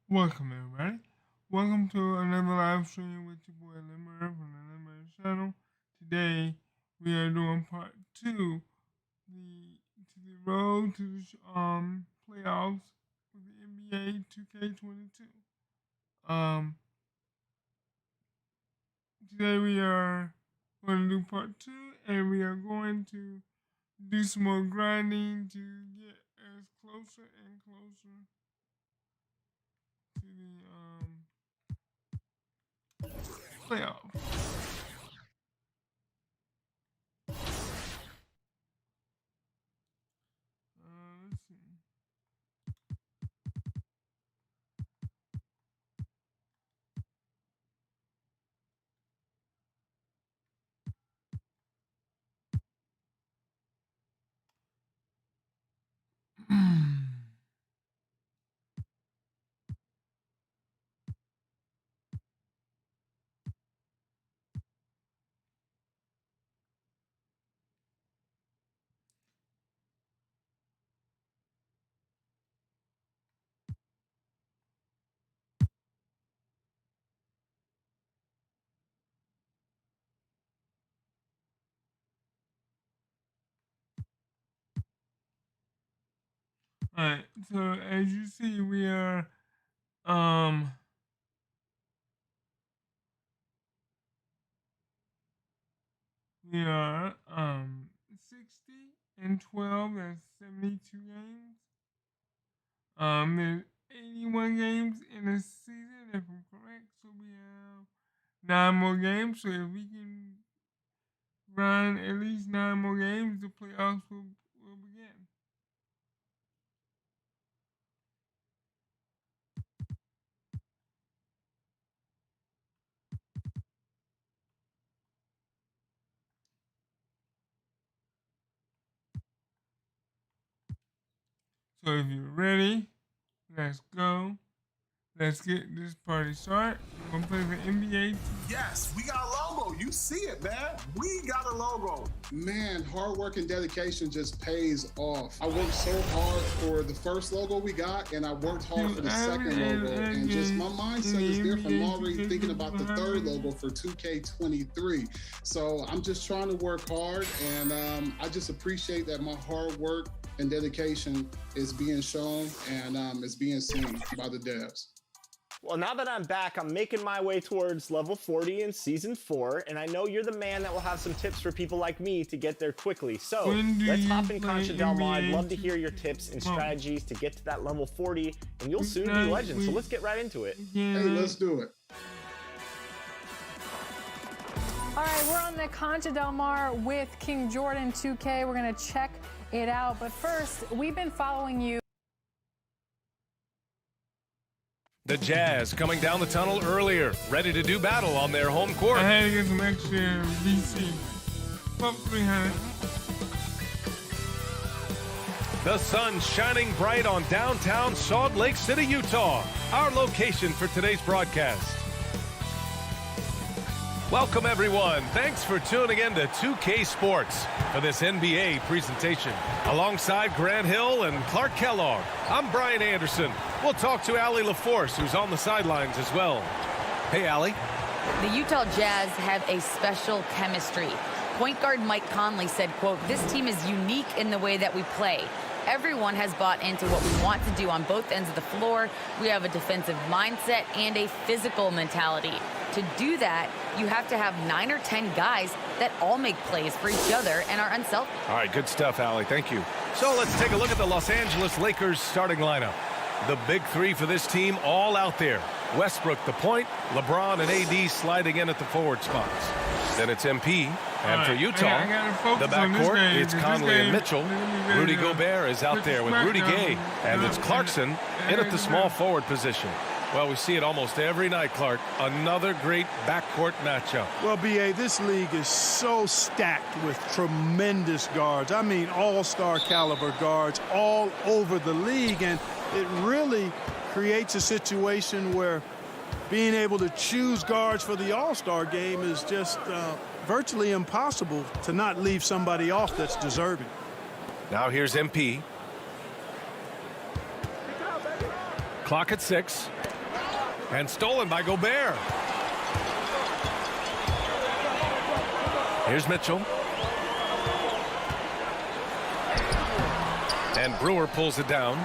Welcome everybody. Welcome to another live stream with your boy Limmer from the Limmer channel. Today we are doing part two, the road to the playoffs with the NBA 2K22. Today we are going to do part two, and we are going to do some more grinding to get us closer and closer to the playoffs. Let's see. Alright, so as you see, um we are 60-12. That's 72 games. There's 81 games in a season, if I'm correct. So we have 9 more games. So if we can run at least 9 more games, the playoffs will begin. So if you're ready, let's go. Let's get this party started. We're gonna play the NBA. Yes, we got a logo. You see it, man. We got a logo. Man, hard work and dedication just pays off. I worked so hard for the first logo we got, and I worked hard for the second logo. And just my mindset is different. I'm already thinking about the third logo for 2K23. So I'm just trying to work hard, and I just appreciate that my hard work and dedication is being shown and is being seen by the devs. Well, now that I'm back, I'm making my way towards level 40 in Season 4, and I know you're the man that will have some tips for people like me to get there quickly. So, let's hop in Concha Del Mar. I'd love to hear your tips and strategies to get to that level 40, and you'll soon be legend. So let's get right into it. Hey, let's do it. All right, we're on the Concha Del Mar with King Jordan 2K. We're going to check it out. But first, we've been following you. The Jazz coming down the tunnel earlier, ready to do battle on their home court. I had to get some extra VC. About 300. The sun shining bright on downtown Salt Lake City, Utah, our location for today's broadcast. Welcome, everyone. Thanks for tuning in to 2K Sports for this NBA presentation. Alongside Grant Hill and Clark Kellogg, I'm Brian Anderson. We'll talk to Allie LaForce, who's on the sidelines as well. Hey, Allie. The Utah Jazz have a special chemistry. Point guard Mike Conley said, quote, "This team is unique in the way that we play. Everyone has bought into what we want to do on both ends of the floor. We have a defensive mindset and a physical mentality. To do that, you have to have 9 or 10 guys that all make plays for each other and are unselfish." All right, good stuff, Allie. Thank you. So let's take a look at the Los Angeles Lakers starting lineup. The big three for this team all out there. Westbrook the point, LeBron and AD sliding in at the forward spots. Then it's MP. And for Utah, the backcourt, it's Conley and Mitchell. Rudy Gobert is out there with Rudy Gay. And it's Clarkson in at the small forward position. Well, we see it almost every night, Clark. Another great backcourt matchup. Well, B.A., this league is so stacked with tremendous guards. I mean, all-star caliber guards all over the league. And it really creates a situation where being able to choose guards for the all-star game is just virtually impossible to not leave somebody off that's deserving. Now here's MP. Clock at 6. And stolen by Gobert. Here's Mitchell. And Brewer pulls it down.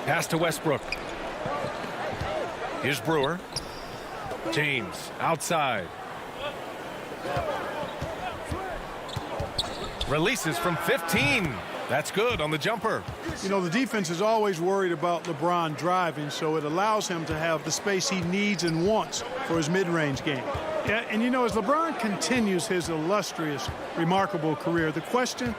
Pass to Westbrook. Here's Brewer. James outside. Releases from 15. That's good on the jumper. You know, the defense is always worried about LeBron driving, so it allows him to have the space he needs and wants for his mid-range game. Yeah, and you know, as LeBron continues his illustrious, remarkable career, the question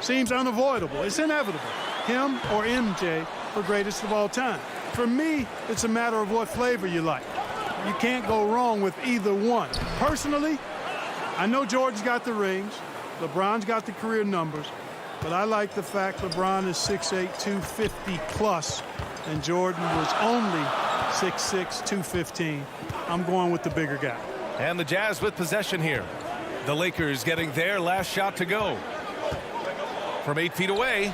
seems unavoidable. It's inevitable. Him or MJ for greatest of all time. For me, it's a matter of what flavor you like. You can't go wrong with either one. Personally, I know Jordan's got the rings, LeBron's got the career numbers, but I like the fact LeBron is 6'8", 250 plus, and Jordan was only 6'6", 215. I'm going with the bigger guy. And the Jazz with possession here. The Lakers getting their last shot to go. From 8 feet away,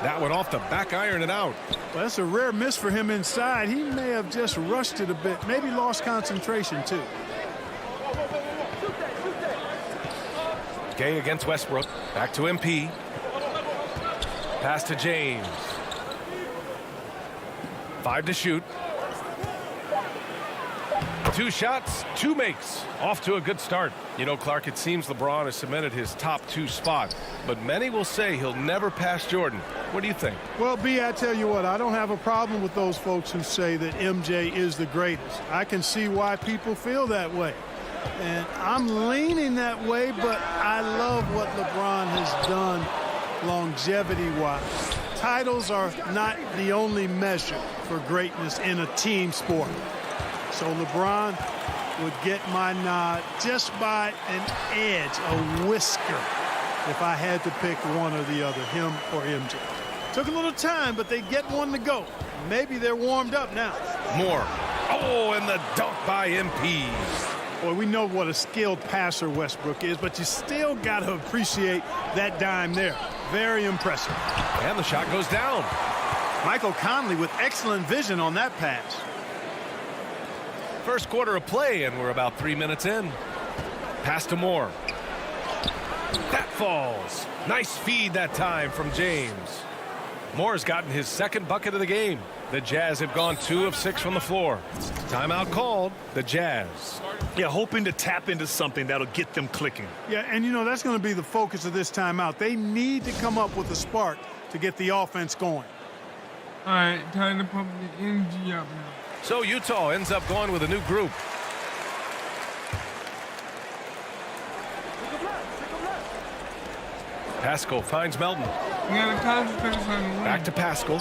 that went off the back iron and out. Well, that's a rare miss for him inside. He may have just rushed it a bit, maybe lost concentration too. Gay against Westbrook. Back to MP. Pass to James. 5 to shoot. 2 shots, 2 makes. Off to a good start. You know, Clark, it seems LeBron has cemented his top 2 spot, but many will say he'll never pass Jordan. What do you think? Well, B, I tell you what, I don't have a problem with those folks who say that MJ is the greatest. I can see why people feel that way. And I'm leaning that way, but I love what LeBron has done longevity-wise. Titles are not the only measure for greatness in a team sport. So LeBron would get my nod just by an edge, a whisker, if I had to pick one or the other, him or MJ. Took a little time, but they get one to go. Maybe they're warmed up now. Moore. Oh, and the dunk by MP. Boy, we know what a skilled passer Westbrook is, but you still got to appreciate that dime there. Very impressive. And the shot goes down. Michael Conley with excellent vision on that pass. First quarter of play, and we're about 3 minutes in. Pass to Moore. That falls. Nice feed that time from James. Moore's gotten his 2nd bucket of the game. The Jazz have gone 2 of 6 from the floor. Timeout called. The Jazz. Yeah, hoping to tap into something that'll get them clicking. Yeah, and you know, that's going to be the focus of this timeout. They need to come up with a spark to get the offense going. All right, time to pump the energy up now. So Utah ends up going with a new group. Pascal finds Melton. We gotta concentrate on the win. Back to Pascal.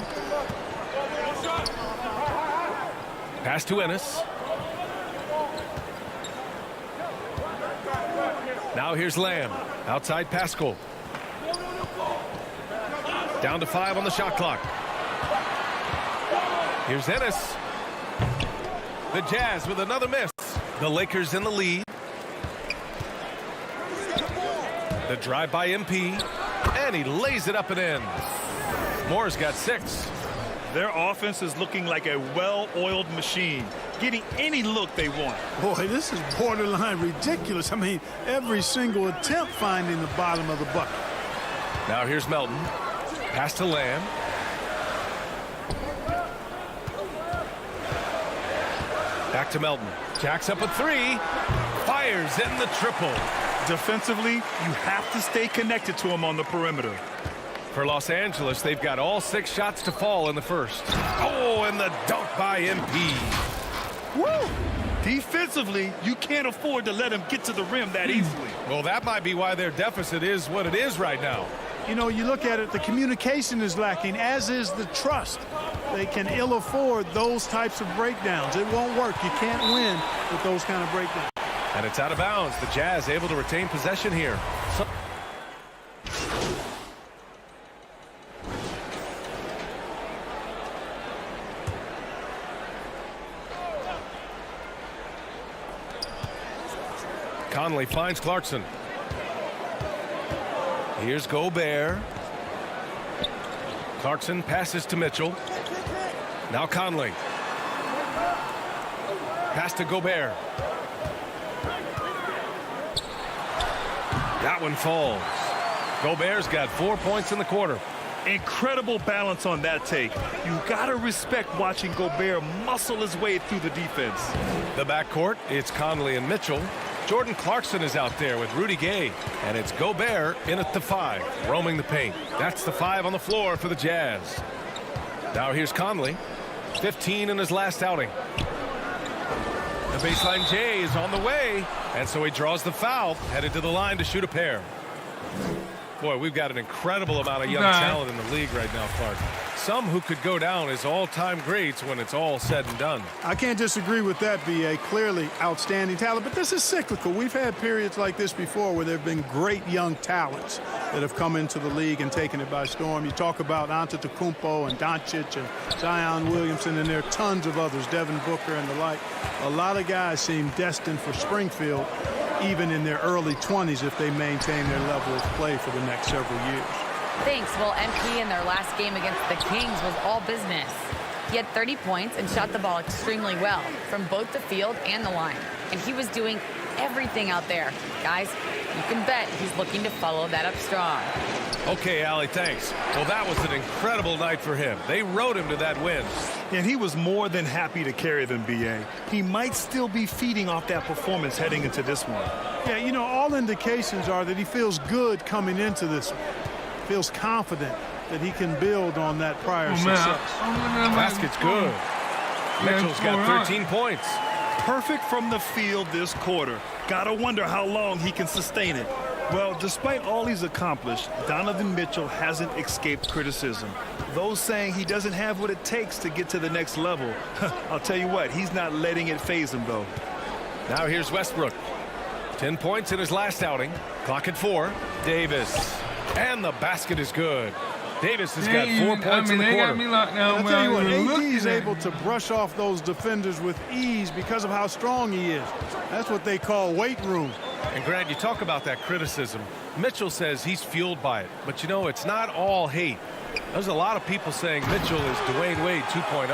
Pass to Ennis. Now here's Lamb. Outside Pascal. Down to 5 on the shot clock. Here's Ennis. The Jazz with another miss. The Lakers in the lead. The drive by MP. And he lays it up and in. Moore's got 6. Their offense is looking like a well-oiled machine, getting any look they want. Boy, this is borderline ridiculous. I mean, every single attempt finding the bottom of the bucket. Now here's Melton. Pass to Lamb. Back to Melton. Jacks up a 3. Fires in the triple. Defensively, you have to stay connected to him on the perimeter. For Los Angeles, they've got all 6 shots to fall in the first. Oh, and the dunk by MP. Woo! Defensively, you can't afford to let him get to the rim that easily. Well, that might be why their deficit is what it is right now. You know, you look at it, the communication is lacking, as is the trust. They can ill afford those types of breakdowns. It won't work. You can't win with those kind of breakdowns. And it's out of bounds. The Jazz able to retain possession here. Conley finds Clarkson. Here's Gobert. Clarkson passes to Mitchell. Now Conley. Pass to Gobert. That one falls. Gobert's got 4 points in the quarter. Incredible balance on that take. You gotta respect watching Gobert muscle his way through the defense. The backcourt, it's Conley and Mitchell. Jordan Clarkson is out there with Rudy Gay. And it's Gobert in at the 5, roaming the paint. That's the 5 on the floor for the Jazz. Now here's Conley, 15 in his last outing. The baseline J is on the way, and so he draws the foul, headed to the line to shoot a pair. Boy, we've got an incredible amount of young talent in the league right now, Clark. Some who could go down as all-time greats when it's all said and done. I can't disagree with that, B.A. Clearly outstanding talent, but this is cyclical. We've had periods like this before where there have been great young talents that have come into the league and taken it by storm. You talk about Antetokounmpo and Doncic and Zion Williamson, and there are tons of others, Devin Booker and the like. A lot of guys seem destined for Springfield, even in their early 20s, if they maintain their level of play for the next several years. Thanks. Well, MP in their last game against the Kings was all business. He had 30 points and shot the ball extremely well from both the field and the line. And he was doing everything out there. Guys, you can bet he's looking to follow that up strong. Okay, Allie, thanks. Well, that was an incredible night for him. They rode him to that win. And he was more than happy to carry them, B.A. He might still be feeding off that performance heading into this one. Yeah, you know, all indications are that he feels good coming into this one. Feels confident that he can build on that prior success. Basket's good. Mitchell's got 13 points. Perfect from the field this quarter. Gotta wonder how long he can sustain it. Well, despite all he's accomplished, Donovan Mitchell hasn't escaped criticism. Those saying he doesn't have what it takes to get to the next level. I'll tell you what, he's not letting it faze him, though. Now here's Westbrook. 10 points in his last outing. Clock at 4. Davis. And the basket is good. Davis has got 4 points in the quarter. I'll tell you what, AD is able to brush off those defenders with ease because of how strong he is. That's what they call weight room. And Grant, you talk about that criticism. Mitchell says he's fueled by it. But, you know, it's not all hate. There's a lot of people saying Mitchell is Dwayne Wade 2.0.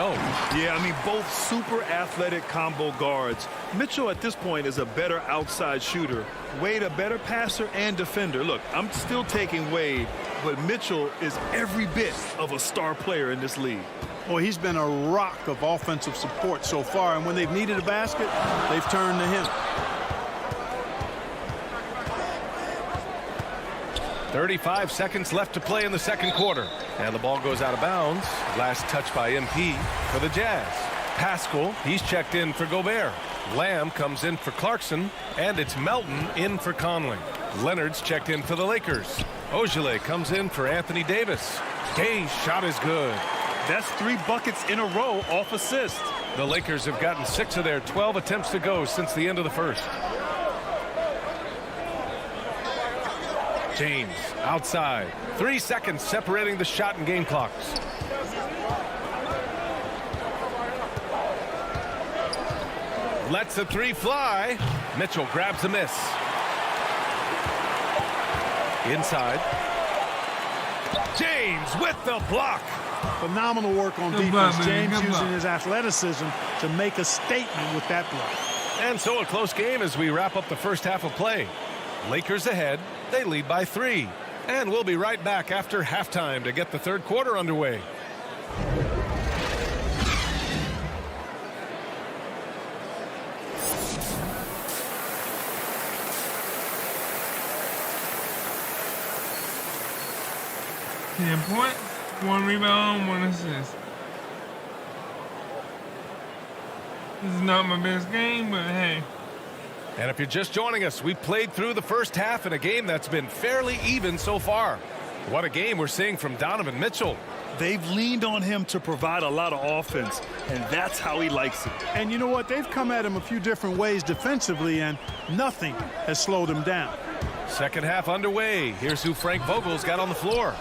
Yeah, I mean, both super athletic combo guards. Mitchell at this point is a better outside shooter. Wade a better passer and defender. Look, I'm still taking Wade, but Mitchell is every bit of a star player in this league. Well, he's been a rock of offensive support so far, and when they've needed a basket, they've turned to him. 35 seconds left to play in the second quarter. And the ball goes out of bounds. Last touch by MP for the Jazz. Pascal, he's checked in for Gobert. Lamb comes in for Clarkson. And it's Melton in for Conley. Leonard's checked in for the Lakers. Ogilvy comes in for Anthony Davis. Gay's shot is good. That's 3 buckets in a row off assist. The Lakers have gotten 6 of their 12 attempts to go since the end of the first. James outside. 3 seconds separating the shot and game clocks. Lets the 3 fly. Mitchell grabs a miss. Inside. James with the block. Phenomenal work on defense. James using his athleticism to make a statement with that block. And so a close game as we wrap up the first half of play. Lakers ahead. They lead by 3. And we'll be right back after halftime to get the third quarter underway. Point, 1 rebound, 1 assist. This is not my best game, but hey. And if you're just joining us, we've played through the first half in a game that's been fairly even so far. What a game we're seeing from Donovan Mitchell. They've leaned on him to provide a lot of offense, and that's how he likes it. And you know what? They've come at him a few different ways defensively, and nothing has slowed him down. Second half underway. Here's who Frank Vogel's got on the floor.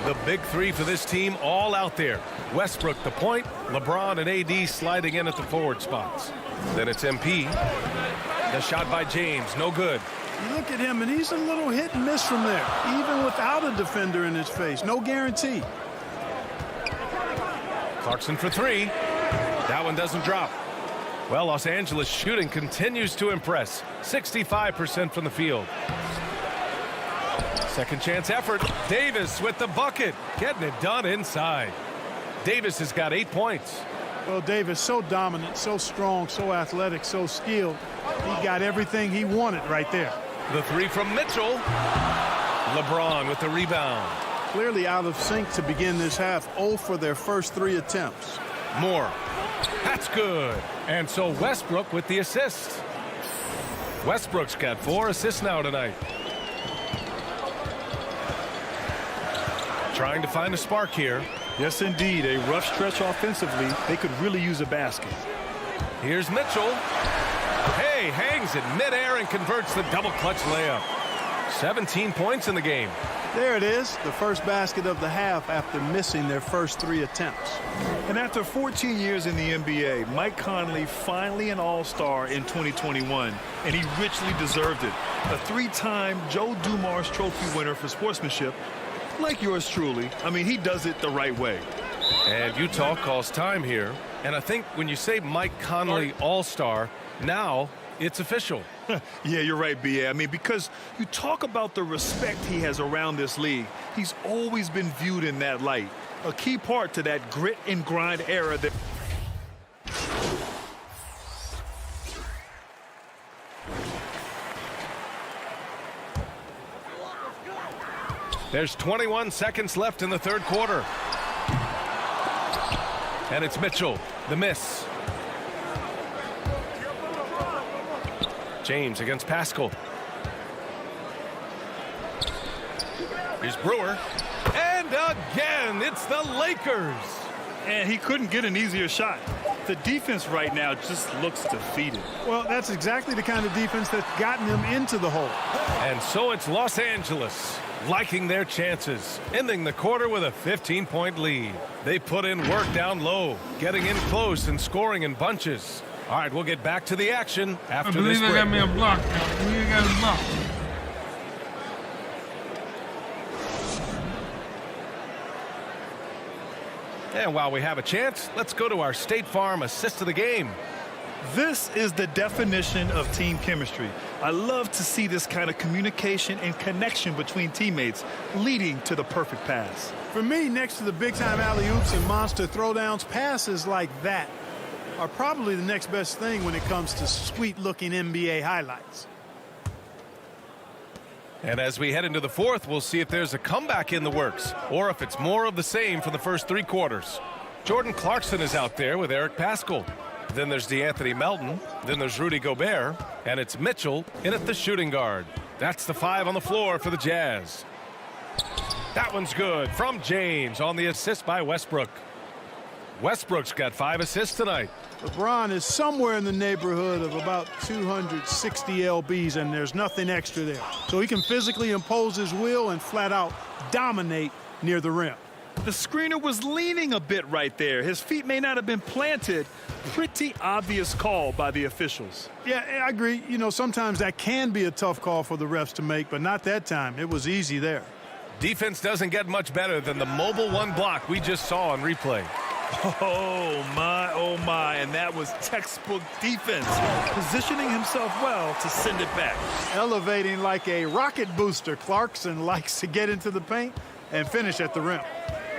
The big 3 for this team all out there. Westbrook the point, LeBron and AD sliding in at the forward spots. Then it's MP. The shot by James, no good. You look at him, and he's a little hit and miss from there, even without a defender in his face. No guarantee. Clarkson for three. That one doesn't drop. Well, Los Angeles shooting continues to impress. 65% from the field. Second chance effort. Davis with the bucket. Getting it done inside. Davis has got 8 points. Well, Davis, so dominant, so strong, so athletic, so skilled. He got everything he wanted right there. The three from Mitchell. LeBron with the rebound. Clearly out of sync to begin this half. 0 for their first 3 attempts. Moore. That's good. And so Westbrook with the assist. Westbrook's got 4 assists now tonight. Trying to find a spark here. Yes, indeed. A rough stretch offensively. They could really use a basket. Here's Mitchell. Hey, hangs it midair and converts the double clutch layup. 17 points in the game. There it is, the first basket of the half after missing their first 3 attempts. And after 14 years in the NBA, Mike Conley finally an All-Star in 2021, and he richly deserved it. A 3-time Joe Dumars Trophy winner for sportsmanship, like yours truly. I mean, he does it the right way. And Utah calls time here. And I think when you say Mike Conley All-Star, now it's official. Yeah, you're right, B.A. I mean, because you talk about the respect he has around this league. He's always been viewed in that light. A key part to that grit and grind era that... There's 21 seconds left in the third quarter. And it's Mitchell, the miss. James against Pascal. Here's Brewer. And again, it's the Lakers. And he couldn't get an easier shot. The defense right now just looks defeated. Well, that's exactly the kind of defense that's gotten them into the hole. And so it's Los Angeles liking their chances, ending the quarter with a 15-point lead. They put in work down low, getting in close and scoring in bunches. All right, we'll get back to the action after this break. I believe I got me a block now. I believe I got a block. And while we have a chance, let's go to our State Farm assist of the game. This is the definition of team chemistry. I love to see this kind of communication and connection between teammates leading to the perfect pass. For me, next to the big-time alley-oops and monster throwdowns, passes like that are probably the next best thing when it comes to sweet-looking NBA highlights. And as we head into the fourth, we'll see if there's a comeback in the works or if it's more of the same for the first 3 quarters. Jordan Clarkson is out there with Eric Pascal. Then there's DeAnthony Melton. Then there's Rudy Gobert. And it's Mitchell in at the shooting guard. That's the 5 on the floor for the Jazz. That one's good from James on the assist by Westbrook. Westbrook's got 5 assists tonight. LeBron is somewhere in the neighborhood of about 260 lbs, and there's nothing extra there. So he can physically impose his will and flat out dominate near the rim. The screener was leaning a bit right there. His feet may not have been planted. Pretty obvious call by the officials. Yeah, I agree. You know, sometimes that can be a tough call for the refs to make, but not that time. It was easy there. Defense doesn't get much better than the mobile 1 block we just saw on replay. Oh my, and that was textbook defense, positioning himself well to send it back. Elevating like a rocket booster, Clarkson likes to get into the paint and finish at the rim.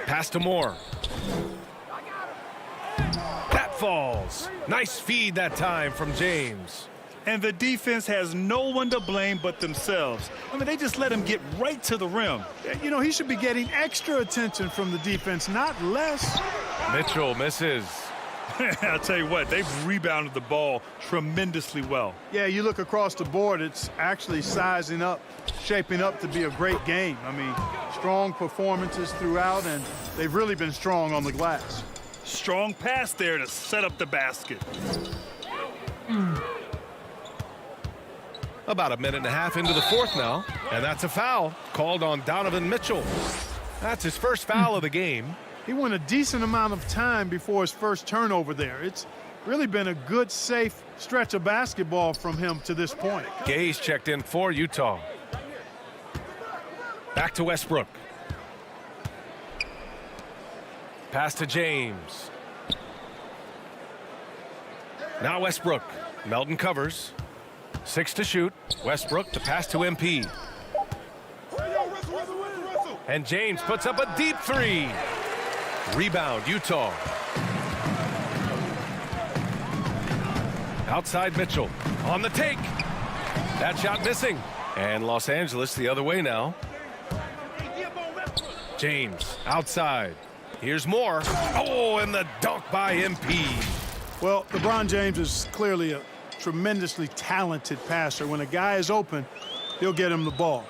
Pass to Moore. That falls. Nice feed that time from James. And the defense has no one to blame but themselves. I mean, they just let him get right to the rim. You know, he should be getting extra attention from the defense, not less. Mitchell misses. I'll tell you what, they've rebounded the ball tremendously well. Yeah, you look across the board, it's actually sizing up, shaping up to be a great game. I mean, strong performances throughout, and they've really been strong on the glass. Strong pass there to set up the basket. About a minute and a half into the fourth now, and that's a foul called on Donovan Mitchell. That's his first foul of the game. He went a decent amount of time before his first turnover there. It's really been a good, safe stretch of basketball from him to this point. Gay's checked in for Utah. Back to Westbrook. Pass to James. Now Westbrook. Melton covers. 6 to shoot. Westbrook to pass to MP. And James puts up a deep 3. Rebound, Utah. Outside Mitchell. On the take. That shot missing. And Los Angeles the other way now. James outside. Here's more. Oh, and the dunk by MP. Well, LeBron James is clearly a tremendously talented passer. When a guy is open, he'll get him the ball.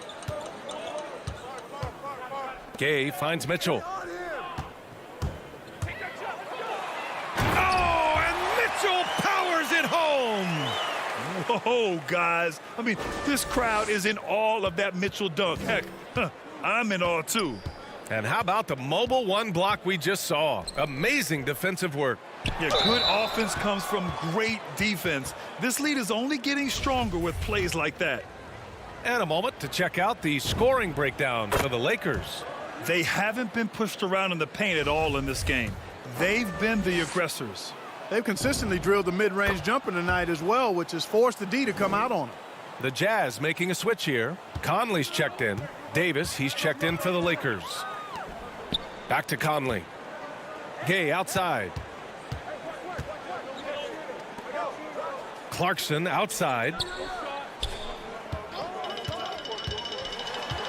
Gay finds Mitchell. Oh, and Mitchell powers it home. Whoa, guys. I mean, this crowd is in awe of that Mitchell dunk. Heck, I'm in awe, too. And how about the mobile 1 block we just saw? Amazing defensive work. Yeah, good offense comes from great defense. This lead is only getting stronger with plays like that. And a moment to check out the scoring breakdown for the Lakers. They haven't been pushed around in the paint at all in this game. They've been the aggressors. They've consistently drilled the mid-range jumper tonight as well, which has forced the D to come out on them. The Jazz making a switch here. Conley's checked in. Davis, he's checked in for the Lakers. Back to Conley. Gay outside. Clarkson outside.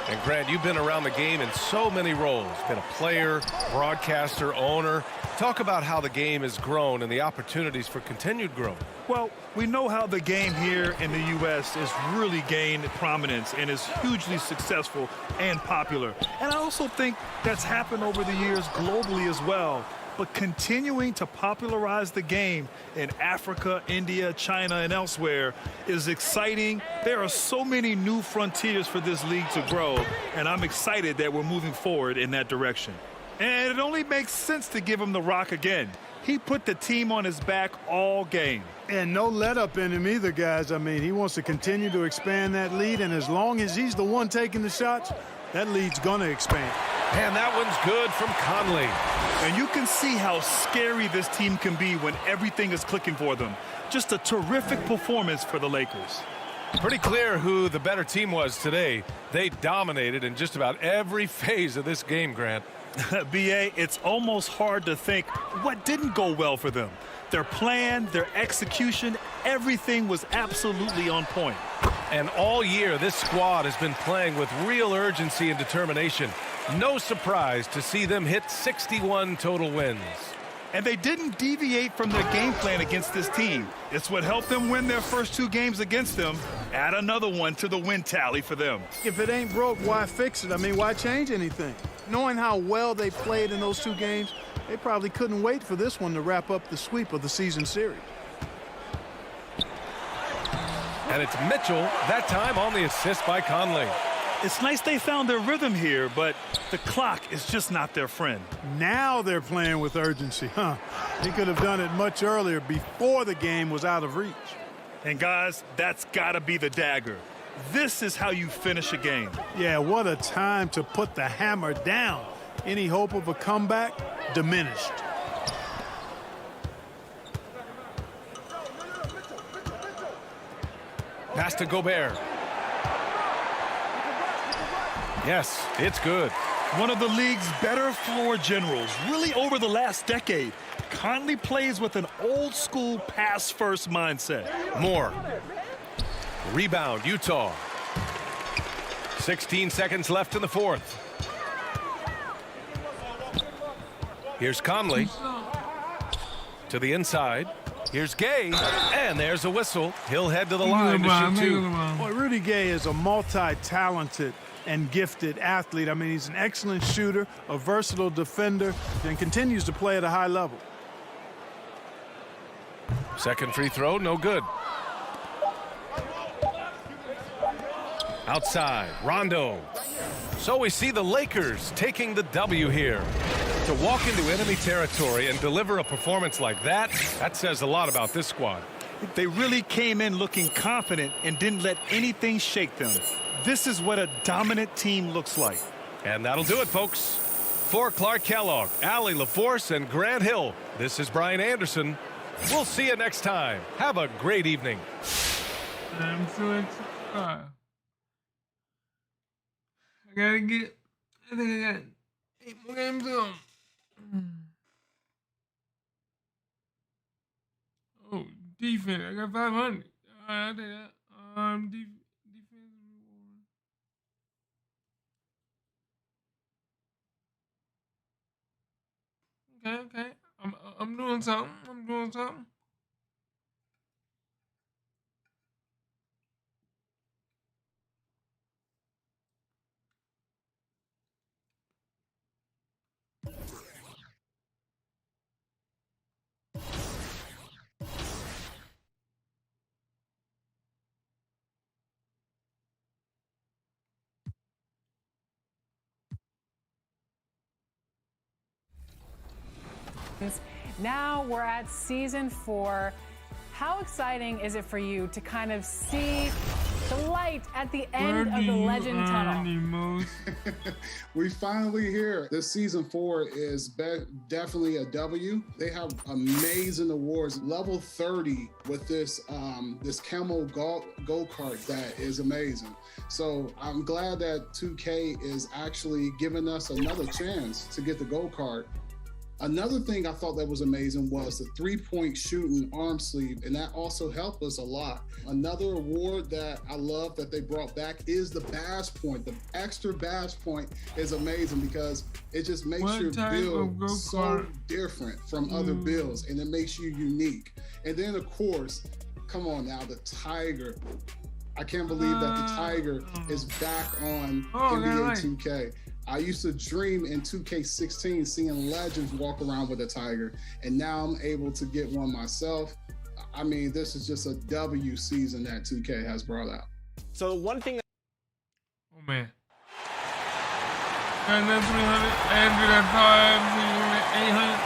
And Grant, you've been around the game in so many roles. Been a player, broadcaster, owner. Talk about how the game has grown and the opportunities for continued growth. Well, we know how the game here in the U.S. has really gained prominence and is hugely successful and popular. And I also think that's happened over the years globally as well. But continuing to popularize the game in Africa, India, China, and elsewhere is exciting. There are so many new frontiers for this league to grow, and I'm excited that we're moving forward in that direction. And it only makes sense to give him the rock again. He put the team on his back all game. And no let up in him either, guys. I mean, he wants to continue to expand that lead, and as long as he's the one taking the shots, that lead's going to expand. And that one's good from Conley. And you can see how scary this team can be when everything is clicking for them. Just a terrific performance for the Lakers. Pretty clear who the better team was today. They dominated in just about every phase of this game, Grant. B.A., it's almost hard to think what didn't go well for them. Their plan, their execution, everything was absolutely on point. And all year, this squad has been playing with real urgency and determination. No surprise to see them hit 61 total wins. And they didn't deviate from their game plan against this team. It's what helped them win their first 2 games against them. Add another one to the win tally for them. If it ain't broke, why fix it? I mean, why change anything? Knowing how well they played in those 2 games, they probably couldn't wait for this one to wrap up the sweep of the season series. And it's Mitchell, that time on the assist by Conley. It's nice they found their rhythm here, but the clock is just not their friend. Now they're playing with urgency, huh? He could have done it much earlier, before the game was out of reach. And guys, that's got to be the dagger. This is how you finish a game. Yeah, what a time to put the hammer down. Any hope of a comeback? Diminished. Pass to Gobert. Yes, it's good. One of the league's better floor generals, really over the last decade. Conley plays with an old-school pass-first mindset. More. Rebound, Utah. 16 seconds left in the fourth. Here's Conley. To the inside. Here's Gay. And there's a whistle. He'll head to the line to shoot 2. Boy, Rudy Gay is a multi-talented and gifted athlete. I mean, he's an excellent shooter, a versatile defender, and continues to play at a high level. Second free throw, no good. Outside, Rondo. So we see the Lakers taking the W here. To walk into enemy territory and deliver a performance like that says a lot about this squad. They really came in looking confident and didn't let anything shake them. This is what a dominant team looks like. And that'll do it, folks. For Clark Kellogg, Allie LaForce, and Grant Hill, this is Brian Anderson. We'll see you next time. Have a great evening. I'm so excited. I think I got 8 more games on. Oh, defense. I got 500. I'll take that. Defense. Okay. I'm doing something. Now we're at season 4. How exciting is it for you to kind of see the light at the end of the legend tunnel? We finally here. This season 4 is definitely a W. They have amazing awards. Level 30 with this this camo go-kart that is amazing. So I'm glad that 2K is actually giving us another chance to get the go-kart. Another thing I thought that was amazing was the 3-point shooting arm sleeve, and that also helped us a lot. Another award that I love that they brought back is the bash point. The extra bash point is amazing because it just makes your build so different from other builds, and it makes you unique. And then, of course, come on now, the Tiger. I can't believe that the Tiger is back on NBA 2K. I used to dream in 2K16 seeing legends walk around with a Tiger, and now I'm able to get one myself. I mean, this is just a W season that 2K has brought out. So one thing that oh man. And then 300, and then 800.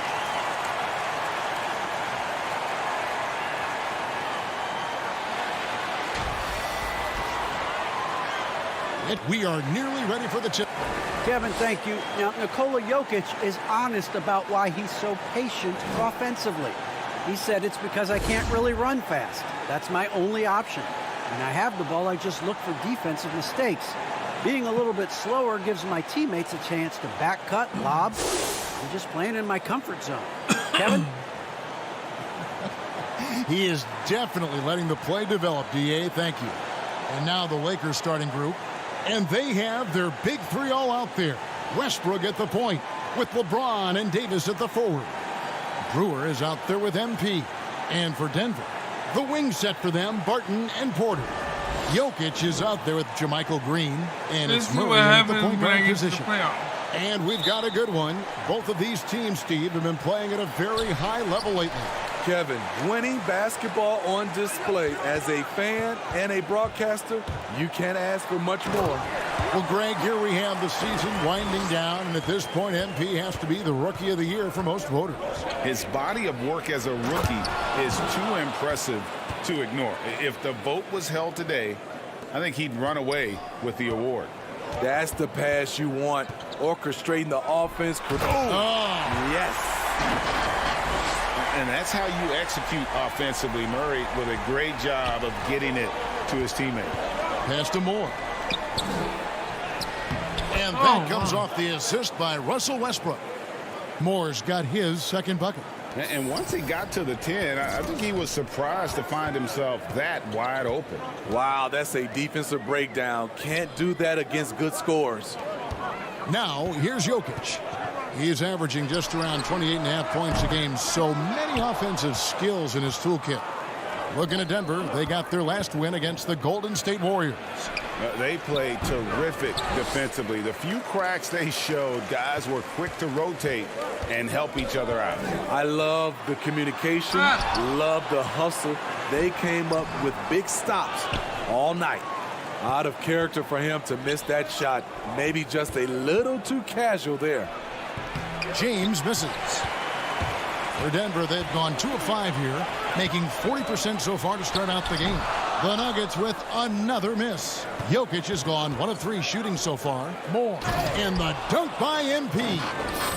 We are nearly ready for the chip. Kevin, thank you. Now, Nikola Jokic is honest about why he's so patient offensively. He said it's because I can't really run fast. That's my only option. When I have the ball, I just look for defensive mistakes. Being a little bit slower gives my teammates a chance to back cut, lob. I'm just playing in my comfort zone. Kevin? He is definitely letting the play develop, DA. Thank you. And now the Lakers starting group. And they have their big 3 all out there. Westbrook at the point with LeBron and Davis at the forward. Brewer is out there with MP. And for Denver, the wing set for them, Barton and Porter. Jokic is out there with JaMychal Green. And it's Murray at the point guard position. And we've got a good one. Both of these teams, Steve, have been playing at a very high level lately. Kevin, winning basketball on display as a fan and a broadcaster, you can't ask for much more. Well, Greg, here we have the season winding down, and at this point, MP has to be the Rookie of the Year for most voters. His body of work as a rookie is too impressive to ignore. If the vote was held today, I think he'd run away with the award. That's the pass you want, orchestrating the offense. Yes. And that's how you execute offensively. Murray with a great job of getting it to his teammate. Pass to Moore. And that comes off the assist by Russell Westbrook. Moore's got his second bucket. And once he got to the 10, I think he was surprised to find himself that wide open. Wow, that's a defensive breakdown. Can't do that against good scores. Now, here's Jokic. He's averaging just around 28.5 points a game. So many offensive skills in his toolkit. Looking at Denver, they got their last win against the Golden State Warriors. They played terrific defensively. The few cracks they showed, guys were quick to rotate and help each other out. I love the communication, love the hustle. They came up with big stops all night. Out of character for him to miss that shot. Maybe just a little too casual there. James misses. For Denver, they've gone 2 of 5 here, making 40% so far to start out the game. The Nuggets with another miss. Jokic has gone 1 of 3 shooting so far. More. And the dunk by MP.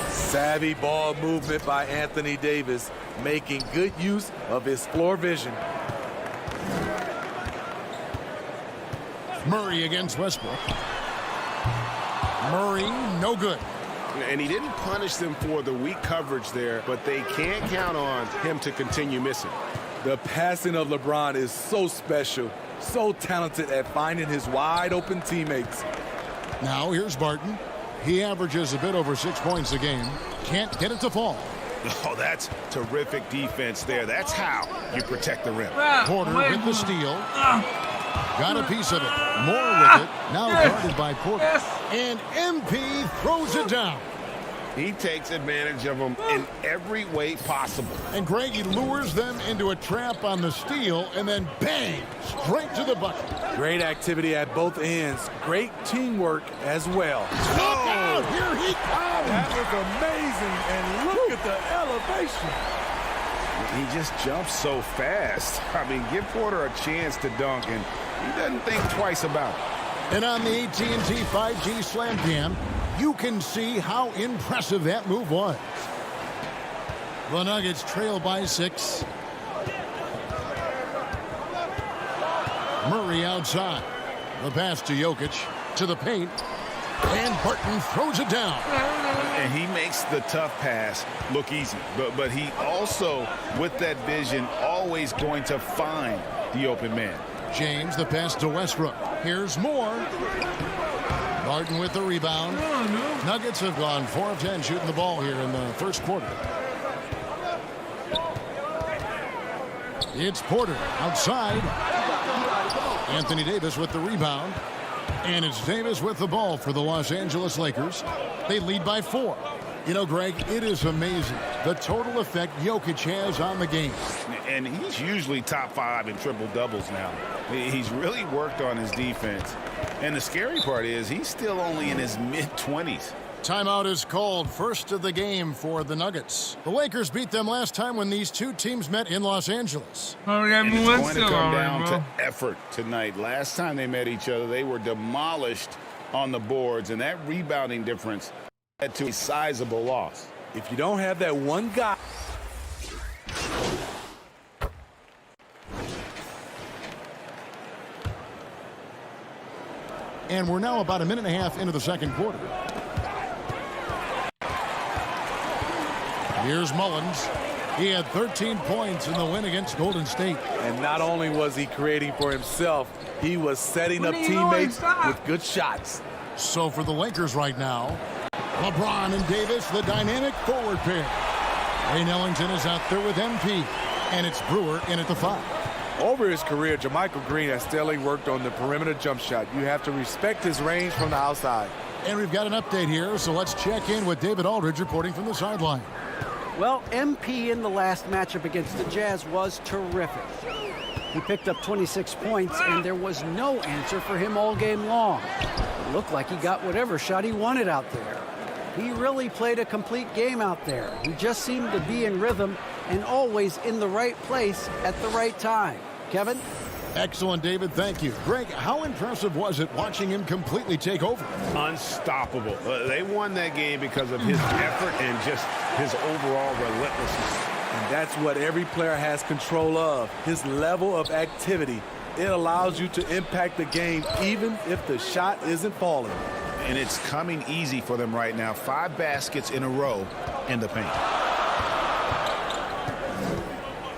Savvy ball movement by Anthony Davis, making good use of his floor vision. Murray against Westbrook. Murray, no good. And he didn't punish them for the weak coverage there, but they can't count on him to continue missing. The passing of LeBron is so special, so talented at finding his wide open teammates. Now here's Barton. He averages a bit over 6 points a game. Can't get it to fall. Oh, that's terrific defense there. That's how you protect the rim. Porter with the steal. Got a piece of it. More with it. Now guarded by Porter. And MP throws it down. He takes advantage of them in every way possible. And Greg, he lures them into a trap on the steal, and then bang, straight to the bucket. Great activity at both ends. Great teamwork as well. Look out! Here he comes! That was amazing, and look at the elevation. He just jumps so fast. I mean, give Porter a chance to dunk, and he doesn't think twice about it. And on the AT&T 5G Slam Cam, you can see how impressive that move was. The Nuggets trail by 6. Murray outside. The pass to Jokic. To the paint. And Barton throws it down. And he makes the tough pass look easy. But he also, with that vision, always going to find the open man. James, the pass to Westbrook. Here's more. Barton with the rebound. Nuggets have gone 4 of 10 shooting the ball here in the first quarter. It's Porter outside. Anthony Davis with the rebound. And it's Davis with the ball for the Los Angeles Lakers. They lead by 4. You know, Greg, it is amazing the total effect Jokic has on the game. And he's usually top 5 in triple-doubles now. He's really worked on his defense. And the scary part is he's still only in his mid-20s. Timeout is called, first of the game for the Nuggets. The Lakers beat them last time when these two teams met in Los Angeles. And it's going to come down to effort tonight. Last time they met each other, they were demolished on the boards, and that rebounding difference led to a sizable loss. If you don't have that one guy. And we're now about a minute and a half into the second quarter. Here's Mullins. He had 13 points in the win against Golden State. And not only was he creating for himself, he was setting up teammates with good shots. So for the Lakers right now, LeBron and Davis, the dynamic forward pair. Wayne Ellington is out there with MP. And it's Brewer in at the 5. Over his career, JaMychal Green has steadily worked on the perimeter jump shot. You have to respect his range from the outside. And we've got an update here, so let's check in with David Aldridge reporting from the sideline. Well, MP in the last matchup against the Jazz was terrific. He picked up 26 points, and there was no answer for him all game long. It looked like he got whatever shot he wanted out there. He really played a complete game out there. He just seemed to be in rhythm and always in the right place at the right time. Kevin? Excellent, David. Thank you. Greg, how impressive was it watching him completely take over? Unstoppable. They won that game because of his effort and just his overall relentlessness. And that's what every player has control of, his level of activity. It allows you to impact the game even if the shot isn't falling. And it's coming easy for them right now. 5 baskets in a row in the paint.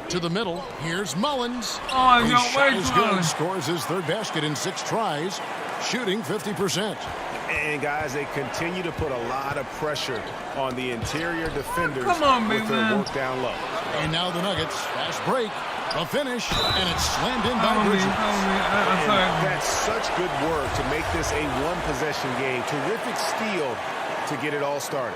To the middle, here's Mullins. Oh, his no, shot is good. Mullins. Scores his 3rd basket in 6 tries, shooting 50%. And guys, they continue to put a lot of pressure on the interior defenders Come on, with big their man. work down low. And now the Nuggets, fast break, a finish, and it's slammed in by Bridges. And that's such good work to make this a one-possession game. Terrific steal to get it all started.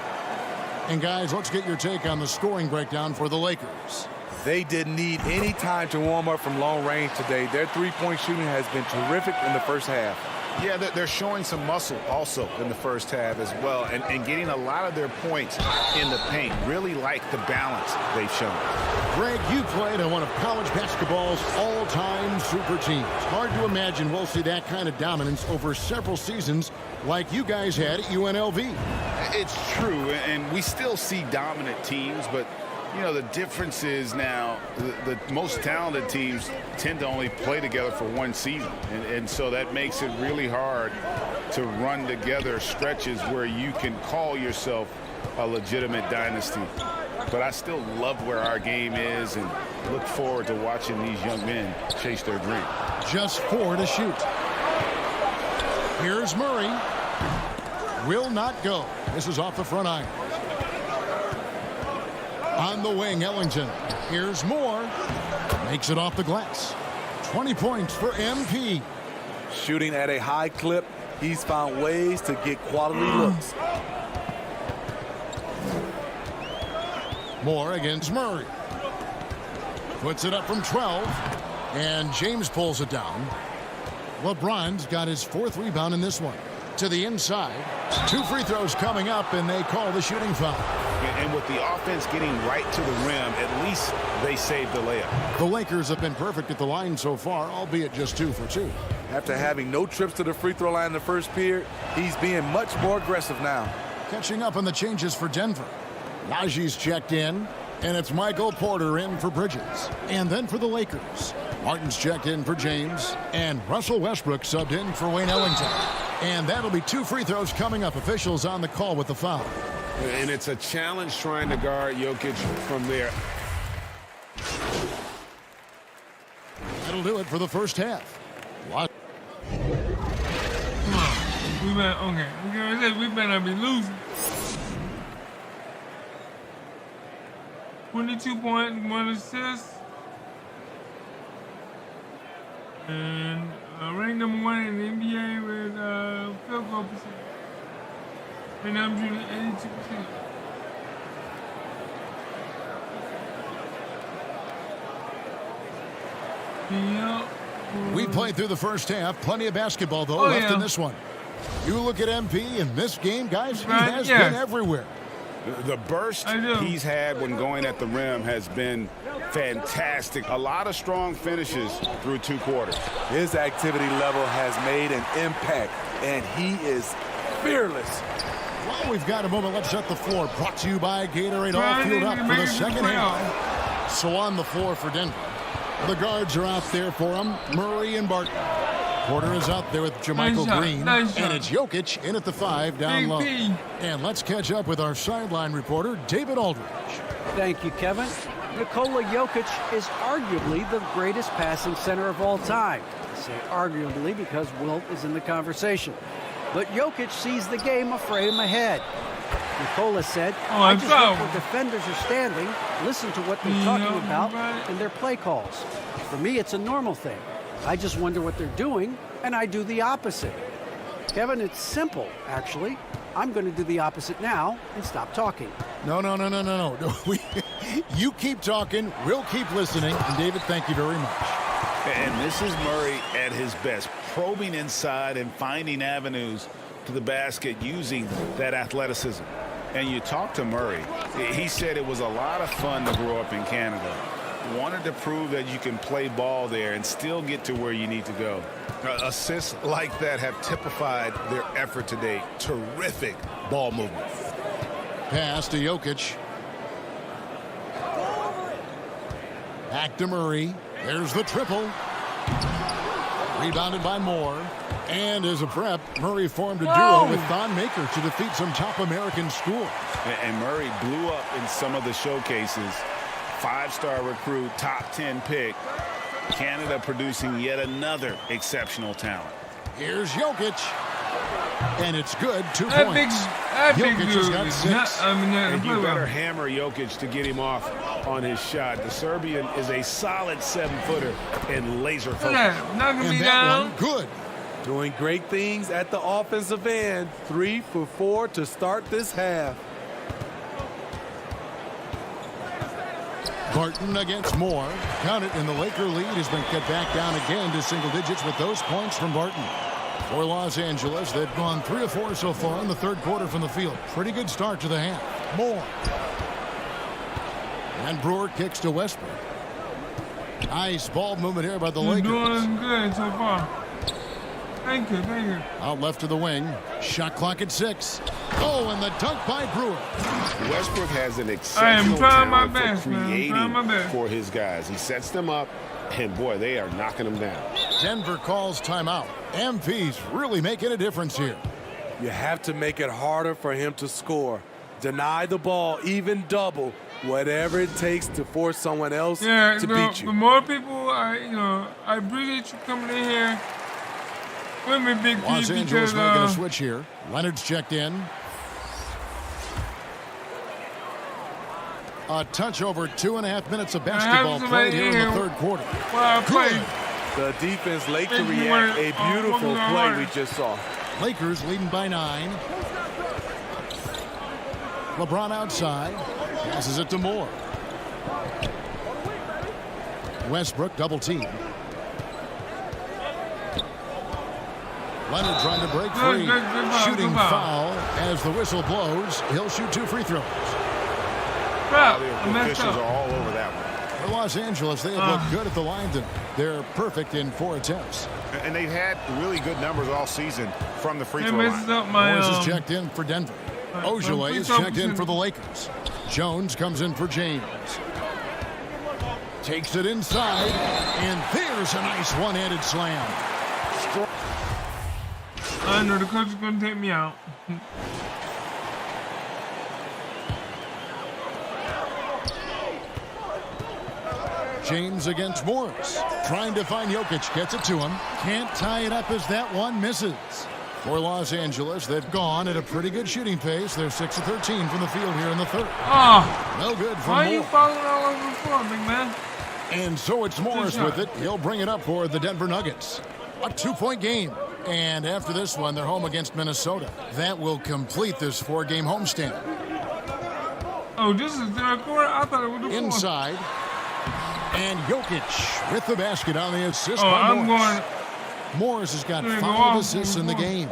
And guys, let's get your take on the scoring breakdown for the Lakers. They didn't need any time to warm up from long range today. Their three-point shooting has been terrific in the first half. Yeah, they're showing some muscle also in the first half as well, and getting a lot of their points in the paint. Really like the balance they've shown. Greg, you played on one of college basketball's all-time super teams. Hard to imagine we'll see that kind of dominance over several seasons like you guys had at UNLV. It's true, and we still see dominant teams, but you know, the difference is now the most talented teams tend to only play together for one season. And so that makes it really hard to run together stretches where you can call yourself a legitimate dynasty. But I still love where our game is and look forward to watching these young men chase their dream. Just 4 to shoot. Here's Murray. Will not go. This is off the front iron. On the wing, Ellington. Here's Moore. Makes it off the glass. 20 points for MP. Shooting at a high clip, he's found ways to get quality looks. Moore against Murray. Puts it up from 12. And James pulls it down. LeBron's got his 4th rebound in this one. To the inside. 2 free throws coming up, and they call the shooting foul. And with the offense getting right to the rim, at least they saved the layup. The Lakers have been perfect at the line so far, albeit just 2 for 2. After having no trips to the free throw line in the first period, he's being much more aggressive now. Catching up on the changes for Denver. Najee's checked in, and it's Michael Porter in for Bridges. And then for the Lakers, Martin's checked in for James, and Russell Westbrook subbed in for Wayne Ellington. And that'll be 2 free throws coming up. Officials on the call with the foul. And it's a challenge trying to guard Jokic from there. That'll do it for the first half. We better not be losing. 22 points, 1 assist. And ranked number 1 in the NBA with field goal percentage. And I'm shooting 82%. We played through the first half. Plenty of basketball, though, left in this one. You look at MP in this game, guys, he has been everywhere. The burst he's had when going at the rim has been fantastic. A lot of strong finishes through 2 quarters. His activity level has made an impact, and he is fearless. Well, we've got a moment. Let's set the floor. Brought to you by Gatorade. All fueled up for the second half. So on the floor for Denver. The guards are out there for him. Murray and Barton. Porter is out there with Jermichael Green. And it's Jokic in at the 5 down low. And let's catch up with our sideline reporter, David Aldridge. Thank you, Kevin. Nikola Jokic is arguably the greatest passing center of all time. I say arguably because Wilt is in the conversation. But Jokic sees the game a frame ahead. Nikola said, I just look where defenders are standing, listen to what they're talking about, and their play calls. For me, it's a normal thing. I just wonder what they're doing, and I do the opposite. Kevin, it's simple, actually. I'm going to do the opposite now and stop talking. No. You keep talking, we'll keep listening. And David, thank you very much. And this is Murray at his best, probing inside and finding avenues to the basket using that athleticism. And you talk to Murray, he said it was a lot of fun to grow up in Canada. Wanted to prove that you can play ball there and still get to where you need to go. Assists like that have typified their effort today. Terrific ball movement. Pass to Jokic. Back to Murray. There's the triple. Rebounded by Moore. And as a prep, Murray formed a duo with Thon Maker to defeat some top American schools. And Murray blew up in some of the showcases. 5-star recruit, top 10 pick. Canada producing yet another exceptional talent. Here's Jokic. And it's good. 2 points. Jokic has got 6. And you better hammer Jokic to get him off on his shot. The Serbian is a solid 7-footer and laser focused. And that one, good. Doing great things at the offensive end. 3 for 4 to start this half. Barton against Moore. Count it, and the Laker lead has been cut back down again to single digits with those points from Barton. For Los Angeles, they've gone 3 of 4 so far in the third quarter from the field. Pretty good start to the half. Moore. And Brewer kicks to Westbrook. Nice ball movement here by the Lakers. Doing good so far. Thank you. Out left to the wing. Shot clock at 6. Oh, and the dunk by Brewer. Westbrook has an exceptional talent for creating for his guys. He sets them up, and boy, they are knocking them down. Denver calls timeout. MP's really making a difference here. You have to make it harder for him to score. Deny the ball, even double, whatever it takes to force someone else to beat you. The more people, I appreciate you coming in here with me, Big P. Los Angeles making a switch here. Leonard's checked in. A touch over 2.5 minutes of basketball played here in the third quarter. Good. The defense late to react. A beautiful play we just saw. Lakers leading by 9. LeBron outside. Passes it to Moore. Westbrook double team. Leonard trying to break free. Shooting foul as the whistle blows. He'll shoot 2 free throws. The officials are all over that one. For Los Angeles, they have looked good at the line. They're perfect in 4 attempts. And they've had really good numbers all season from the free throw line. Morris is checked in for Denver. Ojale is checked in for the Lakers. Jones comes in for James. Takes it inside, and there's a nice one-handed slam. I know the coach is going to take me out. James against Morris. Trying to find Jokic. Gets it to him. Can't tie it up as that one misses. For Los Angeles, they've gone at a pretty good shooting pace. They're 6 of 13 from the field here in the third. No good for Moore. Why are you falling all over the floor, big man? And so it's Morris with it. He'll bring it up for the Denver Nuggets. A 2-point game. And after this one, they're home against Minnesota. That will complete this 4-game homestand. Oh, this is third quarter? I thought it was the fourth. Inside. And Jokic with the basket on the assist by I'm Morris. going. Morris has got 5 assists in the game.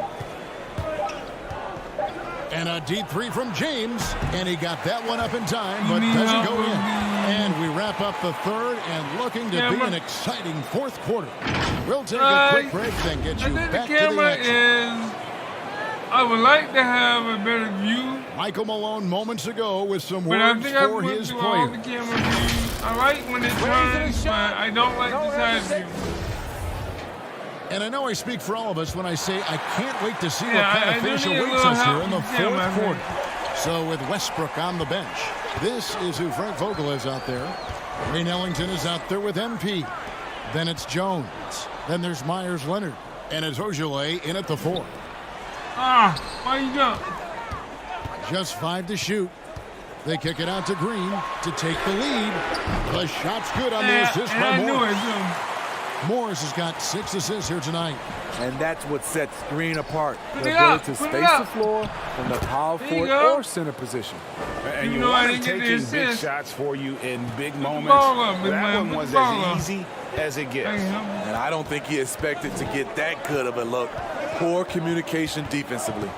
And a deep 3 from James. And he got that one up in time, but doesn't go in. And we wrap up the third and looking to be an exciting fourth quarter. We'll take a quick break, then get you back to the action. I would like to have a better view. Michael Malone moments ago with some words for his player. I like when it turns, but I don't like the side view. And I know I speak for all of us when I say I can't wait to see what kind of finish awaits us here in the fourth quarter. So with Westbrook on the bench, this is who Frank Vogel is out there. Wayne Ellington is out there with MP. Then it's Jones. Then there's Myers Leonard. And it's Ojale in at the 4. Why you jump? Just 5 to shoot. They kick it out to Green to take the lead. The shot's good on the assist by Morris. Morris has got 6 assists here tonight. And that's what sets Green apart. The ability to space the floor from the power forward or center position. And you want to taking big shots for you in big moments. That one was as easy as it gets. And I don't think he expected to get that good of a look. Poor communication defensively.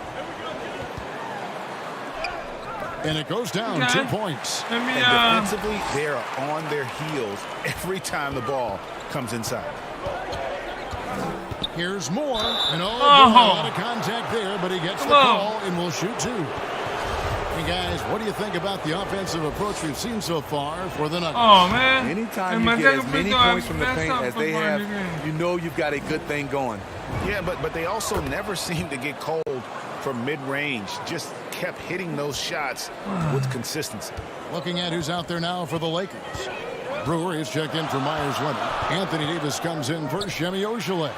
And it goes down 2 points. And defensively, they are on their heels every time the ball comes inside. Here's Moore. And a lot of contact there, but he gets the call and will shoot 2. Hey, guys, what do you think about the offensive approach we've seen so far for the Nuggets? Oh, man. Anytime you get as many points from the paint as they have, you know you've got a good thing going. Yeah, but they also never seem to get cold from mid-range. Just kept hitting those shots with consistency. Looking at who's out there now for the Lakers. Brewer is checked in for Myers Leonard. Anthony Davis comes in for Semi Ojale.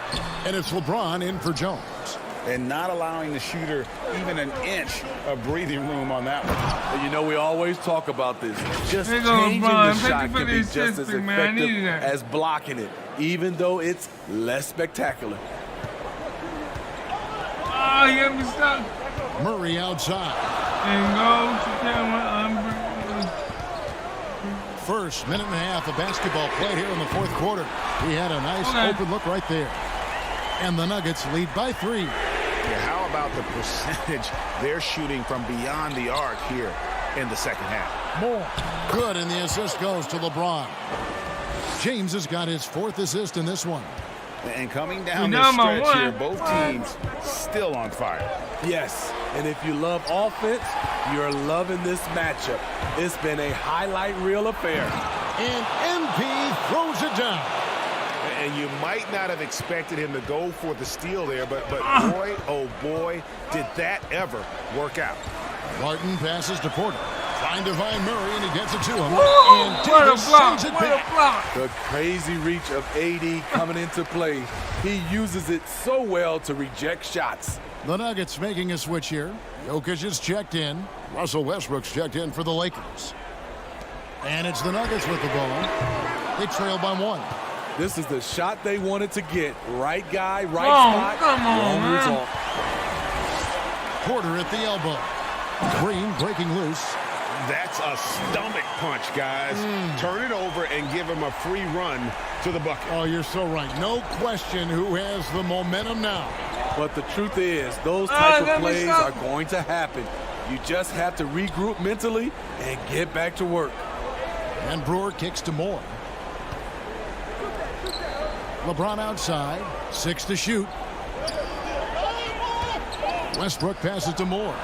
And it's LeBron in for Jones. And not allowing the shooter even an inch of breathing room on that one. You know, we always talk about this. Just changing the shot can be just as effective as blocking it, even though it's less spectacular. He got me stuck. Murray outside. And go to camera. First minute and a half of basketball played here in the fourth quarter. He had a nice open look right there. And the Nuggets lead by 3. Yeah, how about the percentage they're shooting from beyond the arc here in the second half? More. Good, and the assist goes to LeBron. James has got his 4th assist in this one. And coming down this stretch here, both teams still on fire. Yes, and if you love offense, you're loving this matchup. It's been a highlight reel affair. And MP throws it down. And you might not have expected him to go for the steal there, but boy, oh boy, did that ever work out. Barton passes to Porter. Trying to find Murray, and he gets it to him. Woo! And Davis sends it back. The crazy reach of AD coming into play. He uses it so well to reject shots. The Nuggets making a switch here. Jokic is checked in. Russell Westbrook's checked in for the Lakers. And it's the Nuggets with the ball. They trail by 1. This is the shot they wanted to get. Right guy, right spot, wrong result. Porter at the elbow. Green breaking loose. That's a stomach punch, guys. Turn it over and give him a free run to the bucket. Oh, you're so right. No question who has the momentum now. But the truth is, those type of plays are going to happen. You just have to regroup mentally and get back to work. And Brewer kicks to Moore. LeBron outside. 6 to shoot. Westbrook passes to Moore.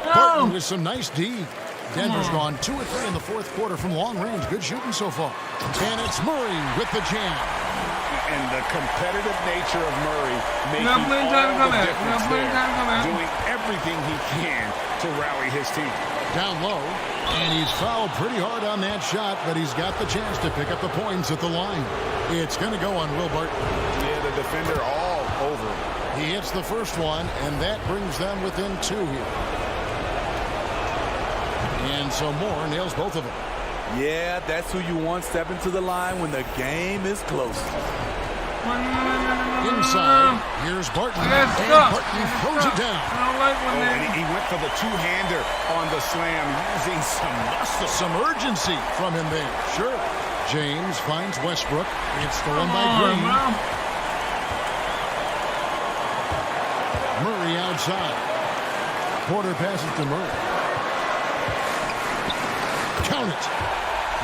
Barton with some nice D. Denver's gone 2 or 3 in the 4th quarter from long range. Good shooting so far. And it's Murray with the jam. And the competitive nature of Murray making all the difference there. Doing everything he can to rally his team. Down low. And he's fouled pretty hard on that shot, but he's got the chance to pick up the points at the line. It's going to go on Will Barton. Yeah, the defender all over him. He hits the first one, and that brings them within 2 here. And so Moore nails both of them. Yeah, that's who you want stepping to the line when the game is close. Inside, here's Barton. And Barton throws it down. And he went for the two-hander on the slam, using some muscle. Some urgency from him there. Sure. James finds Westbrook. It's stolen by Green. Murray outside. Porter passes to Murray. Count it.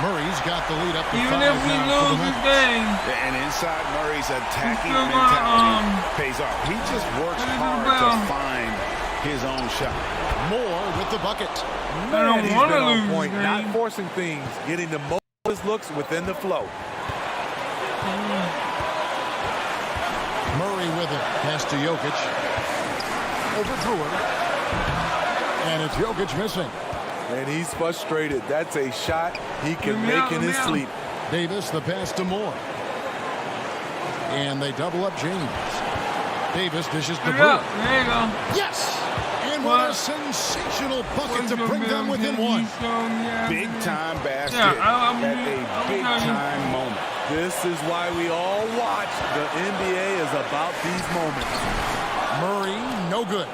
Murray's got the lead up to 5 Even if we lose this game. And inside Murray's attacking mentality pays off. He just works hard to find his own shot. Moore with the bucket. Man, he's been on point, not forcing things, getting the most looks within the flow. Murray with it. Pass to Jokic. Over Brewer. And it's Jokic missing. And he's frustrated. That's a shot he can make in his sleep. Davis, the pass to Moore. And they double up James. Davis dishes to Brewer. There you go. Yes! And what a sensational bucket to bring them within 1. Big-time basket at a big-time moment. This is why we all watch. The NBA is about these moments. Murray, no good.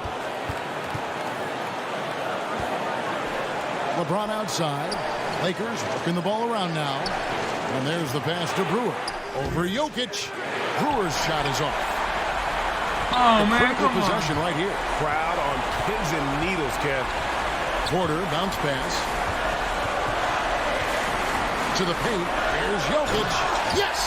LeBron outside. Lakers working the ball around now. And there's the pass to Brewer. Over Jokic. Brewer's shot is off. Oh, man, come possession right here. Crowd on pins and needles, Kev. Porter, bounce pass. To the paint. There's Jokic. Yes!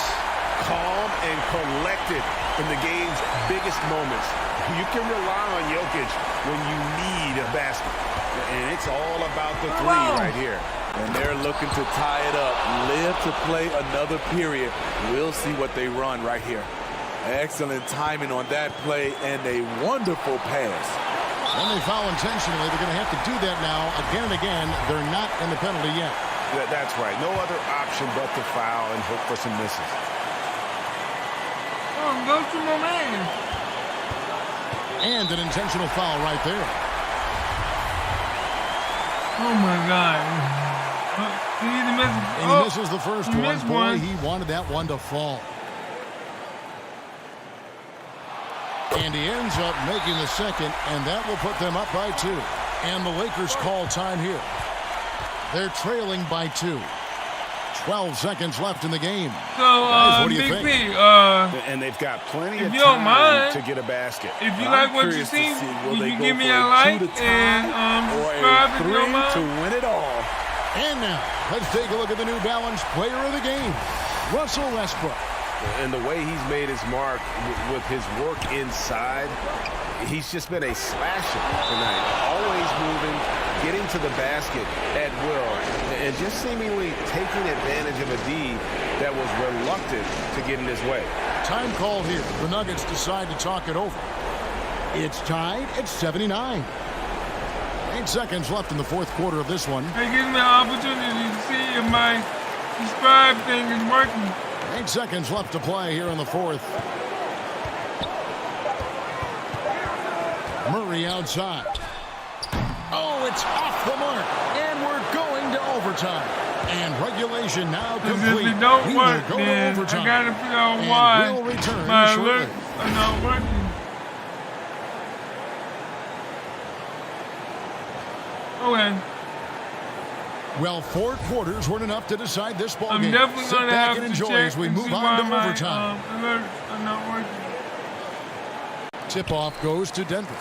Calm and collected in the game's biggest moments. You can rely on Jokic when you need a basket. And it's all about the 3 right here. And they're looking to tie it up. Live to play another period. We'll see what they run right here. Excellent timing on that play and a wonderful pass. When they foul intentionally, they're going to have to do that now again and again. They're not in the penalty yet. That's right. No other option but to foul and hope for some misses. Oh, go to my man. And an intentional foul right there. Oh, my God. And he misses the first one. Boy, he wanted that one to fall. And he ends up making the second, and that will put them up by 2. And the Lakers call time here. They're trailing by 2. 12 seconds left in the game. So, Guys, what do you Big think? P, and they've got plenty of if you don't time mind, to get a basket. If you like what you see, will you give me a like and subscribe if you don't mind? To win it all. And now, let's take a look at the New Balance player of the game, Russell Westbrook. And the way he's made his mark with his work inside, he's just been a slasher tonight. Always moving, getting to the basket at will, and just seemingly taking advantage of a D that was reluctant to get in his way. Time called here. The Nuggets decide to talk it over. It's tied at 79. 8 seconds left in the fourth quarter of this one. It gives me an opportunity to see if my subscribe thing is working. 8 seconds left to play here in the fourth. Murray outside. Oh, it's off the mark. And we're going to overtime. And regulation now complete. If it don't we work, will go then to overtime. I gotta figure out And why we'll return my shortly. alerts are not working. Okay. Well, 4 quarters weren't enough to decide this ball I'm game. definitely Sit gonna back have and to enjoy check as we and move see on why to my overtime. alerts are not working. Tip-off goes to Denver.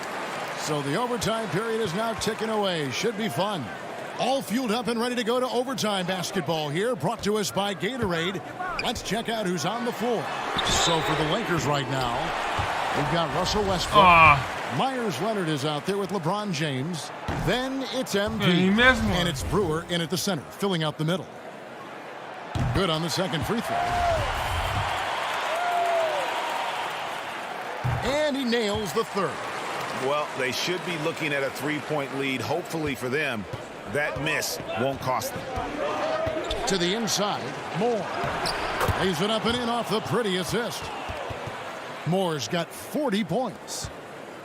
So the overtime period is now ticking away. Should be fun. All fueled up and ready to go to overtime basketball here, brought to us by Gatorade. Let's check out who's on the floor. So for the Lakers right now, we've got Russell Westbrook. Myers Leonard is out there with LeBron James. Then it's MP. And it's Brewer in at the center, filling out the middle. Good on the second free throw. And he nails the third. Well, they should be looking at a three-point lead. Hopefully for them, that miss won't cost them. To the inside, Moore. Lays it up and in off the pretty assist. Moore's got 40 points.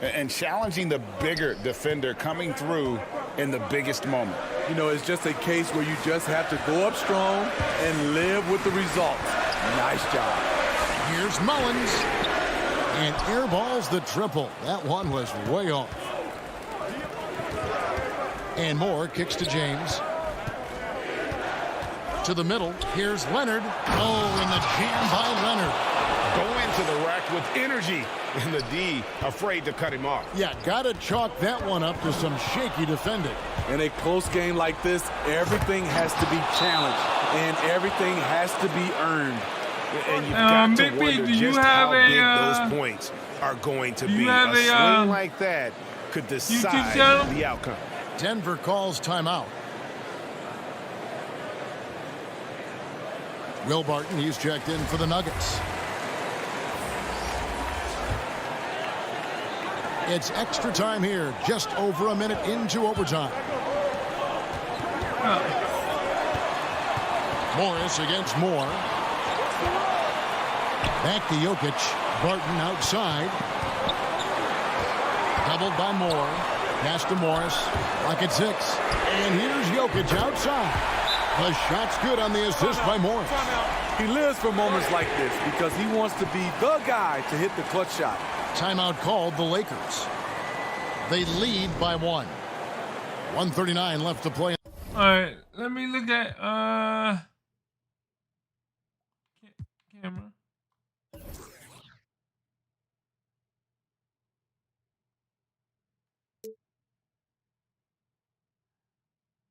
And challenging the bigger defender coming through in the biggest moment. You know, it's just a case where you just have to go up strong and live with the results. Nice job. Here's Mullins. And airballs the triple. That one was way off. And Moore kicks to James. To the middle. Here's Leonard. Oh, and the jam by Leonard. Go into the rack with energy. And the D afraid to cut him off. Yeah, got to chalk that one up to some shaky defending. In a close game like this, everything has to be challenged. And everything has to be earned. And you've got to Big B, wonder do you just have how a, big those points are going to be. have A a, swing like that could decide the outcome. Denver calls timeout. Will Barton, he's checked in for the Nuggets. It's extra time here, just over a minute into overtime. Morris against Moore. Back to Jokic. Barton outside. Doubled by Moore. Pass to Morris. Like at 6. And here's Jokic outside. The shot's good on the assist by Morris. He lives for moments like this because he wants to be the guy to hit the clutch shot. Timeout called the Lakers. They lead by 1. 1:39 left to play. All right, let me look at camera.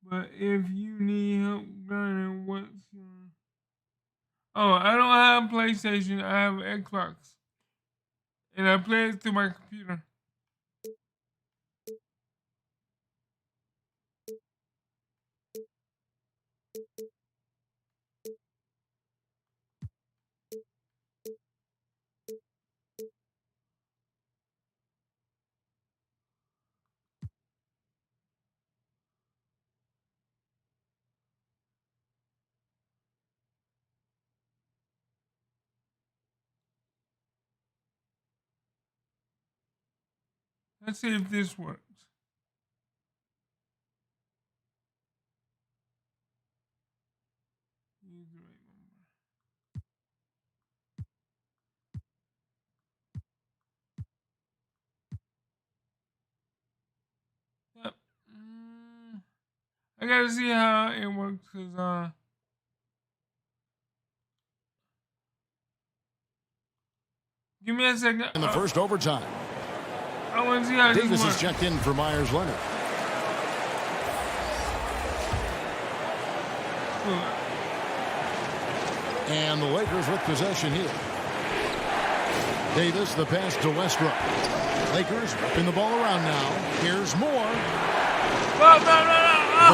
But if you need help learning what's I don't have PlayStation, I have Xbox. And I play it through my computer. Let's see if this works. Yep. I gotta see how it works, cause Give me a second. In the first overtime. I want to see how Davis this is works. checked in for Myers-Leonard. And the Lakers with possession here. Davis, the pass to Westbrook. Lakers whipping the ball around now. Here's Moore. The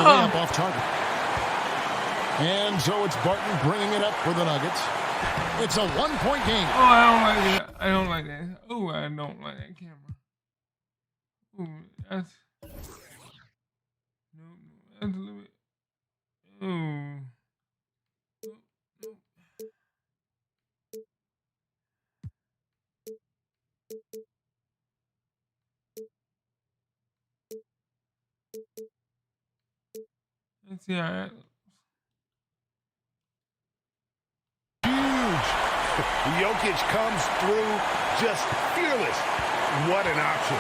layup off target. And so it's Barton bringing it up for the Nuggets. It's a one-point game. Oh, I don't like that. I don't like that. Oh, I don't like that camera. Oh, that's... No, that's a little bit... Oh. Let's see how that... Jokic comes through just fearless. What an option.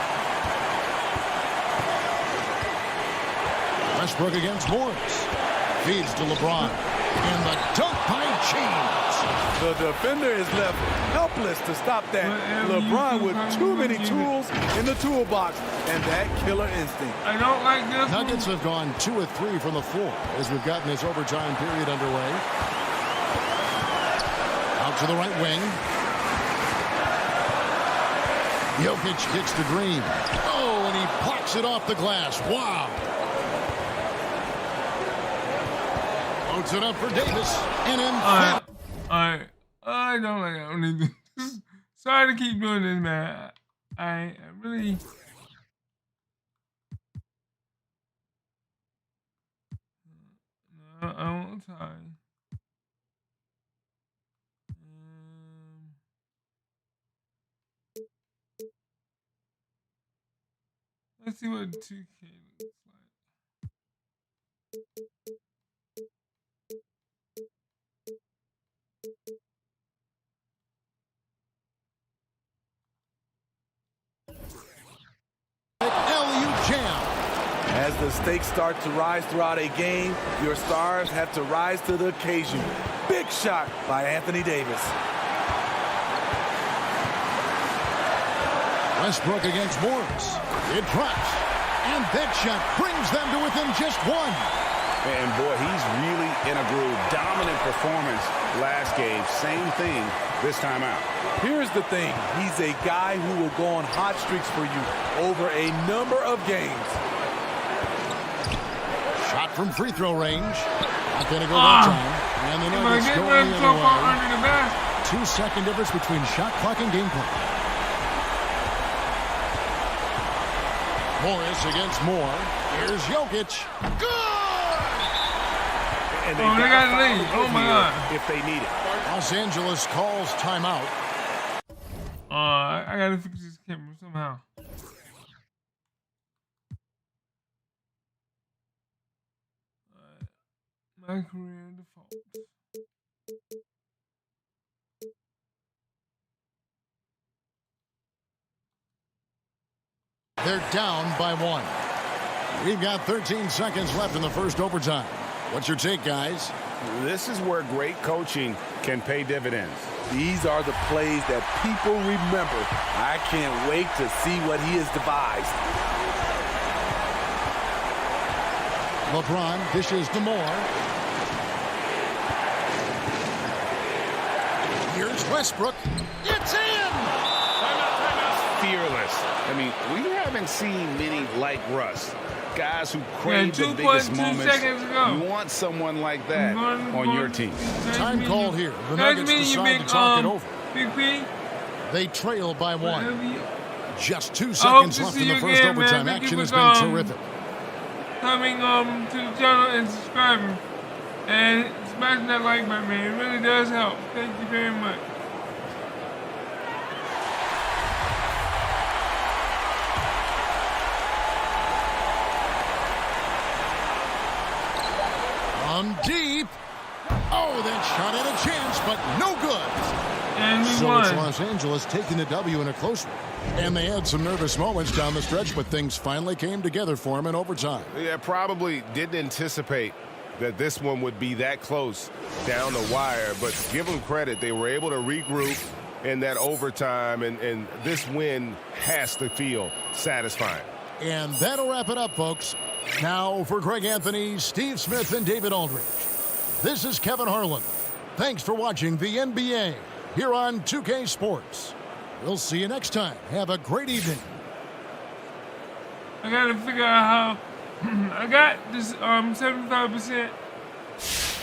Westbrook against Morris. Feeds to LeBron. And the dunk by James. The defender is left helpless to stop that. LeBron with too many tools in the toolbox and that killer instinct. I don't like this. Nuggets have gone 2 of 3 from the floor as we've gotten this overtime period underway. Out to the right wing. Jokic kicks to Green. Oh, and he blocks it off the glass. Wow. Loads it up for Davis. And in. I don't like that. Sorry to keep doing this, man. I really. No, I won't try. Let's see what 2K looks like. LU jam. As the stakes start to rise throughout a game, your stars have to rise to the occasion. Big shot by Anthony Davis. Westbrook against Morris. It drops. And that shot brings them to within just one. And boy, he's really in a groove. Dominant performance last game. Same thing this time out. Here's the thing. He's a guy who will go on hot streaks for you over a number of games. Shot from free throw range. Not going to go that time. And the Nuggets going the other way. 2-second difference between shot clock and game clock. Morris against Moore. Here's Jokic. Good! And they got to lead. Oh, my God. If they need it. Los Angeles calls timeout. I got to fix this camera somehow. My career default. They're down by 1. We've got 13 seconds left in the first overtime. What's your take, guys? This is where great coaching can pay dividends. These are the plays that people remember. I can't wait to see what he has devised. LeBron dishes to Moore. Here's Westbrook. It's in! Fearless. I mean, we haven't seen many like Russ. Guys who crave the biggest moments. You want someone like that on your team. Time called here. The Nuggets decide to talk it over. They trail by 1. Just 2 seconds left in the first overtime. Action has been terrific. Coming to the channel and subscribing. And smashing that like button, man. It really does help. Thank you very much. Deep. Oh, that shot had a chance, but no good. And so won. It's Los Angeles taking the W in a close one. And they had some nervous moments down the stretch, but things finally came together for them in overtime. Yeah, probably didn't anticipate that this one would be that close down the wire, but give them credit. They were able to regroup in that overtime, and this win has to feel satisfying. And that'll wrap it up, folks. Now for Greg Anthony, Steve Smith, and David Aldridge, this is Kevin Harlan. Thanks for watching the NBA here on 2K Sports. We'll see you next time. Have a great evening. I gotta figure out how I got this 75%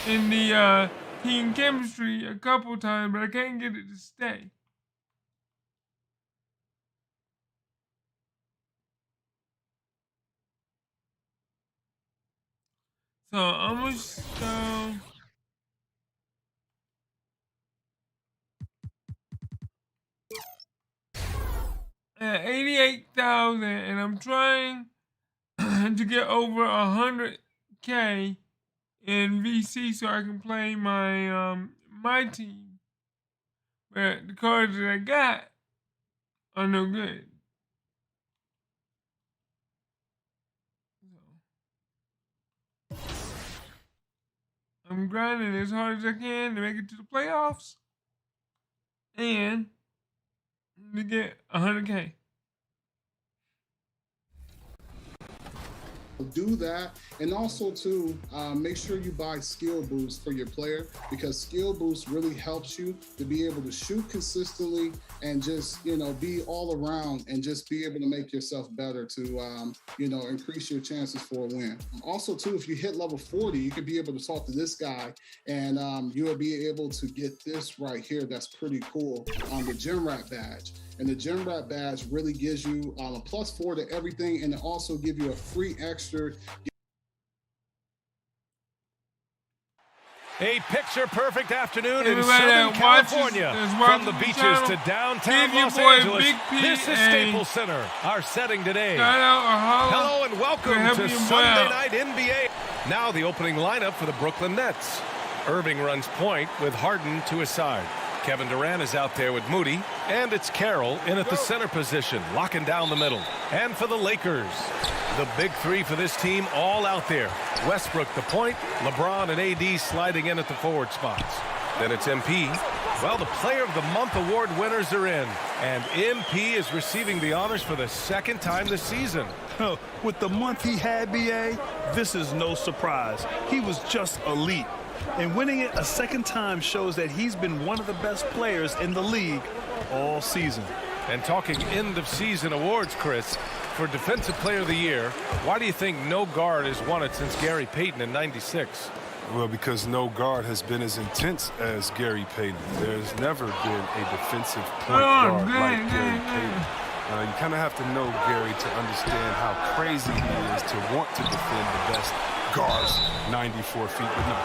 in the team chemistry a couple times, but I can't get it to stay. So almost at 88,000, and I'm trying to get over 100K in VC so I can play my my team. But the cards that I got are no good. I'm grinding as hard as I can to make it to the playoffs and to get 100K. Do that, and also to make sure you buy skill boost for your player, because skill boost really helps you to be able to shoot consistently and just be all around and just be able to make yourself better to increase your chances for a win. Also too, if you hit level 40, you could be able to talk to this guy, and you'll be able to get this right here. That's pretty cool on the Gym Rat badge. And the Gym Rat badge really gives you a +4 to everything, and it also gives you a free extra. A picture-perfect afternoon in Southern California. From the beaches to downtown Los Angeles, this is Staples Center, our setting today. Hello and welcome to Sunday Night NBA. Now the opening lineup for the Brooklyn Nets. Irving runs point with Harden to his side. Kevin Durant is out there with Moody, and it's Carroll in at the center position, locking down the middle. And for the Lakers, the big three for this team all out there. Westbrook the point, LeBron and AD sliding in at the forward spots. Then it's MP. Well, the Player of the Month award winners are in, and MP is receiving the honors for the second time this season. With the month he had, BA, this is no surprise. He was just elite. And winning it a second time shows that he's been one of the best players in the league all season. And talking end-of-season awards, Chris, for Defensive Player of the Year, why do you think no guard has won it since Gary Payton in '96? Well, because no guard has been as intense as Gary Payton. There's never been a defensive point guard like Gary Payton. You kind of have to know Gary to understand how crazy he is to want to defend the best guards 94 feet. But no,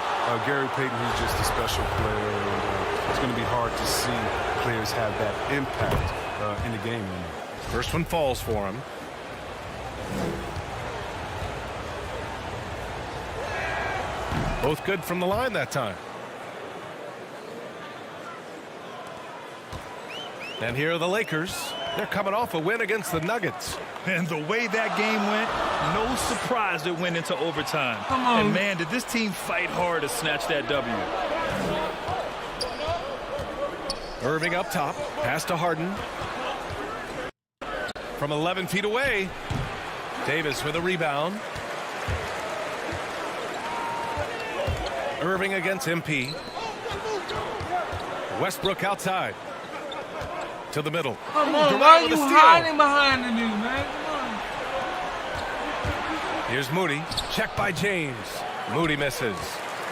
Gary Payton, he's just a special player, and it's going to be hard to see players have that impact in the game. First one falls for him. Both good from the line that time. And here are the Lakers. They're coming off a win against the Nuggets. And the way that game went, no surprise it went into overtime. And man, did this team fight hard to snatch that W. Irving up top, pass to Harden. From 11 feet away, Davis with a rebound. Irving against MP. Westbrook outside. To the middle. Come on, why are you hiding behind the dude, man? Come on. Here's Moody. Check by James. Moody misses.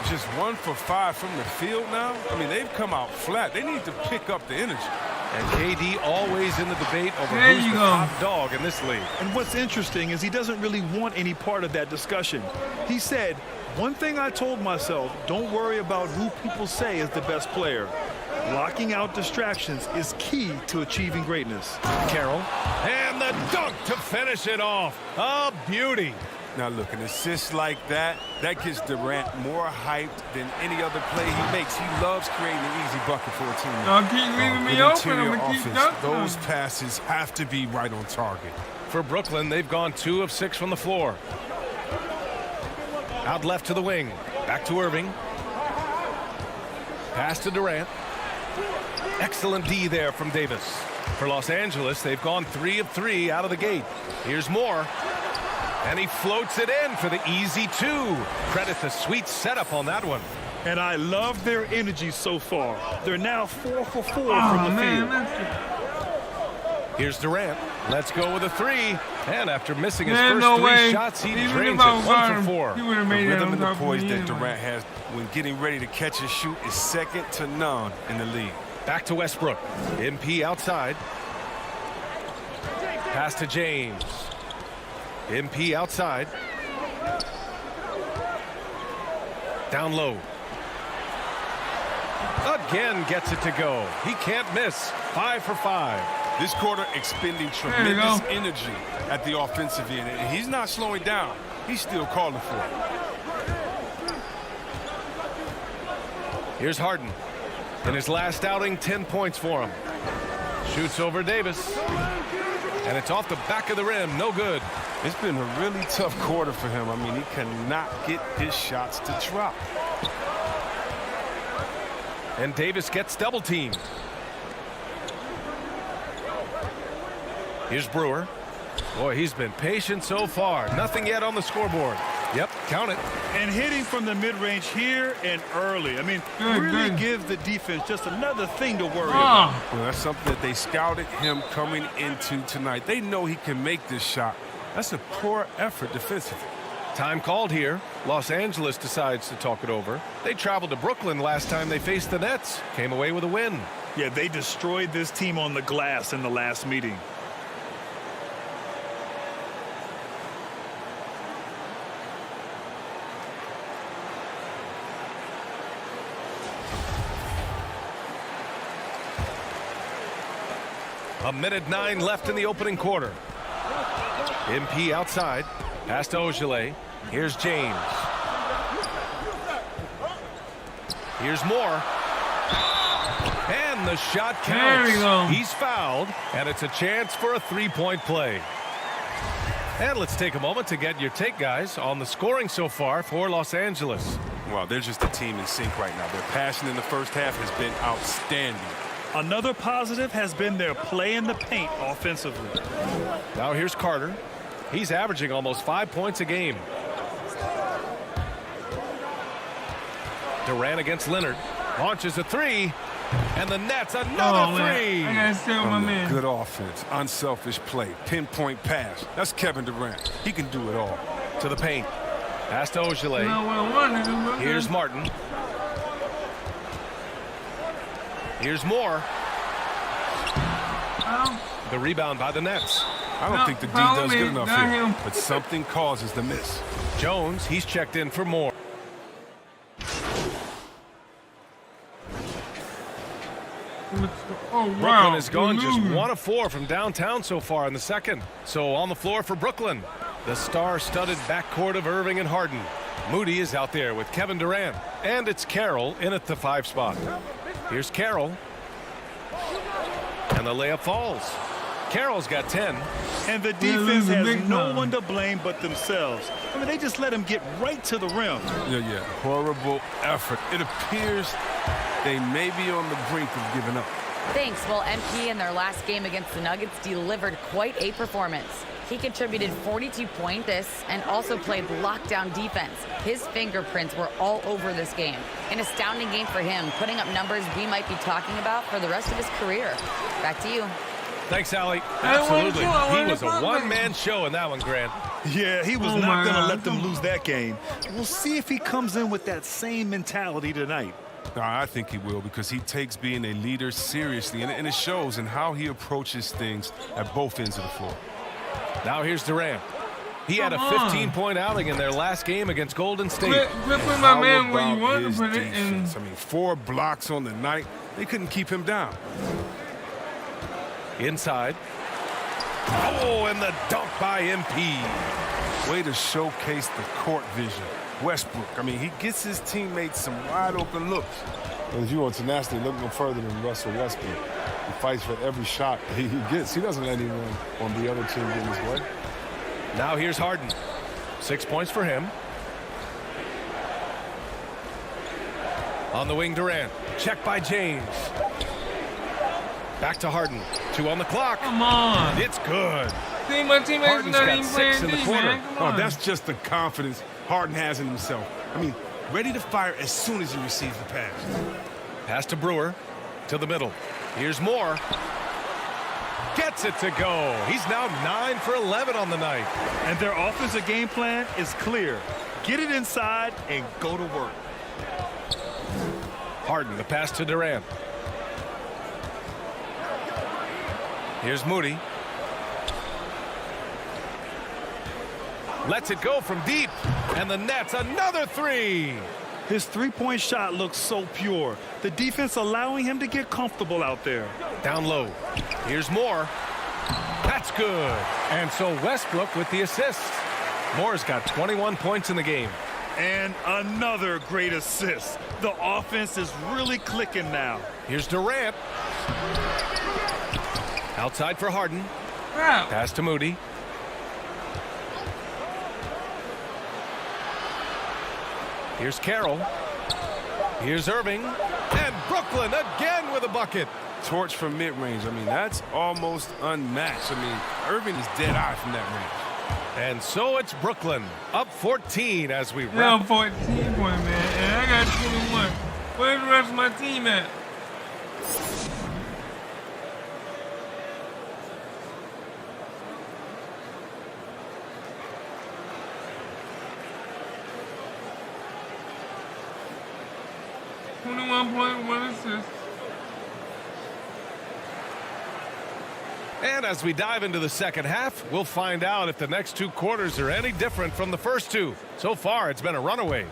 Just 1 for 5 from the field now. I mean, they've come out flat. They need to pick up the energy. And KD always in the debate over who's the top dog in this league. And what's interesting is he doesn't really want any part of that discussion. He said, one thing I told myself, don't worry about who people say is the best player. Blocking out distractions is key to achieving greatness. Carroll. And the dunk to finish it off. A beauty. Now look, an assist like that gets Durant more hyped than any other play he makes. He loves creating an easy bucket for a team. Y'all keep leaving me open. I'm going to keep dunking. Those passes have to be right on target. For Brooklyn, they've gone 2 of 6 from the floor. Out left to the wing. Back to Irving. Pass to Durant. Excellent D there from Davis. For Los Angeles, they've gone 3 of 3 out of the gate. Here's Moore. And he floats it in for the easy 2. Credit the sweet setup on that one. And I love their energy so far. They're now 4 for 4 from the field. Here's Durant. Let's go with a 3. And after missing his first 3 shots, he drains it 1 for 4. The rhythm and the poise that Durant has when getting ready to catch and shoot is second to none in the league. Back to Westbrook. MP outside. Pass to James. MP outside. Down low. Again gets it to go. He can't miss. 5 for 5. This quarter expending tremendous energy at the offensive end. And he's not slowing down. He's still calling for it. Here's Harden. In his last outing, 10 points for him. Shoots over Davis. And it's off the back of the rim. No good. It's been a really tough quarter for him. I mean, he cannot get his shots to drop. And Davis gets double teamed. Here's Brewer. Boy, he's been patient so far. Nothing yet on the scoreboard. Yep, count it. And hitting from the mid-range here and early. I mean, really give the defense just another thing to worry about. Well, that's something that they scouted him coming into tonight. They know he can make this shot. That's a poor effort defensively. Time called here. Los Angeles decides to talk it over. They traveled to Brooklyn last time they faced the Nets. Came away with a win. Yeah, they destroyed this team on the glass in the last meeting. A minute 9 left in the opening quarter. MP outside. Pass to Ogilvy. Here's James. Here's Moore. And the shot counts. He's fouled, and it's a chance for a three-point play. And let's take a moment to get your take, guys, on the scoring so far for Los Angeles. Well, they're just a team in sync right now. Their passion in the first half has been outstanding. Another positive has been their play in the paint offensively. Now here's Carter. He's averaging almost 5 points a game. Durant against Leonard. Launches a 3. And the Nets another 3. I gotta stay with my man. Good offense, unselfish play, pinpoint pass. That's Kevin Durant. He can do it all. To the paint. Pass to Ogilvy. Here's Martin. Here's Moore. The rebound by the Nets. I don't think the D does good enough here, but something causes the miss. Jones, he's checked in for more. Brooklyn has gone just 1 of 4 from downtown so far in the second. So on the floor for Brooklyn, the star-studded backcourt of Irving and Harden. Moody is out there with Kevin Durant, and it's Carroll in at the 5 spot. Here's Carroll. And the layup falls. Carroll's got 10. And the defense has no one to blame but themselves. I mean, they just let him get right to the rim. Yeah. Horrible effort. It appears they may be on the brink of giving up. Thanks. Well, MP in their last game against the Nuggets delivered quite a performance. He contributed 42 points and also played lockdown defense. His fingerprints were all over this game. An astounding game for him, putting up numbers we might be talking about for the rest of his career. Back to you. Thanks, Allie. Absolutely. He was a one-man show in that one, Grant. Yeah, he was not going to let them lose that game. We'll see if he comes in with that same mentality tonight. No, I think he will, because he takes being a leader seriously, and it shows in how he approaches things at both ends of the floor. Now here's Durant. He had a 15-point outing in their last game against Golden State. Put my man where you want to put it. I mean, 4 blocks on the night. They couldn't keep him down. Inside. Oh, and the dunk by MP. Way to showcase the court vision. Westbrook, I mean, he gets his teammates some wide-open looks. And if you want tenacity, look no further than Russell Westbrook. He fights for every shot he gets. He doesn't let anyone on the other team get in his way. Now here's Harden. 6 points for him. On the wing, Durant. Check by James. Back to Harden. 2 on the clock. Come on. It's good. See, my teammates Harden's not got even 6 playing in the D, quarter. man. Come on. Oh, that's just the confidence Harden has in himself. I mean, ready to fire as soon as he receives the pass. Pass to Brewer. To the middle. Here's Moore. Gets it to go. He's now 9 for 11 on the night. And their offensive game plan is clear. Get it inside and go to work. Harden, the pass to Durant. Here's Moody. Lets it go from deep. And the Nets, another 3. His three-point shot looks so pure. The defense allowing him to get comfortable out there. Down low. Here's Moore. That's good. And so Westbrook with the assist. Moore's got 21 points in the game. And another great assist. The offense is really clicking now. Here's Durant. Outside for Harden. Wow. Pass to Moody. Here's Carroll. Here's Irving. And Brooklyn again with a bucket. Torch from mid-range. I mean, that's almost unmatched. I mean, Irving is dead eye from that range. And so it's Brooklyn up 14 as we wrap. Yeah, 14 point, man. And I got 21. Where's the rest of my team at? .1 assists. And as we dive into the second half, we'll find out if the next 2 quarters are any different from the first 2. So far, it's been a runaway.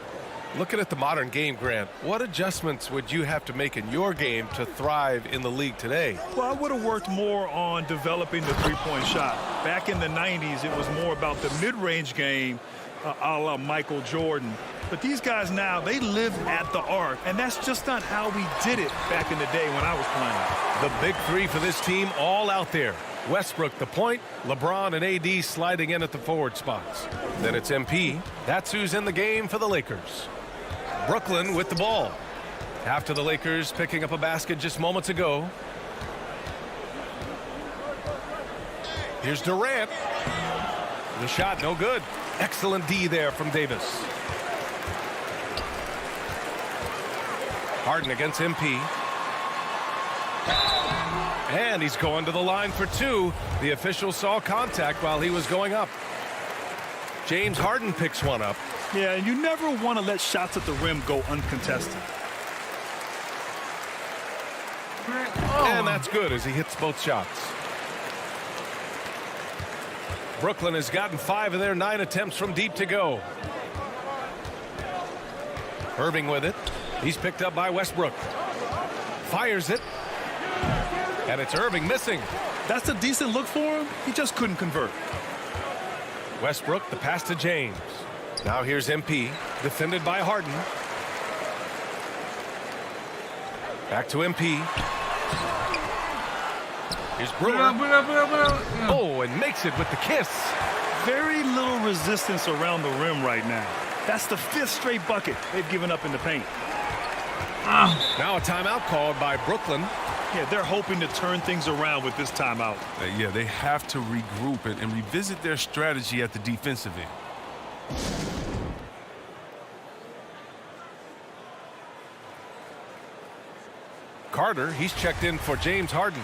Looking at the modern game, Grant, what adjustments would you have to make in your game to thrive in the league today? Well, I would have worked more on developing the three-point shot. Back in the 90s, it was more about the mid-range game, a la Michael Jordan. But these guys now, they live at the arc, and that's just not how we did it back in the day when I was playing. The big 3 for this team all out there. Westbrook the point, LeBron and AD sliding in at the forward spots. Then it's MP. That's who's in the game for the Lakers. Brooklyn with the ball. After the Lakers picking up a basket just moments ago. Here's Durant. The shot no good. Excellent D there from Davis. Harden against MP. And he's going to the line for 2. The official saw contact while he was going up. James Harden picks one up. Yeah, and you never want to let shots at the rim go uncontested. And that's good as he hits both shots. Brooklyn has gotten 5 of their 9 attempts from deep to go. Irving with it. He's picked up by Westbrook. Fires it. And it's Irving missing. That's a decent look for him. He just couldn't convert. Westbrook, the pass to James. Now here's MP, defended by Harden. Back to MP. Here's Brewer. Oh, and makes it with the kiss. Very little resistance around the rim right now. That's the 5th straight bucket they've given up in the paint. Now a timeout called by Brooklyn. Yeah, they're hoping to turn things around with this timeout. Yeah, they have to regroup and revisit their strategy at the defensive end. Carter, he's checked in for James Harden.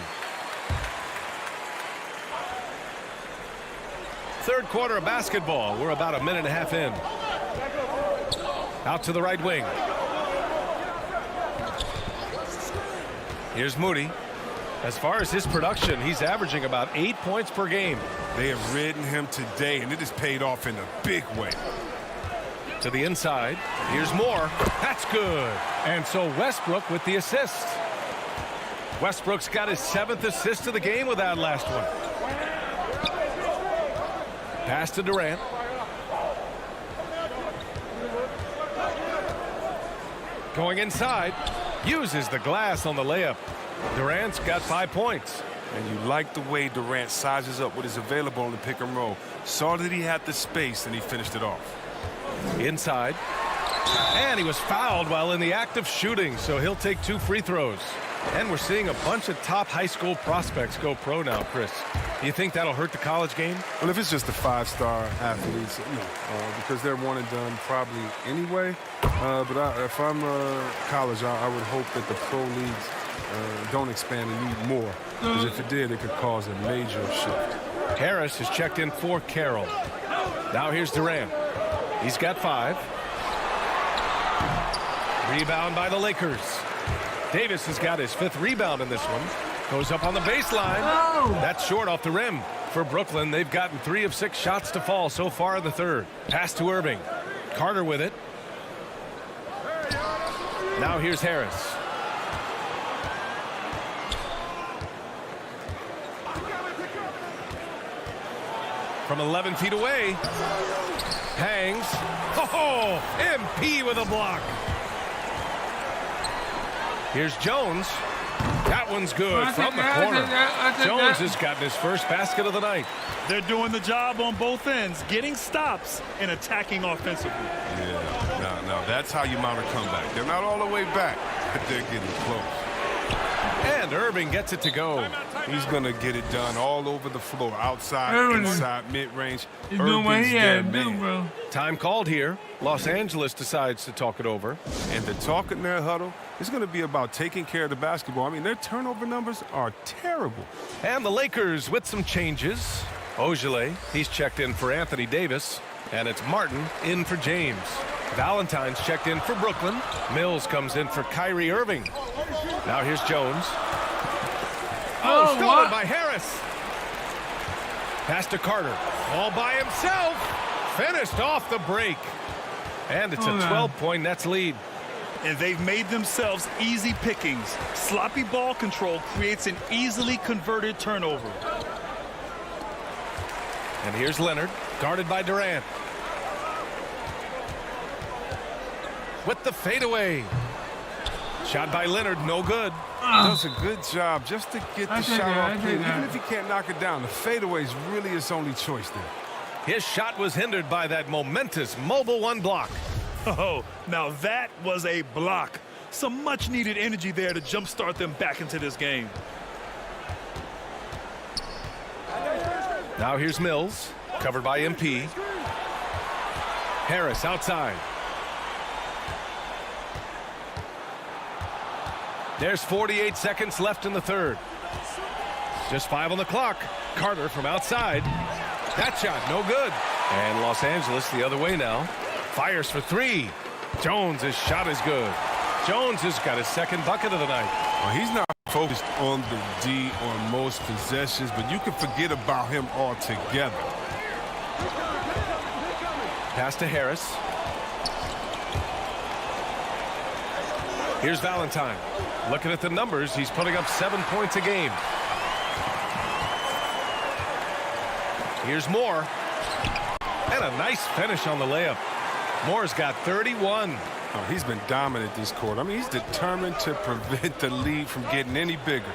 Third quarter of basketball. We're about a minute and a half in. Out to the right wing. Here's Moody. As far as his production, he's averaging about 8 points per game. They have ridden him today, and it has paid off in a big way. To the inside. Here's Moore. That's good. And so Westbrook with the assist. Westbrook's got his 7th assist of the game with that last one. Pass to Durant. Going inside. Uses the glass on the layup. Durant's got 5 points. And you like the way Durant sizes up what is available in the pick and roll. Saw that he had the space, and he finished it off. Inside. And he was fouled while in the act of shooting, so he'll take 2 free throws. And we're seeing a bunch of top high school prospects go pro now, Chris. Do you think that'll hurt the college game? Well, if it's just the 5-star athletes, because they're one and done probably anyway. But if I'm college, I would hope that the pro leagues don't expand and need more. Because if it did, it could cause a major shift. Harris has checked in for Carroll. Now here's Durant. He's got 5. Rebound by the Lakers. Davis has got his 5th rebound in this one. Goes up on the baseline. That's short off the rim. For Brooklyn, they've gotten 3 of 6 shots to fall so far in the third. Pass to Irving. Carter with it. Now here's Harris. From 11 feet away. Hangs. Oh, MP with a block. Here's Jones. That one's good from the corner. Jones has gotten his first basket of the night. They're doing the job on both ends, getting stops and attacking offensively. Yeah, now that's how you mount a comeback. They're not all the way back, but they're getting close. And Irving gets it to go. He's going to get it done all over the floor, outside, inside, mid-range. Irving's their man. Time called here. Los Angeles decides to talk it over. And the talk in their huddle is going to be about taking care of the basketball. I mean, their turnover numbers are terrible. And the Lakers with some changes. Ogilvy, he's checked in for Anthony Davis. And it's Martin in for James. Valentine's checked in for Brooklyn. Mills comes in for Kyrie Irving. Now here's Jones. Oh, stolen by Harris. Pass to Carter. All by himself. Finished off the break. And it's a 12-point Nets lead. And they've made themselves easy pickings. Sloppy ball control creates an easily converted turnover. And here's Leonard, guarded by Durant. With the fadeaway. Shot by Leonard, no good. Does a good job just to get the shot off clean. Even if he can't knock it down, the fadeaway is really his only choice there. His shot was hindered by that momentous mobile 1 block. Oh, now that was a block. Some much-needed energy there to jumpstart them back into this game. Now here's Mills, covered by MP. Harris outside. There's 48 seconds left in the third. Just 5 on the clock. Carter from outside. That shot, no good. And Los Angeles the other way now. Fires for 3. Jones' shot is good. Jones has got his 2nd bucket of the night. Well, he's not focused on the D on most possessions, but you can forget about him altogether. Pass to Harris. Here's Valentine. Looking at the numbers, he's putting up 7 points a game. Here's Moore. And a nice finish on the layup. Moore's got 31. Oh, he's been dominant this quarter. I mean, he's determined to prevent the lead from getting any bigger.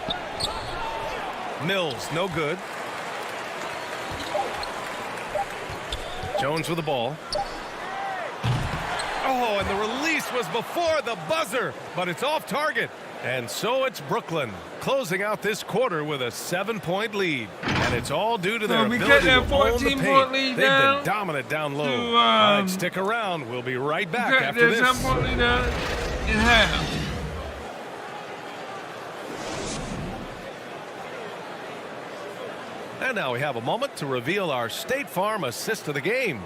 Mills, no good. Jones with the ball. Oh, and the release was before the buzzer, but it's off target. And so it's Brooklyn closing out this quarter with a 7-point lead. And it's all due to their ability to hold the paint. They've been dominant down low. All right, stick around. We'll be right back after this. 7-point lead down in half. And now we have a moment to reveal our State Farm assist of the game.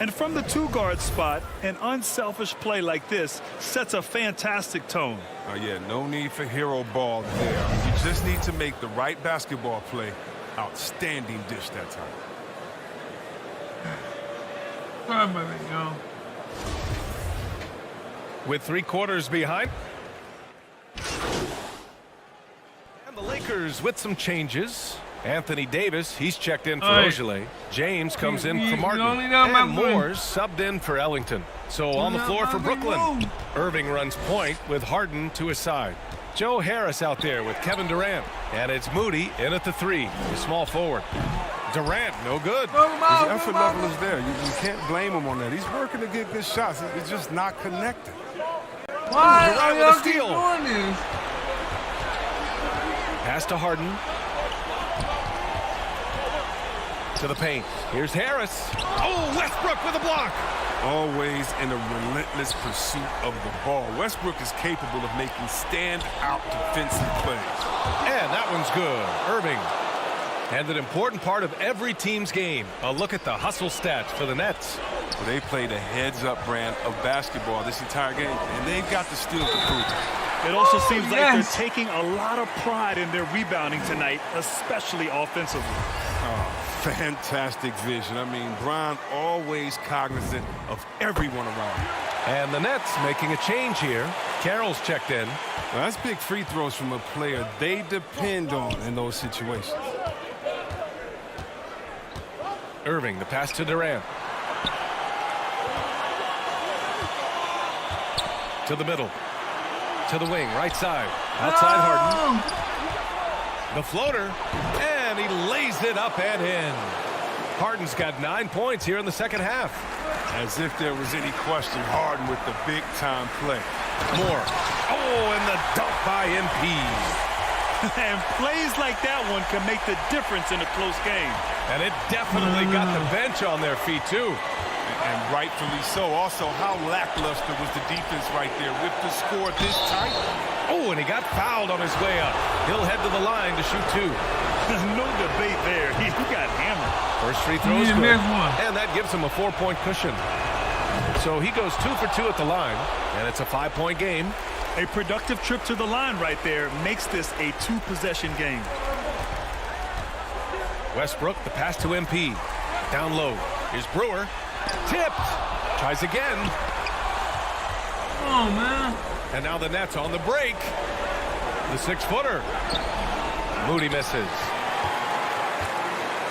And from the 2-guard spot, an unselfish play like this sets a fantastic tone. Oh, yeah, no need for hero ball there. You just need to make the right basketball play. Outstanding dish that time. Sorry about it, y'all. With 3 quarters behind. And the Lakers with some changes. Anthony Davis, he's checked in for Ogilvy. James comes in for Martin. And Moore's subbed in for Ellington. So on the floor for Brooklyn. Irving runs point with Harden to his side. Joe Harris out there with Kevin Durant. And it's Moody in at the 3, the small forward. Durant, no good. His effort level is there. You can't blame him on that. He's working to get good shots. It's just not connected. Why are y'all keep doing this? Pass to Harden. To the paint. Here's Harris. Oh, Westbrook with a block. Always in a relentless pursuit of the ball. Westbrook is capable of making stand-out defensive plays. And that one's good. Irving. And an important part of every team's game. A look at the hustle stats for the Nets. Well, they played a heads-up brand of basketball this entire game, and they've got the steals to prove it. It also seems like they're taking a lot of pride in their rebounding tonight, especially offensively. Oh, fantastic vision. I mean, Bron always cognizant of everyone around him. And the Nets making a change here. Carroll's checked in. Well, that's big free throws from a player they depend on in those situations. Irving, the pass to Durant. To the middle. To the wing, right side. Outside Harden. The floater. And he lays it up and in. Harden's got 9 points here in the second half. As if there was any question, Harden with the big-time play. More. Oh, and the dunk by MP. And plays like that one can make the difference in a close game. And it definitely got the bench on their feet, too. And rightfully so. Also, how lackluster was the defense right there with the score this tight? Oh, and he got fouled on his way up. He'll head to the line to shoot 2. No debate there. He got hammered. First free throw is good. And that gives him a 4-point cushion. So he goes 2 for 2 at the line, and it's a 5-point game. A productive trip to the line right there makes this a 2-possession game. Westbrook, the pass to MP. Down low. Here's Brewer. Tipped. Tries again. Oh, man. And now the Nets on the break. The 6-footer. Moody misses.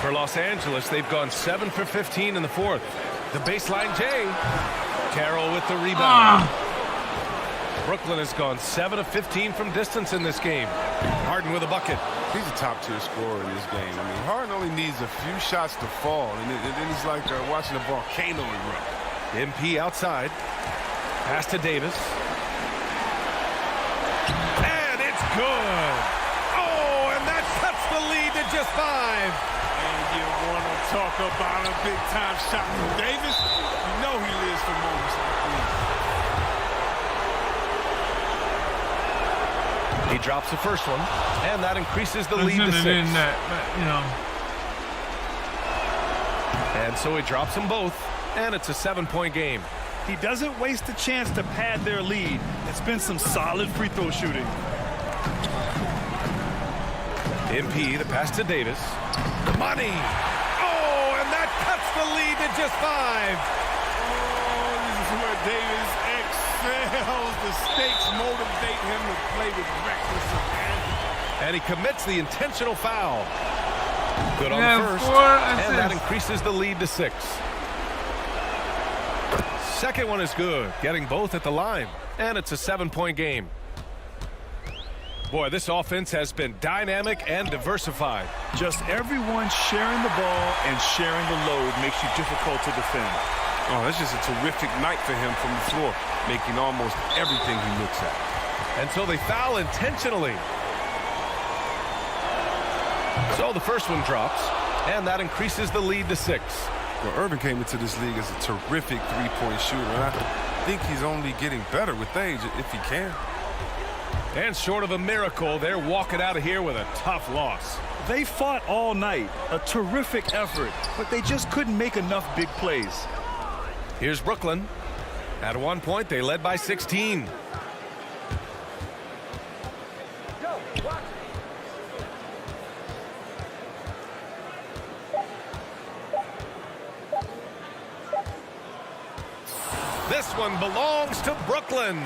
For Los Angeles, they've gone 7 for 15 in the fourth. The baseline J. Carroll with the rebound. Brooklyn has gone 7 of 15 from distance in this game. Harden with a bucket. He's a top-tier scorer in this game. I mean, Harden only needs a few shots to fall, and then it's like watching a volcano erupt. MP outside. Pass to Davis. And it's good. Oh, and that cuts the lead to just 5. And you want to talk about a big-time shot from Davis? You know he lives for moments like these. He drops the first one, and that increases the lead to 6. And so he drops them both, and it's a 7-point game. He doesn't waste a chance to pad their lead. It's been some solid free throw shooting. MP, the pass to Davis. Money! Oh, and that cuts the lead to just 5. Oh, this is where Davis excels. The stakes motivate him to play with reckless abandon. And he commits the intentional foul. Good on the first, and that increases the lead to 6. Second one is good, getting both at the line, and it's a 7-point game. Boy, this offense has been dynamic and diversified. Just everyone sharing the ball and sharing the load makes you difficult to defend. Oh, that's just a terrific night for him from the floor, making almost everything he looks at. And so they foul intentionally. So the first one drops, and that increases the lead to 6. Well, Irving came into this league as a terrific three-point shooter, and I think he's only getting better with age if he can. And short of a miracle, they're walking out of here with a tough loss. They fought all night, a terrific effort, but they just couldn't make enough big plays. Here's Brooklyn. At one point, they led by 16. This one belongs to Brooklyn.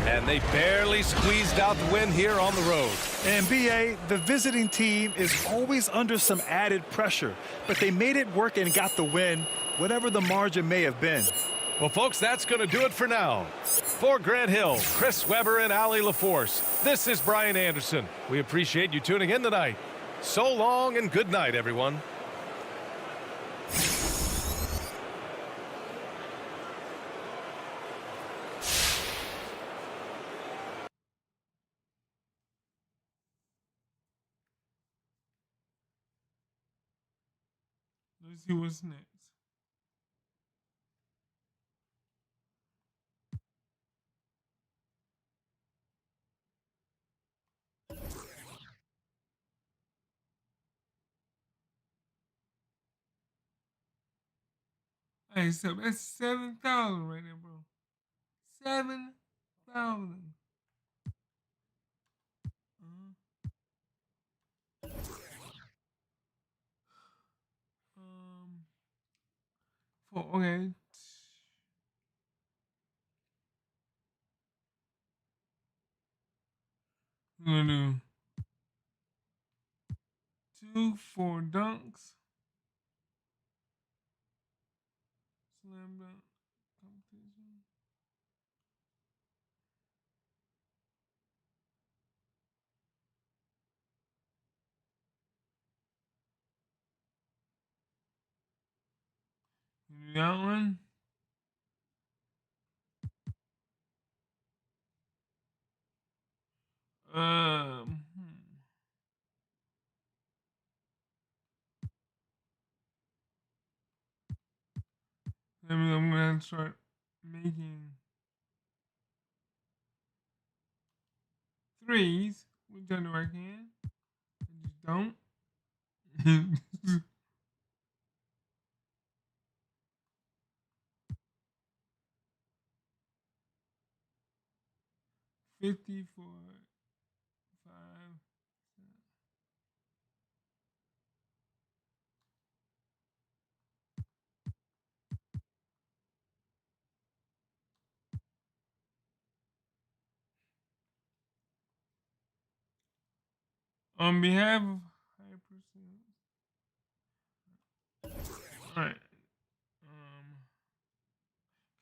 And they barely squeezed out the win here on the road. And BA, the visiting team is always under some added pressure, but they made it work and got the win, whatever the margin may have been. Well, folks, that's going to do it for now. For Grant Hill, Chris Webber, and Allie LaForce, this is Brian Anderson. We appreciate you tuning in tonight. So long and good night, everyone. Let's see what's next. Hey, so that's 7,000 right there, bro. 7,000. Okay. We're gonna do 2 4 dunks. Slam dunk competition. Do that one. I'm gonna start making threes, which I know I can. I just don't. 54, 5. On behalf of high percent. Alright.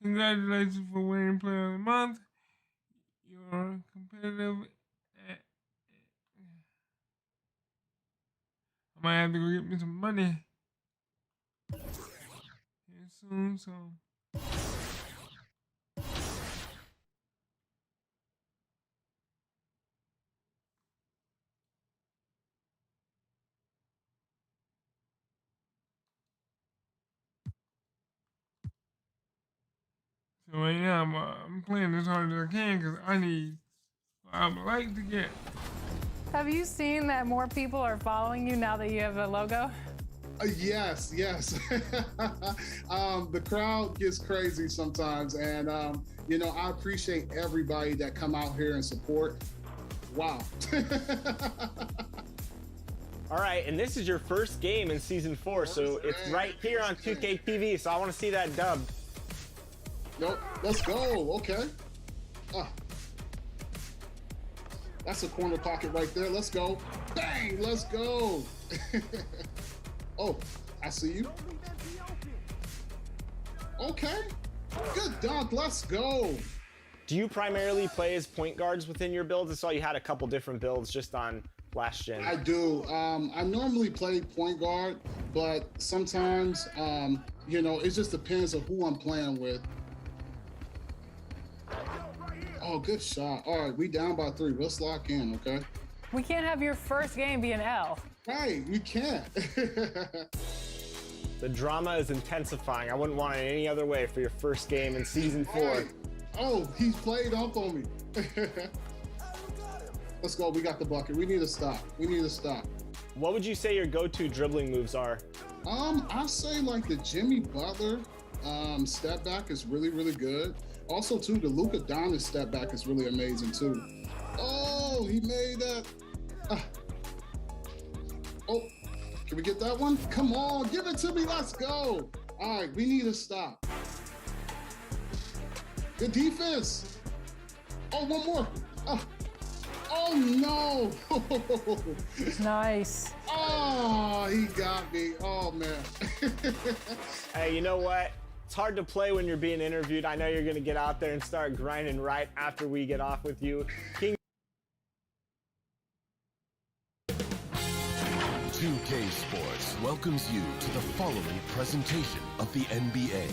Congratulations for winning Player of the Month. You're competitive. I might have to go get me some money here soon, so. So right now I'm playing as hard as I can because I would like to get. Have you seen that more people are following you now that you have the logo? Yes. The crowd gets crazy sometimes, and I appreciate everybody that come out here and support. Wow. All right, and this is your first game in Season 4, so it's right here on 2K TV, so I want to see that dub. Nope, let's go, okay. That's a corner pocket right there, let's go. Bang, let's go. Oh, I see you. Okay, good dunk, let's go. Do you primarily play as point guards within your builds? I saw you had a couple different builds just on last gen. I do. I normally play point guard, but sometimes, it just depends on who I'm playing with. Oh, good shot. All right, we down by 3. Let's lock in, okay? We can't have your first game be an L. Right, we can't. The drama is intensifying. I wouldn't want it any other way for your first game in Season 4. Right. Oh, he's played up on me. Let's go, we got the bucket. We need to stop. What would you say your go-to dribbling moves are? I'll say like the Jimmy Butler step back is really, really good. Also, too, the Luka Doncic step back is really amazing, too. Oh, he made that. Oh, can we get that one? Come on, give it to me. Let's go. All right, we need to stop. Good defense. Oh, one more. Oh no. Nice. Oh, he got me. Oh, man. Hey, you know what? It's hard to play when you're being interviewed. I know you're going to get out there and start grinding right after we get off with you. 2K Sports welcomes you to the following presentation of the NBA.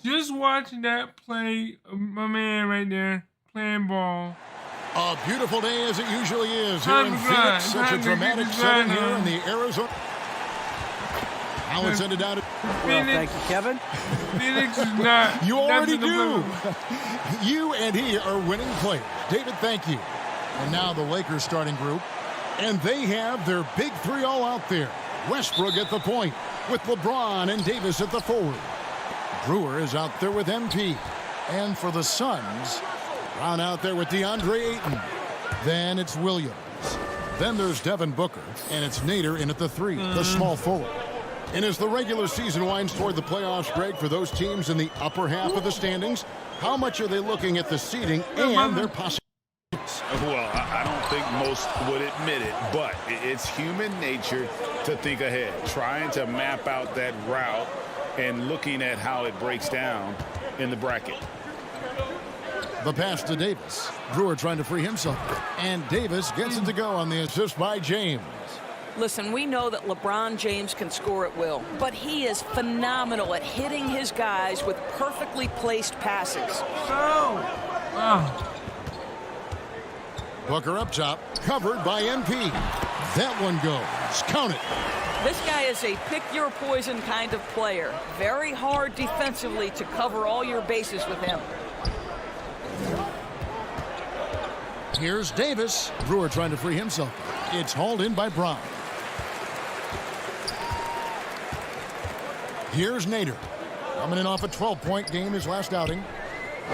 Just watching that play of my man right there playing ball. A beautiful day as it usually is here in Phoenix. Such a dramatic setting here in the Arizona. Now it's ended down to... Well, thank you, Kevin. Phoenix is not... You already do. You and he are winning players. David, thank you. And now the Lakers starting group. And they have their big three all out there. Westbrook at the point with LeBron and Davis at the forward. Brewer is out there with MP. And for the Suns, Brown out there with DeAndre Ayton. Then it's Williams. Then there's Devin Booker. And it's Nader in at the three, the small forward. And as the regular season winds toward the playoffs, Greg, for those teams in the upper half of the standings, how much are they looking at the seeding and their possibilities? Well, I don't think most would admit it, but it's human nature to think ahead, trying to map out that route and looking at how it breaks down in the bracket. The pass to Davis. Brewer trying to free himself. And Davis gets it to go on the assist by James. Listen, we know that LeBron James can score at will, but he is phenomenal at hitting his guys with perfectly placed passes. Booker up top, covered by MP. That one goes. Count it. This guy is a pick-your-poison kind of player. Very hard defensively to cover all your bases with him. Here's Davis. Brewer trying to free himself. It's hauled in by Brown. Here's Nader. Coming in off a 12-point game his last outing.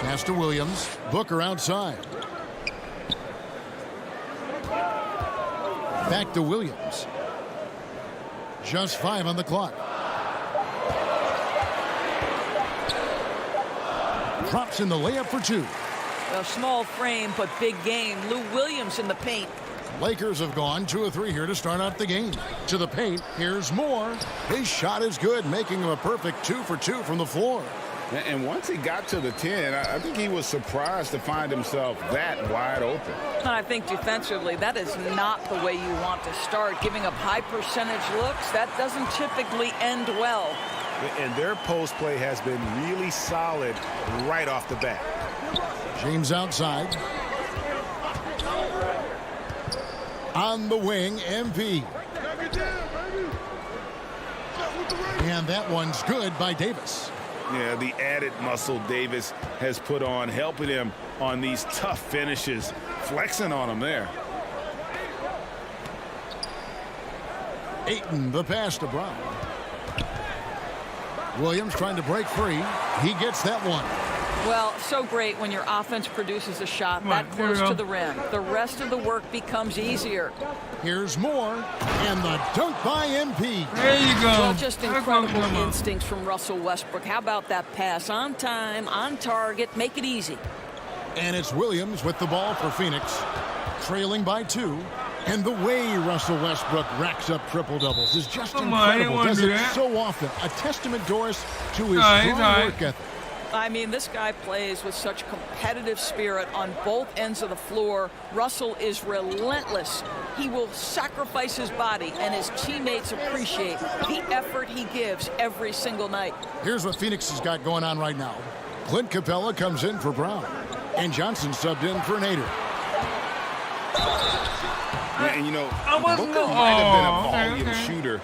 Pass to Williams. Booker outside. Back to Williams. Just 5 on the clock. Drops in the layup for 2. A small frame, but big game. Lou Williams in the paint. Lakers have gone 2 of 3 here to start out the game. To the paint, here's Moore. His shot is good, making him a perfect 2 for 2 from the floor. And once he got to the 10, I think he was surprised to find himself that wide open. And I think defensively, that is not the way you want to start. Giving up high percentage looks, that doesn't typically end well. And their post play has been really solid right off the bat. James outside. On the wing, MP. And that one's good by Davis. Yeah, the added muscle Davis has put on, helping him on these tough finishes, flexing on him there. Ayton, the pass to Brown. Williams trying to break free. He gets that one. Well, so great when your offense produces a shot that close to the rim. The rest of the work becomes easier. Here's Moore, and the dunk by MP. There you go. Well, just incredible instincts from Russell Westbrook. How about that pass? On time, on target, make it easy. And it's Williams with the ball for Phoenix, trailing by 2. And the way Russell Westbrook racks up triple-doubles is just incredible. Does it so often. A testament, Doris, to his strong work ethic. I mean, this guy plays with such competitive spirit on both ends of the floor. Russell is relentless. He will sacrifice his body, and his teammates appreciate the effort he gives every single night. Here's what Phoenix has got going on right now. Clint Capella comes in for Brown, and Johnson subbed in for Nader. And, you know, Booker might have been a volume shooter,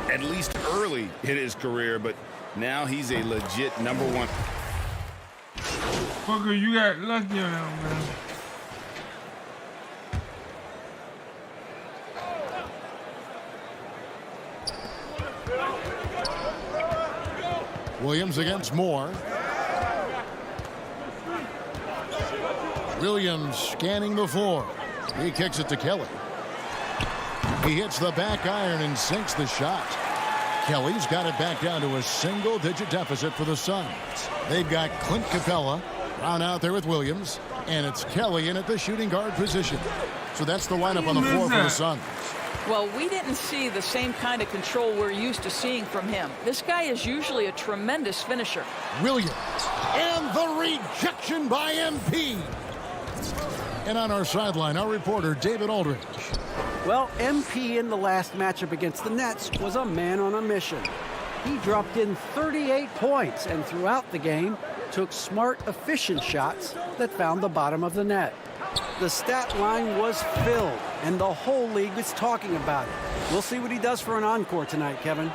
at least early in his career, but now he's a legit #1. Booker, you got lucky on that, man. Williams against Moore. Williams scanning the floor. He kicks it to Kelly. He hits the back iron and sinks the shot. Kelly's got it back down to a single-digit deficit for the Suns. They've got Clint Capella, Brown out there with Williams, and it's Kelly in at the shooting guard position. So that's the lineup on the floor for the Suns. Well, we didn't see the same kind of control we're used to seeing from him. This guy is usually a tremendous finisher. Williams, and the rejection by MP. And on our sideline, our reporter, David Aldridge. Well, MP in the last matchup against the Nets was a man on a mission. He dropped in 38 points and throughout the game took smart, efficient shots that found the bottom of the net. The stat line was filled, and the whole league is talking about it. We'll see what he does for an encore tonight, Kevin.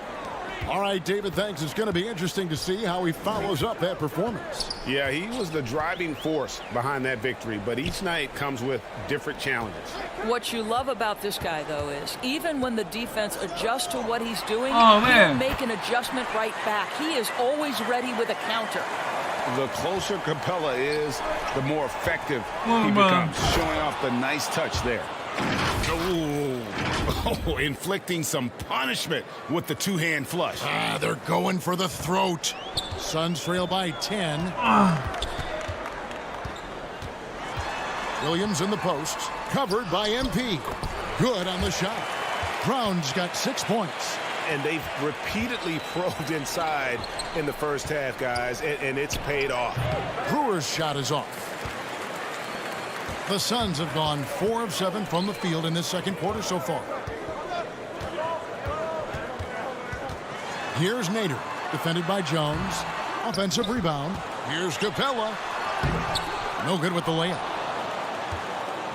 All right, David, thanks. It's going to be interesting to see how he follows up that performance. Yeah, he was the driving force behind that victory, but each night comes with different challenges. What you love about this guy, though, is even when the defense adjusts to what he's doing, he'll make an adjustment right back. He is always ready with a counter. The closer Capella is, the more effective he becomes, showing off the nice touch there. Oh, inflicting some punishment with the two-hand flush. They're going for the throat. Suns trail by 10. Williams in the post, covered by MP. Good on the shot. Brown's got 6 points. And they've repeatedly probed inside in the first half, guys, and it's paid off. Brewer's shot is off. The Suns have gone 4 of 7 from the field in this second quarter so far. Here's Nader, defended by Jones. Offensive rebound. Here's Capella. No good with the layup.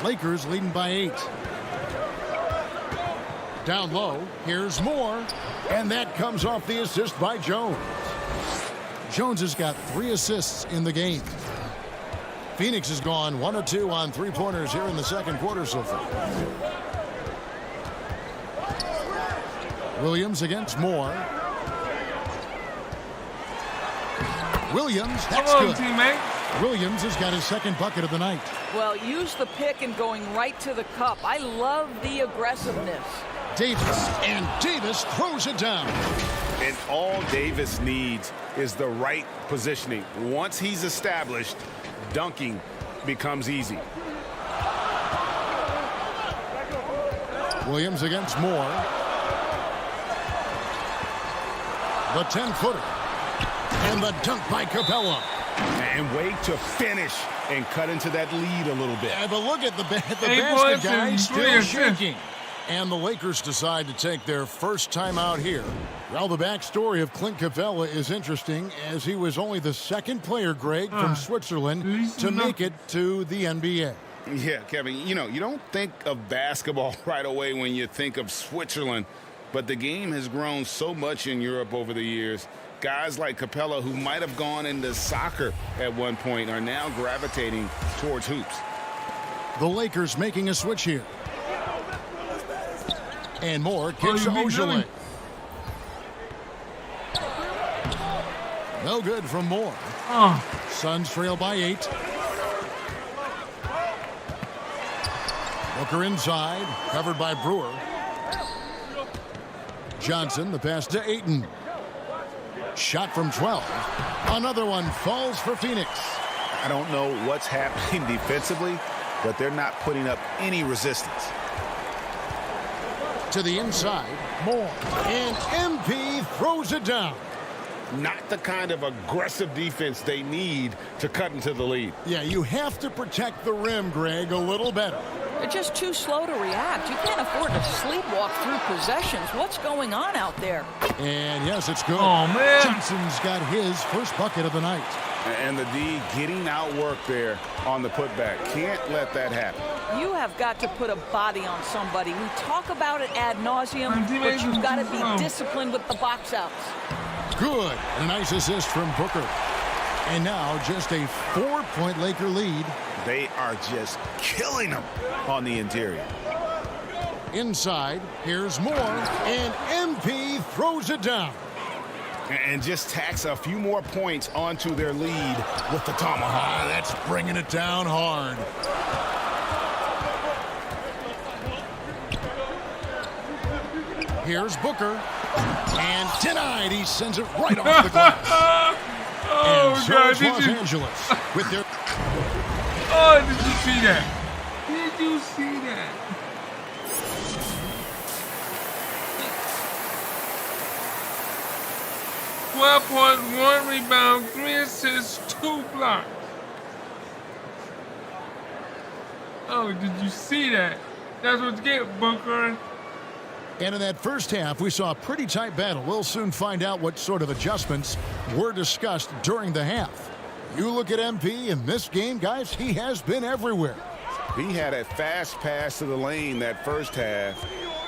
Lakers leading by 8. Down low, here's Moore. And that comes off the assist by Jones. Jones has got 3 assists in the game. Phoenix has gone 1 of 2 on 3-pointers here in the second quarter so far. Williams against Moore. Williams, that's good. Teammate. Williams has got his second bucket of the night. Well, use the pick and going right to the cup. I love the aggressiveness. Davis, and Davis throws it down. And all Davis needs is the right positioning. Once he's established, dunking becomes easy. Williams against Moore. The 10-footer. And the dunk by Capella. And wait to finish and cut into that lead a little bit. But look at the basket guy still shaking. And the Lakers decide to take their first time out here. Well, the backstory of Clint Capella is interesting, as he was only the second player, Greg, from Switzerland to make it to the NBA. Yeah, Kevin, you know, you don't think of basketball right away when you think of Switzerland, but the game has grown so much in Europe over the years. Guys like Capella, who might have gone into soccer at one point, are now gravitating towards hoops. The Lakers making a switch here. And Moore kicks to Ojale. No good from Moore. Suns trail by 8. Booker inside, covered by Brewer. Johnson, the pass to Ayton. Shot from 12. Another one falls for Phoenix. I don't know what's happening defensively, but they're not putting up any resistance. To the inside, Moore, and MP throws it down. Not the kind of aggressive defense they need to cut into the lead. Yeah, you have to protect the rim, Greg, a little better. They're just too slow to react. You can't afford to sleepwalk through possessions. What's going on out there? And yes, it's good. Oh, man. Johnson's got his first bucket of the night. And the D getting outworked there on the putback. Can't let that happen. You have got to put a body on somebody. We talk about it ad nauseum, but you've got to be disciplined with the box outs. Good. A nice assist from Booker. And now just a 4-point Laker lead. They are just killing them on the interior. Inside, here's Moore, and MP throws it down. And just tacks a few more points onto their lead with the tomahawk. That's bringing it down hard. Here's Booker. And denied. He sends it right off the glass. Oh, and so God, is Los Angeles with their... Oh, did you see that? Did you see that? .1 rebound, 3 assists, 2 blocks. Oh, did you see that? That's what you get, Booker. And in that first half, we saw a pretty tight battle. We'll soon find out what sort of adjustments were discussed during the half. You look at MP in this game, guys, he has been everywhere. He had a fast pass to the lane that first half,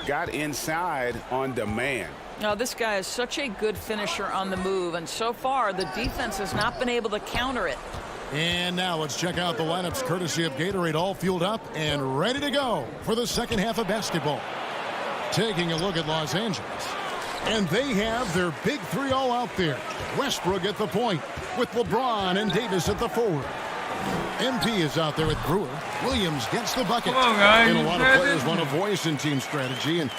got inside on demand. Now, this guy is such a good finisher on the move, and so far the defense has not been able to counter it. And now let's check out the lineups courtesy of Gatorade, all fueled up and ready to go for the second half of basketball. Taking a look at Los Angeles. And they have their big three all out there. Westbrook at the point with LeBron and Davis at the forward. MP is out there with Brewer. Williams gets the bucket. Come on, guys. And a lot of players want a voice in team strategy. And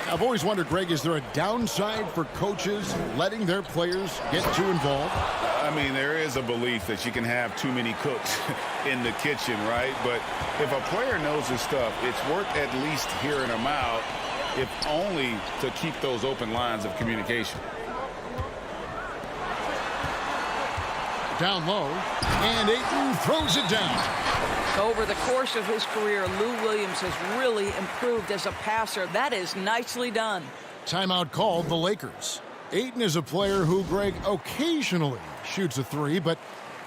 I've always wondered, Greg, is there a downside for coaches letting their players get too involved? I mean, there is a belief that you can have too many cooks in the kitchen, right? But if a player knows his stuff, it's worth at least hearing them out, if only to keep those open lines of communication. Down low, and Ayton throws it down. Over the course of his career, Lou Williams has really improved as a passer. That is nicely done. Timeout called the Lakers. Ayton is a player who, Greg, occasionally shoots a three, but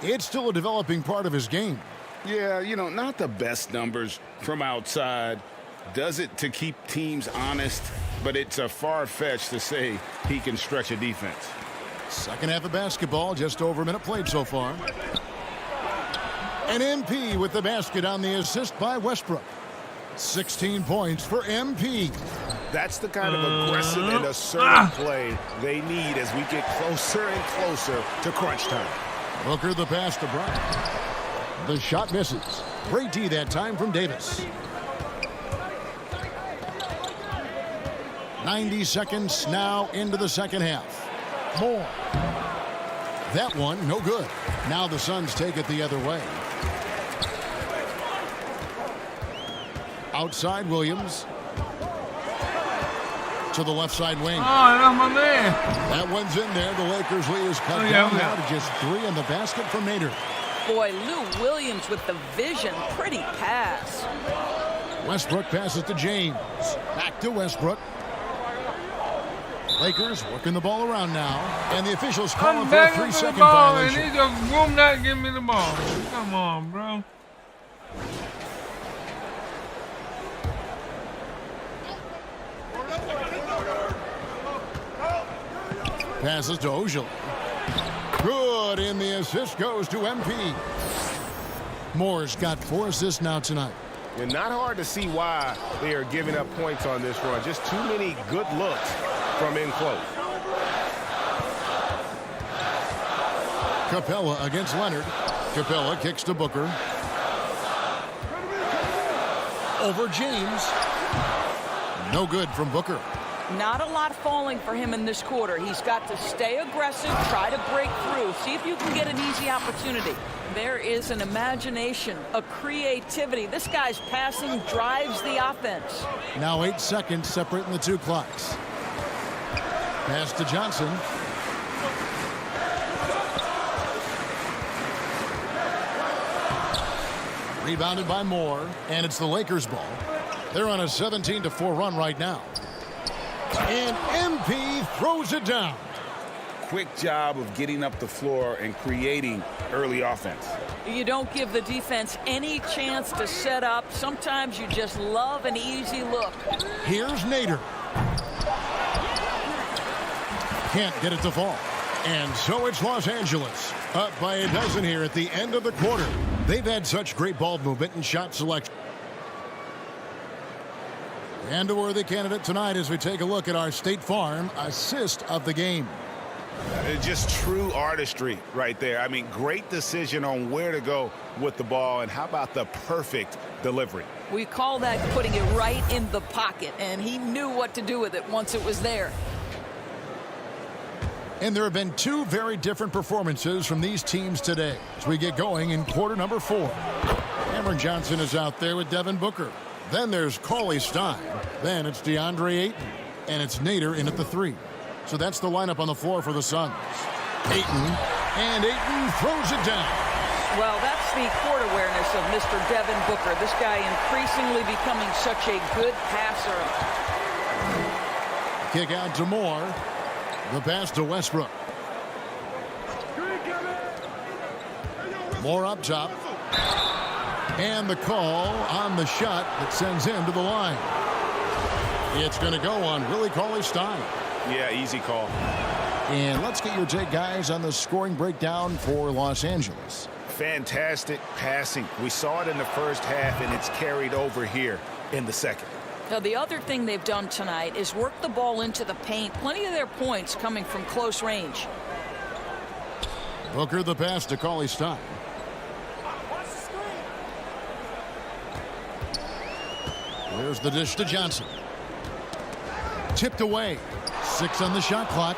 it's still a developing part of his game. Yeah, you know, not the best numbers from outside. Does it to keep teams honest, but it's a far-fetched to say he can stretch a defense. Second half of basketball, just over a minute played so far. And MP with the basket on the assist by Westbrook. 16 points for MP. That's the kind of aggressive and assertive play they need as we get closer and closer to crunch time. Booker the pass to Bryant. The shot misses. Great D that time from Davis. 90 seconds now into the second half. More. That one, no good. Now the Suns take it the other way. Outside Williams. To the left side wing. Oh, that's my man. That one's in there. The Lakers lead is cut down now to just 3 in the basket from Nader. Boy, Lou Williams with the vision. Pretty pass. Westbrook passes to James. Back to Westbrook. Lakers working the ball around now, and the officials calling for a 3-second violation. And he just will not give me the ball. Come on, bro. Passes to Ojala. Good, and the assist goes to MP. Moore's got 4 assists now tonight. And not hard to see why they are giving up points on this run. Just too many good looks from in close. Capella against Leonard. Capella kicks to Booker. Over James. No good from Booker. Not a lot falling for him in this quarter. He's got to stay aggressive, try to break through, see if you can get an easy opportunity. There is an imagination, a creativity. This guy's passing drives the offense. Now 8 seconds separating the two clocks. Pass to Johnson. Rebounded by Moore, and it's the Lakers' ball. They're on a 17-4 run right now. And MP throws it down. Quick job of getting up the floor and creating early offense. You don't give the defense any chance to set up. Sometimes you just love an easy look. Here's Nader. Can't get it to fall. And so it's Los Angeles. Up by a dozen here at the end of the quarter. They've had such great ball movement and shot selection. And a worthy candidate tonight as we take a look at our State Farm assist of the game. Just true artistry right there. I mean, great decision on where to go with the ball, and how about the perfect delivery? We call that putting it right in the pocket, and he knew what to do with it once it was there. And there have been 2 very different performances from these teams today as we get going in quarter number 4. Cameron Johnson is out there with Devin Booker. Then there's Cauley Stein. Then it's DeAndre Ayton. And it's Nader in at the 3. So that's the lineup on the floor for the Suns. Ayton. And Ayton throws it down. Well, that's the court awareness of Mr. Devin Booker. This guy increasingly becoming such a good passer. Kick out to Moore. The pass to Westbrook. Moore up top. And the call on the shot that sends him to the line. It's going to go on Willie Cauley Stein. Yeah, easy call. And let's get your take, guys, on the scoring breakdown for Los Angeles. Fantastic passing. We saw it in the first half, and it's carried over here in the second. Now, the other thing they've done tonight is work the ball into the paint. Plenty of their points coming from close range. Booker the pass to Cauley-Stein. There's the dish to Johnson. Tipped away. 6 on the shot clock.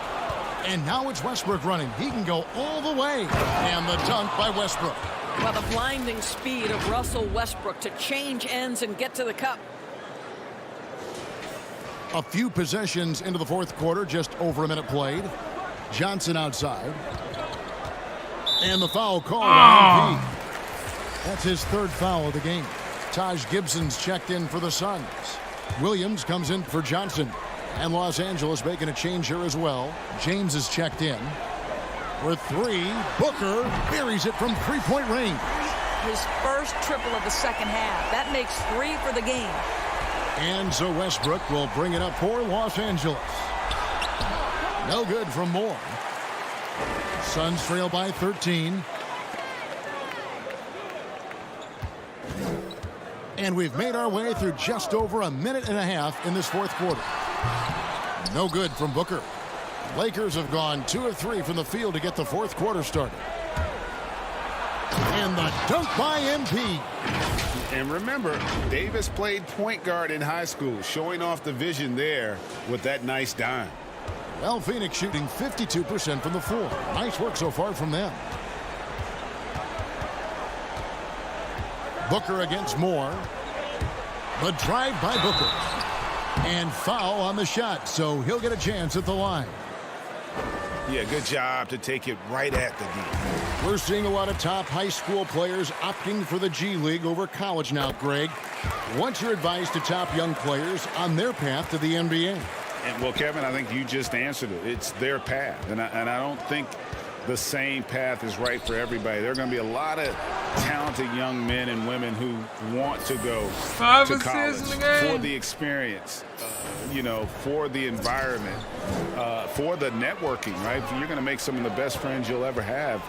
And now it's Westbrook running. He can go all the way. And the dunk by Westbrook. Well, the blinding speed of Russell Westbrook to change ends and get to the cup. A few possessions into the fourth quarter, just over a minute played. Johnson outside. And the foul call on MP. That's his third foul of the game. Taj Gibson's checked in for the Suns. Williams comes in for Johnson. And Los Angeles making a change here as well. James is checked in. For 3, Booker buries it from three-point range. His first triple of the second half. That makes 3 for the game. And so Westbrook will bring it up for Los Angeles. No good from Moore. Suns trail by 13. And we've made our way through just over a minute and a half in this fourth quarter. No good from Booker. Lakers have gone 2 of 3 from the field to get the fourth quarter started. And the dunk by MP. And remember, Davis played point guard in high school, showing off the vision there with that nice dime. Well, Phoenix shooting 52% from the floor. Nice work so far from them. Booker against Moore. The drive by Booker. And foul on the shot, so he'll get a chance at the line. Yeah, good job to take it right at the D. We're seeing a lot of top high school players opting for the G League over college now, Greg. What's your advice to top young players on their path to the NBA? And, well, Kevin, I think you just answered it. It's their path, and I don't think the same path is right for everybody. There are going to be a lot of talented young men and women who want to go to college for the experience, you know, for the environment, for the networking, right? You're going to make some of the best friends you'll ever have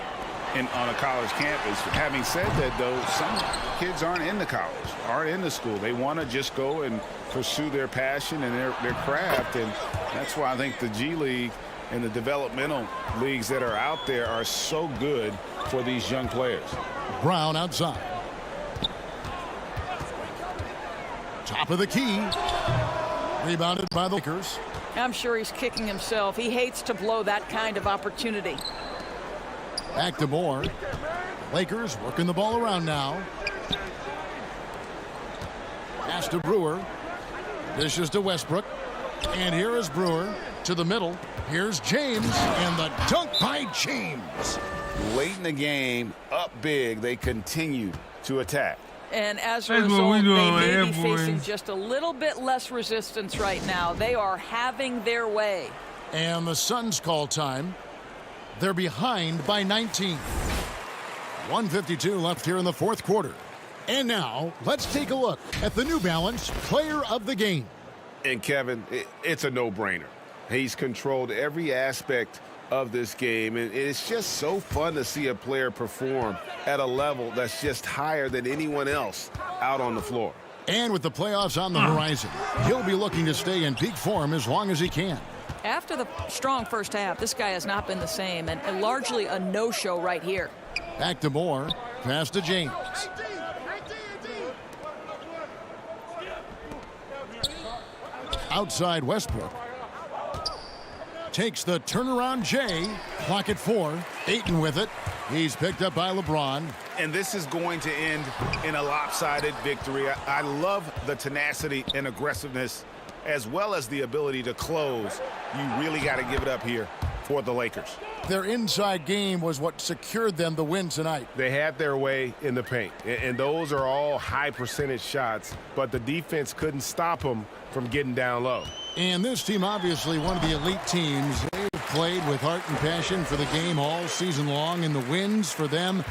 on a college campus. Having said that, though, some kids aren't into college, aren't into school. They want to just go and pursue their passion and their craft, and that's why I think the G League and the developmental leagues that are out there are so good for these young players. Brown outside. Top of the key. Rebounded by the Lakers. I'm sure he's kicking himself. He hates to blow that kind of opportunity. Back to Moore. Lakers working the ball around now. Pass to Brewer. Dishes to Westbrook. And here is Brewer to the middle. Here's James, and the dunk by James. Late in the game, up big, they continue to attack. And as a result, they may be facing just a little bit less resistance right now. They are having their way. And the Suns call time. They're behind by 19. 1:52 left here in the fourth quarter. And now, let's take a look at the New Balance Player of the Game. And Kevin, it's a no-brainer. He's controlled every aspect of this game, and it's just so fun to see a player perform at a level that's just higher than anyone else out on the floor. And with the playoffs on the horizon, he'll be looking to stay in peak form as long as he can. After the strong first half, this guy has not been the same, and largely a no-show right here. Back to Moore. Pass to James. Outside Westbrook. Takes the turnaround J. Clock at 4. Ayton with it. He's picked up by LeBron. And this is going to end in a lopsided victory. I love the tenacity and aggressiveness as well as the ability to close. You really got to give it up here for the Lakers. Their inside game was what secured them the win tonight. They had their way in the paint, and those are all high percentage shots, but the defense couldn't stop them from getting down low. And this team, obviously one of the elite teams. They've played with heart and passion for the game all season long, and the wins for them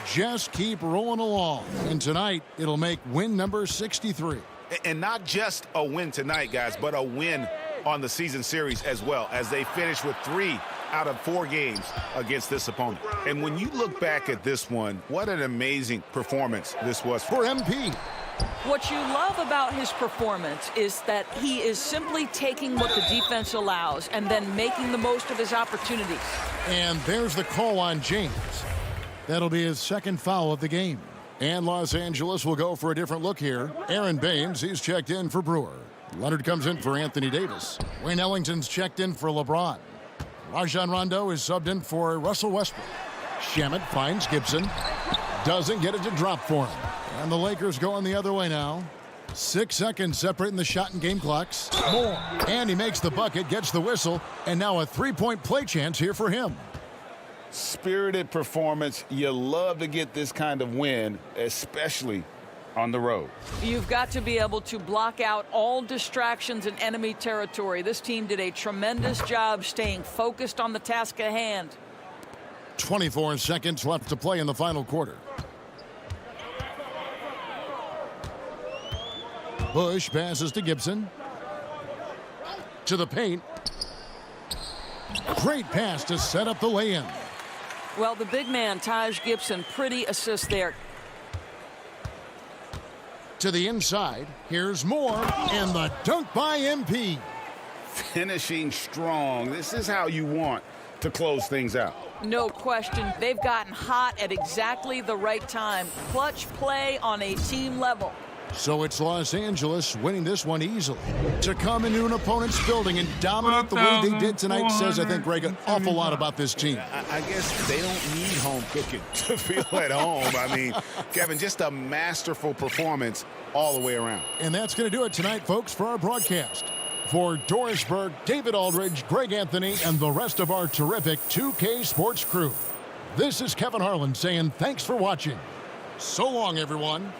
just keep rolling along. And tonight, it'll make win number 63. And not just a win tonight, guys, but a win on the season series as well, as they finished with 3 out of 4 games against this opponent. And when you look back at this one, what an amazing performance this was for MP. What you love about his performance is that he is simply taking what the defense allows and then making the most of his opportunities. And there's the call on James. That'll be his second foul of the game. And Los Angeles will go for a different look here. Aaron Baines, he's checked in for Brewer. Leonard comes in for Anthony Davis. Wayne Ellington's checked in for LeBron. Rajon Rondo is subbed in for Russell Westbrook. Shamet finds Gibson. Doesn't get it to drop for him. And the Lakers going the other way now. 6 seconds separating the shot and game clocks. More. And he makes the bucket, gets the whistle, and now a three-point play chance here for him. Spirited performance. You love to get this kind of win, especially on the road. You've got to be able to block out all distractions in enemy territory. This team did a tremendous job staying focused on the task at hand. 24 seconds left to play in the final quarter. Bush passes to Gibson. To the paint. Great pass to set up the lay-in. Well, the big man, Taj Gibson, pretty assist there. To the inside. Here's Moore. And the dunk by MP. Finishing strong. This is how you want to close things out. No question. They've gotten hot at exactly the right time. Clutch play on a team level. So it's Los Angeles winning this one easily. To come into an opponent's building and dominate the way they did tonight says, I think, Greg, an awful lot about this team. I guess they don't need home cooking to feel at home. I mean, Kevin, just a masterful performance all the way around. And that's going to do it tonight, folks, for our broadcast. For Doris Burke, David Aldridge, Greg Anthony, and the rest of our terrific 2K Sports crew, this is Kevin Harlan saying thanks for watching. So long, everyone.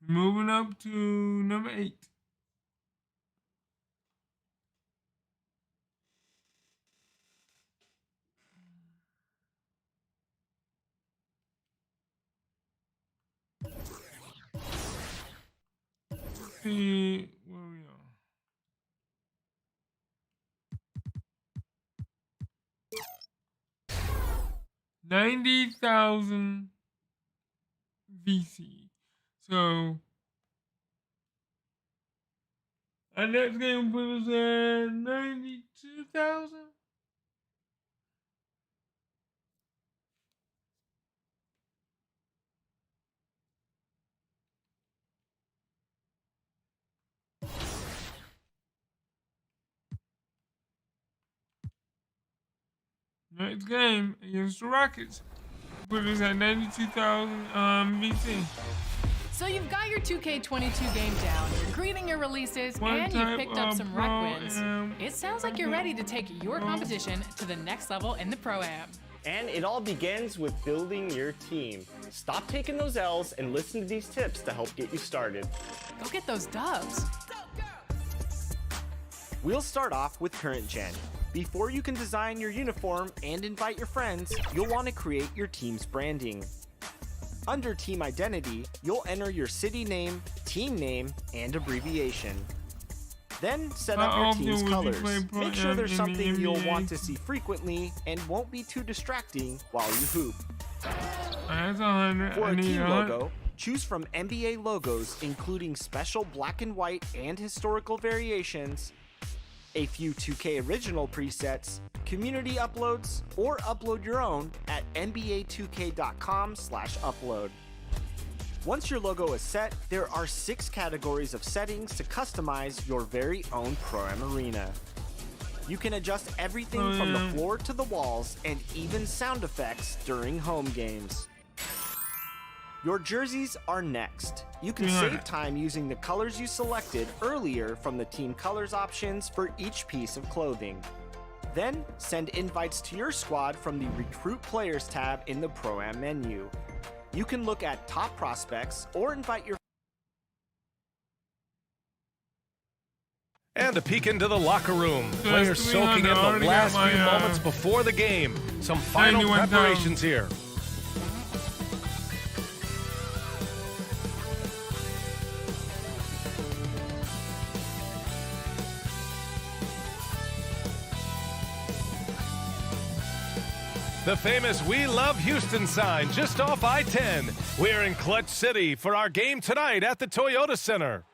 Moving up to number 8. See where we are. $90,000 VC. So our next game put us at 92,000. Next game against the Rockets put us at 92,000 VC. So you've got your 2K22 game down, you're greeting your releases, and you've picked up some rec wins. It sounds like you're ready to take your competition to the next level in the Pro-Am. And it all begins with building your team. Stop taking those L's and listen to these tips to help get you started. Go get those dubs. We'll start off with current gen. Before you can design your uniform and invite your friends, you'll want to create your team's branding. Under team identity, you'll enter your city name, team name, and abbreviation. Then set up your team's colors. Make sure there's something you'll want to see frequently and won't be too distracting while you hoop. For a team logo, choose from NBA logos including special black and white and historical variations, a few 2K original presets, community uploads, or upload your own at nba2k.com/upload. Once your logo is set, there are 6 categories of settings to customize your very own Pro-Am arena. You can adjust everything from the floor to the walls and even sound effects during home games. Your jerseys are next. You can save time using the colors you selected earlier from the team colors options for each piece of clothing. Then send invites to your squad from the Recruit Players tab in the Pro-Am menu. You can look at top prospects or invite your And a peek into the locker room. Players soaking in the last few moments before the game. Some final preparations here. The famous We Love Houston sign just off I-10. We're in Clutch City for our game tonight at the Toyota Center.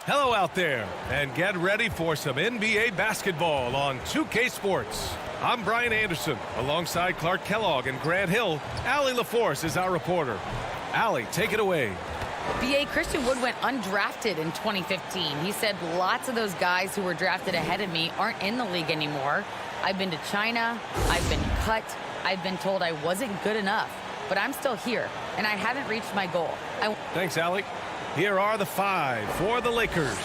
Hello out there, and get ready for some NBA basketball on 2K Sports. I'm Brian Anderson, alongside Clark Kellogg and Grant Hill. Allie LaForce is our reporter. Allie, take it away. BA Christian Wood went undrafted in 2015. He said lots of those guys who were drafted ahead of me aren't in the league anymore. I've been to China, I've been cut, I've been told I wasn't good enough, but I'm still here, and I haven't reached my goal. Thanks, Allie. Here are the 5 for the Lakers.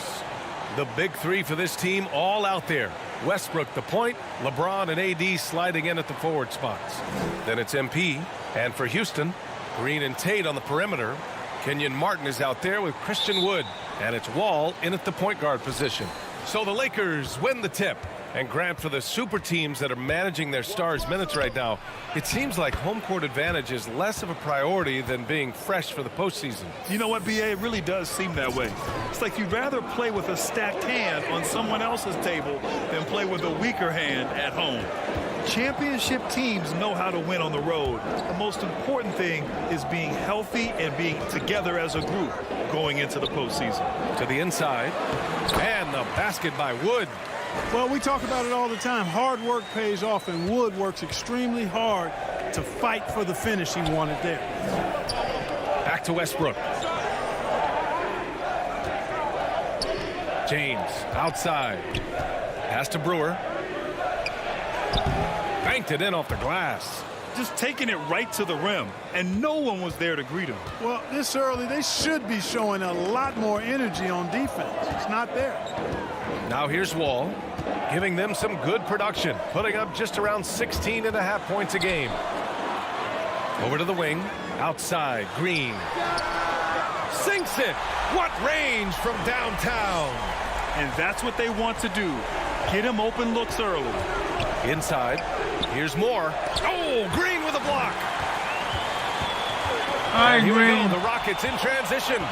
The big 3 for this team all out there. Westbrook the point, LeBron and AD sliding in at the forward spots. Then it's MP, and for Houston, Green and Tate on the perimeter. Kenyon Martin is out there with Christian Wood, and it's Wall in at the point guard position. So the Lakers win the tip. And Grant, for the super teams that are managing their stars' minutes right now, it seems like home court advantage is less of a priority than being fresh for the postseason. You know what, BA? It really does seem that way. It's like you'd rather play with a stacked hand on someone else's table than play with a weaker hand at home. Championship teams know how to win on the road. The most important thing is being healthy and being together as a group going into the postseason. To the inside, and the basket by Wood. Well, we talk about it all the time. Hard work pays off, and Wood works extremely hard to fight for the finish he wanted there. Back to Westbrook. James outside. Pass to Brewer. Banked it in off the glass. Just taking it right to the rim, and no one was there to greet him. Well, this early, they should be showing a lot more energy on defense. It's not there. Now here's Wall, giving them some good production, putting up just around 16.5 points a game. Over to the wing, outside, Green. Sinks it! What range from downtown! And that's what they want to do. Get him open looks early. Inside, here's more. Oh, Green with a block! And here we go, the Rockets in transition.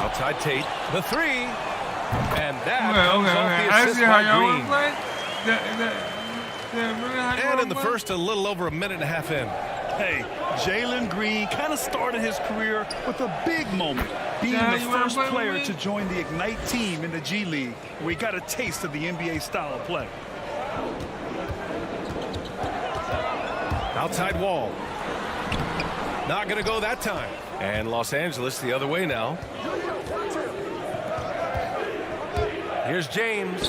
Outside Tate, the 3. And that comes off the assist by Green. And in the first, a little over a minute and a half in. Hey, Jalen Green kind of started his career with a big moment, being the first player to join the Ignite team in the G League, where he got a taste of the NBA style of play. Outside Wall. Not going to go that time. And Los Angeles the other way now. Here's James,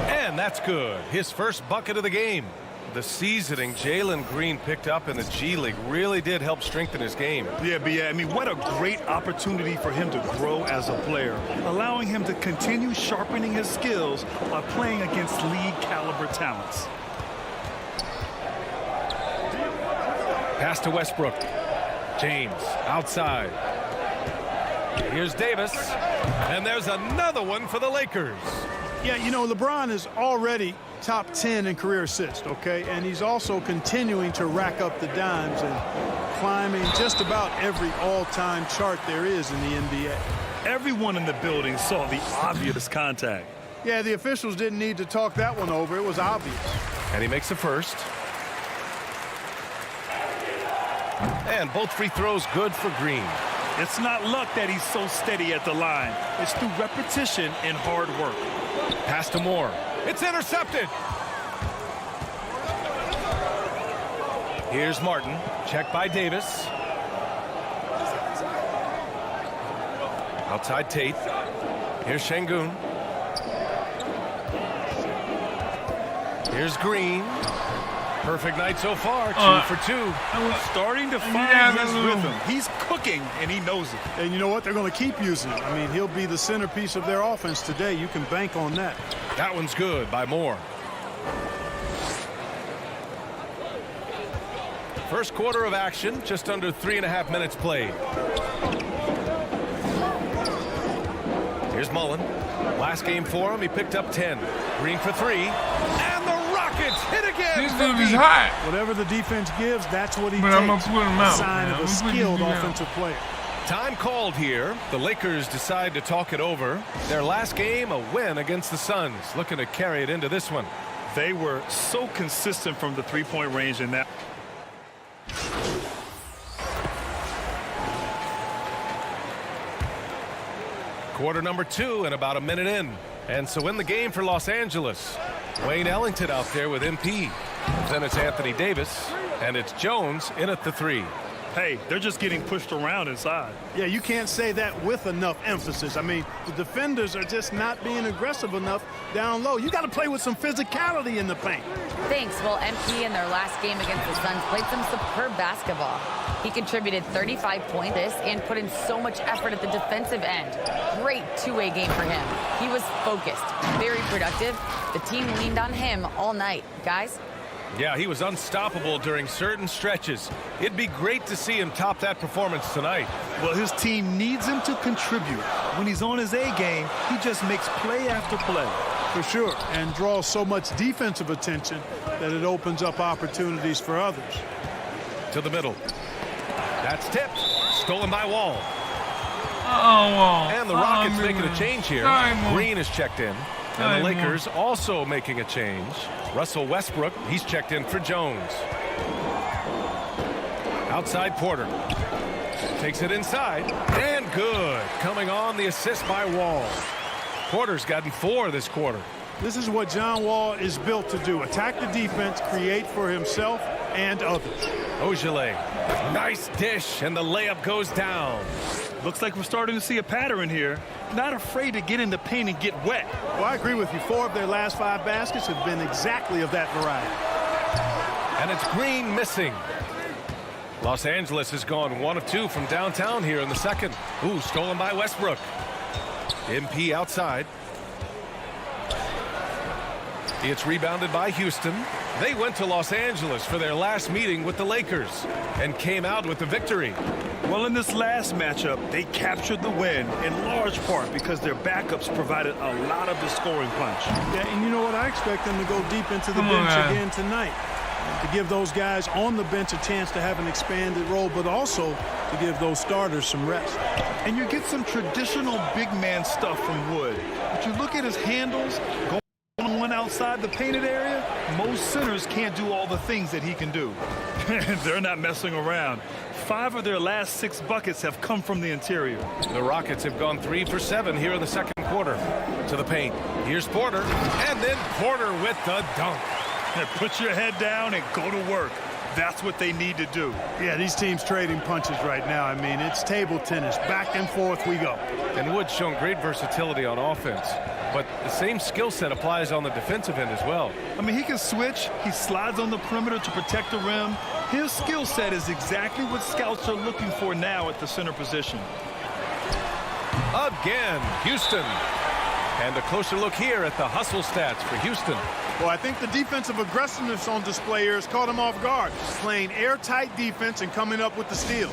and that's good. His first bucket of the game. The seasoning Jalen Green picked up in the G League really did help strengthen his game. Yeah, I mean, what a great opportunity for him to grow as a player, allowing him to continue sharpening his skills by playing against league-caliber talents. Pass to Westbrook. James outside. Here's Davis, and there's another one for the Lakers. Yeah, you know, LeBron is already top 10 in career assists, okay? And he's also continuing to rack up the dimes and climbing just about every all-time chart there is in the NBA. Everyone in the building saw the obvious contact. Yeah, the officials didn't need to talk that one over. It was obvious. And he makes the first. And both free throws good for Green. It's not luck that he's so steady at the line. It's through repetition and hard work. Pass to Moore. It's intercepted. Here's Martin. Checked by Davis. Outside Tate. Here's Şengün. Here's Green. Perfect night so far, 2 for 2. Starting to find his rhythm. He's cooking, and he knows it. And you know what? They're going to keep using it. I mean, he'll be the centerpiece of their offense today. You can bank on that. That one's good by Moore. First quarter of action, just under 3.5 minutes played. Here's Mullen. Last game for him, he picked up 10. Green for 3. And the Rockets hit again. This dude is hot. Whatever the defense gives, that's what he But takes. I'm going to put him out. A sign of a skilled offensive player. Time called here. The Lakers decide to talk it over. Their last game, a win against the Suns. Looking to carry it into this one. They were so consistent from the three-point range in that. Quarter number 2 and about a minute in. And so in the game for Los Angeles, Wayne Ellington out there with MP. Then it's Anthony Davis, and it's Jones in at the 3. Hey, they're just getting pushed around inside. Yeah, you can't say that with enough emphasis. I mean, the defenders are just not being aggressive enough down low. You got to play with some physicality in the paint. Thanks. Well, MP in their last game against the Suns played some superb basketball. He contributed 35 points and put in so much effort at the defensive end. Great two-way game for him. He was focused, very productive. The team leaned on him all night. Guys? Yeah, he was unstoppable during certain stretches. It'd be great to see him top that performance tonight. Well, his team needs him to contribute. When he's on his A game, he just makes play after play. For sure, and draws so much defensive attention that it opens up opportunities for others. To the middle. That's tipped. Stolen by Wall. Wall. And the Rockets making a change here. Green is checked in. And the Lakers also making a change. Russell Westbrook, he's checked in for Jones. Outside Porter. Takes it inside. And good. Coming on the assist by Wall. Porter's gotten 4 this quarter. This is what John Wall is built to do. Attack the defense, create for himself and others. Ogilvy. Nice dish, and the layup goes down. Looks like we're starting to see a pattern here. Not afraid to get in the paint and get wet. Well, I agree with you. 4 of their last 5 baskets have been exactly of that variety. And it's Green missing. Los Angeles has gone 1 of 2 from downtown here in the second. Ooh, stolen by Westbrook. MP outside. It's rebounded by Houston. They went to Los Angeles for their last meeting with the Lakers and came out with the victory. Well, in this last matchup, they captured the win in large part because their backups provided a lot of the scoring punch. Yeah, and you know what? I expect them to go deep into the bench again tonight. To give those guys on the bench a chance to have an expanded role, but also to give those starters some rest. And you get some traditional big man stuff from Wood. But you look at his handles, going one outside the painted area, most centers can't do all the things that he can do. They're not messing around. 5 of their last 6 buckets have come from the interior. The Rockets have gone 3 for 7 here in the second quarter. To the paint. Here's Porter. And then Porter with the dunk. Put your head down and go to work. That's what they need to do. Yeah, these teams trading punches right now. I mean, it's table tennis. Back and forth we go. And Wood's shown great versatility on offense. But the same skill set applies on the defensive end as well. I mean, he can switch. He slides on the perimeter to protect the rim. His skill set is exactly what scouts are looking for now at the center position. Again, Houston. And a closer look here at the hustle stats for Houston. Well, I think the defensive aggressiveness on display here has caught him off guard. Playing airtight defense and coming up with the steals.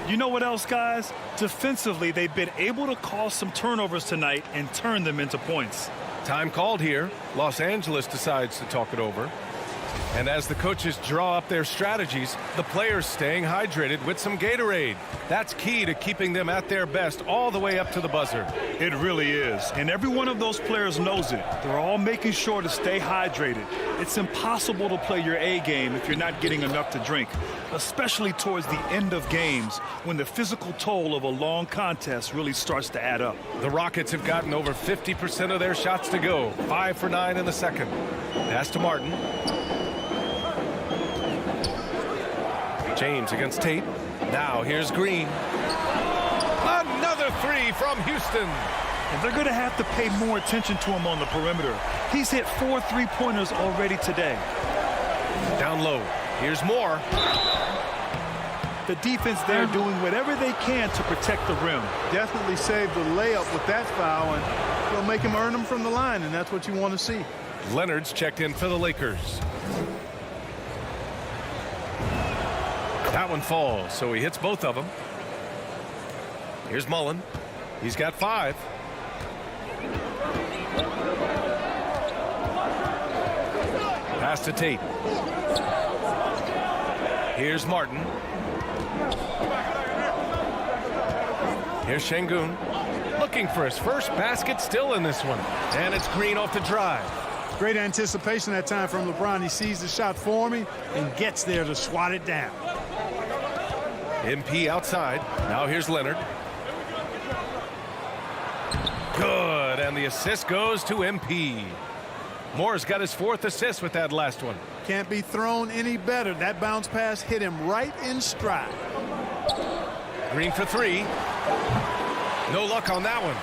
You know what else, guys? Defensively, they've been able to cause some turnovers tonight and turn them into points. Time called here. Los Angeles decides to talk it over. And as the coaches draw up their strategies, the players staying hydrated with some Gatorade. That's key to keeping them at their best all the way up to the buzzer. It really is. And every one of those players knows it. They're all making sure to stay hydrated. It's impossible to play your A game if you're not getting enough to drink, especially towards the end of games when the physical toll of a long contest really starts to add up. The Rockets have gotten over 50% of their shots to go. 5 for 9 in the second. Pass to Martin. James against Tate. Now here's Green. Another 3 from Houston. And they're going to have to pay more attention to him on the perimeter. He's hit 4 3-pointers already today. Down low. Here's more. The defense there doing whatever they can to protect the rim. Definitely saved the layup with that foul, and it'll make him earn them from the line, and that's what you want to see. Leonard's checked in for the Lakers. That one falls, so he hits both of them. Here's Mullen. He's got 5. Pass to Tate. Here's Martin. Here's Şengün. Looking for his first basket still in this one. And it's Green off the drive. Great anticipation that time from LeBron. He sees the shot forming and gets there to swat it down. MP outside. Now here's Leonard. Good, and the assist goes to MP. Moore's got his 4th assist with that last one. Can't be thrown any better. That bounce pass hit him right in stride. Green for 3. No luck on that one.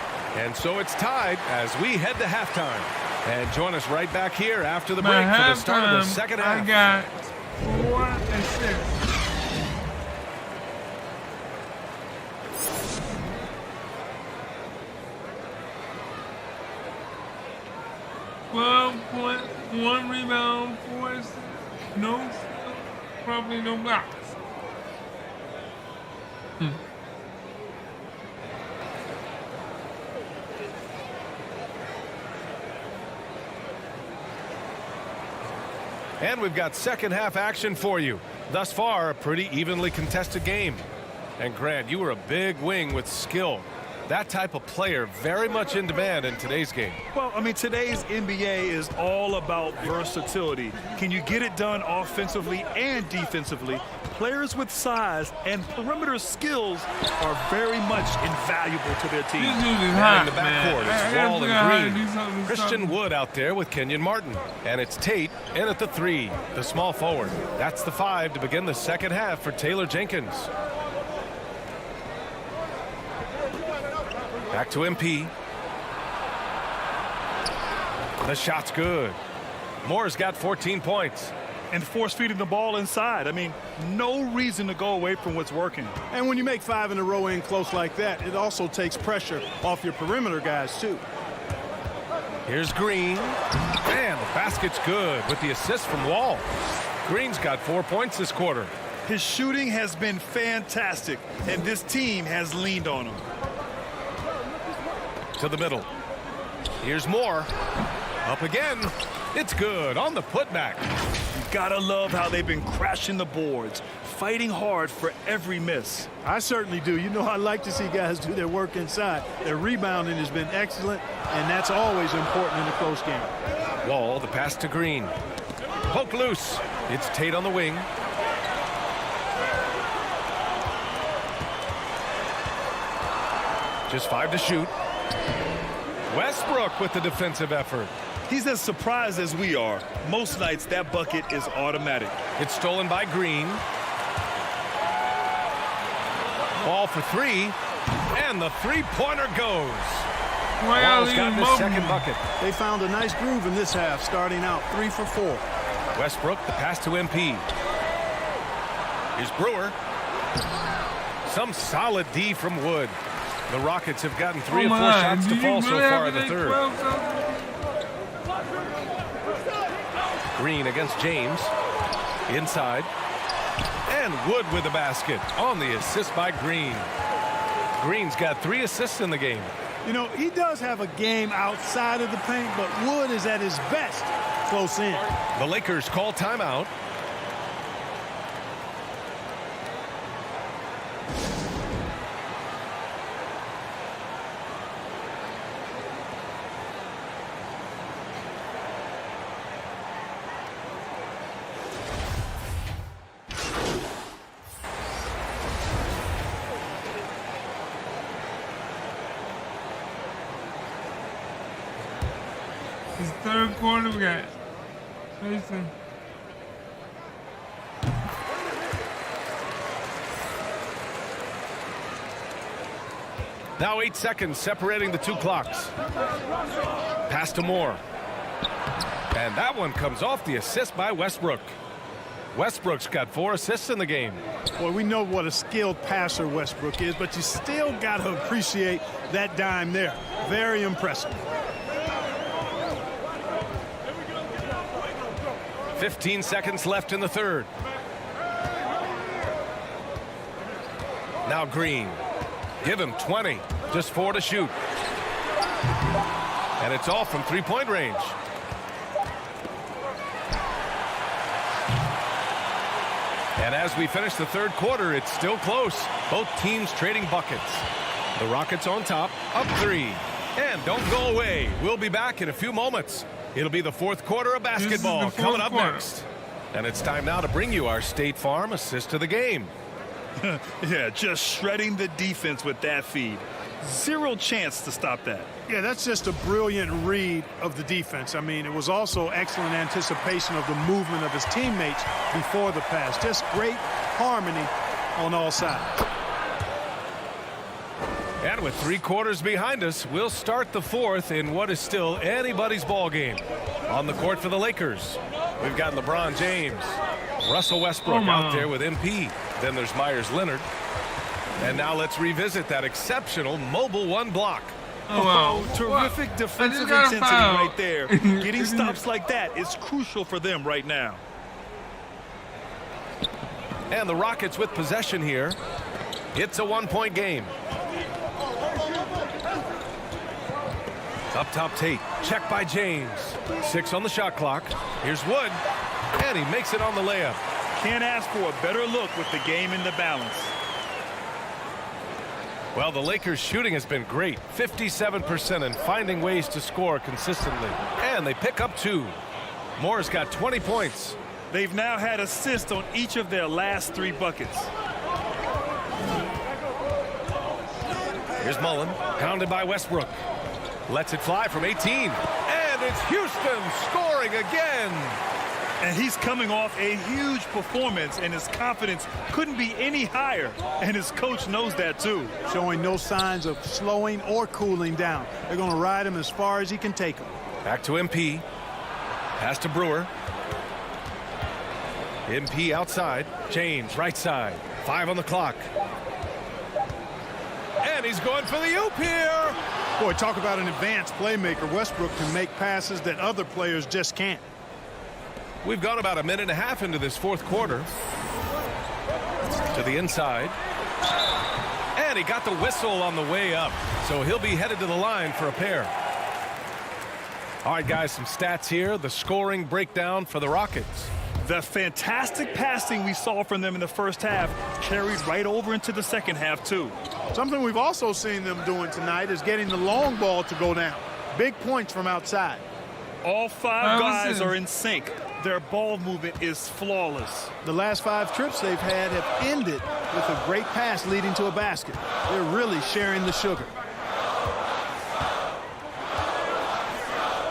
And so it's tied as we head to halftime. And join us right back here after the break for the start of the second half. I got 4 assists. One rebound, 4 assists, no steal, probably no blocks. And we've got second half action for you. Thus far, a pretty evenly contested game. And Grant, you were a big wing with skill. That type of player very much in demand in today's game. Well, I mean, today's NBA is all about versatility. Can you get it done offensively and defensively? Players with size and perimeter skills are very much invaluable to their team. In the backcourt, it's Wall and Green. Christian Wood out there with Kenyon Martin. And it's Tate in at the 3, the small forward. That's the 5 to begin the second half for Taylor Jenkins. Back to MP. The shot's good. Moore's got 14 points. And force-feeding the ball inside. I mean, no reason to go away from what's working. And when you make 5 in a row in close like that, it also takes pressure off your perimeter guys, too. Here's Green. And the basket's good with the assist from Wall. Green's got 4 points this quarter. His shooting has been fantastic, and this team has leaned on him. To the middle. Here's Moore. Up again. It's good on the putback. You gotta love how they've been crashing the boards, fighting hard for every miss. I certainly do. You know, I like to see guys do their work inside. Their rebounding has been excellent, and that's always important in a close game. Wall, the pass to Green. Poke loose. It's Tate on the wing. Just 5 to shoot. Westbrook with the defensive effort. He's as surprised as we are. Most nights that bucket is automatic. It's stolen by Green. Ball for 3. And the 3-pointer goes. Wall's got his second bucket. They found a nice groove in this half, starting out 3 for 4. Westbrook, the pass to MP. Here's Brewer. Some solid D from Wood. The Rockets have gotten 3 or 4 shots to fall so far in the third. Green against James. Inside. And Wood with the basket on the assist by Green. Green's got 3 assists in the game. You know, he does have a game outside of the paint, but Wood is at his best close in. The Lakers call timeout. It's third quarter, we got Mason. Now 8 seconds separating the 2 clocks. Pass to Moore. And that one comes off the assist by Westbrook. Westbrook's got 4 assists in the game. Well, we know what a skilled passer Westbrook is, but you still got to appreciate that dime there. Very impressive. 15 seconds left in the third. Now Green. Give him 20. Just 4 to shoot. And it's all from three-point range. And as we finish the third quarter, it's still close. Both teams trading buckets. The Rockets on top, up 3. And don't go away. We'll be back in a few moments. It'll be the fourth quarter of basketball coming up next. And it's time now to bring you our State Farm assist to the game. Yeah, just shredding the defense with that feed. Zero chance to stop that. Yeah, that's just a brilliant read of the defense. I mean, it was also excellent anticipation of the movement of his teammates before the pass. Just great harmony on all sides. And with 3 quarters behind us, we'll start the fourth in what is still anybody's ball game. On the court for the Lakers, we've got LeBron James, Russell Westbrook out there with MP. Then there's Myers Leonard. And now let's revisit that exceptional mobile 1 block. Terrific defensive intensity right there. Getting stops like that is crucial for them right now. And the Rockets with possession here. It's a 1-point game. Up top, Tate. Check by James. 6 on the shot clock. Here's Wood. And he makes it on the layup. Can't ask for a better look with the game in the balance. Well, the Lakers' shooting has been great. 57% and finding ways to score consistently. And they pick up 2. Moore's got 20 points. They've now had assists on each of their last 3 buckets. Here's Mullen, pounded by Westbrook. Lets it fly from 18. And it's Houston scoring again. And he's coming off a huge performance, and his confidence couldn't be any higher. And his coach knows that, too. Showing no signs of slowing or cooling down. They're going to ride him as far as he can take him. Back to MP. Pass to Brewer. MP outside. James, right side. 5 on the clock. And he's going for the oop here. Boy, talk about an advanced playmaker. Westbrook can make passes that other players just can't. We've gone about 1.5 minutes into this fourth quarter. To the inside. And he got the whistle on the way up. So he'll be headed to the line for a pair. All right, guys, some stats here. The scoring breakdown for the Rockets. The fantastic passing we saw from them in the first half carried right over into the second half, too. Something we've also seen them doing tonight is getting the long ball to go down. Big points from outside. All 5 guys are in sync. Their ball movement is flawless. The last 5 trips they've had have ended with a great pass leading to a basket. They're really sharing the sugar.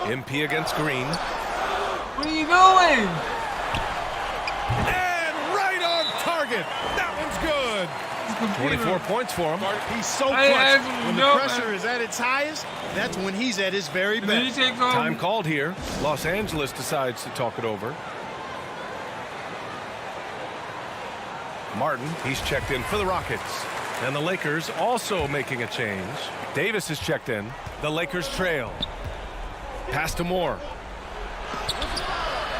MP against Green. Where are you going? And right on target. That one's good. 24 points for him. He's so clutch. When the pressure is at its highest, that's when he's at his very best. Time called here. Los Angeles decides to talk it over. Martin, he's checked in for the Rockets. And the Lakers also making a change. Davis is checked in. The Lakers trail. Pass to Moore.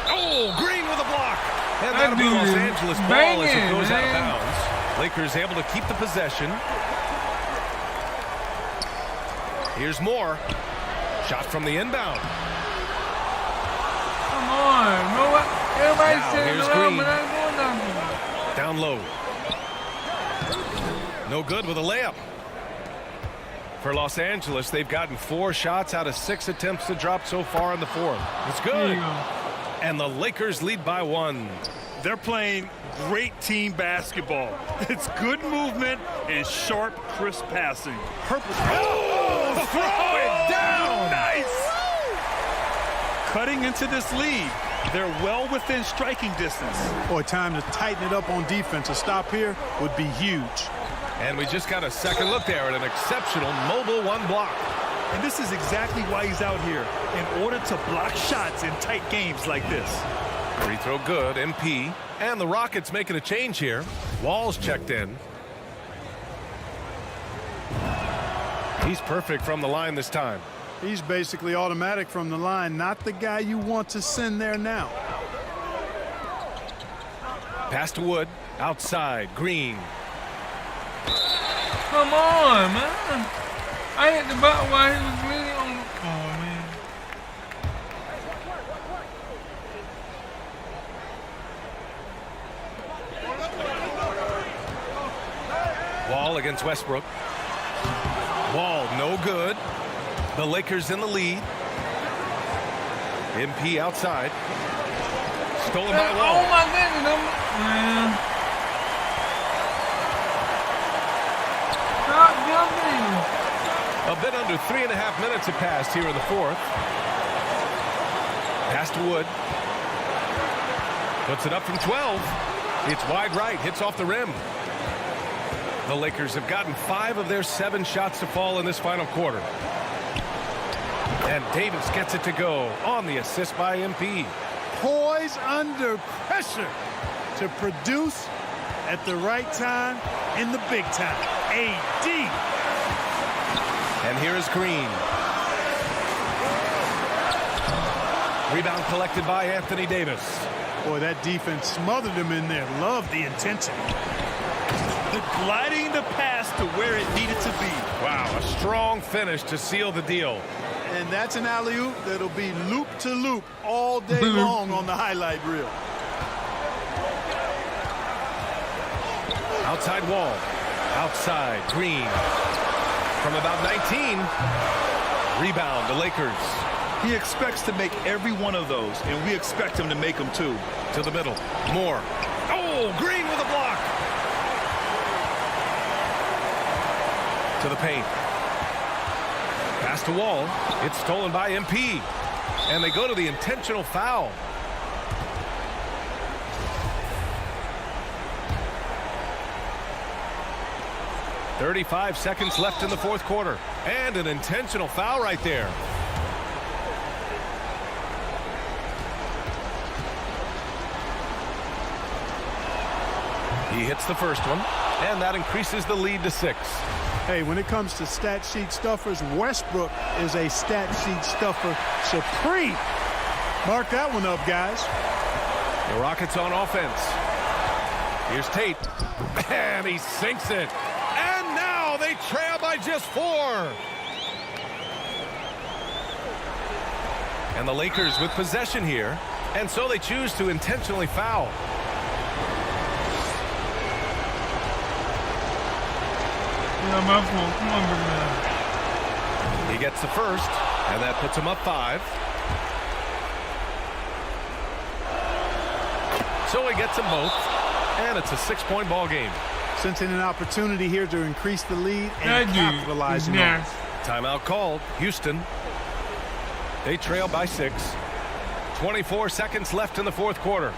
Oh, Green with a block. And that'll be Los Angeles ball as it goes out of bounds. Lakers able to keep the possession. Here's Moore. Shot from the inbound. Come on. No, everybody's now, sitting here's around, Green. but I'm going down. Down low. No good with a layup. For Los Angeles, they've gotten 4 shots out of 6 attempts to drop so far in the fourth. It's good. And the Lakers lead by 1. They're playing great team basketball. It's good movement and sharp, crisp passing. Oh, throw it down! Nice! Cutting into this lead. They're well within striking distance. Boy, time to tighten it up on defense. A stop here would be huge. And we just got a second look there at an exceptional mobile 1 block. And this is exactly why he's out here, in order to block shots in tight games like this. Free throw good, MP. And the Rockets making a change here. Wall's checked in. He's perfect from the line this time. He's basically automatic from the line, not the guy you want to send there now. Pass to Wood, outside, Green. Come on, man. I hit the button while he was really on. Oh, man. Wall against Westbrook. Wall, no good. The Lakers in the lead. MP outside. Stolen by Wall. Oh my goodness. Stop jumping. A bit under 3.5 minutes have passed here in the fourth. Pass to Wood. Puts it up from 12. It's wide right. Hits off the rim. The Lakers have gotten 5 of their 7 shots to fall in this final quarter. And Davis gets it to go on the assist by MP. Poise under pressure to produce at the right time in the big time. AD. And here is Green. Rebound collected by Anthony Davis. Boy, that defense smothered him in there. Love the intensity. Gliding the pass to where it needed to be. Wow, a strong finish to seal the deal. And that's an alley-oop that'll be loop to loop all day long on the highlight reel. Outside Wall. Outside Green. From about 19. Rebound, the Lakers. He expects to make every one of those, and we expect him to make them too. To the middle. Moore. Oh, Green with a block. To the paint. Pass to Wall. It's stolen by MP. And they go to the intentional foul. .35 seconds left in the fourth quarter. And an intentional foul right there. He hits the first one, and that increases the lead to 6. Hey, when it comes to stat sheet stuffers, Westbrook is a stat sheet stuffer supreme. Mark that one up, guys. The Rockets on offense. Here's Tate, and he sinks it. And now they trail by just 4. And the Lakers with possession here, and so they choose to intentionally foul. Yeah, my fault. Come on, big man. He gets the first, and that puts him up 5. So he gets them both, and it's a 6-point ball game. Sensing an opportunity here to increase the lead and capitalize on it. Timeout called. Houston. They trail by 6. 24 seconds left in the fourth quarter.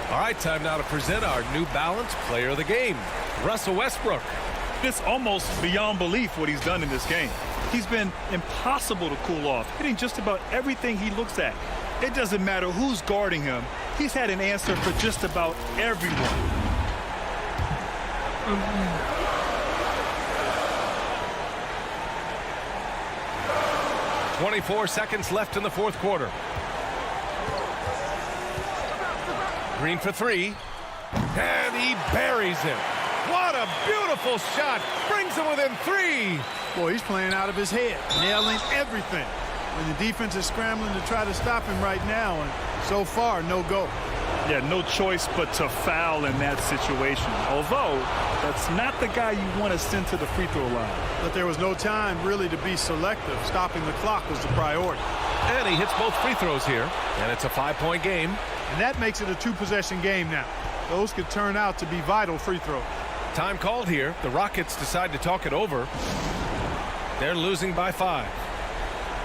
All right, time now to present our New Balance Player of the Game, Russell Westbrook. It's almost beyond belief what he's done in this game. He's been impossible to cool off, hitting just about everything he looks at. It doesn't matter who's guarding him. He's had an answer for just about everyone. 24 seconds left in the fourth quarter. Green for 3, and he buries him. What a beautiful shot. Brings him within 3. Boy, he's playing out of his head, nailing everything. And the defense is scrambling to try to stop him right now, and so far, no go. Yeah, no choice but to foul in that situation. Although, that's not the guy you want to send to the free throw line. But there was no time really to be selective. Stopping the clock was the priority. And he hits both free throws here, and it's a 5-point game. And that makes it a 2-possession game now. Those could turn out to be vital free throws. Time called here. The Rockets decide to talk it over. They're losing by 5.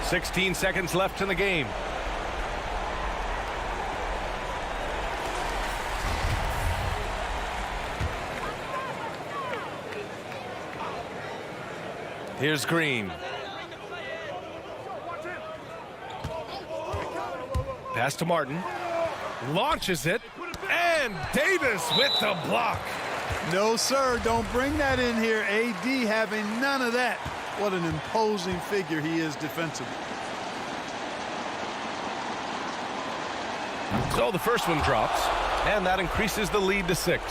16 seconds left in the game. Here's Green. Pass to Martin. Launches it. And Davis with the block. No, sir. Don't bring that in here. AD having none of that. What an imposing figure he is defensively. So the first one drops, and that increases the lead to 6.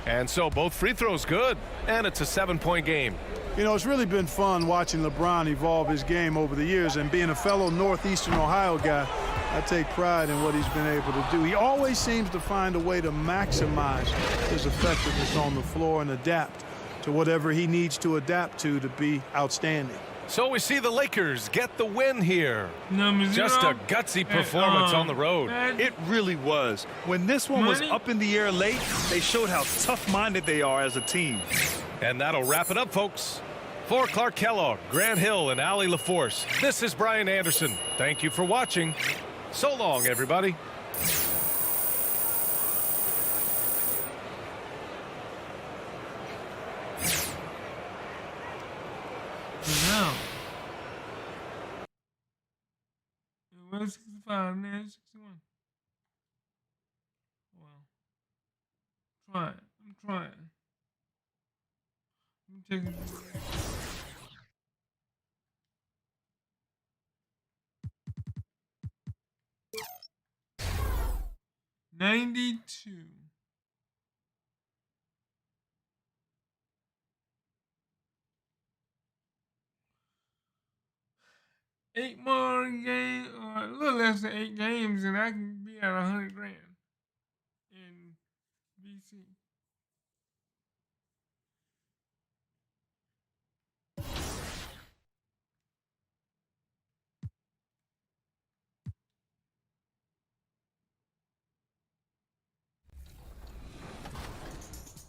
And so both free throws good, and it's a 7-point game. You know, it's really been fun watching LeBron evolve his game over the years, and being a fellow Northeastern Ohio guy, I take pride in what he's been able to do. He always seems to find a way to maximize his effectiveness on the floor and adapt to whatever he needs to adapt to be outstanding. So we see the Lakers get the win here. Number 0. Just a gutsy performance on the road. It really was. When this one was up in the air late, they showed how tough-minded they are as a team. And that'll wrap it up, folks. For Clark Kellogg, Grant Hill, and Allie LaForce, this is Brian Anderson. Thank you for watching. So long, everybody. Now, it was 65, now it's 61. Well, I'm trying. I'm taking it. 92. Eight more games, or a little less than 8 games, and I can be at $100 grand in BC.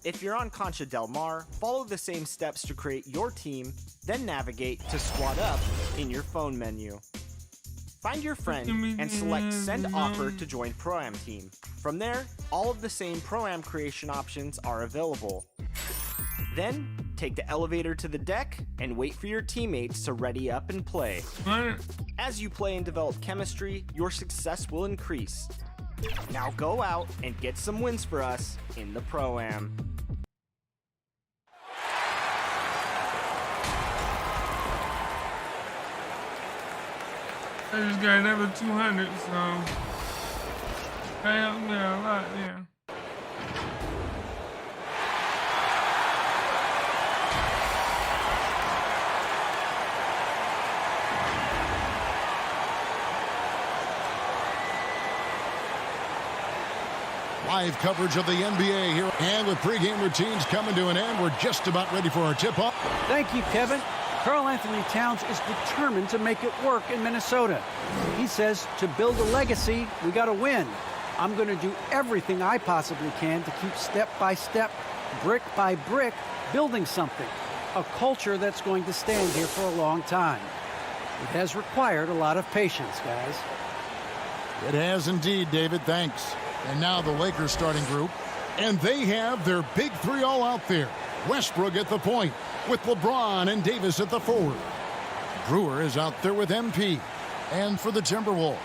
If you're on Concha Del Mar, follow the same steps to create your team, then navigate to Squad Up in your phone menu. Find your friend and select Send Offer to join Pro-Am team. From there, all of the same Pro-Am creation options are available. Then, take the elevator to the deck and wait for your teammates to ready up and play. As you play and develop chemistry, your success will increase. Now go out and get some wins for us in the Pro-Am. I just got another 200, so that helped me a lot, yeah. Live coverage of the NBA here, and with pregame routines coming to an end, we're just about ready for our tip-off. Thank you, Kevin. Karl Anthony Towns is determined to make it work in Minnesota. He says to build a legacy, we got to win. I'm going to do everything I possibly can to keep step by step, brick by brick, building something. A culture that's going to stand here for a long time. It has required a lot of patience, guys. It has indeed, David. Thanks. And now the Lakers starting group. And they have their big three all out there. Westbrook at the point, with LeBron and Davis at the forward. Brewer is out there with MP. And for the Timberwolves,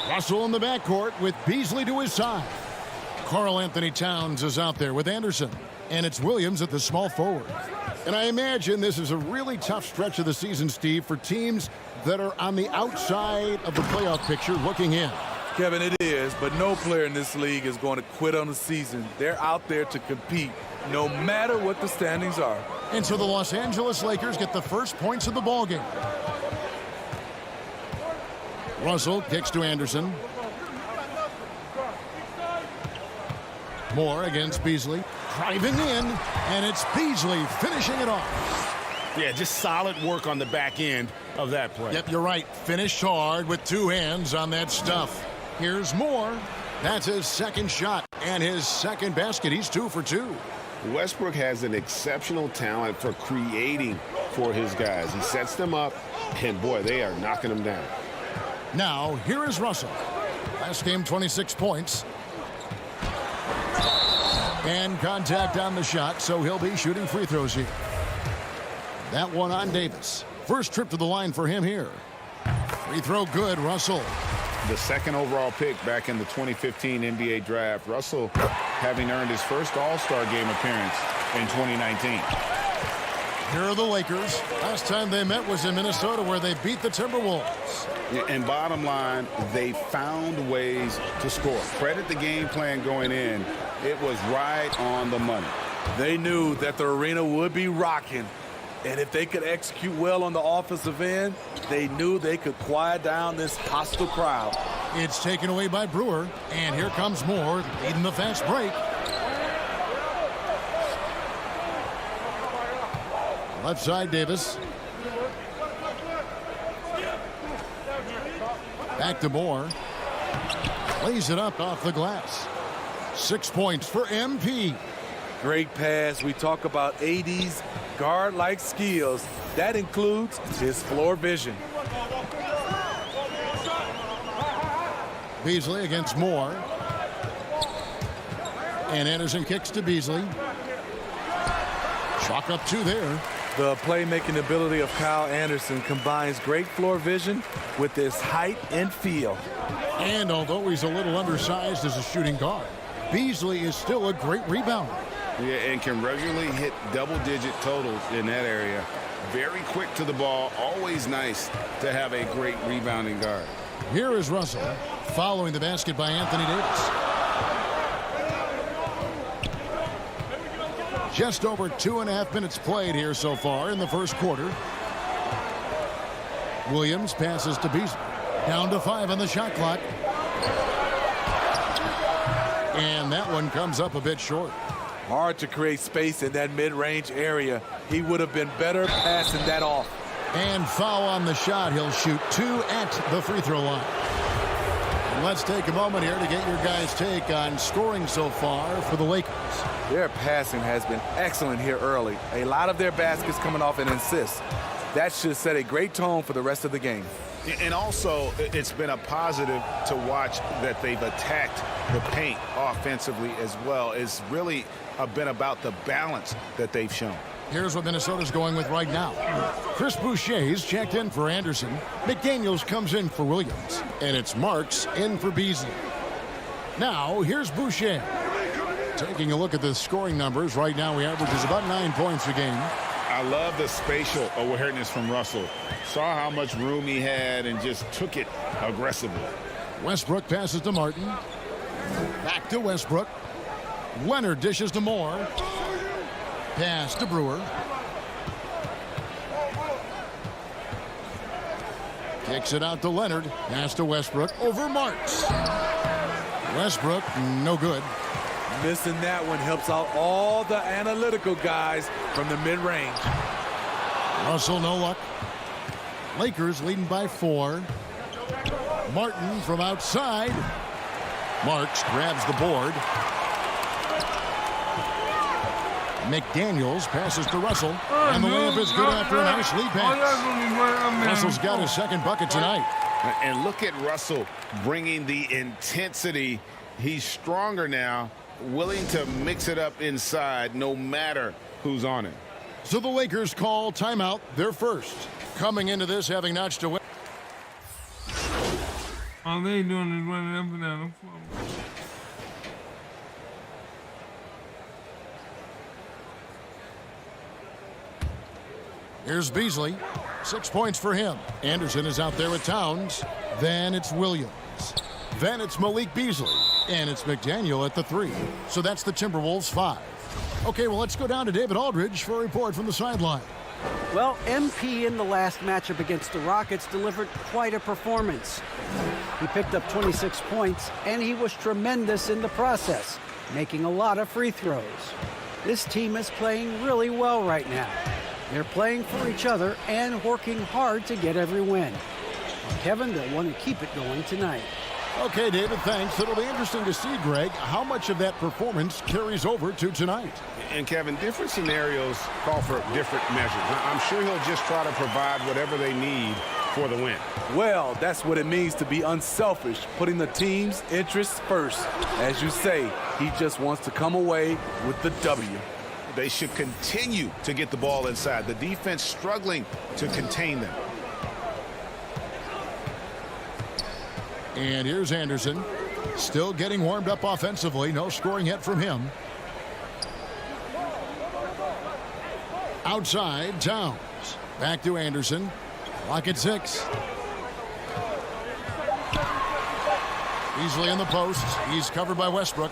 Russell in the backcourt with Beasley to his side. Karl Anthony Towns is out there with Anderson. And it's Williams at the small forward. And I imagine this is a really tough stretch of the season, Steve, for teams that are on the outside of the playoff picture looking in. Kevin, it is, but no player in this league is going to quit on the season. They're out there to compete, no matter what the standings are. And so the Los Angeles Lakers get the first points of the ballgame. Russell kicks to Anderson. Moore against Beasley. Driving in, and it's Beasley finishing it off. Yeah, just solid work on the back end of that play. Yep, you're right. Finished hard with two hands on that stuff. Here's Moore. That's his second shot and his second basket. He's 2 for 2. Westbrook has an exceptional talent for creating for his guys. He sets them up, and boy, they are knocking them down. Now, here is Russell. Last game, 26 points. And contact on the shot, so he'll be shooting free throws here. That one on Davis. First trip to the line for him here. Free throw good, Russell. The second overall pick back in the 2015 NBA draft. Russell having earned his first All-Star game appearance in 2019. Here are the Lakers. Last time they met was in Minnesota, where they beat the Timberwolves. And bottom line, they found ways to score. Credit the game plan going in. It was right on the money. They knew that the arena would be rocking. And if they could execute well on the offensive end, they knew they could quiet down this hostile crowd. It's taken away by Brewer, and here comes Moore leading the fast break. Left side, Davis. Back to Moore. Lays it up off the glass. 6 points for MP. Great pass. We talk about AD's guard-like skills. That includes his floor vision. Beasley against Moore. And Anderson kicks to Beasley. Chalk up 2 there. The playmaking ability of Kyle Anderson combines great floor vision with his height and feel. And although he's a little undersized as a shooting guard, Beasley is still a great rebounder. Yeah, and can regularly hit double-digit totals in that area. Very quick to the ball. Always nice to have a great rebounding guard. Here is Russell following the basket by Anthony Davis. Just over 2.5 minutes played here so far in the first quarter. Williams passes to Beasley. Down to 5 on the shot clock. And that one comes up a bit short. Hard to create space in that mid-range area. He would have been better passing that off. And foul on the shot. He'll shoot 2 at the free throw line. And let's take a moment here to get your guys' take on scoring so far for the Lakers. Their passing has been excellent here early. A lot of their baskets coming off an assist. That should set a great tone for the rest of the game. And also, it's been a positive to watch that they've attacked the paint offensively as well. It's really been about the balance that they've shown. Here's what Minnesota's going with right now. Chris Boucher's checked in for Anderson. McDaniels comes in for Williams. And it's Marks in for Beasley. Now, here's Boucher. Taking a look at the scoring numbers, right now he averages about 9 points a game. I love the spatial awareness from Russell. Saw how much room he had and just took it aggressively. Westbrook passes to Martin. Back to Westbrook. Leonard dishes to Moore. Pass to Brewer. Kicks it out to Leonard. Pass to Westbrook over Marks. Westbrook, no good. Missing that one helps out all the analytical guys from the mid-range. Russell, no luck. Lakers leading by 4. Martin from outside. Marks grabs the board. McDaniels passes to Russell. And the layup is good after a nice lead pass. Russell's got his second bucket tonight. And look at Russell bringing the intensity. He's stronger now, willing to mix it up inside no matter who's on it. So the Lakers call timeout, their first. Coming into this having notched away. All they doing is running up and down the floor. Here's Beasley. 6 points for him. Anderson is out there with Towns. Then it's Williams. Then it's Malik Beasley. And it's McDaniel at the 3. So that's the Timberwolves 5. Okay, well, let's go down to David Aldridge for a report from the sideline. Well, MP in the last matchup against the Rockets delivered quite a performance. He picked up 26 points, and he was tremendous in the process, making a lot of free throws. This team is playing really well right now. They're playing for each other and working hard to get every win. Kevin, they'll want to keep it going tonight. Okay, David, thanks. It'll be interesting to see, Greg, how much of that performance carries over to tonight. And, Kevin, different scenarios call for different measures. I'm sure he'll just try to provide whatever they need for the win. Well, that's what it means to be unselfish, putting the team's interests first. As you say, he just wants to come away with the W. They should continue to get the ball inside. The defense struggling to contain them. And here's Anderson. Still getting warmed up offensively. No scoring yet from him. Outside, Towns. Back to Anderson. Lock at 6. Easily in the post. He's covered by Westbrook.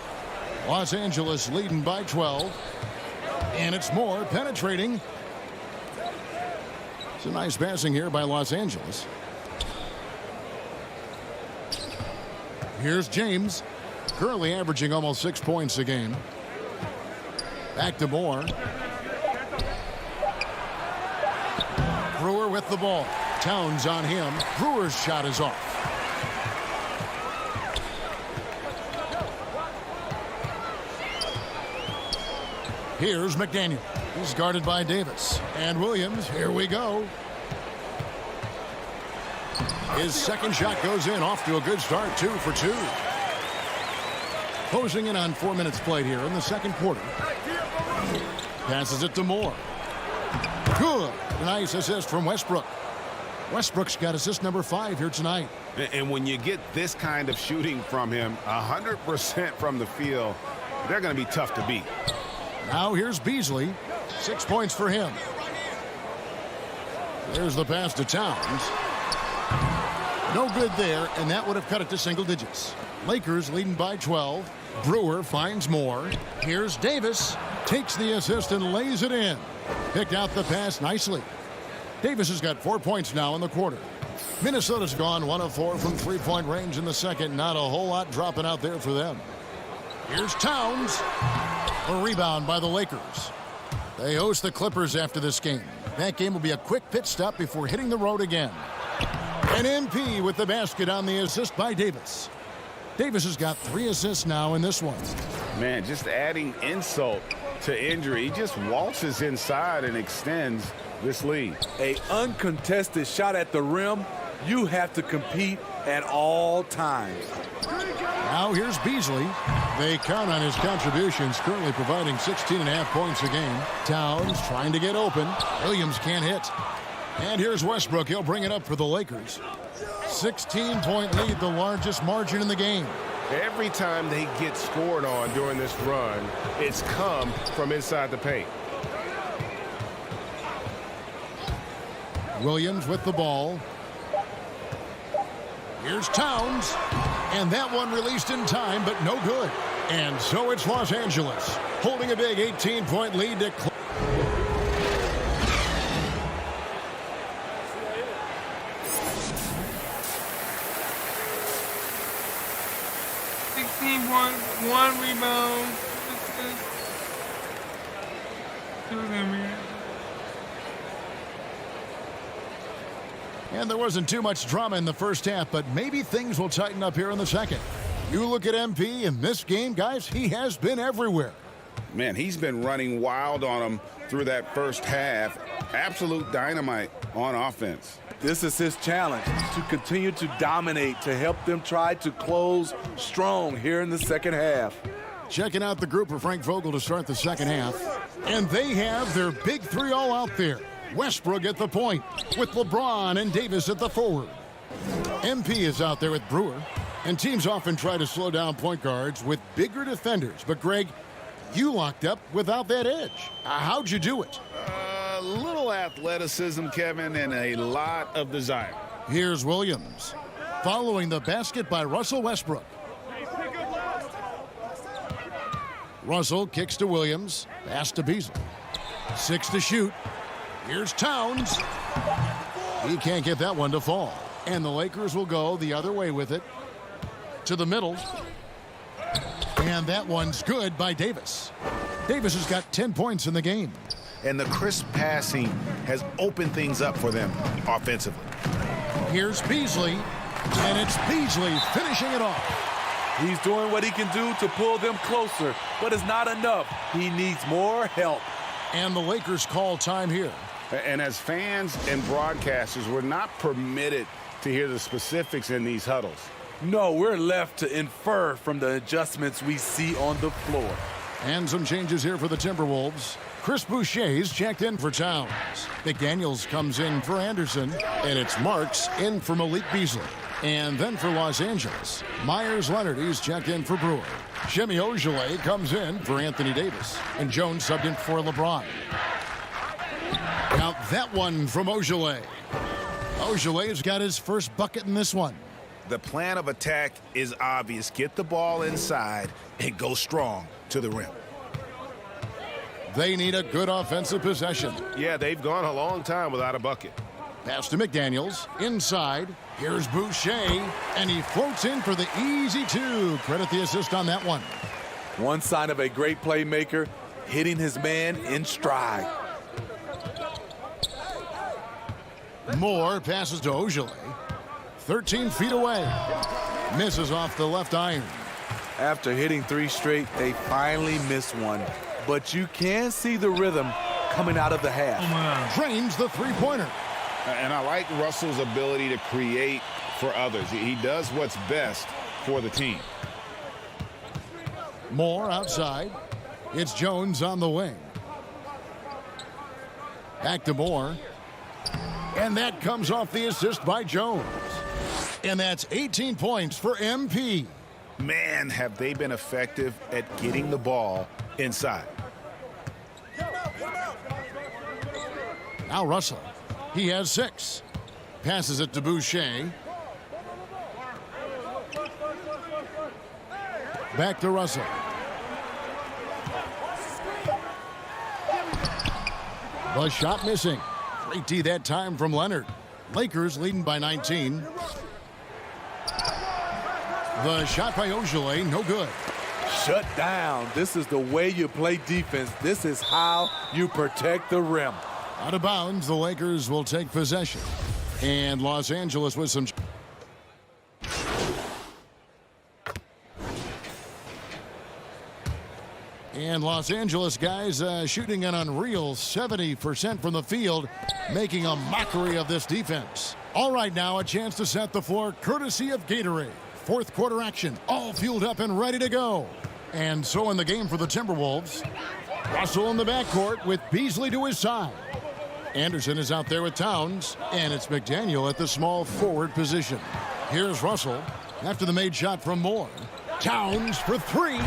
Los Angeles leading by 12. And it's Moore penetrating. Some nice passing here by Los Angeles. Here's James, currently averaging almost 6 points a game. Back to Moore. Brewer with the ball. Towns on him. Brewer's shot is off. Here's McDaniel. He's guarded by Davis. And Williams, here we go. His second shot goes in, off to a good start, 2 for 2. Closing in on 4 minutes played here in the second quarter. Passes it to Moore. Good. Nice assist from Westbrook. Westbrook's got assist number 5 here tonight. And when you get this kind of shooting from him, 100% from the field, they're going to be tough to beat. Now here's Beasley. 6 points for him. There's the pass to Towns. No good there, and that would have cut it to single digits. Lakers leading by 12. Brewer finds Moore. Here's Davis. Takes the assist and lays it in. Picked out the pass nicely. Davis has got 4 points now in the quarter. Minnesota's gone 1 of 4 from three-point range in the second. Not a whole lot dropping out there for them. Here's Towns. A rebound by the Lakers. They host the Clippers after this game. That game will be a quick pit stop before hitting the road again. And MP with the basket on the assist by Davis. Davis has got 3 assists now in this one. Man, just adding insult to injury. He just waltzes inside and extends this lead. An uncontested shot at the rim, you have to compete at all times. Now here's Beasley. They count on his contributions, currently providing 16.5 points a game. Towns trying to get open. Williams can't hit. And here's Westbrook. He'll bring it up for the Lakers. 16-point lead, the largest margin in the game. Every time they get scored on during this run, it's come from inside the paint. Williams with the ball. Here's Towns. And that one released in time, but no good. And so it's Los Angeles holding a big 18-point lead to 16 points, 1 rebound. And there wasn't too much drama in the first half, but maybe things will tighten up here in the second. You look at MP in this game, guys, he has been everywhere. Man, he's been running wild on them through that first half. Absolute dynamite on offense. This is his challenge, to continue to dominate, to help them try to close strong here in the second half. Checking out the group for Frank Vogel to start the second half. And they have their big 3 all out there. Westbrook at the point with LeBron and Davis at the forward. MP is out there with Brewer. And teams often try to slow down point guards with bigger defenders. But, Greg, you locked up without that edge. How'd you do it? A little athleticism, Kevin, and a lot of desire. Here's Williams. Following the basket by Russell Westbrook. Russell kicks to Williams. Pass to Beasley. 6 to shoot. Here's Towns. He can't get that one to fall. And the Lakers will go the other way with it. To the middle. And that one's good by Davis. Davis has got 10 points in the game. And the crisp passing has opened things up for them offensively. Here's Beasley. And it's Beasley finishing it off. He's doing what he can do to pull them closer, but it's not enough. He needs more help. And the Lakers call time here. And as fans and broadcasters, we're not permitted to hear the specifics in these huddles. No, we're left to infer from the adjustments we see on the floor. And some changes here for the Timberwolves. Chris Boucher's checked in for Towns. McDaniels comes in for Anderson. And it's Marks in for Malik Beasley. And then for Los Angeles, Myers Leonard, he's checked in for Brewer. Jimmy Ogilvy comes in for Anthony Davis. And Jones subbed in for LeBron. Now that one from Ogilvy. Ogilvy's got his first bucket in this one. The plan of attack is obvious. Get the ball inside and go strong to the rim. They need a good offensive possession. Yeah, they've gone a long time without a bucket. Pass to McDaniels. Inside. Here's Boucher. And he floats in for the easy two. Credit the assist on that one. One sign of a great playmaker, hitting his man in stride. Moore passes to Ojale. 13 feet away. Misses off the left iron. After hitting 3 straight, they finally miss one. But you can see the rhythm coming out of the half. Drains the three-pointer. And I like Russell's ability to create for others. He does what's best for the team. Moore outside. It's Jones on the wing. Back to Moore. And that comes off the assist by Jones. And that's 18 points for MP. Man, have they been effective at getting the ball inside. Now Russell. He has 6. Passes it to Boucher. Back to Russell. The shot missing. Great D that time from Leonard. Lakers leading by 19. The shot by Ojale, no good. Shut down. This is the way you play defense. This is how you protect the rim. Out of bounds, the Lakers will take possession. And Los Angeles with some... And Los Angeles guys shooting an unreal 70% from the field, making a mockery of this defense. All right, now a chance to set the floor courtesy of Gatorade. Fourth quarter action, all fueled up and ready to go. And so in the game for the Timberwolves, Russell in the backcourt with Beasley to his side. Anderson is out there with Towns, and it's McDaniel at the small forward position. Here's Russell after the made shot from Moore. Towns for 3.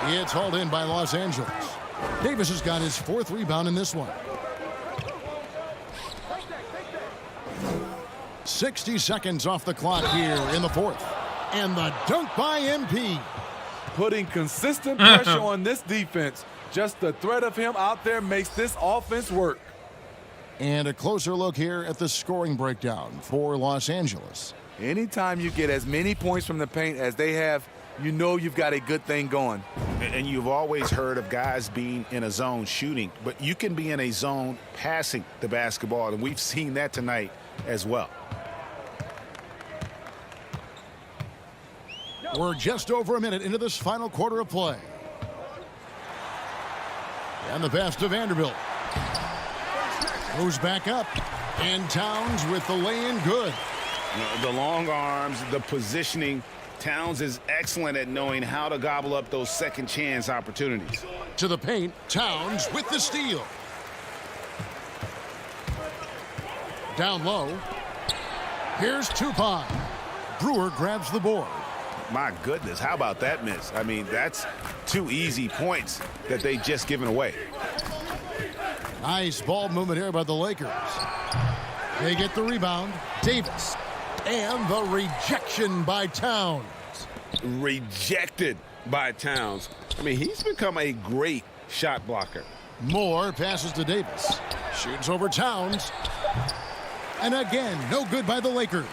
It's hauled in by Los Angeles. Davis has got his 4th rebound in this one. 60 seconds off the clock here in the 4th. And the dunk by MP. Putting consistent pressure on this defense. Just the threat of him out there makes this offense work. And a closer look here at the scoring breakdown for Los Angeles. Anytime you get as many points from the paint as they have, you know you've got a good thing going. And you've always heard of guys being in a zone shooting, but you can be in a zone passing the basketball, and we've seen that tonight as well. We're just over a minute into this final quarter of play. And the pass to Vanderbilt. Moves back up. And Towns with the lay-in good. The long arms, the positioning. Towns is excellent at knowing how to gobble up those second chance opportunities. To the paint, Towns with the steal. Down low. Here's Tupon. Brewer grabs the board. My goodness, how about that miss? I mean, that's 2 easy points that they just given away. Nice ball movement here by the Lakers. They get the rebound. Davis. And the rejection by Towns. Rejected by Towns. I mean, he's become a great shot blocker. Moore passes to Davis. Shoots over Towns. And again, no good by the Lakers.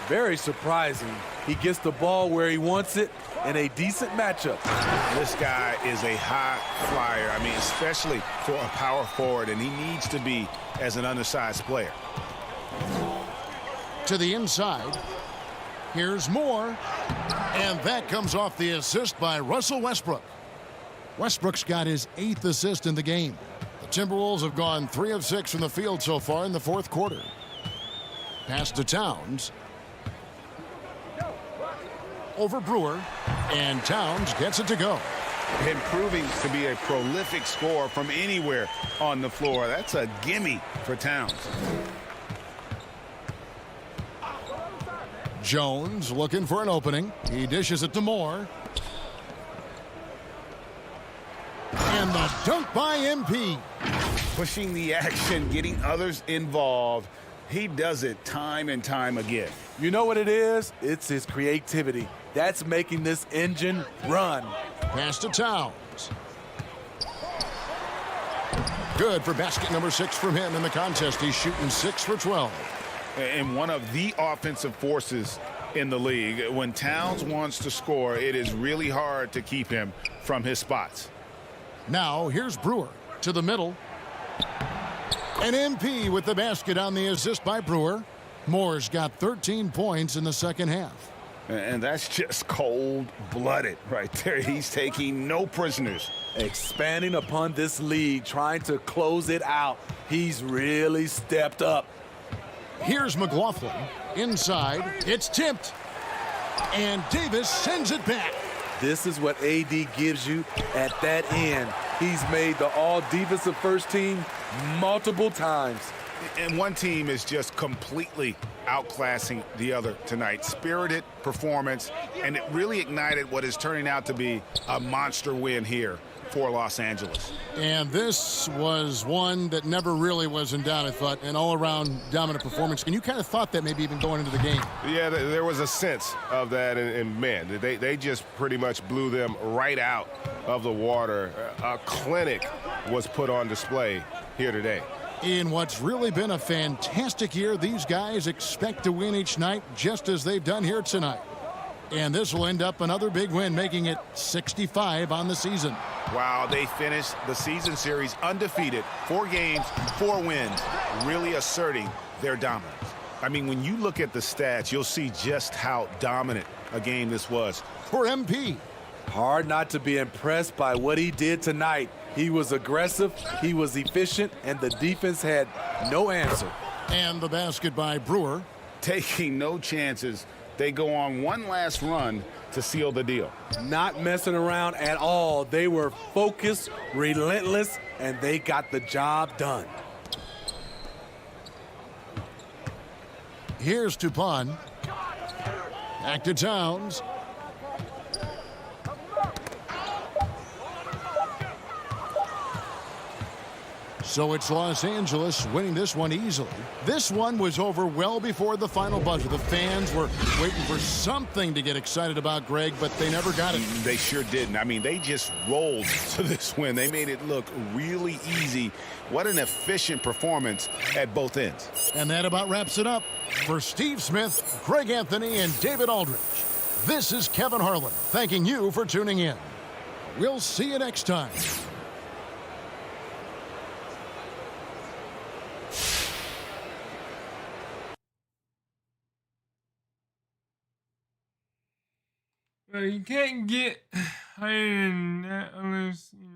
Very surprising. He gets the ball where he wants it in a decent matchup. This guy is a high flyer. I mean, especially for a power forward, and he needs to be as an undersized player. To the inside. Here's Moore. And that comes off the assist by Russell Westbrook. Westbrook's got his 8th assist in the game. The Timberwolves have gone 3 of 6 from the field so far in the 4th quarter. Pass to Towns. Over Brewer, and Towns gets it to go. And proving to be a prolific scorer from anywhere on the floor. That's a gimme for Towns. Jones looking for an opening. He dishes it to Moore. And the dunk by MP. Pushing the action, getting others involved. He does it time and time again. You know what it is? It's his creativity. That's making this engine run. Pass to Towns. Good for basket number 6 from him in the contest. He's shooting 6 for 12. And one of the offensive forces in the league. When Towns wants to score, it is really hard to keep him from his spots. Now, here's Brewer to the middle. And MP with the basket on the assist by Brewer. Moore's got 13 points in the second half. And that's just cold-blooded right there. He's taking no prisoners. Expanding upon this lead, trying to close it out. He's really stepped up. Here's McLaughlin. Inside, it's tipped. And Davis sends it back. This is what AD gives you at that end. He's made the all-defensive first team multiple times. And one team is just completely outclassing the other tonight. Spirited performance, and it really ignited what is turning out to be a monster win here for Los Angeles. And this was one that never really was in doubt, I thought, an all-around dominant performance. And you kind of thought that maybe even going into the game. Yeah, there was a sense of that, and man, they just pretty much blew them right out of the water. A clinic was put on display here today. In what's really been a fantastic year, these guys expect to win each night just as they've done here tonight. And this will end up another big win, making it 65 on the season. Wow, they finished the season series undefeated. 4 games, 4 wins, really asserting their dominance. I mean, when you look at the stats, you'll see just how dominant a game this was. For MP. Hard not to be impressed by what he did tonight. He was aggressive, he was efficient, and the defense had no answer. And the basket by Brewer. Taking no chances. They go on one last run to seal the deal. Not messing around at all. They were focused, relentless, and they got the job done. Here's Tupon. Back to Towns. So it's Los Angeles winning this one easily. This one was over well before the final buzzer. The fans were waiting for something to get excited about, Greg, but they never got it. They sure didn't. I mean, they just rolled to this win. They made it look really easy. What an efficient performance at both ends. And that about wraps it up. For Steve Smith, Greg Anthony, and David Aldridge, this is Kevin Harlan thanking you for tuning in. We'll see you next time. Well, you can't get higher than that unless, you know.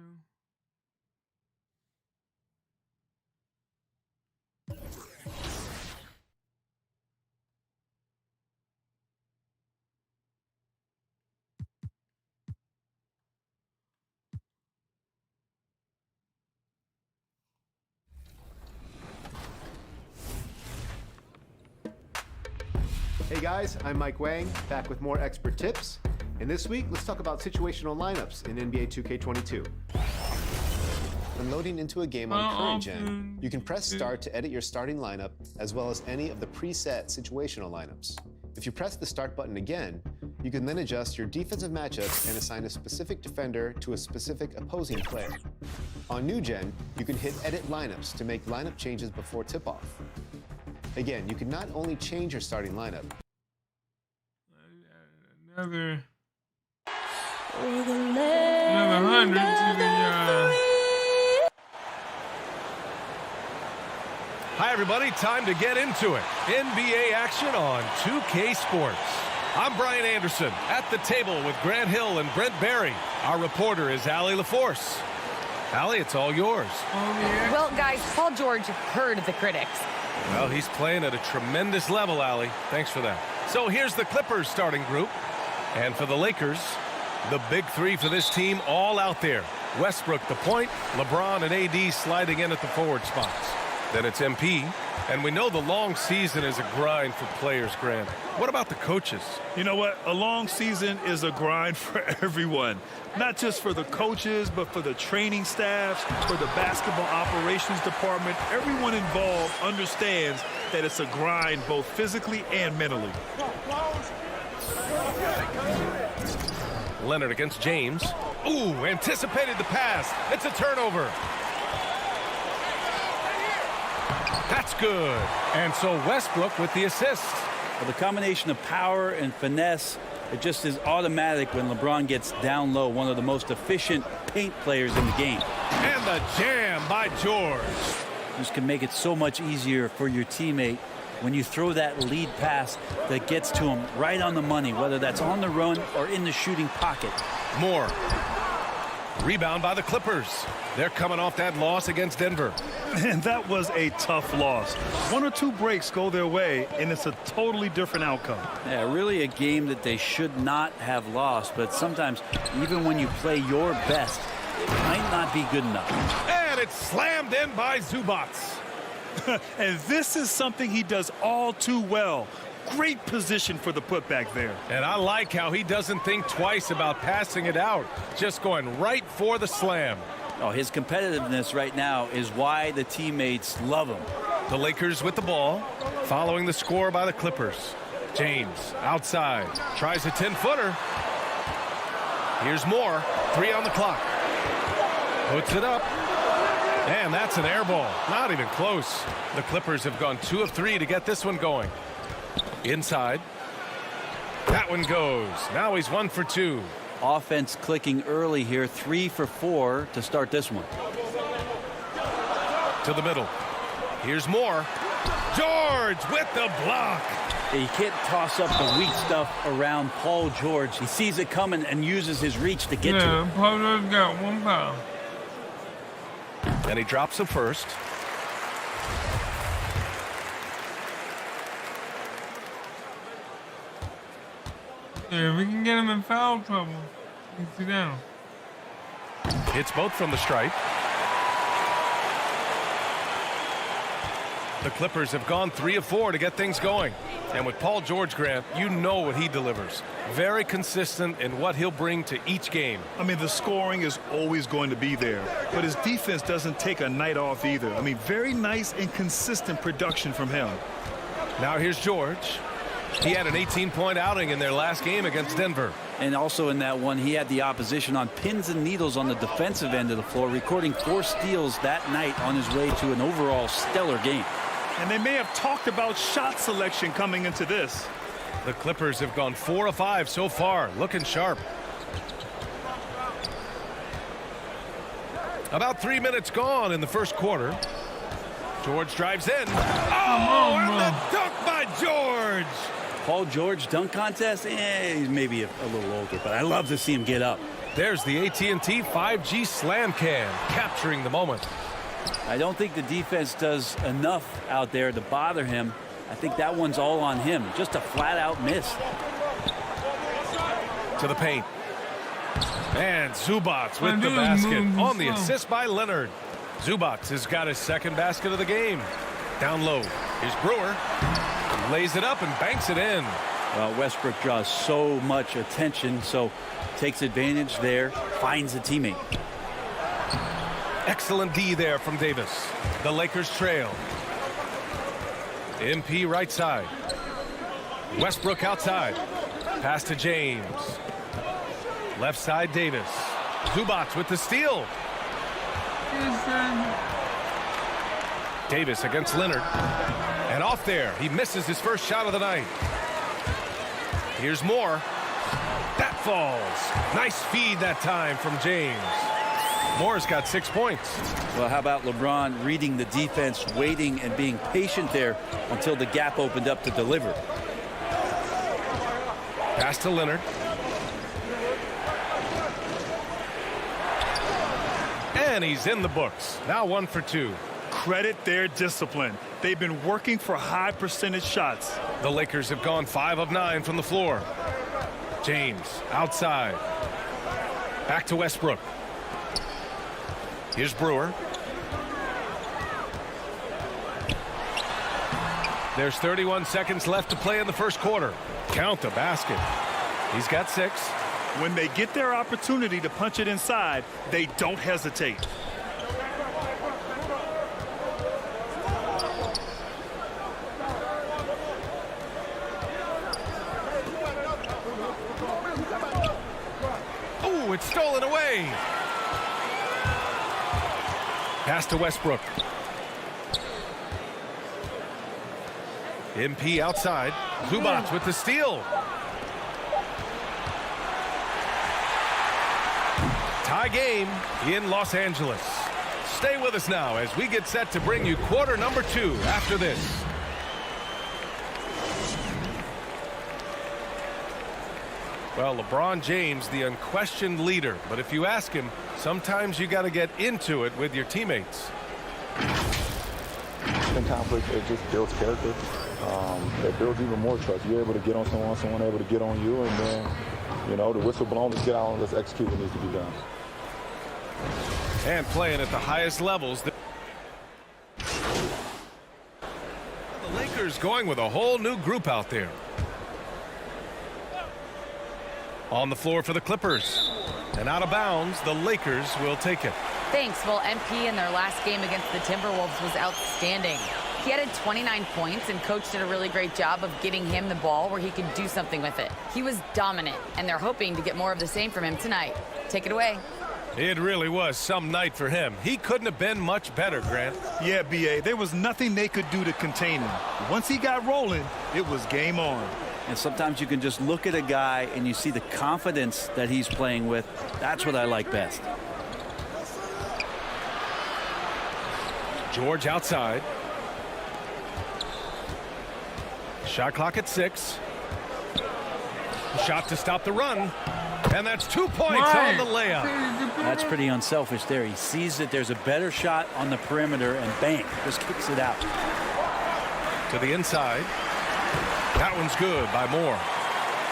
Hey guys, I'm Mike Wang, back with more expert tips. And this week, let's talk about situational lineups in NBA 2K22. When loading into a game on current gen, you can press start to edit your starting lineup as well as any of the preset situational lineups. If you press the start button again, you can then adjust your defensive matchups and assign a specific defender to a specific opposing player. On new gen, you can hit edit lineups to make lineup changes before tip-off. Again, you can not only change your starting lineup. Another 100 to the Hi, everybody. Time to get into it. NBA action on 2K Sports. I'm Brian Anderson at the table with Grant Hill and Brent Barry. Our reporter is Allie LaForce. Allie, it's all yours. Well, guys, Paul George heard the critics. Well, he's playing at a tremendous level, Allie. Thanks for that. So here's the Clippers starting group. And for the Lakers, the big 3 for this team all out there. Westbrook, the point, LeBron and AD sliding in at the forward spots. Then it's MP, and we know the long season is a grind for players, Grant. What about the coaches? You know what? A long season is a grind for everyone. Not just for the coaches, but for the training staffs, for the basketball operations department. Everyone involved understands that it's a grind both physically and mentally. Leonard against James. Ooh, anticipated the pass. It's a turnover. That's good. And so Westbrook with the assist. Well, the combination of power and finesse, it just is automatic when LeBron gets down low, one of the most efficient paint players in the game. And the jam by George. This can make it so much easier for your teammate when you throw that lead pass that gets to him right on the money, whether that's on the run or in the shooting pocket. Moore. Rebound by the Clippers. They're coming off that loss against Denver. And that was a tough loss. One or two breaks go their way, and it's a totally different outcome. Yeah, really a game that they should not have lost, but sometimes even when you play your best, it might not be good enough. And it's slammed in by Zubac. And this is something he does all too well. Great position for the putback there. And I like how he doesn't think twice about passing it out, just going right for the slam. Oh, his competitiveness right now is why the teammates love him. The Lakers with the ball, following the score by the Clippers. James outside, tries a 10-footer. Here's Moore, 3 on the clock. Puts it up. And that's an air ball. Not even close. The Clippers have gone 2 of 3 to get this one going. Inside. That one goes. Now he's 1 for 2. Offense clicking early here, 3 for 4 to start this one. To the middle. Here's Moore. George with the block. You can't toss up the weak stuff around Paul George. He sees it coming and uses his reach to get to it. Paul George got 1 foul. And he drops the first. Yeah, if we can get him in foul trouble, he can sit down. Hits both from the stripe. The Clippers have gone 3 of 4 to get things going. And with Paul George, Grant, you know what he delivers. Very consistent in what he'll bring to each game. I mean, the scoring is always going to be there, but his defense doesn't take a night off either. I mean, very nice and consistent production from him. Now here's George. He had an 18-point outing in their last game against Denver. And also in that one, he had the opposition on pins and needles on the defensive end of the floor, recording 4 steals that night on his way to an overall stellar game. And they may have talked about shot selection coming into this. The Clippers have gone 4 of 5 so far, looking sharp. About 3 minutes gone in the first quarter. George drives in. Oh, and the dunk by George. Paul George dunk contest? He's maybe a little older, but I love to see him get up. There's the AT&T 5G slam cam, capturing the moment. I don't think the defense does enough out there to bother him. I think that one's all on him. Just a flat-out miss. To the paint. And Zubac with the basket on the assist by Leonard. Zubac has got his second basket of the game. Down low. Here's Brewer. Lays it up and banks it in. Well, Westbrook draws so much attention, so takes advantage there, finds a teammate. Excellent D there from Davis. The Lakers trail. MP right side. Westbrook outside. Pass to James. Left side Davis. Zubac with the steal. Davis against Leonard. And off there. He misses his first shot of the night. Here's Moore. That falls. Nice feed that time from James. Moore's got 6 points. Well, how about LeBron reading the defense, waiting and being patient there until the gap opened up to deliver. Pass to Leonard. And he's in the books. Now 1 for 2. Credit their discipline. They've been working for high percentage shots. The Lakers have gone 5 of 9 from the floor. James outside. Back to Westbrook. Here's Brewer. There's 31 seconds left to play in the first quarter. Count the basket. He's got 6. When they get their opportunity to punch it inside, they don't hesitate. Oh, it's stolen away. Pass to Westbrook. MP outside. Zubac with the steal. Tie game in Los Angeles. Stay with us now as we get set to bring you quarter number 2 after this. Well, LeBron James, the unquestioned leader. But if you ask him, sometimes you got to get into it with your teammates. In conflict, it just builds character. It builds even more trust. You're able to get on someone able to get on you, and then, you know, the whistle blown, let's get out and let's execute what needs to be done. And playing at the highest levels. The Lakers going with a whole new group out there. On the floor for the Clippers. And out of bounds, the Lakers will take it. Thanks. Well, MP in their last game against the Timberwolves was outstanding. He added 29 points, and coach did a really great job of getting him the ball where he could do something with it. He was dominant, and they're hoping to get more of the same from him tonight. Take it away. It really was some night for him. He couldn't have been much better, Grant. Yeah, B.A., there was nothing they could do to contain him. Once he got rolling, it was game on. And sometimes you can just look at a guy and you see the confidence that he's playing with. That's what I like best. George outside. Shot clock at 6. Shot to stop the run. And that's 2 points on the layup. That's pretty unselfish there. He sees that there's a better shot on the perimeter and bang, just kicks it out. To the inside. That one's good by Moore.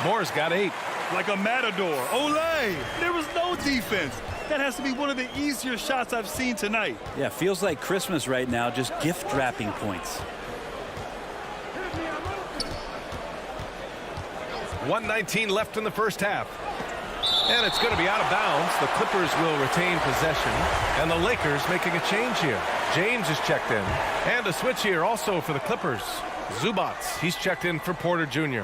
Moore's got 8. Like a matador. Olay! There was no defense. That has to be one of the easier shots I've seen tonight. Yeah, feels like Christmas right now, just gift wrapping points. 1:19 left in the first half. And it's going to be out of bounds. The Clippers will retain possession. And the Lakers making a change here. James is checked in. And a switch here also for the Clippers. Zubac, he's checked in for Porter Jr.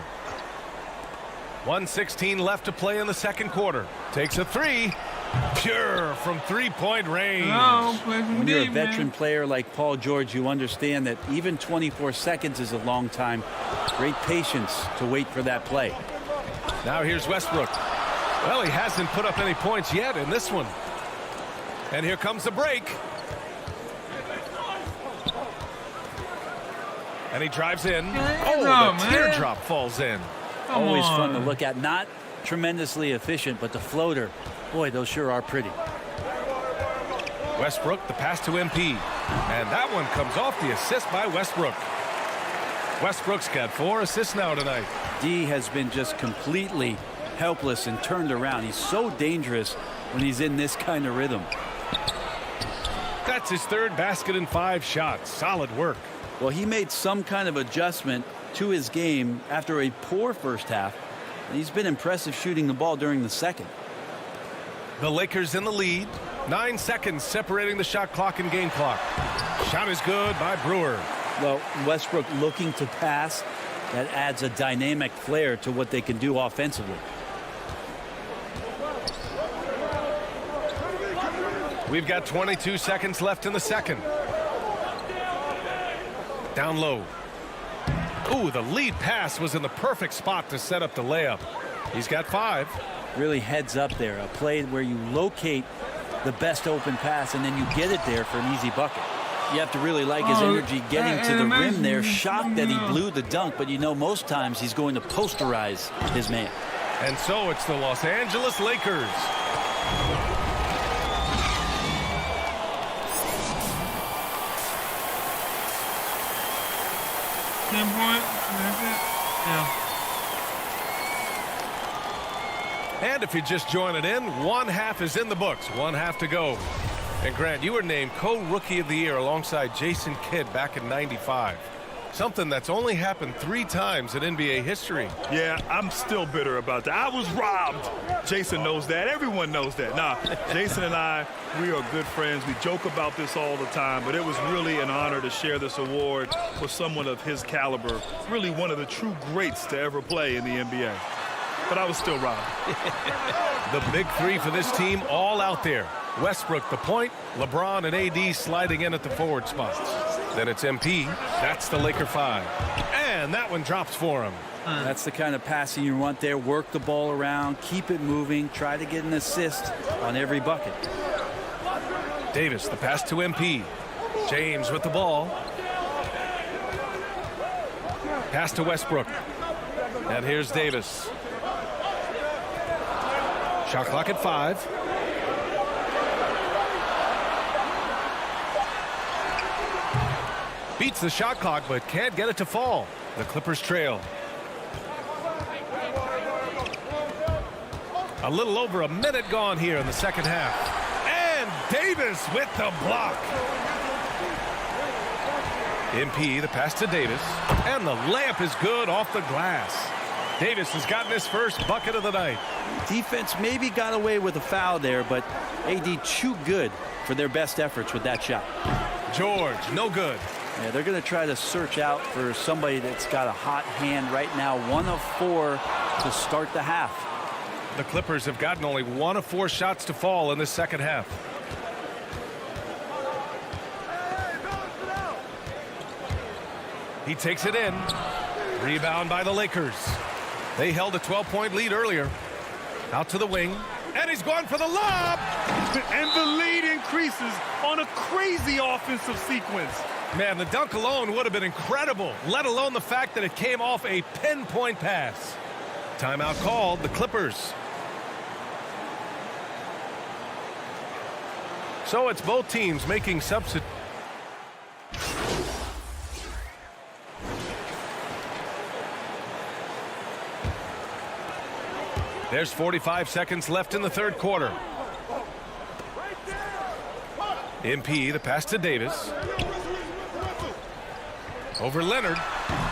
1:16 left to play in the second quarter. Takes a 3. Pure from three-point range. When you're a veteran player like Paul George, you understand that even 24 seconds is a long time. Great patience to wait for that play. Now here's Westbrook. Well, he hasn't put up any points yet in this one. And here comes the break. And he drives in. Oh, the teardrop falls in. Always fun to look at. Not tremendously efficient, but the floater, boy, those sure are pretty. Westbrook, the pass to MP. And that one comes off the assist by Westbrook. Westbrook's got 4 assists now tonight. D has been just completely helpless and turned around. He's so dangerous when he's in this kind of rhythm. That's his 3rd basket in 5 shots. Solid work. Well, he made some kind of adjustment to his game after a poor first half. And he's been impressive shooting the ball during the second. The Lakers in the lead. 9 seconds separating the shot clock and game clock. Shot is good by Brewer. Well, Westbrook looking to pass. That adds a dynamic flair to what they can do offensively. We've got 22 seconds left in the second. Down low. Ooh, the lead pass was in the perfect spot to set up the layup. He's got 5. Really heads up there. A play where you locate the best open pass and then you get it there for an easy bucket. You have to really like his energy getting to the rim there. Shocked that he blew the dunk, but you know most times he's going to posterize his man. And so it's the Los Angeles Lakers. And if you're just joining in, 1 half is in the books. 1 half to go. And Grant, you were named co-rookie of the year alongside Jason Kidd back in '95. Something that's only happened 3 times in NBA history. Yeah, I'm still bitter about that. I was robbed. Jason knows that. Everyone knows that. Nah, Jason and I, we are good friends. We joke about this all the time, but it was really an honor to share this award with someone of his caliber. Really one of the true greats to ever play in the NBA. But I was still robbed. The big 3 for this team all out there. Westbrook the point, LeBron and AD sliding in at the forward spots. Then it's MP. That's the Laker 5. And And that one drops for him. That's the kind of passing you want there. Work the ball around, keep it moving, try to get an assist on every bucket. Davis, the pass to MP. James with the ball. Pass to Westbrook. And here's Davis. Shot clock at 5. Beats the shot clock, but can't get it to fall. The Clippers trail. A little over a minute gone here in the second half. And Davis with the block. MP, the pass to Davis. And the layup is good off the glass. Davis has gotten his first bucket of the night. Defense maybe got away with a foul there, but AD too good for their best efforts with that shot. George, no good. Yeah, they're going to try to search out for somebody that's got a hot hand right now. 1 of 4 to start the half. The Clippers have gotten only 1 of 4 shots to fall in the second half. He takes it in. Rebound by the Lakers. They held a 12-point lead earlier. Out to the wing. And he's going for the lob. And the lead increases on a crazy offensive sequence. Man, the dunk alone would have been incredible, let alone the fact that it came off a pinpoint pass. Timeout called, the Clippers. So it's both teams making substitutes. There's 45 seconds left in the third quarter. MP, the pass to Davis. Over Leonard.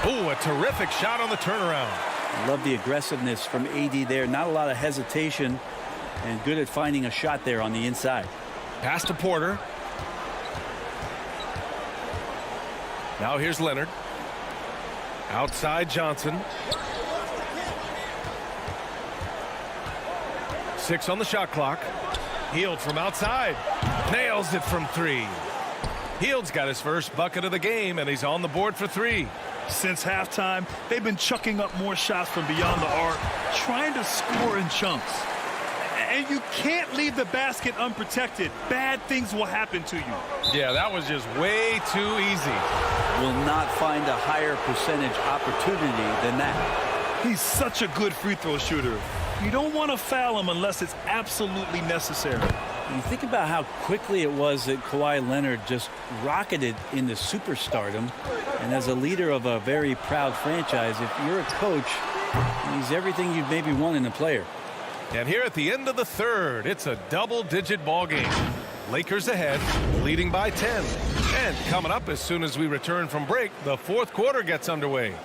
Oh, a terrific shot on the turnaround. Love the aggressiveness from AD there. Not a lot of hesitation, and good at finding a shot there on the inside. Pass to Porter. Now here's Leonard. Outside Johnson. 6 on the shot clock. Hield from outside. Nails it from 3. Hield's got his first bucket of the game, and he's on the board for 3. Since halftime, they've been chucking up more shots from beyond the arc, trying to score in chunks. And you can't leave the basket unprotected. Bad things will happen to you. Yeah, that was just way too easy. Will not find a higher percentage opportunity than that. He's such a good free throw shooter. You don't want to foul him unless it's absolutely necessary. You think about how quickly it was that Kawhi Leonard just rocketed into superstardom. And as a leader of a very proud franchise, if you're a coach, he's everything you'd maybe want in a player. And here at the end of the third, it's a double-digit ball game. Lakers ahead, leading by 10. And coming up as soon as we return from break, the fourth quarter gets underway.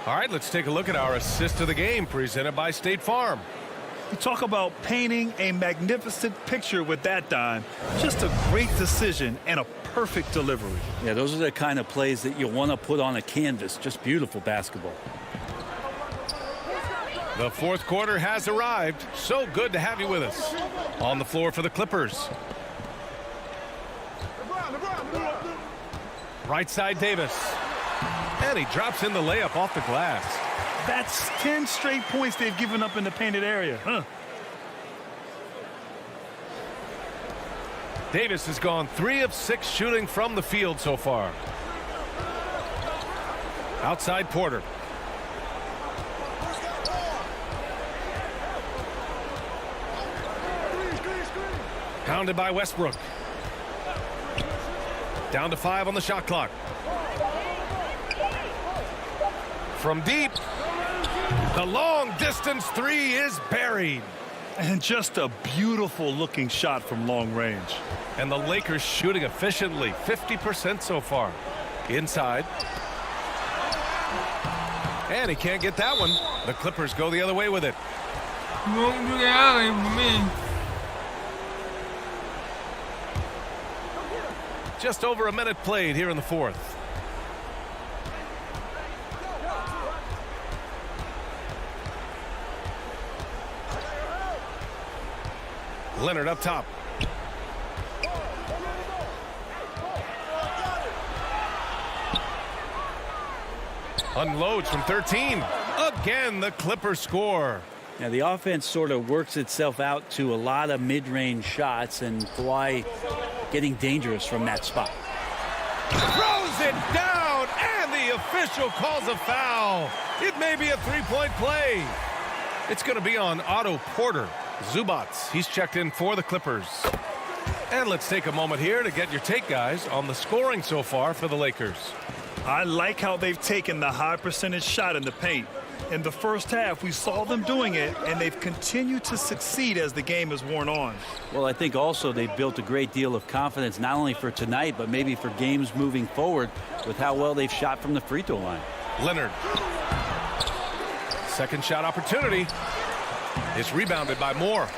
All right, let's take a look at our assist of the game presented by State Farm. You talk about painting a magnificent picture with that dime. Just a great decision and a perfect delivery. Yeah, those are the kind of plays that you want to put on a canvas. Just beautiful basketball. The fourth quarter has arrived. So good to have you with us. On the floor for the Clippers. Right side Davis. And he drops in the layup off the glass. That's 10 straight points they've given up in the painted area. Davis has gone 3 of 6 shooting from the field so far. Outside Porter. Pounded by Westbrook. Down to 5 on the shot clock. From deep. The long distance 3 is buried. And just a beautiful looking shot from long range. And the Lakers shooting efficiently, 50% so far. Inside. And he can't get that one. The Clippers go the other way with it. You won't do the alley for me. Just over a minute played here in the fourth. Leonard up top. Unloads from 13. Again, the Clippers score. Now, the offense sort of works itself out to a lot of mid-range shots, and Kawhi getting dangerous from that spot. Throws it down, and the official calls a foul. It may be a three-point play. It's going to be on Otto Porter. Zubats, he's checked in for the Clippers. And let's take a moment here to get your take, guys, on the scoring so far for the Lakers. I like how they've taken the high percentage shot in the paint. In the first half, we saw them doing it, and they've continued to succeed as the game has worn on. Well, I think also they've built a great deal of confidence, not only for tonight, but maybe for games moving forward with how well they've shot from the free throw line. Leonard. Second shot opportunity. It's rebounded by Moore.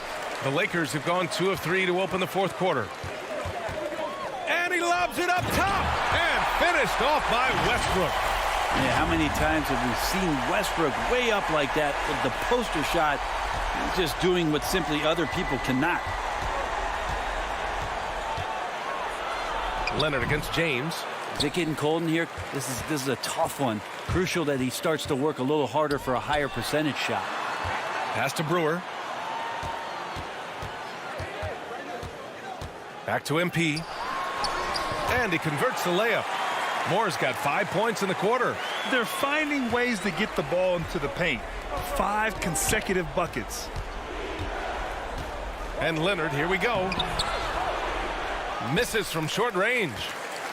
The Lakers have gone 2 of 3 to open the fourth quarter. And he lobs it up top and finished off by Westbrook. Yeah, how many times have we seen Westbrook way up like that with the poster shot, just doing what simply other people cannot. Leonard against James. Is it getting cold in here? This is a tough one. Crucial that he starts to work a little harder for a higher percentage shot. Pass to Brewer. Back to MP. And he converts the layup. Moore's got 5 points in the quarter. They're finding ways to get the ball into the paint. 5 consecutive buckets. And Leonard, here we go. Misses from short range.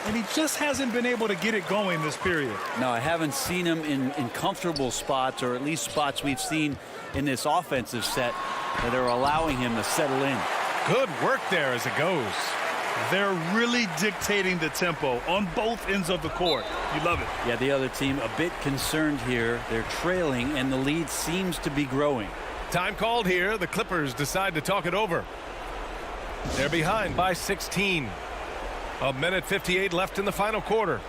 And he just hasn't been able to get it going this period. No, I haven't seen him in comfortable spots, or at least spots we've seen in this offensive set that are allowing him to settle in. Good work there as it goes. They're really dictating the tempo on both ends of the court. You love it. Yeah, the other team a bit concerned here. They're trailing, and the lead seems to be growing. Time called here. The Clippers decide to talk it over. They're behind by 16. A minute 58 left in the final quarter.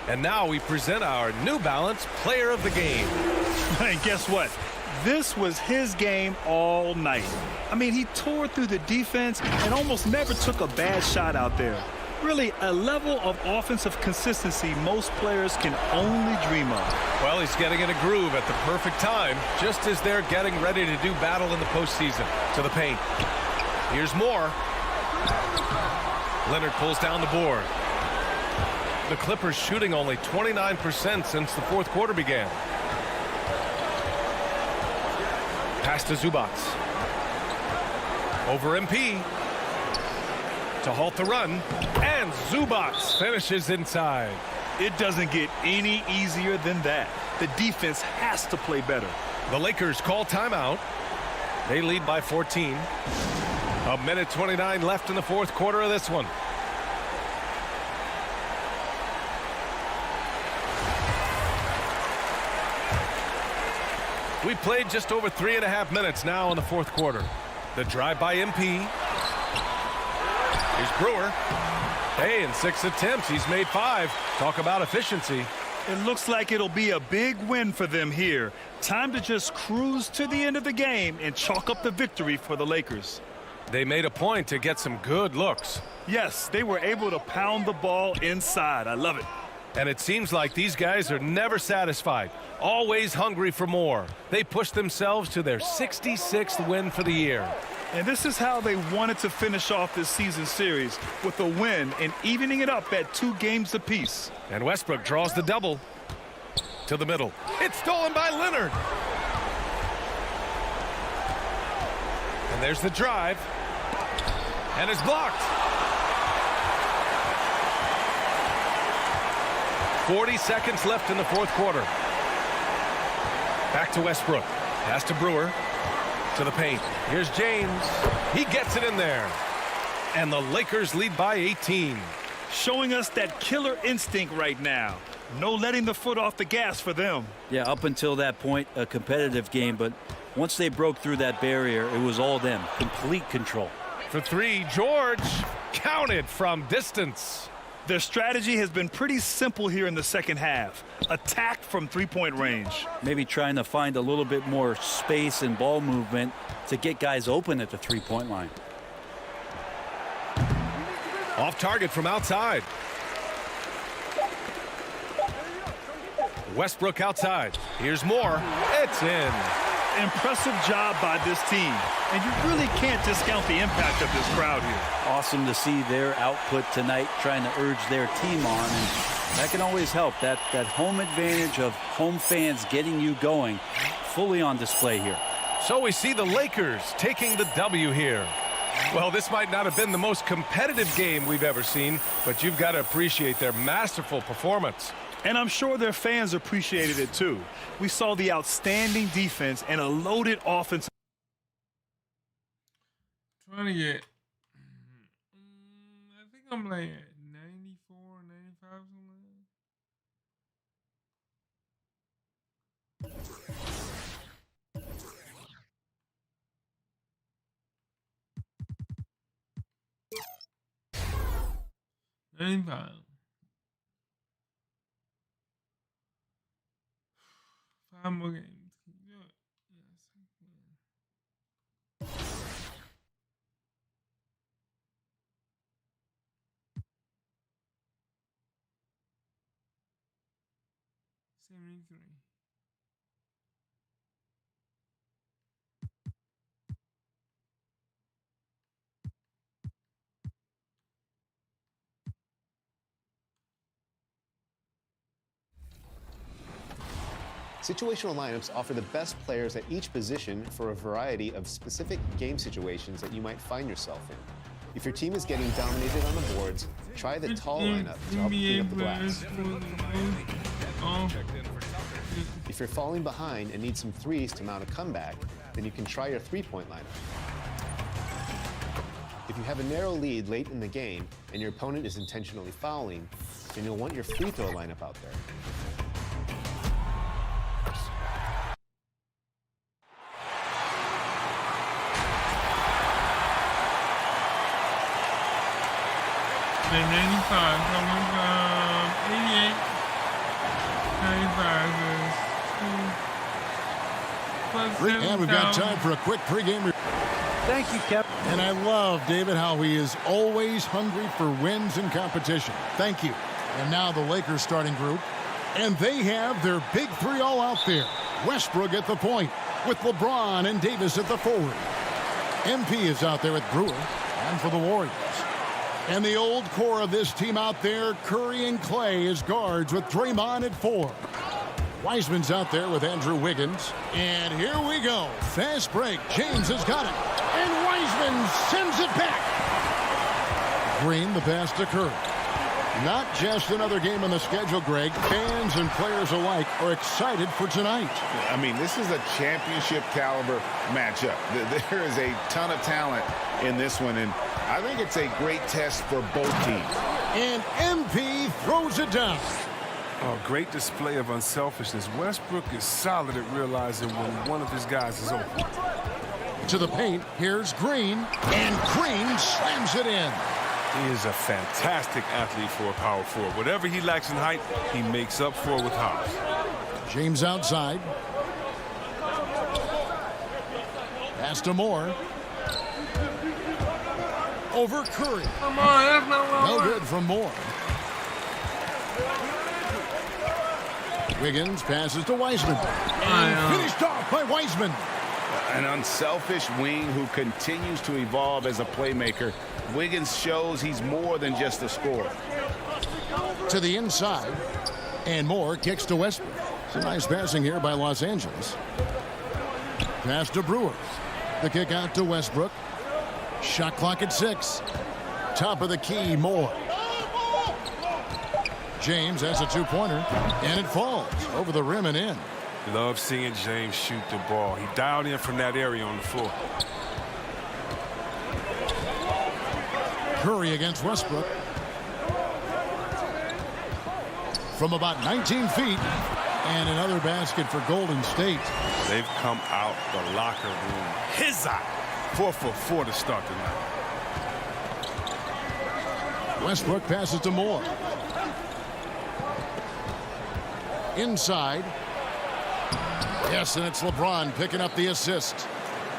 And now we present our New Balance Player of the Game. And guess what? This was his game all night. I mean, he tore through the defense and almost never took a bad shot out there. Really, a level of offensive consistency most players can only dream of. Well, he's getting in a groove at the perfect time, just as they're getting ready to do battle in the postseason. To the paint. Here's Moore. Leonard pulls down the board. The Clippers shooting only 29% since the fourth quarter began. Pass to Zubats. Over MP. To halt the run. And Zubats finishes inside. It doesn't get any easier than that. The defense has to play better. The Lakers call timeout. They lead by 14. A minute 29 left in the fourth quarter of this one. We played just over 3.5 minutes now in the fourth quarter. The drive by MP. Here's Brewer. Hey, in 6 attempts, he's made 5. Talk about efficiency. It looks like it'll be a big win for them here. Time to just cruise to the end of the game and chalk up the victory for the Lakers. They made a point to get some good looks. Yes, they were able to pound the ball inside. I love it. And it seems like these guys are never satisfied, always hungry for more. They pushed themselves to their 66th win for the year. And this is how they wanted to finish off this season series, with a win and evening it up at 2 games apiece. And Westbrook draws the double to the middle. It's stolen by Leonard. And there's the drive. And it's blocked. 40 seconds left in the fourth quarter. Back to Westbrook. Pass to Brewer. To the paint. Here's James. He gets it in there. And the Lakers lead by 18. Showing us that killer instinct right now. No letting the foot off the gas for them. Yeah, up until that point, a competitive game. But once they broke through that barrier, it was all them. Complete control. For 3, George counted from distance. Their strategy has been pretty simple here in the second half. Attack from three-point range. Maybe trying to find a little bit more space and ball movement to get guys open at the three-point line. Off target from outside. Westbrook outside. Here's Moore. It's in. Impressive job by this team. And you really can't discount the impact of this crowd here. Awesome to see their output tonight, trying to urge their team on. And that can always help. That home advantage of home fans getting you going, fully on display here. So we see the Lakers taking the W here. Well, this might not have been the most competitive game we've ever seen, but you've got to appreciate their masterful performance. And I'm sure their fans appreciated it too. We saw the outstanding defense and a loaded offense. Trying to get, I think I'm like at 94, 95 something. Five more games. Yes, I can. 73. Situational lineups offer the best players at each position for a variety of specific game situations that you might find yourself in. If your team is getting dominated on the boards, try the tall lineup to help clean up the glass. If you're falling behind and need some threes to mount a comeback, then you can try your three-point lineup. If you have a narrow lead late in the game and your opponent is intentionally fouling, then you'll want your free throw lineup out there. They're 95, coming from 88, 95 is 2 And we've got time for a quick pregame. Thank you, Kep. And I love, David, how he is always hungry for wins and competition. Thank you. And now the Lakers starting group. And they have their big three all out there. Westbrook at the point with LeBron and Davis at the forward. MP is out there with Brewer and for the Warriors. And the old core of this team out there, Curry and Clay as guards with Draymond at 4. Wiseman's out there with Andrew Wiggins. And here we go. Fast break. James has got it. And Wiseman sends it back. Green, the pass to Curry. Not just another game on the schedule, Greg. Fans and players alike are excited for tonight. I mean, this is a championship caliber matchup. There is a ton of talent in this one, and I think it's a great test for both teams. And MP throws it down. Oh, great display of unselfishness. Westbrook is solid at realizing when one of his guys is open. To the paint, here's Green, and Green slams it in. He is a fantastic athlete for a power forward. Whatever he lacks in height, he makes up for with hops. James outside. Pass to Moore. Over Curry. Come on, that's not what No good from Moore. Wiggins passes to Wiseman. And finished off by Wiseman. An unselfish wing who continues to evolve as a playmaker. Wiggins shows he's more than just a scorer. To the inside. And Moore kicks to Westbrook. Some nice passing here by Los Angeles. Pass to Brewer. The kick out to Westbrook. Shot clock at 6. Top of the key, Moore. James has a two-pointer, and it falls over the rim and in. Love seeing James shoot the ball. He dialed in from that area on the floor. Curry against Westbrook. From about 19 feet, and another basket for Golden State. They've come out the locker room. His eye. 4 for 4 to start tonight. Westbrook passes to Moore. Inside. Yes, and it's LeBron picking up the assist.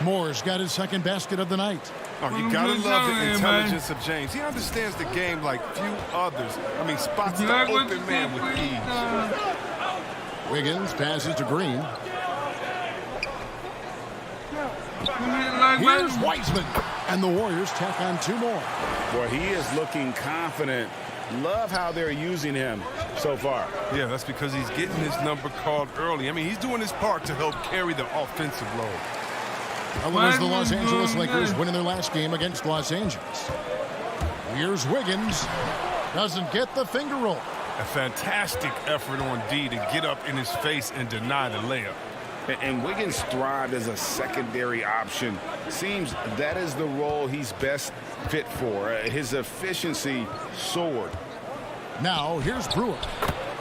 Moore's got his second basket of the night. Oh, you gotta love the intelligence of James. He understands the game like few others. I mean, spots the open man with ease. Wiggins passes to Green. Here's Wiseman. And the Warriors tack on 2 more. Boy, he is looking confident. Love how they're using him so far. Yeah, that's because he's getting his number called early. I mean, he's doing his part to help carry the offensive load. Otherwise, the Los Angeles Lakers winning their last game against Los Angeles. Here's Wiggins. Doesn't get the finger roll. A fantastic effort on D to get up in his face and deny the layup. And Wiggins thrived as a secondary option. Seems that is the role he's best fit for. His efficiency soared. Now, here's Brewer.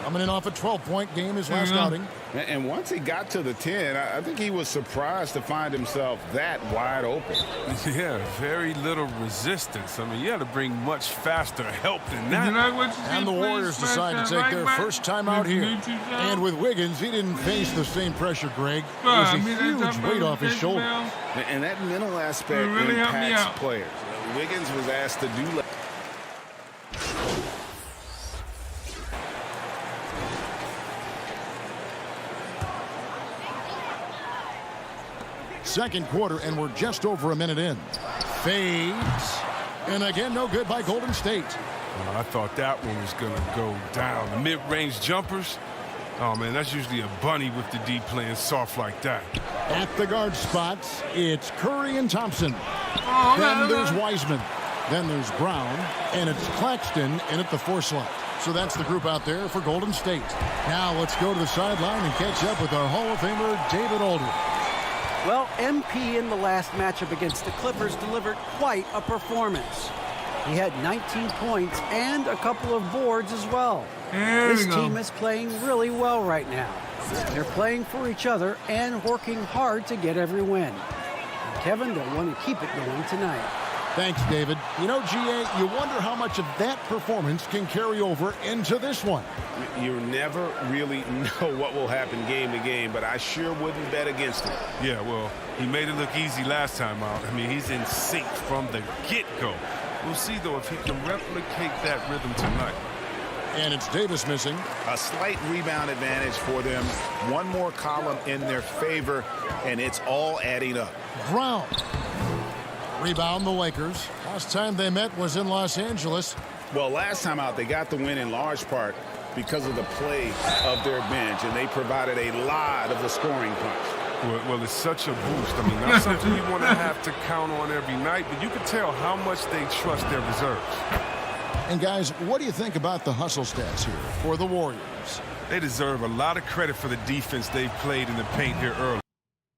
Coming in off a 12-point game his last outing. And once he got to the 10, I think he was surprised to find himself that wide open. Yeah, very little resistance. I mean, you had to bring much faster help than that. And the Warriors decide to take their first time out here. And with Wiggins, he didn't face the same pressure, Greg. It was a huge weight off his shoulders. And that mental aspect impacts players. Wiggins was asked to do less. Second quarter, and we're just over a minute in. Fades. And again, no good by Golden State. Well, I thought that one was going to go down. The mid-range jumpers, oh, man, that's usually a bunny with the D playing soft like that. At the guard spots, it's Curry and Thompson. Then there's Wiseman. Then there's Brown. And it's Claxton in at the 4 slot. So that's the group out there for Golden State. Now let's go to the sideline and catch up with our Hall of Famer, David Aldridge. Well, MP in the last matchup against the Clippers delivered quite a performance. He had 19 points and a couple of boards as well. This team is playing really well right now. They're playing for each other and working hard to get every win. And Kevin, they'll want to keep it going tonight. Thanks, David. You know, GA, you wonder how much of that performance can carry over into this one. You never really know what will happen game to game, but I sure wouldn't bet against it. Yeah, well, he made it look easy last time out. I mean, he's in sync from the get-go. We'll see, though, if he can replicate that rhythm tonight. And it's Davis missing. A slight rebound advantage for them. One more column in their favor, and it's all adding up. Brown. Rebound the Lakers. Last time they met was in Los Angeles. Well, last time out, they got the win in large part because of the play of their bench, and they provided a lot of the scoring punch. Well, it's such a boost. I mean, not something you want to have to count on every night, but you can tell how much they trust their reserves. And, guys, what do you think about the hustle stats here for the Warriors? They deserve a lot of credit for the defense they've played in the paint here early.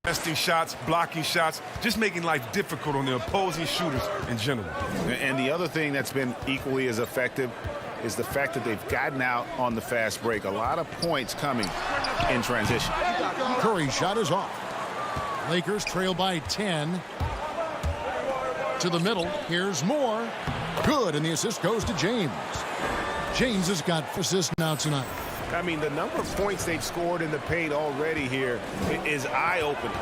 Testing shots, blocking shots, just making life difficult on the opposing shooters in general. And the other thing that's been equally as effective is the fact that they've gotten out on the fast break. A lot of points coming in transition. Curry's shot is off. Lakers trail by 10. To the middle. Here's Moore. Good, and the assist goes to James. James has got assists now tonight. I mean, the number of points they've scored in the paint already here is eye-opening.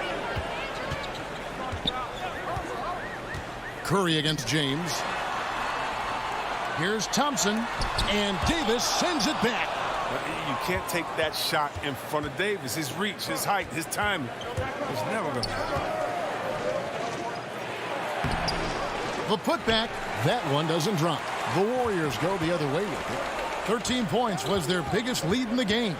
Curry against James. Here's Thompson, and Davis sends it back. You can't take that shot in front of Davis. His reach, his height, his timing. It's never going to happen. The putback, that one doesn't drop. The Warriors go the other way with it. 13 points was their biggest lead in the game.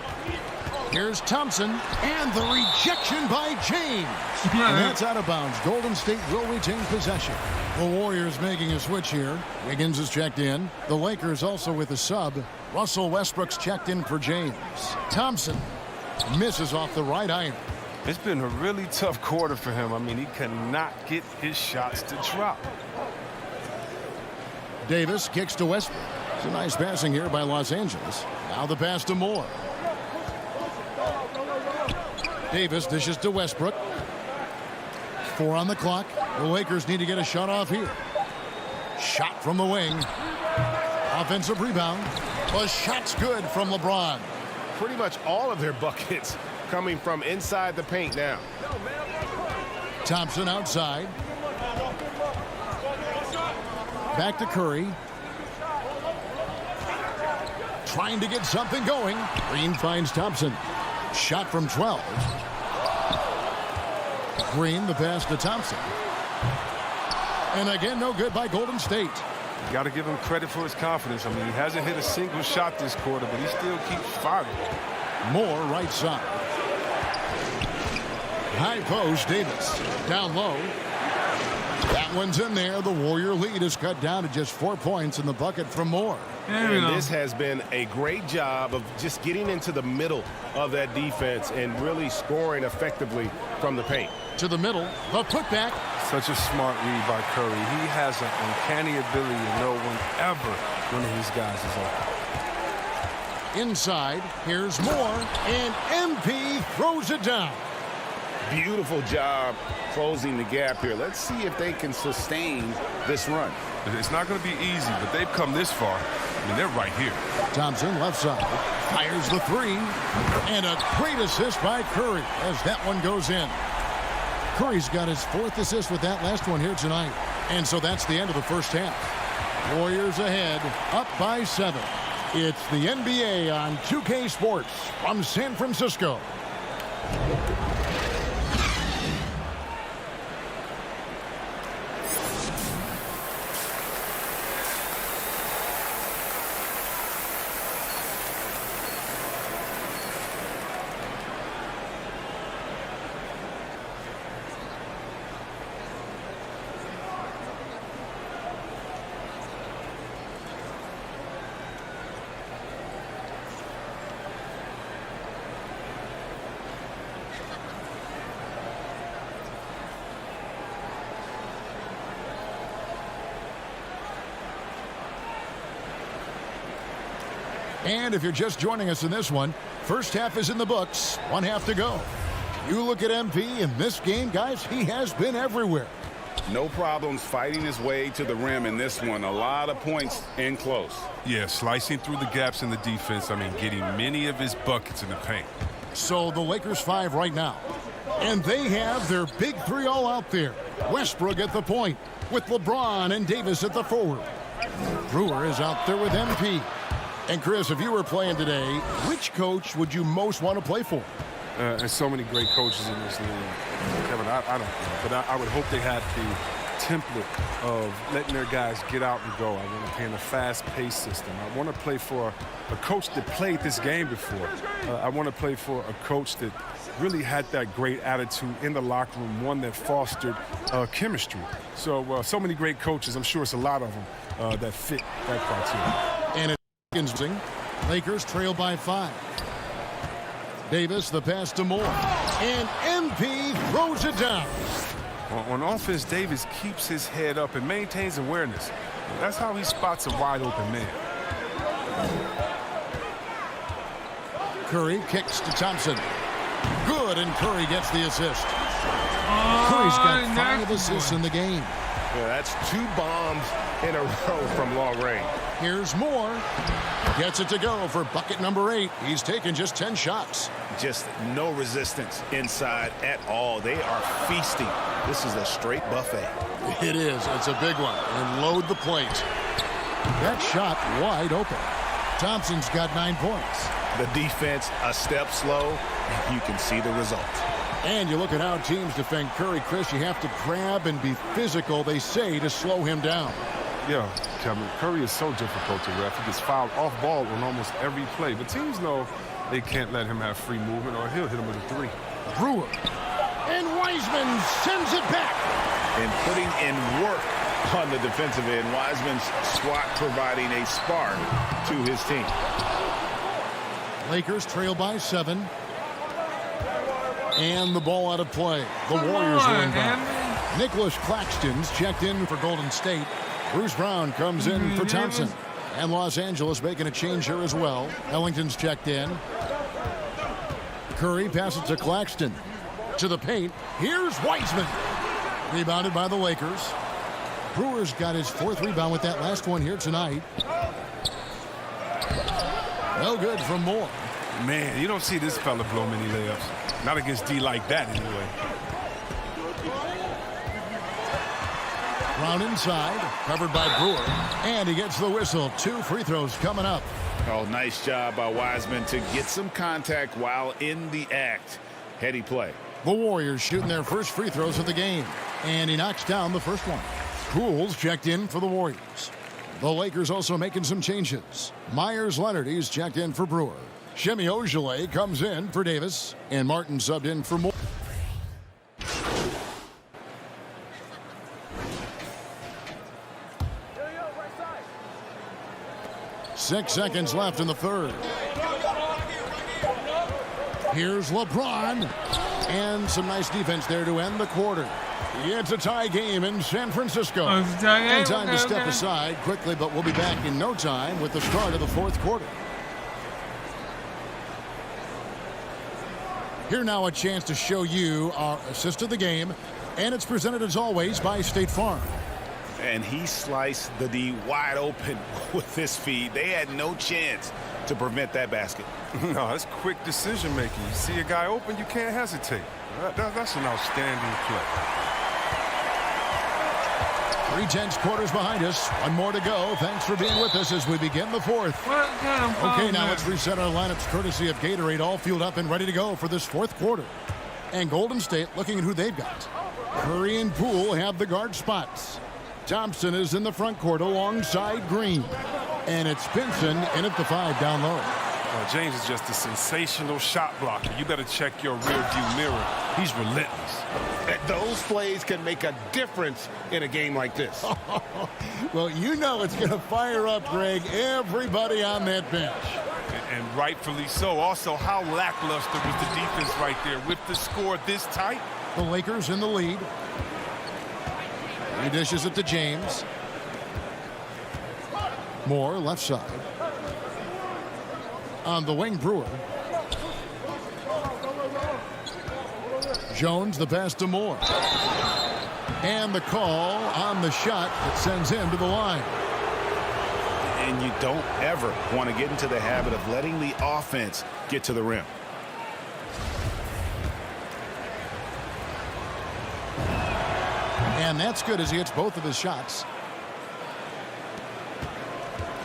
Here's Thompson, and the rejection by James. And that's out of bounds. Golden State will retain possession. The Warriors making a switch here. Wiggins is checked in. The Lakers also with a sub. Russell Westbrook's checked in for James. Thompson misses off the right iron. It's been a really tough quarter for him. I mean, he cannot get his shots to drop. Davis kicks to Westbrook. It's a nice passing here by Los Angeles. Now the pass to Moore. Davis dishes to Westbrook. 4 on the clock. The Lakers need to get a shot off here. Shot from the wing. Offensive rebound. The shot's good from LeBron. Pretty much all of their buckets coming from inside the paint now. Thompson outside. Back to Curry. Trying to get something going. Green finds Thompson. Shot from 12. Green, the pass to Thompson. And again, no good by Golden State. You got to give him credit for his confidence. I mean, he hasn't hit a single shot this quarter, but he still keeps firing. Moore, right side. High post, Davis. Down low. That one's in there. The Warrior lead is cut down to just 4 points in the bucket from Moore. And this has been a great job of just getting into the middle of that defense and really scoring effectively from the paint. To the middle, the putback. Such a smart read by Curry. He has an uncanny ability to know whenever one of his guys is open. Inside, here's Moore, and MP throws it down. Beautiful job closing the gap here. Let's see if they can sustain this run. It's not going to be easy, but they've come this far. I mean, they're right here. Thompson, left side, fires the three, and a great assist by Curry as that one goes in. Curry's got his 4th assist with that last one here tonight. And so that's the end of the first half. Warriors ahead, up by 7. It's the NBA on 2K Sports from San Francisco. And if you're just joining us in this one, first half is in the books, 1 half to go. You look at MP in this game, guys, he has been everywhere. No problems fighting his way to the rim in this one. A lot of points in close. Yeah, slicing through the gaps in the defense. I mean, getting many of his buckets in the paint. So the Lakers 5 right now. And they have their big 3 all out there. Westbrook at the point with LeBron and Davis at the forward. Brewer is out there with MP. And Chris, if you were playing today, which coach would you most want to play for? There's so many great coaches in this league. Kevin, I don't know. But I would hope they had the template of letting their guys get out and go. I want to play in a fast-paced system. I want to play for a coach that played this game before. I want to play for a coach that really had that great attitude in the locker room, one that fostered chemistry. So, so many great coaches. I'm sure it's a lot of them that fit that criteria. And Lakers trail by 5. Davis, the pass to Moore. And MP throws it down. On offense, Davis keeps his head up and maintains awareness. That's how he spots a wide open man. Curry kicks to Thompson. Good, and Curry gets the assist. Curry's got 5 assists in the game. Yeah, that's 2 bombs in a row from long range. Here's Moore. Gets it to go for bucket number 8. He's taken just 10 shots. Just no resistance inside at all. They are feasting. This is a straight buffet. It is. It's a big one. And load the plate. That shot wide open. Thompson's got 9 points. The defense a step slow, and you can see the result. And you look at how teams defend Curry, Chris. You have to grab and be physical, they say, to slow him down. Yeah, Kevin, Curry is so difficult to ref. He gets fouled off ball on almost every play. But teams know they can't let him have free movement or he'll hit him with a 3. Brewer. And Wiseman sends it back. And putting in work on the defensive end. Wiseman's squat providing a spark to his team. Lakers trail by 7. And the ball out of play. The Warriors are inbound. Nicholas Claxton's checked in for Golden State. Bruce Brown comes in for Thompson. And Los Angeles making a change here as well. Ellington's checked in. Curry passes to Claxton. To the paint. Here's Wiseman. Rebounded by the Lakers. Brewer's got his 4th rebound with that last one here tonight. No good from Moore. Man, you don't see this fella blow many layups. Not against D like that anyway. Brown inside, covered by Brewer. And he gets the whistle. 2 free throws coming up. Oh, nice job by Wiseman to get some contact while in the act. Heady play. The Warriors shooting their first free throws of the game. And he knocks down the first one. Poole's checked in for the Warriors. The Lakers also making some changes. Myers-Leonard, he's checked in for Brewer. Shemi Ojeleye comes in for Davis. And Martin subbed in for Moore. 6 seconds left in the third. Here's LeBron. And some nice defense there to end the quarter. It's a tie game in San Francisco. And time to step aside quickly, but we'll be back in no time with the start of the fourth quarter. Here now a chance to show you our assist of the game. And it's presented as always by State Farm. And he sliced the D wide open with his feed. They had no chance to prevent that basket. No, that's quick decision making. You see a guy open, you can't hesitate. That's an outstanding play. 3/10 quarters behind us. One more to go. Thanks for being with us as we begin the fourth. Okay, now let's reset our lineups courtesy of Gatorade, all fueled up and ready to go for this fourth quarter. And Golden State looking at who they've got. Curry and Poole have the guard spots. Thompson is in the front court alongside Green. And it's Pinson in at the 5 down low. James is just a sensational shot blocker. You better check your rearview mirror. He's relentless. Those plays can make a difference in a game like this. Well, you know it's going to fire up, Greg, everybody on that bench. And rightfully so. Also, how lackluster was the defense right there with the score this tight? The Lakers in the lead. He dishes it to James. Moore, left side. On the wing, Brewer. Jones, the pass to Moore. And the call on the shot that sends him to the line. And you don't ever want to get into the habit of letting the offense get to the rim. And that's good as he hits both of his shots.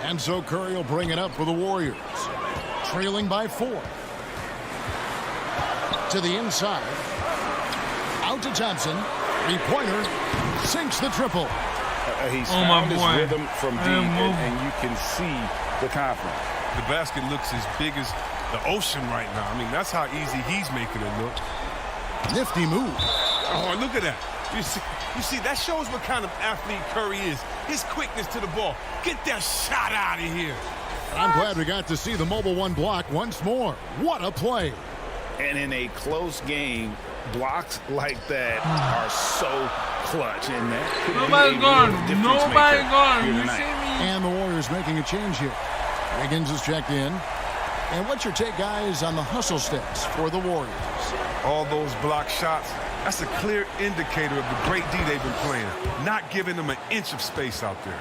And so Curry will bring it up for the Warriors. Trailing by 4. To the inside. Out to Thompson. 3-pointer. Sinks the triple. He's found his rhythm from deep, and you can see the confidence. The basket looks as big as the ocean right now. I mean, that's how easy he's making it look. Nifty move. Oh, look at that. You see, that shows what kind of athlete Curry is. His quickness to the ball. Get that shot out of here. I'm glad we got to see the mobile one block once more. What a play. And in a close game, blocks like that are so clutch. And that could Nobody gone. Nobody gone. You see me? And the Warriors making a change here. Wiggins is checked in. And what's your take, guys, on the hustle stats for the Warriors? All those block shots, that's a clear indicator of the great D they've been playing. Not giving them an inch of space out there.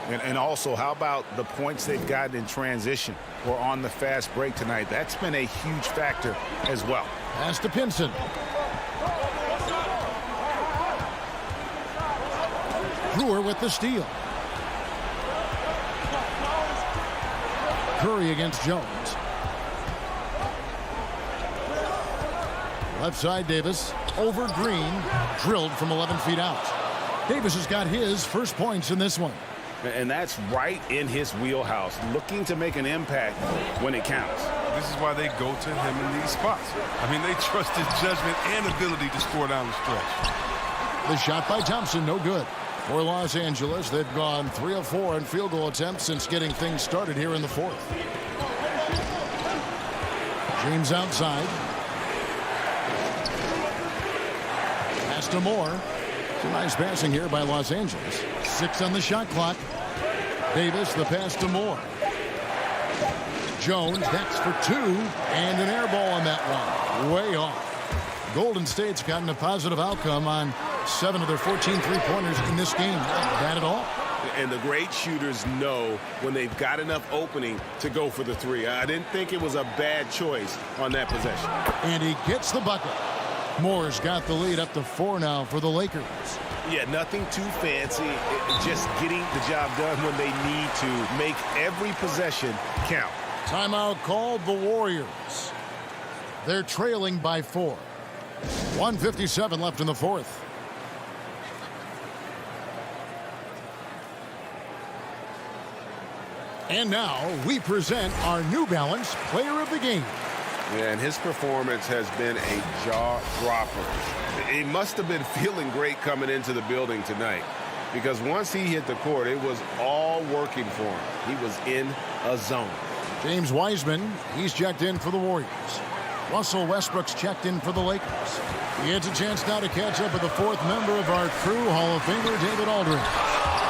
And also, how about the points they've gotten in transition or on the fast break tonight? That's been a huge factor as well. Pass to Pinson. Brewer with the steal. Curry against Jones. Left side, Davis. Over Green. Drilled from 11 feet out. Davis has got his first points in this one. And that's right in his wheelhouse, looking to make an impact when it counts. This is why they go to him in these spots. I mean, they trust his judgment and ability to score down the stretch. The shot by Thompson, no good. For Los Angeles, they've gone 3 of 4 in field goal attempts since getting things started here in the fourth. James outside. Pass to Moore. Some nice passing here by Los Angeles. 6 on the shot clock. Davis, the pass to Moore. Jones, that's for 2. And an air ball on that one. Way off. Golden State's gotten a positive outcome on 7 of their 14 three-pointers in this game. Not bad at all. And the great shooters know when they've got enough opening to go for the 3. I didn't think it was a bad choice on that possession. And he gets the bucket. Moore's got the lead up to 4 now for the Lakers. Yeah, nothing too fancy. Just getting the job done when they need to. Make every possession count. Timeout called the Warriors. They're trailing by 4. 1:57 left in the fourth. And now we present our New Balance Player of the Game. Yeah, and his performance has been a jaw-dropper. He must have been feeling great coming into the building tonight, because once he hit the court, it was all working for him. He was in a zone. James Wiseman, he's checked in for the Warriors. Russell Westbrook's checked in for the Lakers. He gets a chance now to catch up with the fourth member of our crew, Hall of Famer David Aldridge.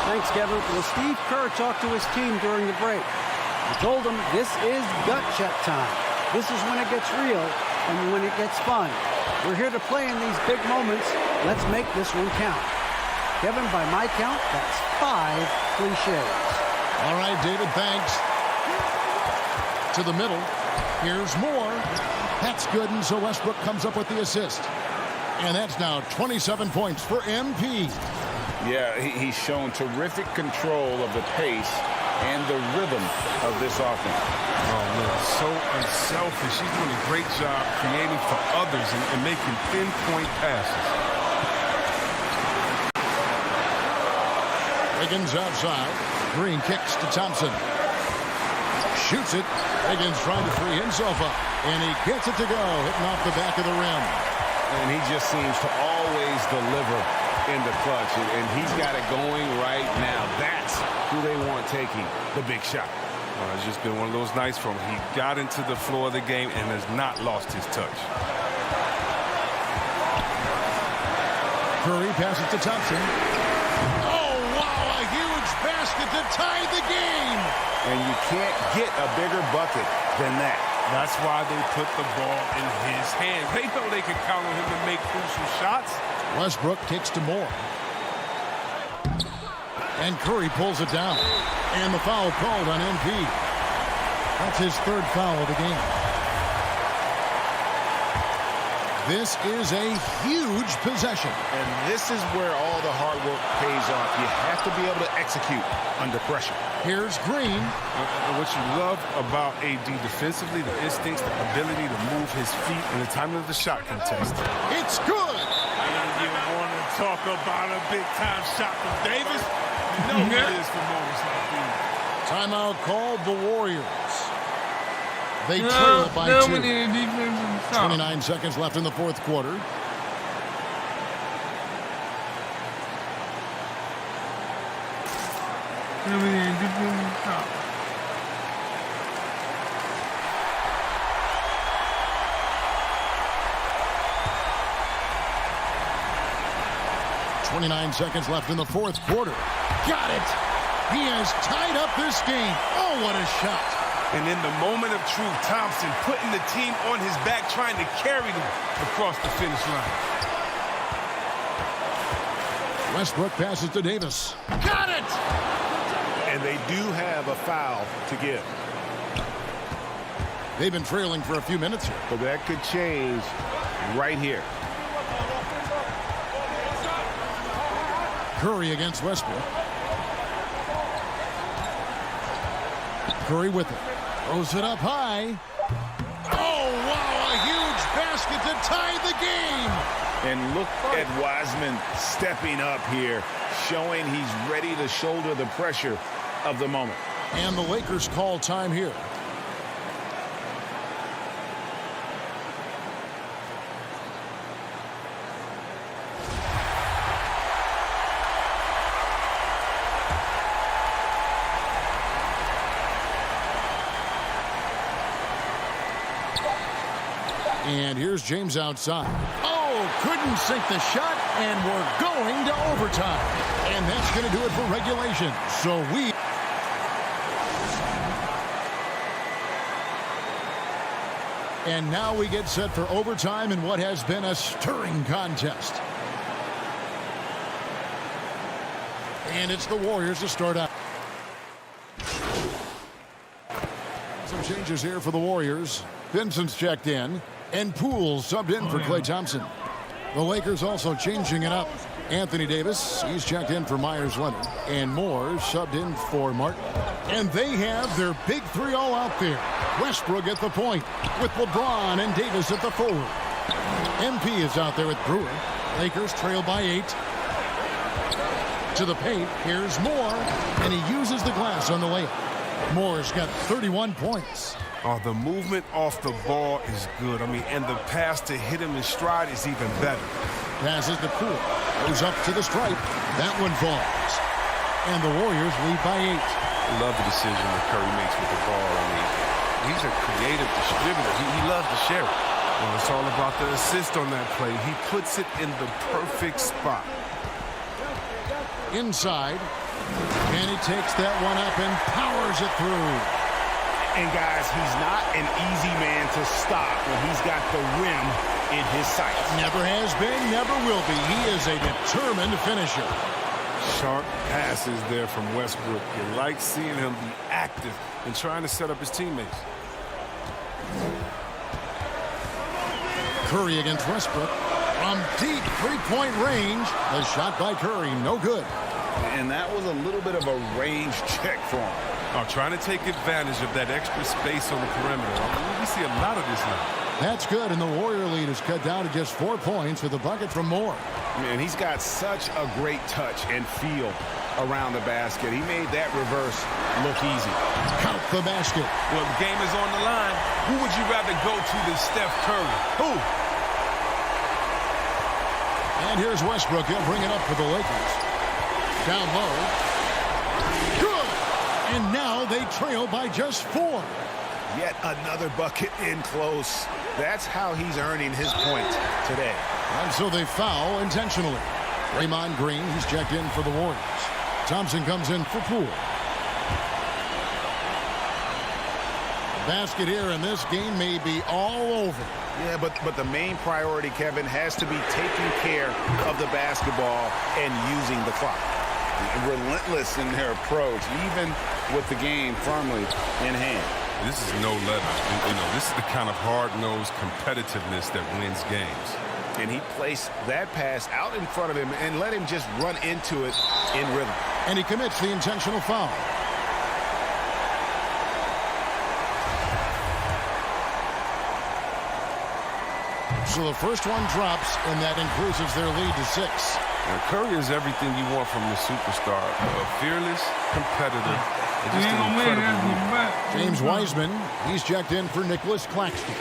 Thanks, Kevin. Well, Steve Kerr talked to his team during the break. He told them this is gut check time. This is when it gets real and when it gets fun. We're here to play in these big moments. Let's make this one count. Kevin, by my count, that's 5 cliches. All right, David, thanks. To the middle. Here's more. That's good, and so Westbrook comes up with the assist. And that's now 27 points for MP. Yeah, he's shown terrific control of the pace and the rhythm of this offense. Oh, man, so unselfish. He's doing a great job creating for others and making pinpoint passes. Higgins outside. Green kicks to Thompson. Shoots it. Higgins trying to free himself up. And he gets it to go, hitting off the back of the rim. And he just seems to always deliver in the clutch. And he's got it going right now. That's who they want taking the big shot. It's just been one of those nights for him. He got into the floor of the game and has not lost his touch. Curry passes to Thompson. Oh, wow, a huge basket to tie the game. And you can't get a bigger bucket than that. That's why they put the ball in his hands. They know they can count on him to make crucial shots. Westbrook kicks to Moore. And Curry pulls it down. And the foul called on MP. That's his third foul of the game. This is a huge possession. And this is where all the hard work pays off. You have to be able to execute under pressure. Here's Green. What you love about AD defensively, the instincts, the ability to move his feet in the time of the shot contest. It's good. And you want to talk about a big-time shot from Davis? You know who it is for moments like these. Timeout called the Warriors. They trail by 2. 29 seconds left in the fourth quarter. .29 seconds left in the fourth quarter. Got it! He has tied up this game. Oh, what a shot! And in the moment of truth, Thompson putting the team on his back, trying to carry them across the finish line. Westbrook passes to Davis. Got it! And they do have a foul to give. They've been trailing for a few minutes here. But that could change right here. Curry against Westbrook. Curry with it. Throws it up high. Oh, wow, a huge basket to tie the game. And look at Wiseman stepping up here, showing he's ready to shoulder the pressure of the moment. And the Lakers call time here. And here's James outside. Oh, couldn't sink the shot, and we're going to overtime. And that's going to do it for regulation. So we... And now we get set for overtime in what has been a stirring contest. And it's the Warriors to start out. Some changes here for the Warriors. Vincent's checked in. And Poole subbed in for Klay Thompson. The Lakers also changing it up. Anthony Davis, he's checked in for Myers Leonard. And Moore subbed in for Martin. And they have their big three all out there. Westbrook at the point with LeBron and Davis at the forward. MP is out there with Brewer. Lakers trail by 8. To the paint, here's Moore, and he uses the glass on the layup. Moore's got 31 points. Oh, the movement off the ball is good. I mean, and the pass to hit him in stride is even better. Passes to Poole. Goes up to the stripe. That one falls. And the Warriors lead by 8. I love the decision that Curry makes with the ball. I mean, he's a creative distributor. He loves to share it. Well, it's all about the assist on that play. He puts it in the perfect spot. Inside. And he takes that one up and powers it through. And guys, he's not an easy man to stop when he's got the rim in his sights. Never has been, never will be. He is a determined finisher. Sharp passes there from Westbrook. You like seeing him be active and trying to set up his teammates. Curry against Westbrook. From deep three-point range. The shot by Curry, no good. And that was a little bit of a range check for him. Oh, trying to take advantage of that extra space on the perimeter. I mean, we see a lot of this now. That's good, and the Warrior lead is cut down to just 4 points with a bucket from Moore. Man, he's got such a great touch and feel around the basket. He made that reverse look easy. Count the basket. Well, the game is on the line. Who would you rather go to than Steph Curry? Who? And here's Westbrook. He'll bring it up for the Lakers. Down low. Good. And now they trail by just 4. Yet another bucket in close. That's how he's earning his point today. And so they foul intentionally. Draymond Green, he's checked in for the Warriors. Thompson comes in for Poole. Basket here, and this game may be all over. Yeah, but the main priority, Kevin, has to be taking care of the basketball and using the clock. Relentless in their approach, even with the game firmly in hand. This is no letters. You know, this is the kind of hard-nosed competitiveness that wins games. And he placed that pass out in front of him and let him just run into it in rhythm. And he commits the intentional foul. So the first one drops, and that increases their lead to 6. Now, Curry is everything you want from the superstar. A fearless competitor. And just an incredible leader. James Wiseman, he's checked in for Nicholas Claxton.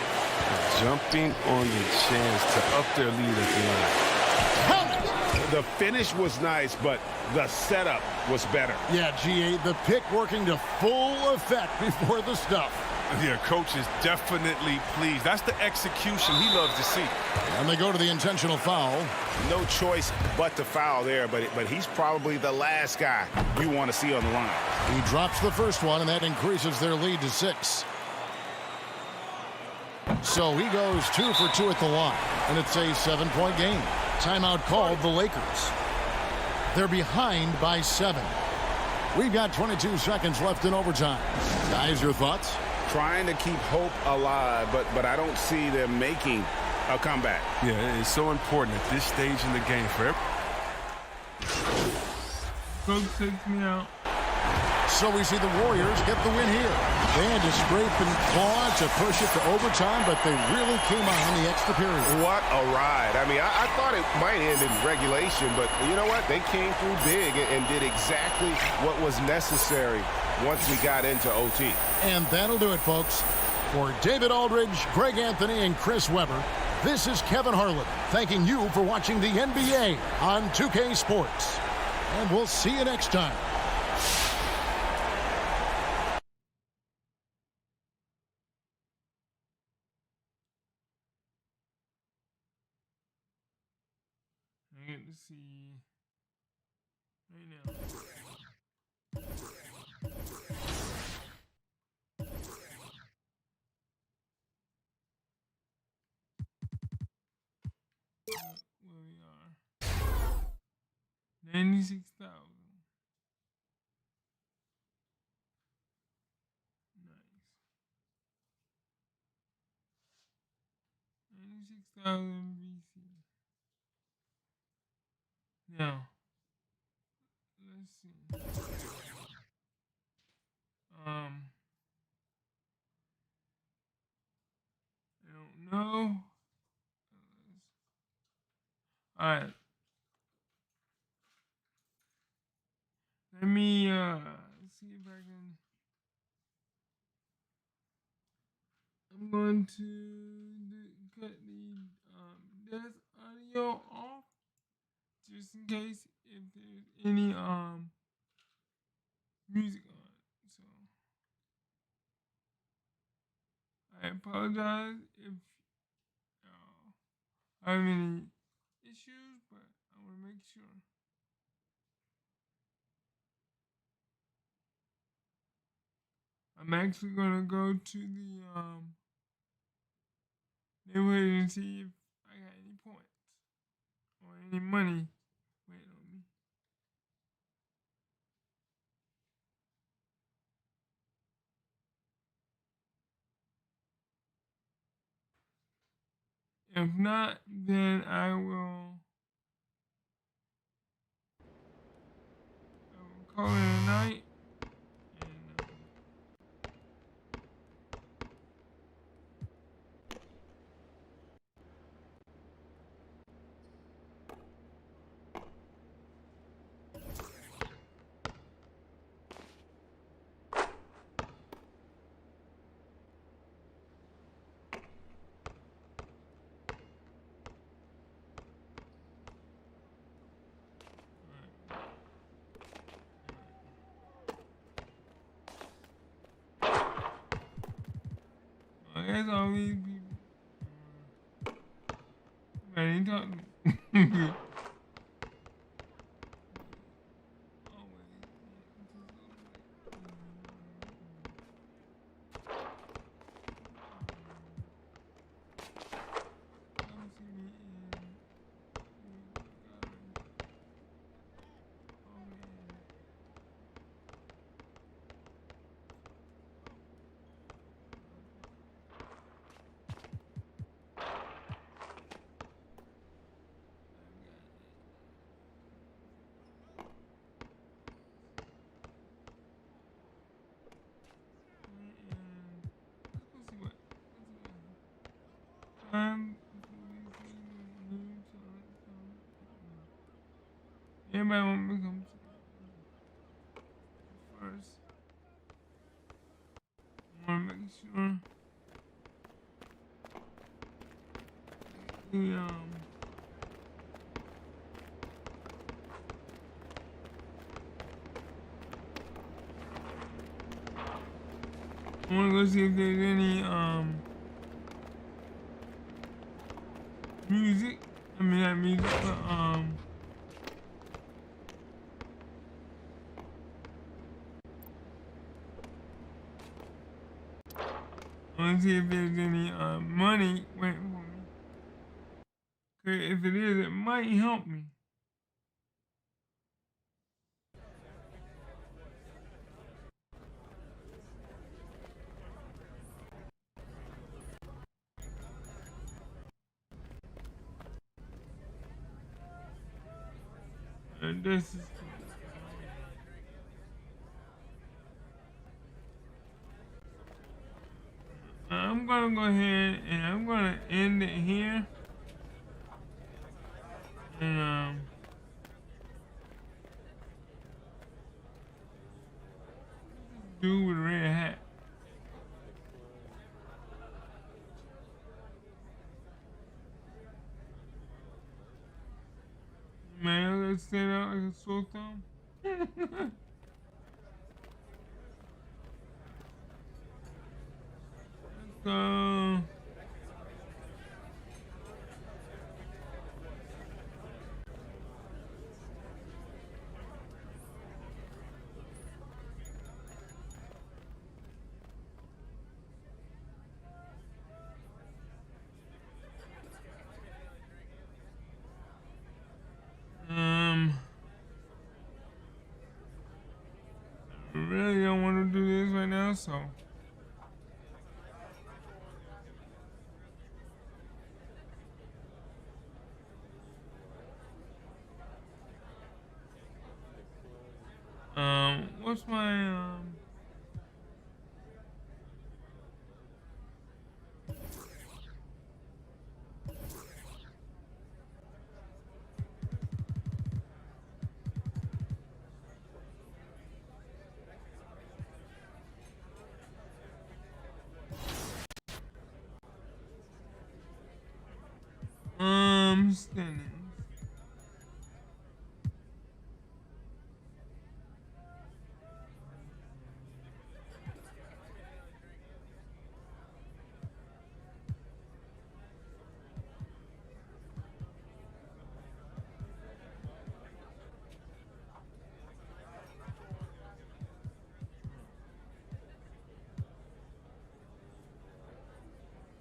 Jumping on the chance to up their lead at the end. The finish was nice, but the setup was better. Yeah, GA, the pick working to full effect before the stuff. Yeah, coach is definitely pleased. That's the execution he loves to see. And they go to the intentional foul. No choice but to foul there, but he's probably the last guy you want to see on the line. He drops the first one, and that increases their lead to 6. So he goes 2 for 2 at the line, and it's a 7-point game. Timeout called the Lakers. They're behind by 7. We've got 22 seconds left in overtime. Guys, your thoughts? Trying to keep hope alive, but I don't see them making a comeback. Yeah, it's so important at this stage in the game for everyone. Coach takes me out. So we see the Warriors get the win here. They had to scrape and claw to push it to overtime, but they really came out in the extra period. What a ride. I mean, I thought it might end in regulation, but you know what? They came through big and did exactly what was necessary once we got into OT. And that'll do it, folks. For David Aldridge, Greg Anthony, and Chris Webber, this is Kevin Harlan thanking you for watching the NBA on 2K Sports. And we'll see you next time. I get to see right now. Where we are. 96,000. Nice. 96,000 BC. Now, let's see. I don't know. All right. Let me see if I can. I'm going to cut the desk audio off just in case if there's any music on. So I apologize if I have any issues, but I want to make sure. I'm actually gonna go to the neighborhood and see if I got any points or any money waiting on me. If not, then I will call it a night. I guess all these people. I ain't talking. Everybody want me to come first. I want to make sure the I want to go see if there's any music. I mean not music, but I want to see if there's any money waiting for me. 'Cause if it is, it might help me. This is. I'm gonna go ahead and I'm gonna end it here. And dude with a red hat. Man, let's stand out like a sore thumb. Let's go. I really don't want to do this right now, so. What's my standings?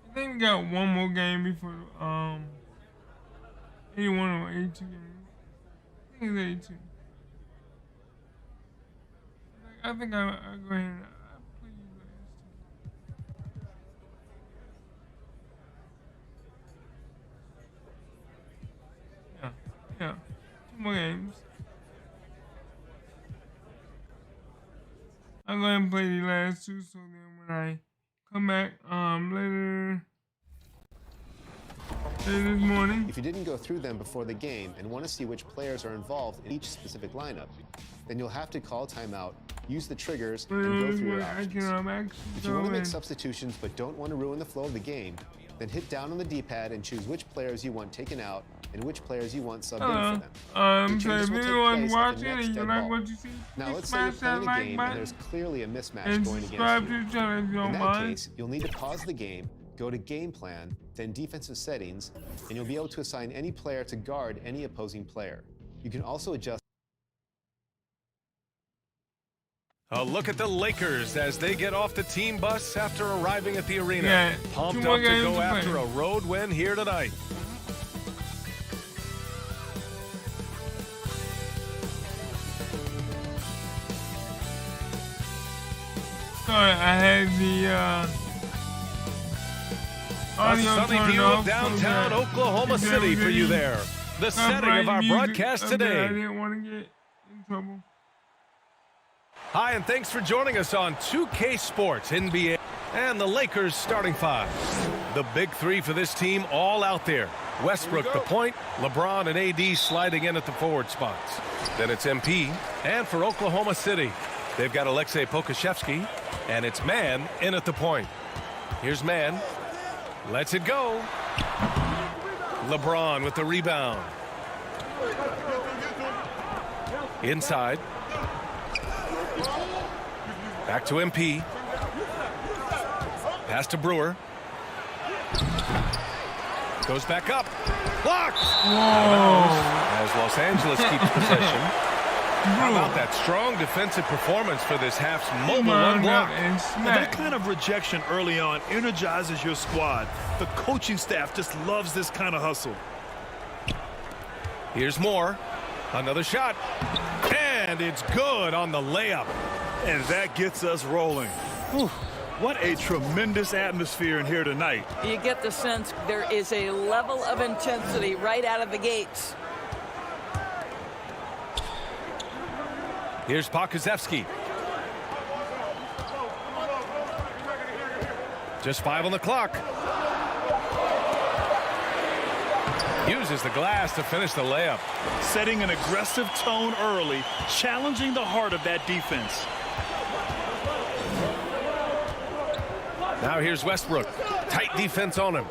I think we got one more game before 81 or 82 games. I think it's 82. I think I'll go ahead and play you last two. Yeah. 2 more games. I'll go ahead and play the last two so then when I come back later this morning. If you didn't go through them before the game and want to see which players are involved in each specific lineup, then you'll have to call timeout, use the triggers, and go through your options. If you want to make substitutions but don't want to ruin the flow of the game, then hit down on the D-pad and choose which players you want taken out and which players you want subbed in for them. So if anyone's watching and you like what you see, now let's say you're playing a game and there's clearly a mismatch going against you. In that case, you'll need to pause the game, go to Game Plan, then Defensive Settings, and you'll be able to assign any player to guard any opposing player. You can also adjust. A look at the Lakers as they get off the team bus after arriving at the arena. Yeah, pumped up to go after a road win here tonight. Sorry, I had the a sunny view of downtown Oklahoma City for you there. The setting of our broadcast today. I didn't want to get in trouble. Hi, and thanks for joining us on 2K Sports NBA and the Lakers starting five. The big three for this team all out there. Westbrook the point, LeBron and AD sliding in at the forward spots. Then it's MP, and for Oklahoma City, they've got Aleksej Pokusevski, and it's Man in at the point. Here's Man. Lets it go. LeBron with the rebound. Inside. Back to MP. Pass to Brewer. Goes back up. Blocked! As Los Angeles keeps possession. How about that strong defensive performance for this half's mobile one block? And that kind of rejection early on energizes your squad. The coaching staff just loves this kind of hustle. Here's more. Another shot. And it's good on the layup. And that gets us rolling. Whew. What a tremendous atmosphere in here tonight. You get the sense there is a level of intensity right out of the gates. Here's Pokusevski. Just 5 on the clock. Uses the glass to finish the layup. Setting an aggressive tone early, challenging the heart of that defense. Now here's Westbrook. Tight defense on him.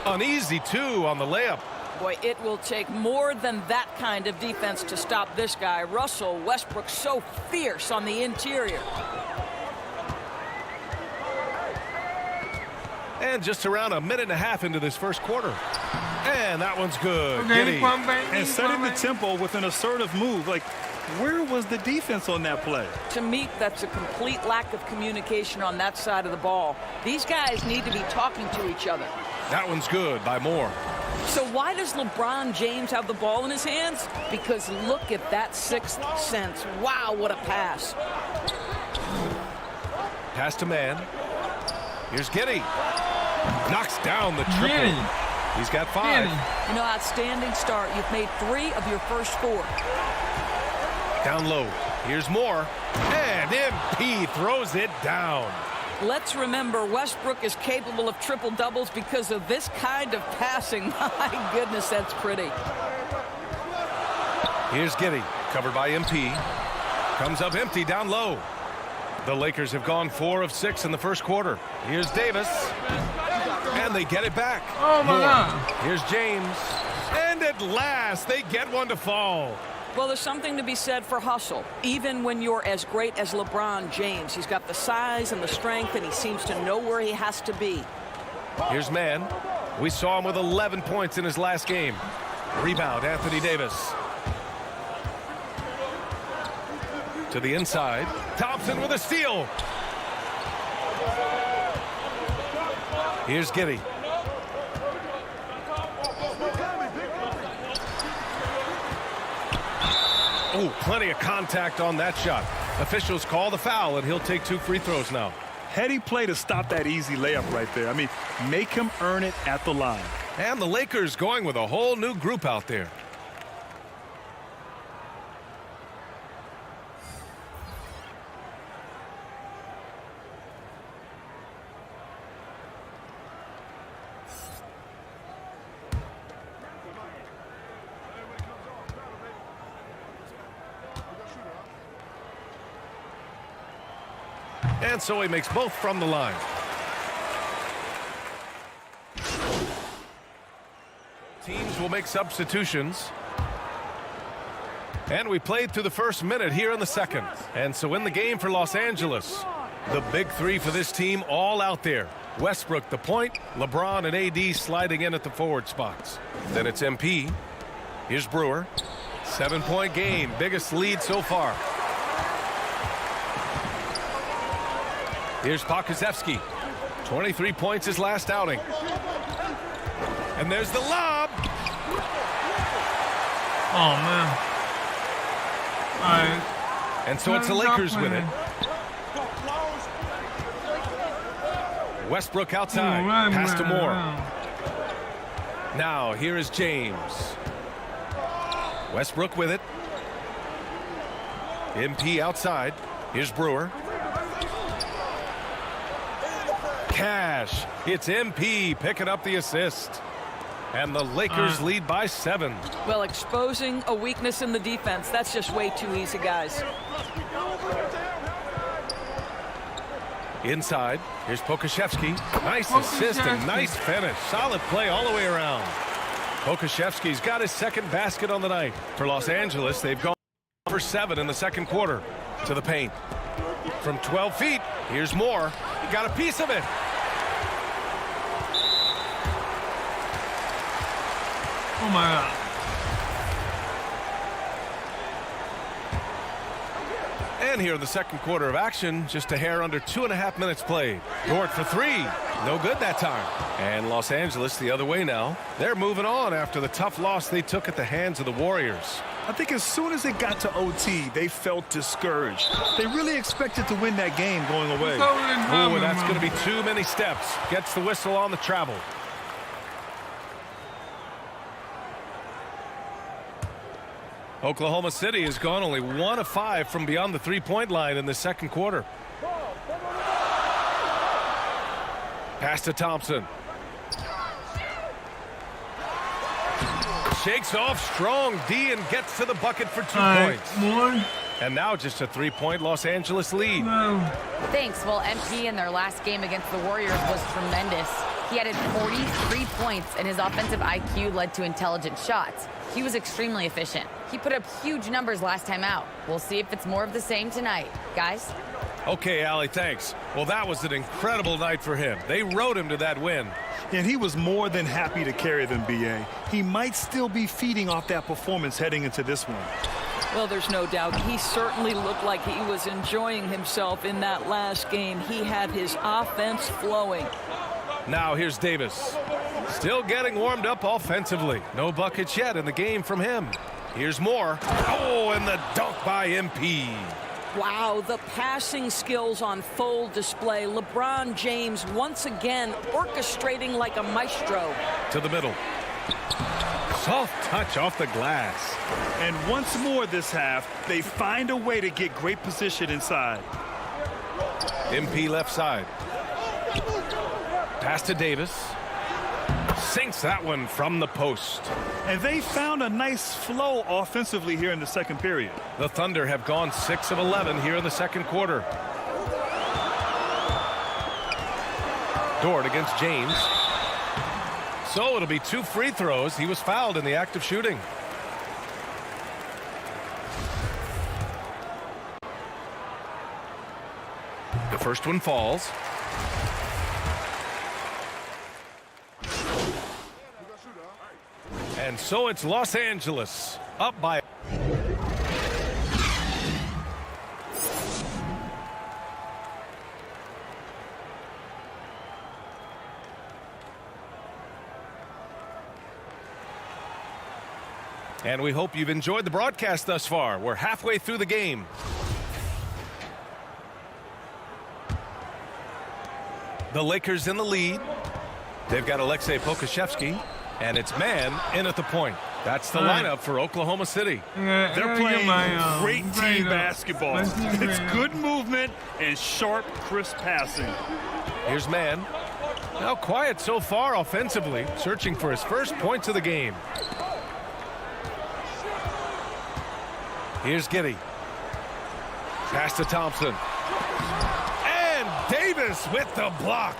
An easy 2 on the layup. Boy, it will take more than that kind of defense to stop this guy. Russell Westbrook so fierce on the interior. And just around a minute and a half into this first quarter. And that one's good. And setting the tempo with an assertive move. Like, where was the defense on that play? To me, that's a complete lack of communication on that side of the ball. These guys need to be talking to each other. That one's good by Moore. So why does LeBron James have the ball in his hands? Because look at that sixth sense. Wow, what a pass. Pass to Man. Here's Giddey. Knocks down the triple. He's got 5. You know, outstanding start. You've made 3 of your first 4. Down low. Here's more. And MP throws it down. Let's remember, Westbrook is capable of triple doubles because of this kind of passing. My goodness, that's pretty. Here's Giddey, covered by MP. Comes up empty down low. The Lakers have gone 4 of 6 in the first quarter. Here's Davis. And they get it back. Oh, my God. Here's James. And at last, they get one to fall. Well, there's something to be said for hustle. Even when you're as great as LeBron James, he's got the size and the strength, and he seems to know where he has to be. Here's Mann. We saw him with 11 points in his last game. Rebound, Anthony Davis. To the inside. Thompson with a steal. Here's Giddey. Oh, plenty of contact on that shot. Officials call the foul, and he'll take 2 free throws now. Heady play to stop that easy layup right there. I mean, make him earn it at the line. And the Lakers going with a whole new group out there. And so he makes both from the line. Teams will make substitutions. And we played through the first minute here in the second. And so in the game for Los Angeles, the big 3 for this team all out there. Westbrook the point, LeBron and AD sliding in at the forward spots. Then it's MP. Here's Brewer. 7-point game, biggest lead so far. Here's Pokusevski. 23 points his last outing. And there's the lob. Oh, man. All right. And so it's the Lakers with it. Westbrook outside. Pass to Moore. Now here is James. Westbrook with it. MP outside. Here's Brewer. Cash. It's MP picking up the assist. And the Lakers lead by 7. Well, exposing a weakness in the defense, that's just way too easy, guys. Inside, here's Pokusevski. Nice assist and nice finish. Solid play all the way around. Pokusevski's got his second basket on the night. For Los Angeles, they've gone for 7 in the second quarter. To the paint. From 12 feet, here's Moore. He got a piece of it. Oh, my God. And here in the second quarter of action, just a hair under 2.5 minutes played. Dort for 3. No good that time. And Los Angeles the other way now. They're moving on after the tough loss they took at the hands of the Warriors. I think as soon as it got to OT, they felt discouraged. They really expected to win that game going away. Oh, and that's going to be too many steps. Gets the whistle on the travel. Oklahoma City has gone only 1 of 5 from beyond the 3-point line in the second quarter. Pass to Thompson. Shakes off strong D and gets to the bucket for 2 points. More. And now just a 3-point Los Angeles lead. No. Thanks. Well, MP in their last game against the Warriors was tremendous. He added 43 points, and his offensive IQ led to intelligent shots. He was extremely efficient. He put up huge numbers last time out. We'll see if it's more of the same tonight. Guys? Okay, Allie, thanks. Well, that was an incredible night for him. They rode him to that win. And he was more than happy to carry them, B.A. He might still be feeding off that performance heading into this one. Well, there's no doubt. He certainly looked like he was enjoying himself in that last game. He had his offense flowing. Now here's Davis. Still getting warmed up offensively. No buckets yet in the game from him. Here's Moore. Oh, and the dunk by MP. Wow, the passing skills on full display. LeBron James once again orchestrating like a maestro. To the middle. Soft touch off the glass. And once more this half, they find a way to get great position inside. MP left side. Pass to Davis. Sinks that one from the post. And they found a nice flow offensively here in the second period. The Thunder have gone 6 of 11 here in the second quarter. Dort against James. So it'll be 2 free throws. He was fouled in the act of shooting. The first one falls. And so it's Los Angeles up by. And we hope you've enjoyed the broadcast thus far. We're halfway through the game. The Lakers in the lead. They've got Alexei Pokusevski, and it's man in at the point. That's the lineup for Oklahoma City. They're playing great team basketball. It's good movement and sharp, crisp passing. Here's man. Now quiet so far offensively, searching for his first points of the game. Here's Giddey. Pass to Thompson. And Davis with the block.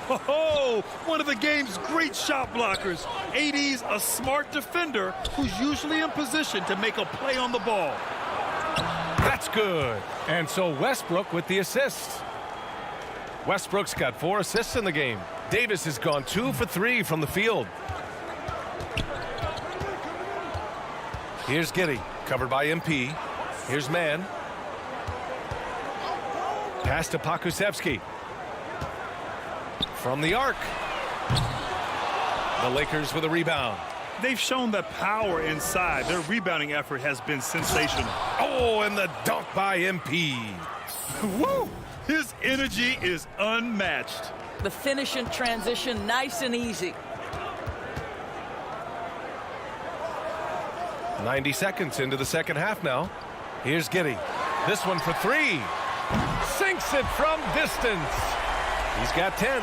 Oh, one of the game's great shot blockers. AD's a smart defender who's usually in position to make a play on the ball. That's good. And so Westbrook with the assist. Westbrook's got 4 assists in the game. Davis has gone 2 for 3 from the field. Here's Giddey, covered by MP. Here's man. Pass to Pokusevski. From the arc. The Lakers with a rebound. They've shown the power inside. Their rebounding effort has been sensational. Oh, and the dunk by MP. Woo! His energy is unmatched. The finish in transition, nice and easy. 90 seconds into the second half now. Here's Giddey. This one for 3. Sinks it from distance. He's got 10.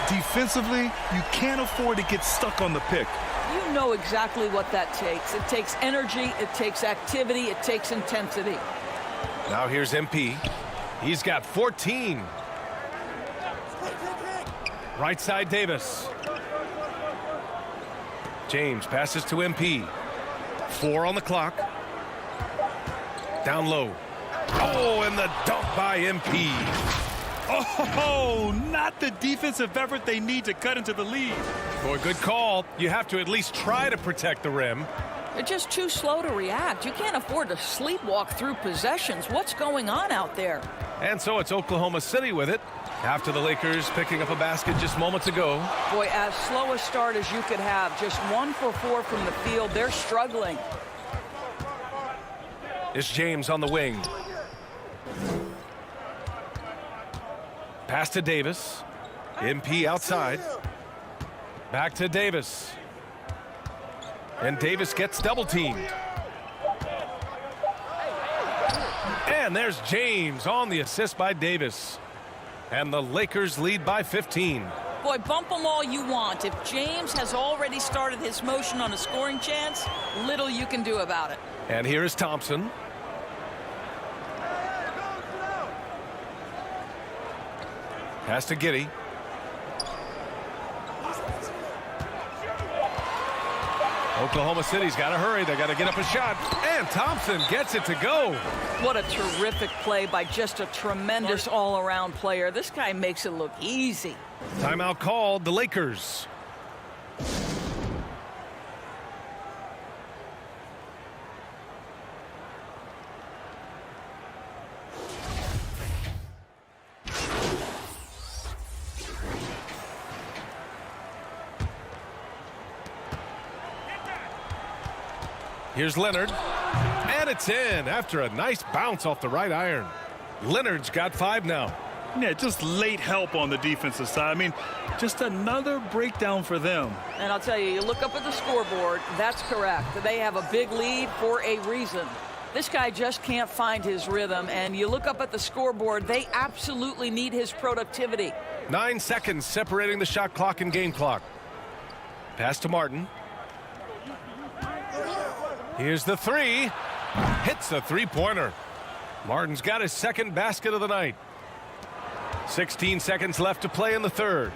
Defensively, you can't afford to get stuck on the pick. You know exactly what that takes. It takes energy, it takes activity, it takes intensity. Now here's MP. He's got 14. Right side Davis. James passes to MP. 4 on the clock. Down low. Oh, and the dunk by MP. Oh, not the defensive effort they need to cut into the lead. Boy, good call. You have to at least try to protect the rim. They're just too slow to react. You can't afford to sleepwalk through possessions. What's going on out there? And so it's Oklahoma City with it. After the Lakers picking up a basket just moments ago. Boy, as slow a start as you could have. Just 1 for 4 from the field. They're struggling. It's James on the wing. Pass to Davis. MP outside. Back to Davis. And Davis gets double teamed. And there's James on the assist by Davis. And the Lakers lead by 15. Boy, bump them all you want. If James has already started his motion on a scoring chance, little you can do about it. And here is Thompson. Pass to Giddey. Oklahoma City's got to hurry. They got to get up a shot. And Thompson gets it to go. What a terrific play by just a tremendous all-around player. This guy makes it look easy. Timeout called, the Lakers. Here's Leonard. And it's in after a nice bounce off the right iron. Leonard's got 5 now. Yeah, just late help on the defensive side. I mean, just another breakdown for them. And I'll tell you, you look up at the scoreboard, that's correct. They have a big lead for a reason. This guy just can't find his rhythm, and you look up at the scoreboard, they absolutely need his productivity. 9 seconds separating the shot clock and game clock. Pass to Martin. Here's the 3. Hits the three-pointer. Martin's got his second basket of the night. 16 seconds left to play in the third.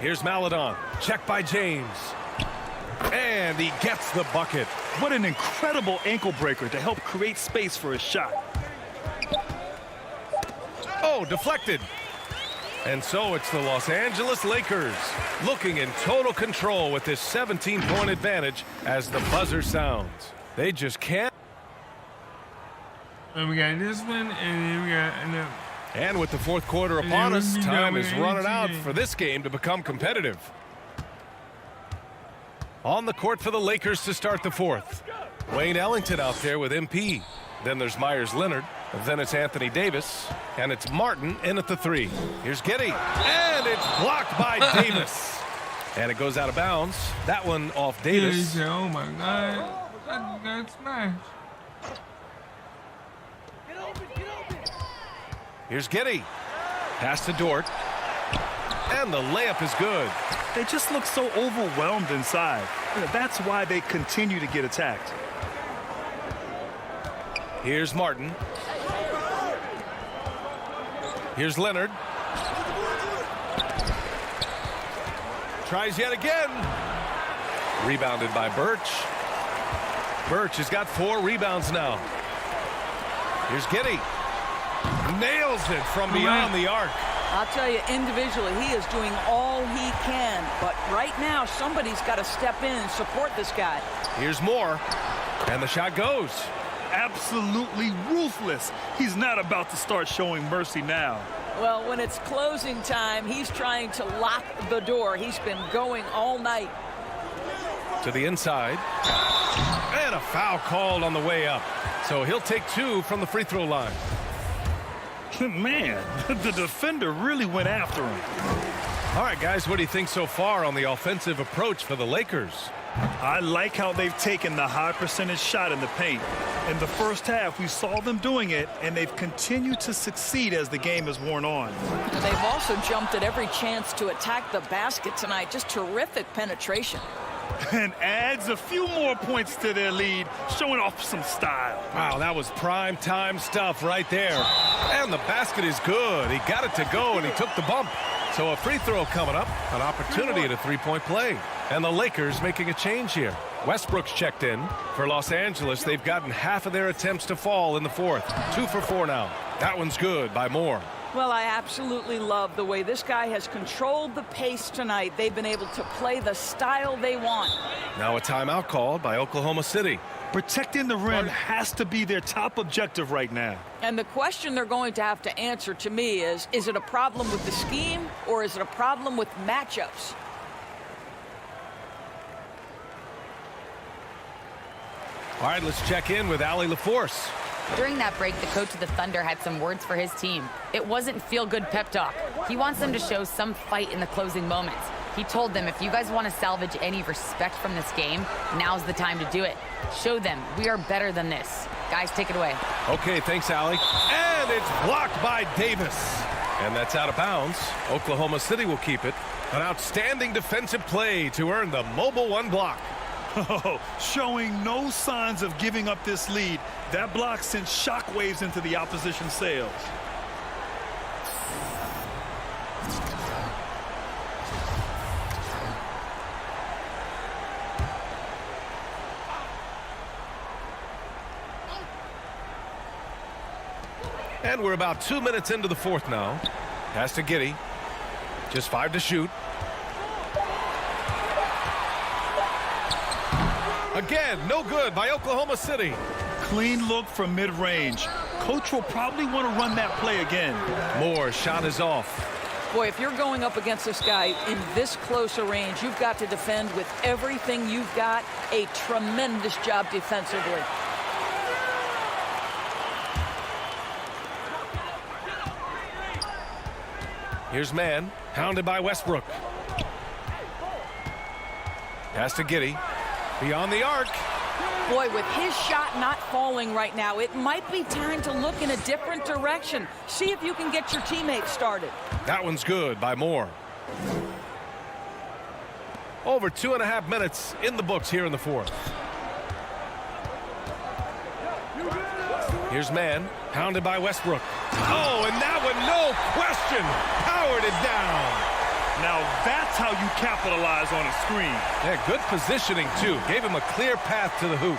Here's Maladon. Check by James. And he gets the bucket. What an incredible ankle breaker to help create space for his shot. Oh, deflected. And so it's the Los Angeles Lakers looking in total control with this 17-point advantage as the buzzer sounds. They just can't. And we got this one, and then we got another. And with the fourth quarter upon us, time is running out for this game to become competitive. On the court for the Lakers to start the fourth. Wayne Ellington out there with MP. Then there's Myers Leonard. Then it's Anthony Davis. And it's Martin in at the 3. Here's Giddey. And it's blocked by Davis. And it goes out of bounds. That one off Davis. Yeah, oh my God. That smash. Here's Giddey. Pass to Dort. And the layup is good. They just look so overwhelmed inside. That's why they continue to get attacked. Here's Martin. Here's Leonard. Tries yet again. Rebounded by Birch. Birch has got 4 rebounds now. Here's Giddey. Nails it from beyond the arc. I'll tell you, individually, he is doing all he can. But right now, somebody's got to step in and support this guy. Here's Moore. And the shot goes. Absolutely ruthless. He's not about to start showing mercy now. Well, when it's closing time, he's trying to lock the door. He's been going all night. To the inside. And a foul called on the way up. So he'll take 2 from the free throw line. Man, the defender really went after him. All right, guys, what do you think so far on the offensive approach for the Lakers? I like how they've taken the high percentage shot in the paint. In the first half, we saw them doing it, and they've continued to succeed as the game has worn on. They've also jumped at every chance to attack the basket tonight. Just terrific penetration. And adds a few more points to their lead, showing off some style. Wow, that was prime time stuff right there. And the basket is good. He got it to go, and he took the bump. So a free throw coming up, an opportunity at a three-point play. And the Lakers making a change here. Westbrook's checked in. For Los Angeles, they've gotten half of their attempts to fall in the fourth. 2 for 4 now. That one's good by Moore. Well, I absolutely love the way this guy has controlled the pace tonight. They've been able to play the style they want. Now a timeout called by Oklahoma City. Protecting the rim has to be their top objective right now. And the question they're going to have to answer to me is it a problem with the scheme or is it a problem with matchups? All right, let's check in with Allie LaForce. During that break, the coach of the Thunder had some words for his team. It wasn't feel-good pep talk. He wants them to show some fight in the closing moments. He told them, if you guys want to salvage any respect from this game, now's the time to do it. Show them we are better than this. Guys, take it away. Okay, thanks, Allie. And it's blocked by Davis. And that's out of bounds. Oklahoma City will keep it. An outstanding defensive play to earn the Mobile One block. Oh, showing no signs of giving up this lead. That block sent shockwaves into the opposition sails. And we're about 2 minutes into the fourth now. Pass to Giddey. Just 5 to shoot. Again, no good by Oklahoma City. Clean look from mid-range. Coach will probably want to run that play again. Moore's shot is off. Boy, if you're going up against this guy in this close a range, you've got to defend with everything you've got. A tremendous job defensively. Here's man, hounded by Westbrook. Pass to Giddey. Beyond the arc. Boy, with his shot not falling right now, it might be time to look in a different direction. See if you can get your teammates started. That one's good by Moore. Over 2.5 minutes in the books here in the fourth. Here's man, hounded by Westbrook. Oh, and that one, no question, powered it down. Now that's how you capitalize on a screen. Yeah, good positioning, too. Gave him a clear path to the hoop.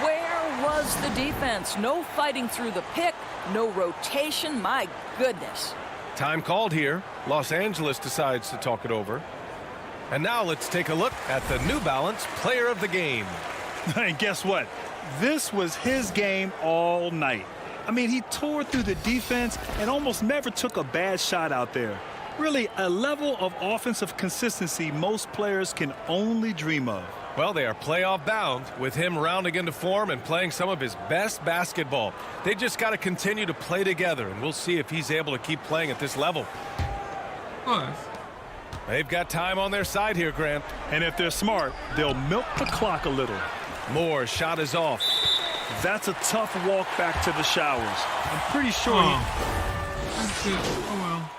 Where was the defense? No fighting through the pick, no rotation. My goodness. Time called here. Los Angeles decides to talk it over. And now let's take a look at the New Balance Player of the Game. And guess what? This was his game all night. I mean, he tore through the defense and almost never took a bad shot out there. Really, a level of offensive consistency most players can only dream of. Well, they are playoff bound with him rounding into form and playing some of his best basketball. They just got to continue to play together, and we'll see if he's able to keep playing at this level. They've got time on their side here, Grant. And if they're smart, they'll milk the clock a little. Moore's shot is off. That's a tough walk back to the showers. I'm pretty sure That's it. Oh, well.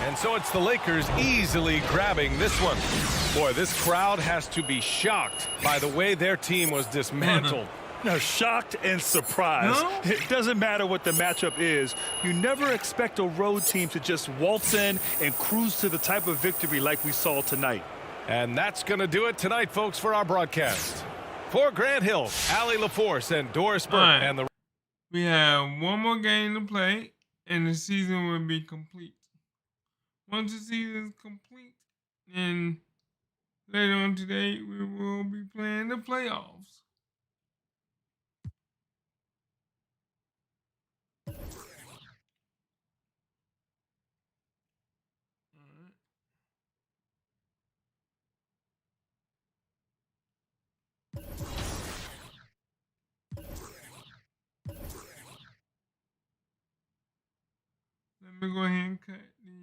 And so it's the Lakers easily grabbing this one. Boy, this crowd has to be shocked by the way their team was dismantled. No, shocked and surprised. No? It doesn't matter what the matchup is. You never expect a road team to just waltz in and cruise to the type of victory like we saw tonight. And that's going to do it tonight, folks, for our broadcast. For Grant Hill, Allie LaForce, and Doris Burke, and the... We have one more game to play, and the season will be complete. Once the season is complete, then later on today, we will be playing the playoffs. Let me go ahead and cut the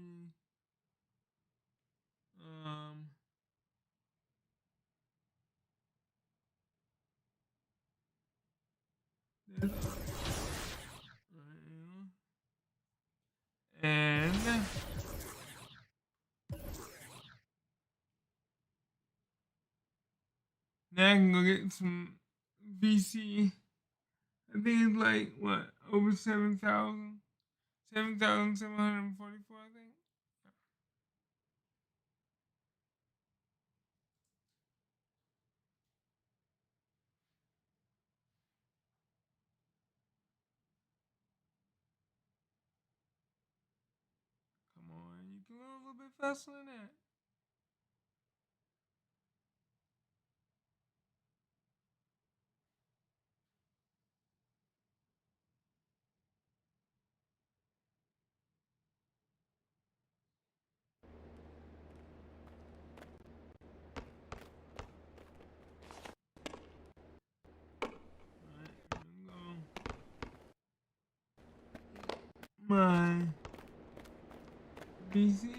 this up. And now I can go get some VC. I think it's like, what, over 7,000? 7,744, I think. Come on, you can go a little bit faster than that. My BC.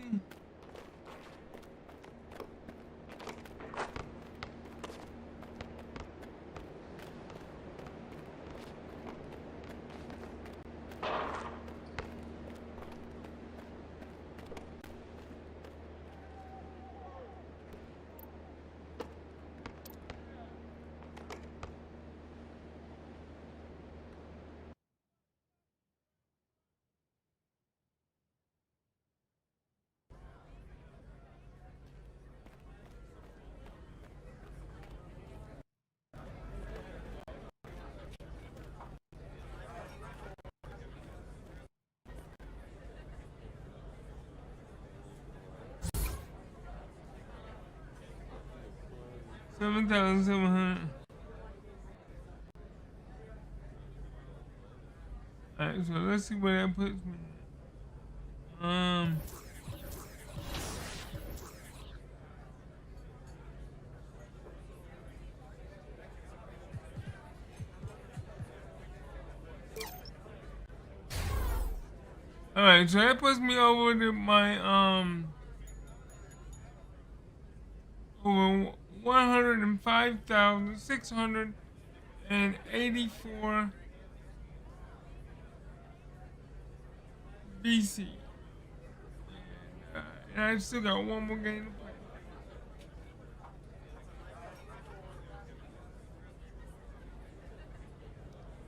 $7,700. Alright, so let's see where that puts me. All right, so that puts me over to my over 105,684 BC. And I still got one more game to play.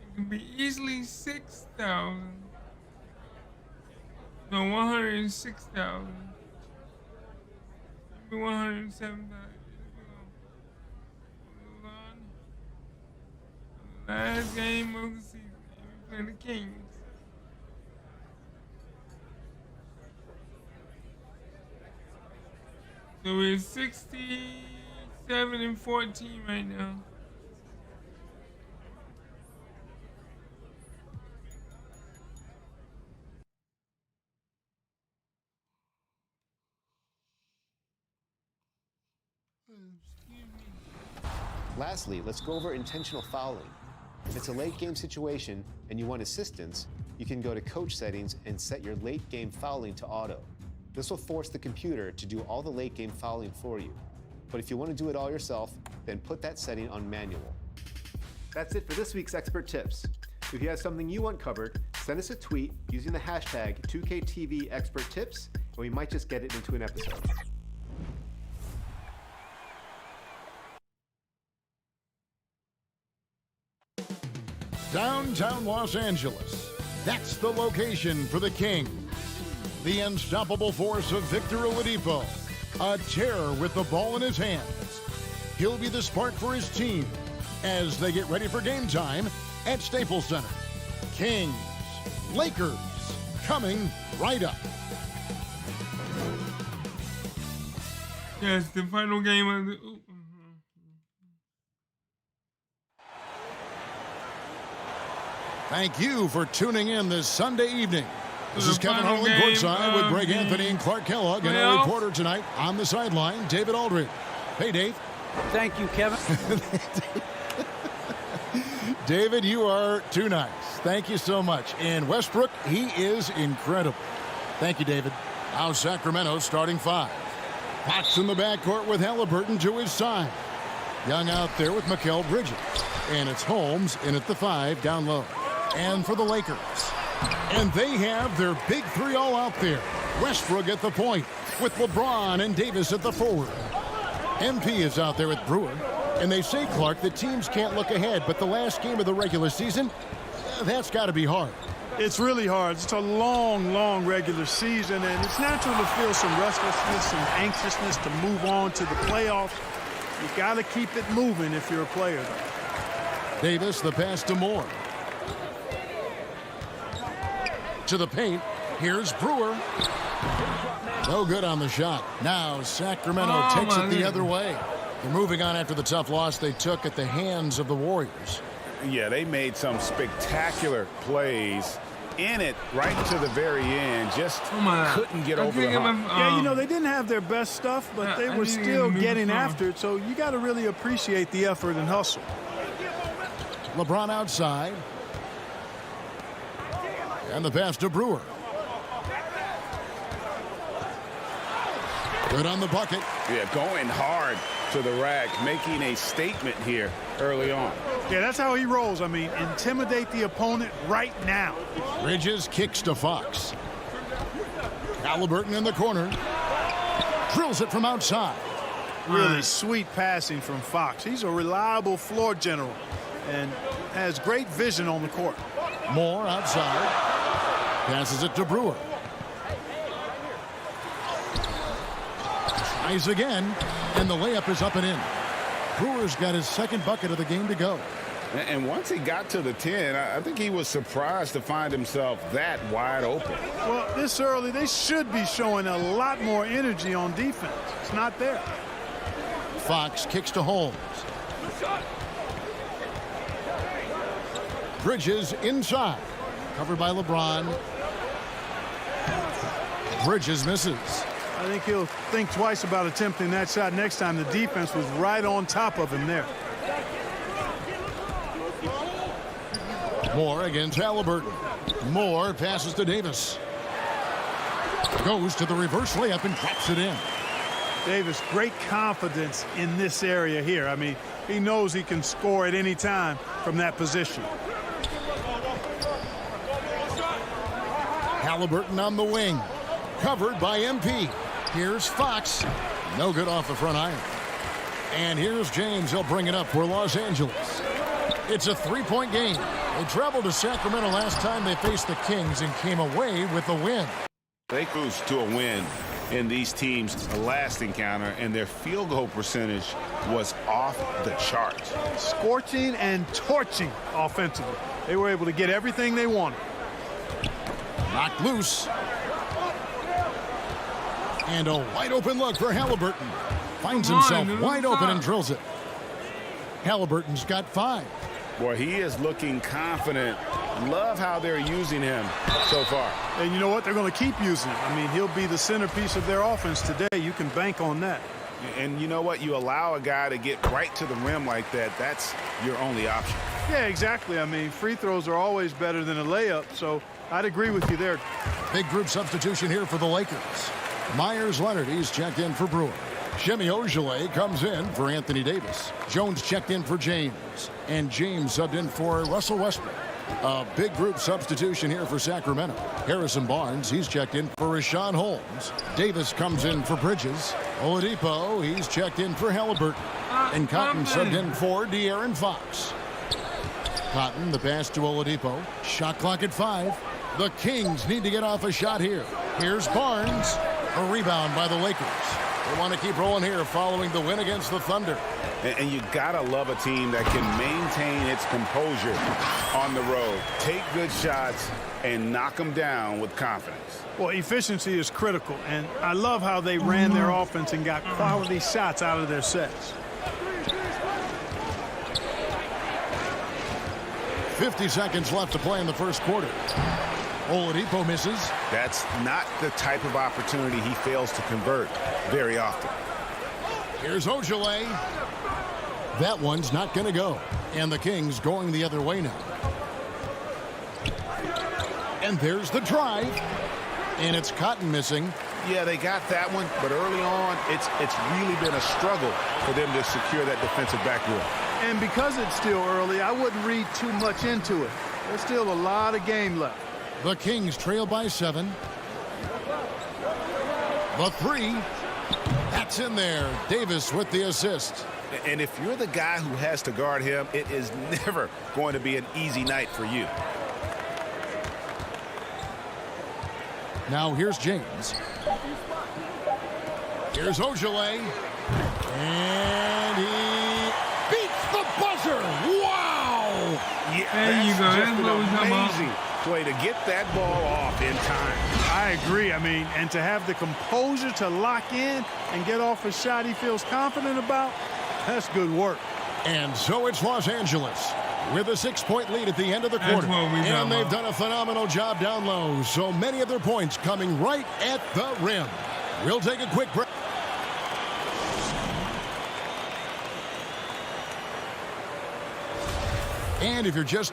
It can be easily 6,000. No, 106,000. Maybe 107,000. Last game of the season. We play the Kings. So we're 67-14 right now. Lastly, let's go over intentional fouling. If it's a late game situation and you want assistance, you can go to coach settings and set your late game fouling to auto. This will force the computer to do all the late game fouling for you. But if you want to do it all yourself, then put that setting on manual. That's it for this week's Expert Tips. If you have something you want covered, send us a tweet using the hashtag 2KTV Expert Tips, and we might just get it into an episode. Downtown Los Angeles. That's the location for the Kings. The unstoppable force of Victor Oladipo. A terror with the ball in his hands. He'll be the spark for his team as they get ready for game time at Staples Center. Kings, Lakers, coming right up. Yes, the final game of the... Thank you for tuning in this Sunday evening. This is Kevin Harlan courtside with Greg Anthony and Clark Kellogg and our reporter tonight on the sideline, David Aldridge. Hey, Dave. Thank you, Kevin. David, you are too nice. Thank you so much. And Westbrook, he is incredible. Thank you, David. Now Sacramento starting five. Fox in the backcourt with Halliburton to his side. Young out there with Mikal Bridges. And it's Holmes in at the five down low. And for the Lakers. And they have their big three all out there. Westbrook at the point with LeBron and Davis at the forward. MP is out there with Brewer. And they say, Clark, that teams can't look ahead, but the last game of the regular season, that's got to be hard. It's really hard. It's a long, long regular season, and it's natural to feel some restlessness, some anxiousness to move on to the playoffs. You got to keep it moving if you're a player, though. Davis, the pass to Moore. To the paint. Here's Brewer. No good on the shot. Now Sacramento takes it the other way. They're moving on after the tough loss they took at the hands of the Warriors. Yeah, they made some spectacular plays in it right to the very end. Just couldn't get over the hump. Yeah, you know, they didn't have their best stuff, but they were still getting after it, so you got to really appreciate the effort and hustle. LeBron outside. And the pass to Brewer. Good on the bucket. Yeah, going hard to the rack, making a statement here early on. Yeah, that's how he rolls. I mean, intimidate the opponent right now. Bridges kicks to Fox. Halliburton in the corner. Drills it from outside. Really sweet passing from Fox. He's a reliable floor general and has great vision on the court. Moore outside. Passes it to Brewer. Tries again, and the layup is up and in. Brewer's got his second bucket of the game to go. And once he got to the 10, I think he was surprised to find himself that wide open. Well, this early, they should be showing a lot more energy on defense. It's not there. Fox kicks to Holmes. Bridges inside. Covered by LeBron. Bridges misses. I think he'll think twice about attempting that shot next time. The defense was right on top of him there. Moore against Halliburton. Moore passes to Davis. Goes to the reverse layup and drops it in. Davis, great confidence in this area here. I mean, he knows he can score at any time from that position. Halliburton on the wing. Covered by MP. Here's Fox. No good off the front iron. And here's James. He'll bring it up for Los Angeles. It's a three-point game. They traveled to Sacramento last time they faced the Kings and came away with the win. They cruised to a win in these teams' last encounter, and their field goal percentage was off the charts. Scorching and torching offensively. They were able to get everything they wanted. Knocked loose. And a wide open look for Halliburton. Finds himself wide open and drills it. Halliburton's got 5. Boy, he is looking confident. Love how they're using him so far. And you know what? They're going to keep using him. I mean, he'll be the centerpiece of their offense today. You can bank on that. And you know what? You allow a guy to get right to the rim like that, that's your only option. Yeah, exactly. I mean, free throws are always better than a layup, so I'd agree with you there. Big group substitution here for the Lakers. Myers Leonard, he's checked in for Brewer. Shemi Ojeleye comes in for Anthony Davis. Jones checked in for James. And James subbed in for Russell Westbrook. A big group substitution here for Sacramento. Harrison Barnes, he's checked in for Rashawn Holmes. Davis comes in for Bridges. Oladipo, he's checked in for Halliburton. And Cotton subbed in for De'Aaron Fox. Cotton, the pass to Oladipo. Shot clock at 5. The Kings need to get off a shot here. Here's Barnes. A rebound by the Lakers. They want to keep rolling here following the win against the Thunder. And you gotta love a team that can maintain its composure on the road. Take good shots and knock them down with confidence. Well, efficiency is critical, and I love how they ran their offense and got quality shots out of their sets. 50 seconds left to play in the first quarter. Oladipo misses. That's not the type of opportunity he fails to convert very often. Here's Ojeleye. That one's not going to go. And the Kings going the other way now. And there's the drive. And it's Cotton missing. Yeah, they got that one, but early on, it's really been a struggle for them to secure that defensive backboard. And because it's still early, I wouldn't read too much into it. There's still a lot of game left. The Kings trail by 7. The 3. That's in there. Davis with the assist. And if you're the guy who has to guard him, it is never going to be an easy night for you. Now here's James. Here's Ojeleye. And he beats the buzzer. Wow! Yeah, there you go. That's what an amazing play to get that ball off in time. I agree. I mean, and to have the composure to lock in and get off a shot he feels confident about, that's good work. And so it's Los Angeles with a 6-point lead at the end of the quarter. And they've done a phenomenal job down low. So many of their points coming right at the rim. We'll take a quick break. And if you're just...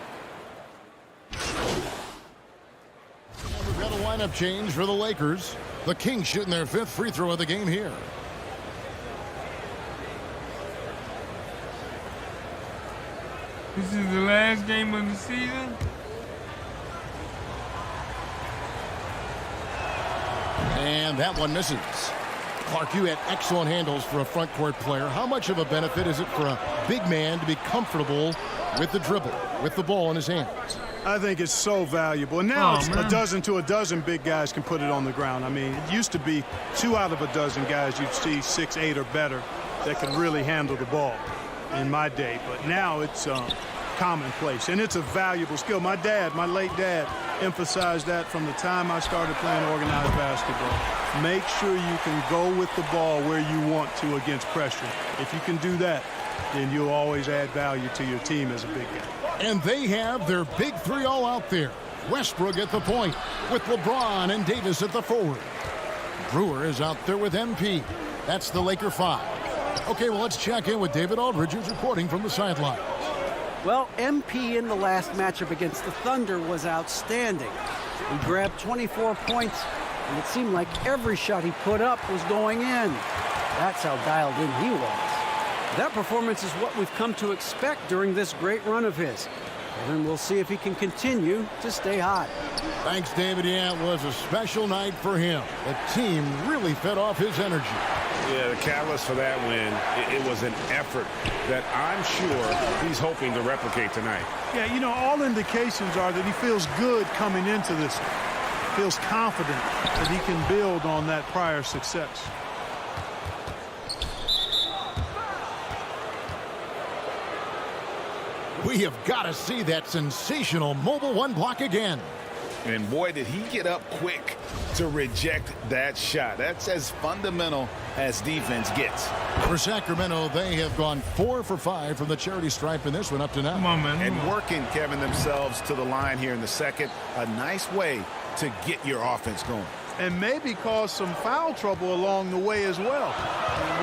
We've got a lineup change for the Lakers. The Kings shooting their 5th free throw of the game here. This is the last game of the season. And that one misses. Clark, you had excellent handles for a front court player. How much of a benefit is it for a big man to be comfortable with the dribble, with the ball in his hands? I think it's so valuable. And now it's a dozen to a dozen big guys can put it on the ground. I mean, it used to be 2 out of a dozen guys you'd see 6'8" or better that could really handle the ball in my day. But now it's commonplace, and it's a valuable skill. My late dad, emphasized that from the time I started playing organized basketball. Make sure you can go with the ball where you want to against pressure. If you can do that, then you'll always add value to your team as a big guy. And they have their big 3 all out there. Westbrook at the point with LeBron and Davis at the forward. Brewer is out there with MP. That's the Laker 5. Okay, well, let's check in with David Aldridge, who's reporting from the sideline. Well, MP in the last matchup against the Thunder was outstanding. He grabbed 24 points, and it seemed like every shot he put up was going in. That's how dialed in he was. That performance is what we've come to expect during this great run of his. And we'll see if he can continue to stay hot. Thanks, David. Yeah, it was a special night for him. The team really fed off his energy. Yeah, the catalyst for that win, it was an effort that I'm sure he's hoping to replicate tonight. Yeah, you know, all indications are that he feels good coming into this. Feels confident that he can build on that prior success. We have got to see that sensational mobile one block again. And boy, did he get up quick to reject that shot. That's as fundamental as defense gets. For Sacramento, they have gone 4 for 5 from the charity stripe in this one up to now. Come on, man. And working, Kevin, themselves to the line here in the second. A nice way to get your offense going. And maybe cause some foul trouble along the way as well.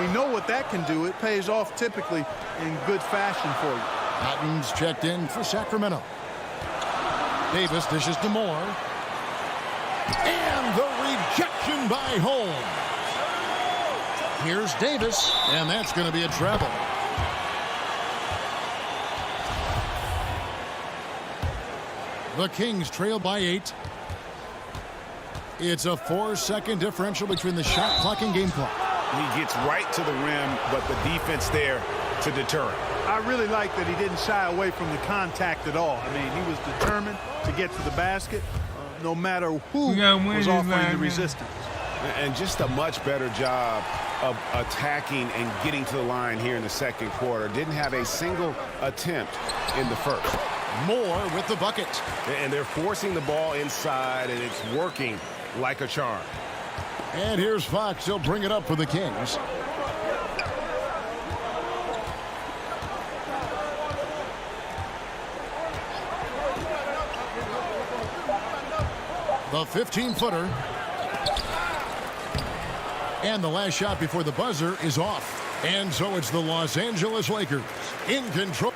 We know what that can do. It pays off typically in good fashion for you. Patton's checked in for Sacramento. Davis dishes to Moore. And the rejection by Holmes. Here's Davis, and that's going to be a travel. The Kings trail by 8. It's a 4-second differential between the shot clock and game clock. He gets right to the rim, but the defense there to deter him. I really like that he didn't shy away from the contact at all. I mean, he was determined to get to the basket, no matter who was offering the resistance. And just a much better job of attacking and getting to the line here in the second quarter. Didn't have a single attempt in the first. Moore with the bucket. And they're forcing the ball inside, and it's working like a charm. And here's Fox. He'll bring it up for the Kings. The 15-footer. And the last shot before the buzzer is off. And so it's the Los Angeles Lakers in control.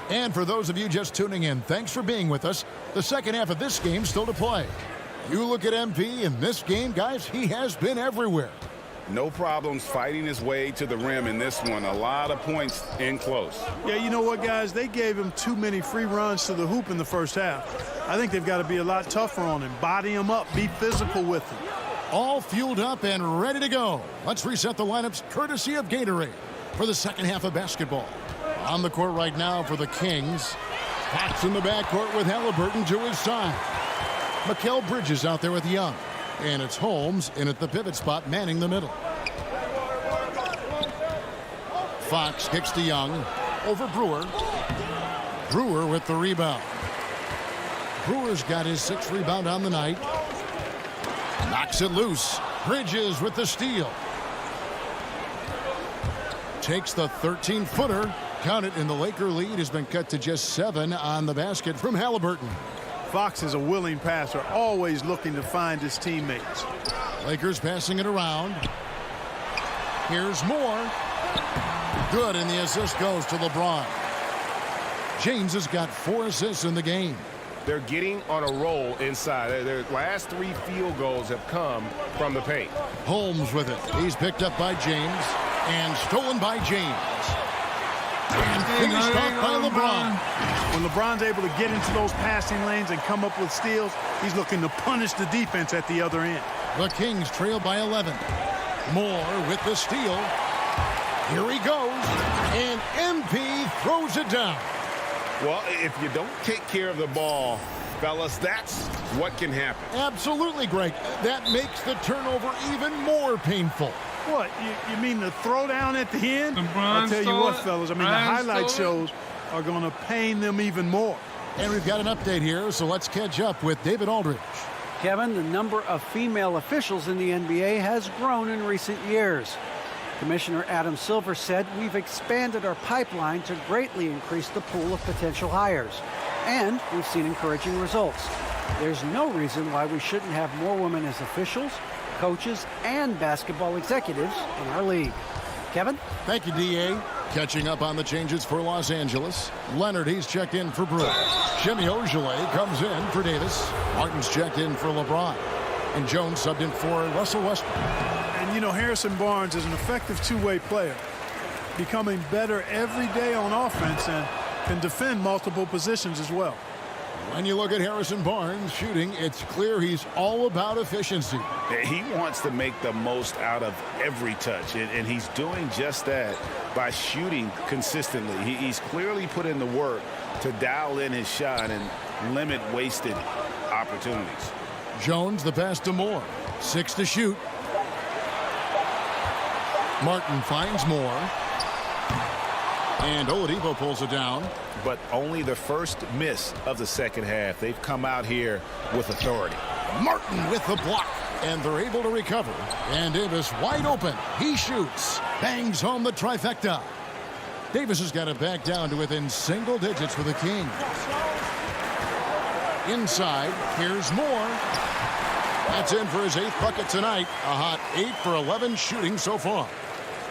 And for those of you just tuning in, thanks for being with us. The second half of this game still to play. You look at MP in this game, guys, he has been everywhere. No problems fighting his way to the rim in this one. A lot of points in close. Yeah, you know what, guys? They gave him too many free runs to the hoop in the first half. I think they've got to be a lot tougher on him. Body him up. Be physical with him. All fueled up and ready to go. Let's reset the lineups courtesy of Gatorade for the second half of basketball. On the court right now for the Kings. Fox in the backcourt with Halliburton to his side. Mikal Bridges out there with Young. And it's Holmes in at the pivot spot, manning the middle. Fox kicks to Young. Over Brewer. Brewer with the rebound. Brewer's got his 6th rebound on the night. Knocks it loose. Bridges with the steal. Takes the 13-footer. Count it, and the Laker lead has been cut to just 7 on the basket from Halliburton. Fox is a willing passer, always looking to find his teammates. Lakers passing it around. Here's Moore. Good, and the assist goes to LeBron. James has got 4 assists in the game. They're getting on a roll inside. Their last 3 field goals have come from the paint. Holmes with it. He's picked up by James and stolen by James. And finished off by LeBron. When LeBron's able to get into those passing lanes and come up with steals, he's looking to punish the defense at the other end. The Kings trail by 11. Moore with the steal. Here he goes. And MP throws it down. Well, if you don't take care of the ball, fellas, that's what can happen. Absolutely, Greg. That makes the turnover even more painful. What, you mean the throwdown at the end? I'll tell you what, fellas, I mean, the highlight shows are going to pain them even more. And we've got an update here, so let's catch up with David Aldridge. Kevin, the number of female officials in the NBA has grown in recent years. Commissioner Adam Silver said we've expanded our pipeline to greatly increase the pool of potential hires. And we've seen encouraging results. There's no reason why we shouldn't have more women as officials, coaches, and basketball executives in our league. Kevin? Thank you, D.A. Catching up on the changes for Los Angeles. Leonard, he's checked in for Brewer. Jimmy Ogilvy comes in for Davis. Martin's checked in for LeBron. And Jones subbed in for Russell Westbrook. And, you know, Harrison Barnes is an effective two-way player, becoming better every day on offense and can defend multiple positions as well. When you look at Harrison Barnes shooting, it's clear he's all about efficiency. He wants to make the most out of every touch, and he's doing just that by shooting consistently. He's clearly put in the work to dial in his shot and limit wasted opportunities. Jones, the pass to Moore. 6 to shoot. Martin finds Moore. And Oladipo pulls it down. But only the first miss of the second half. They've come out here with authority. Martin with the block. And they're able to recover. And Davis wide open. He shoots. Bangs home the trifecta. Davis has got it back down to within single digits for the Kings. Inside, here's Moore. That's in for his 8th bucket tonight. A hot 8 for 11 shooting so far.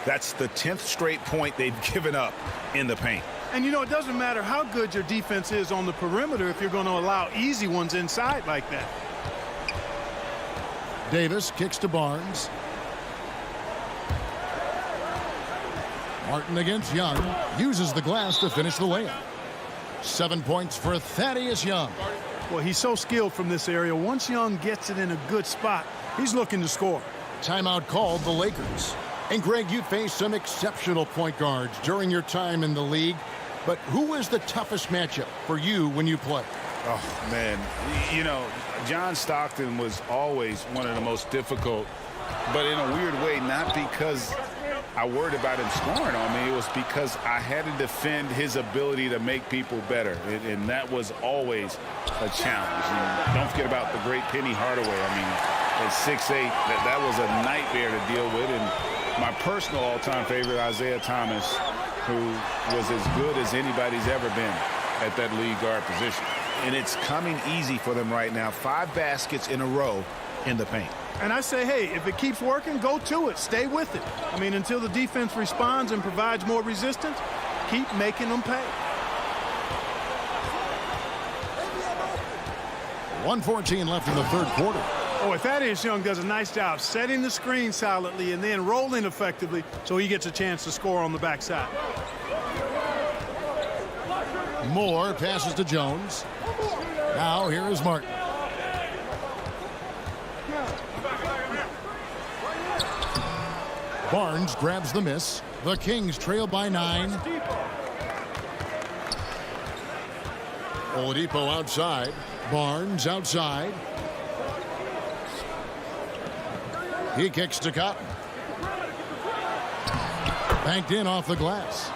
That's the 10th straight point they've given up in the paint. And, you know, it doesn't matter how good your defense is on the perimeter if you're going to allow easy ones inside like that. Davis kicks to Barnes. Martin against Young. Uses the glass to finish the layup. 7 points for Thaddeus Young. Well, he's so skilled from this area. Once Young gets it in a good spot, he's looking to score. Timeout called the Lakers. And, Greg, you faced some exceptional point guards during your time in the league. But who was the toughest matchup for you when you played? Oh, man. You know, John Stockton was always one of the most difficult, but in a weird way, not because I worried about him scoring on me. It was because I had to defend his ability to make people better, and that was always a challenge. And don't forget about the great Penny Hardaway. I mean, at 6'8", that was a nightmare to deal with. And my personal all-time favorite, Isaiah Thomas, who was as good as anybody's ever been at that lead guard position. And it's coming easy for them right now. 5 baskets in a row in the paint. And I say, hey, if it keeps working, go to it. Stay with it. I mean, until the defense responds and provides more resistance, keep making them pay. 1:14 left in the third quarter. Oh, Thaddeus Young does a nice job setting the screen solidly and then rolling effectively so he gets a chance to score on the backside. Moore passes to Jones. Now here is Martin. Barnes grabs the miss. The Kings trail by 9. Oladipo outside. Barnes outside. He kicks to Cotton. Banked in off the glass.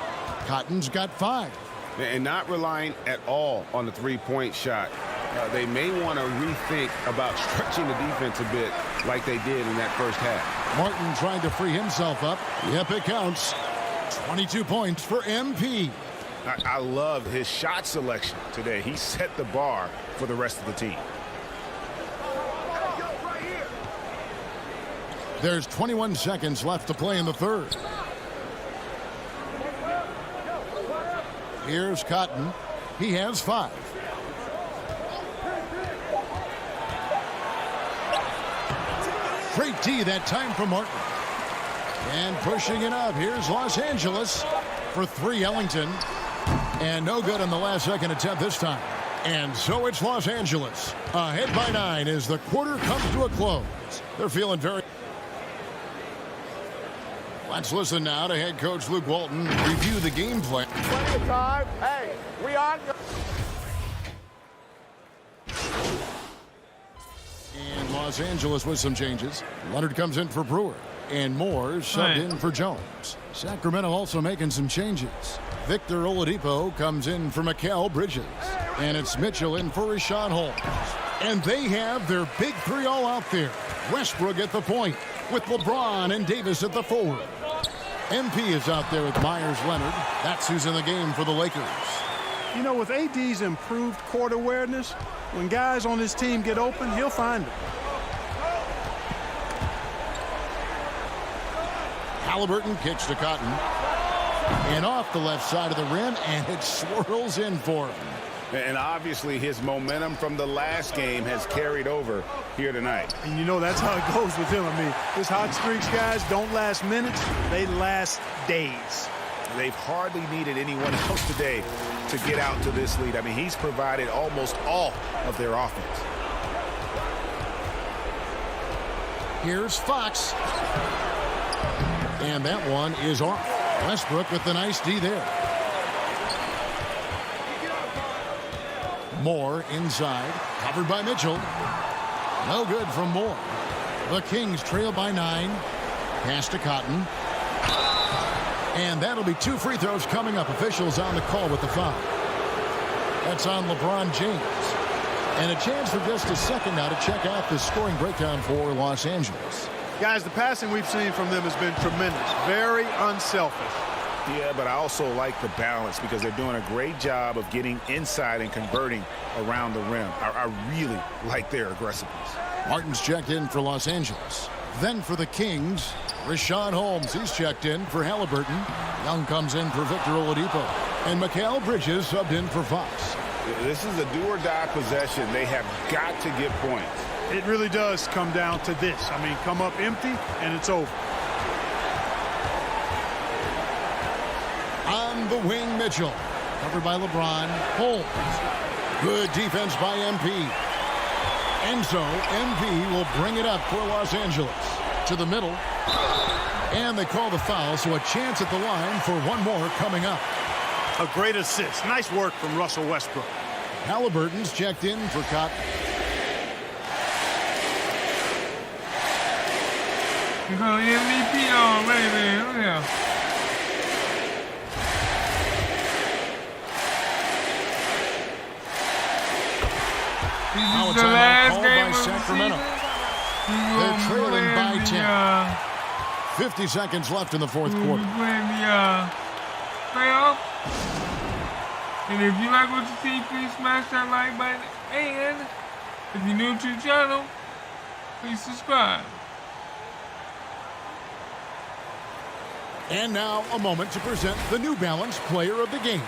Cotton's got 5. And not relying at all on the three-point shot. They may want to rethink about stretching the defense a bit like they did in that first half. Martin trying to free himself up. Yep, it counts. 22 points for MP. I love his shot selection today. He set the bar for the rest of the team. There's 21 seconds left to play in the third. Here's Cotton. He has 5. Great D that time from Martin. And pushing it up. Here's Los Angeles for 3, Ellington. And no good on the last second attempt this time. And so it's Los Angeles ahead by 9 as the quarter comes to a close. They're feeling very... Let's listen now to head coach Luke Walton review the game plan. Plenty of time. Hey, we on. And Los Angeles with some changes. Leonard comes in for Brewer. And Moore subbed in for Jones. Sacramento also making some changes. Victor Oladipo comes in for Mikal Bridges. And it's Mitchell in for Rashawn Holmes. And they have their big three all out there. Westbrook at the point with LeBron and Davis at the forward. MP is out there with Myers Leonard. That's who's in the game for the Lakers. You know, with AD's improved court awareness, when guys on his team get open, he'll find them. Halliburton kicks to Cotton. And off the left side of the rim, and it swirls in for him. And obviously his momentum from the last game has carried over here tonight. And you know that's how it goes with him. I mean, his hot streaks, guys, don't last minutes. They last days. They've hardly needed anyone else today to get out to this lead. I mean, he's provided almost all of their offense. Here's Fox. And that one is off. Westbrook with the nice D there. Moore inside, covered by Mitchell. No good from Moore. The Kings trail by 9. Pass to Cotton. And that'll be 2 free throws coming up. Officials on the call with the foul. That's on LeBron James. And a chance for just a second now to check out the scoring breakdown for Los Angeles. Guys, the passing we've seen from them has been tremendous. Very unselfish. Yeah, but I also like the balance because they're doing a great job of getting inside and converting around the rim. I really like their aggressiveness. Martin's checked in for Los Angeles. Then for the Kings, Rashawn Holmes. He's checked in for Halliburton. Young comes in for Victor Oladipo. And Mikal Bridges subbed in for Fox. This is a do-or-die possession. They have got to get points. It really does come down to this. I mean, come up empty, and it's over. On the wing, Mitchell. Covered by LeBron. Holmes. Good defense by MP. And so MP will bring it up for Los Angeles. To the middle. And they call the foul, so a chance at the line for one more coming up. A great assist. Nice work from Russell Westbrook. Halliburton's checked in for Cotton. You got MVP already, man. Look at him. This is the last game of Sacramento. They're trailing by 10. 50 seconds left in the fourth quarter. Playoff. And if you like what you see, please smash that like button. And if you're new to the channel, please subscribe. And now a moment to present the New Balance Player of the Game.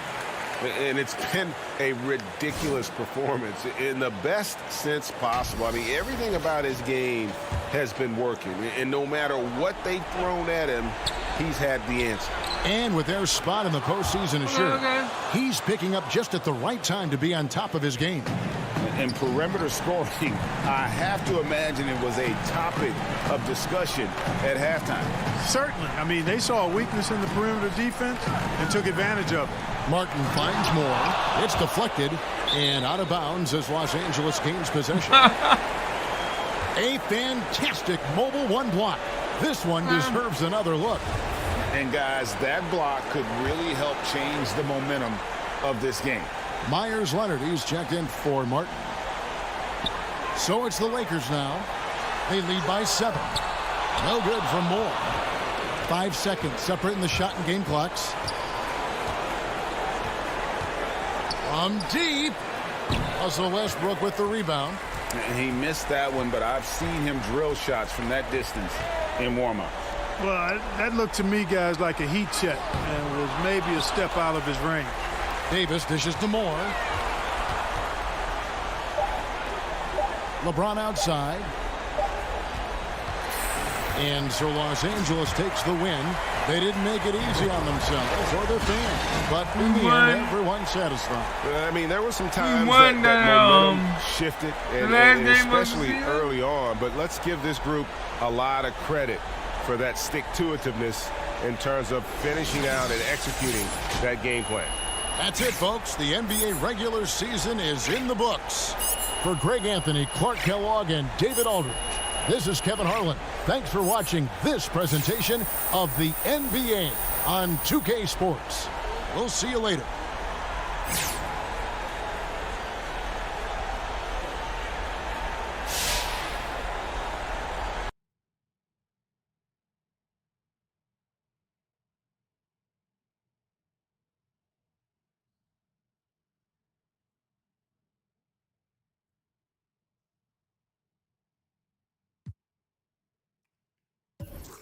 And it's been a ridiculous performance in the best sense possible. I mean, everything about his game has been working. And no matter what they've thrown at him, he's had the answer. And with their spot in the postseason assured, he's picking up just at the right time to be on top of his game. And perimeter scoring, I have to imagine it was a topic of discussion at halftime. Certainly. I mean, they saw a weakness in the perimeter defense and took advantage of it. Martin finds more. It's deflected and out of bounds as Los Angeles gains possession. A fantastic mobile one block. This one deserves another look. And guys, that block could really help change the momentum of this game. Myers Leonard, he's checked in for Martin. So it's the Lakers now. They lead by 7. No good from Moore. 5 seconds separating the shot and game clocks. From deep. Russell Westbrook with the rebound. And he missed that one, but I've seen him drill shots from that distance in warm-up. Well, that looked to me, guys, like a heat check and was maybe a step out of his range. Davis dishes to Moore. LeBron outside. And so Los Angeles takes the win. They didn't make it easy on themselves or their fans. But in the end, everyone's satisfied. I mean, there were some times that momentum shifted, and especially early on. But let's give this group a lot of credit for that stick-to-itiveness in terms of finishing out and executing that game plan. That's it, folks. The NBA regular season is in the books. For Greg Anthony, Clark Kellogg, and David Aldridge, this is Kevin Harlan. Thanks for watching this presentation of the NBA on 2K Sports. We'll see you later.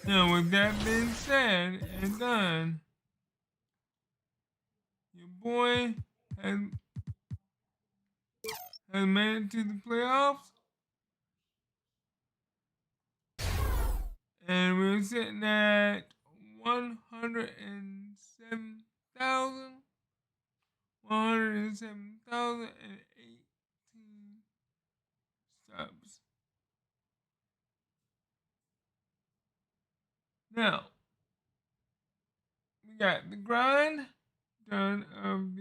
Now, with that being said and done, your boy has made it to the playoffs. And we're sitting at 107,107,018 subs. Now, we got the grind done of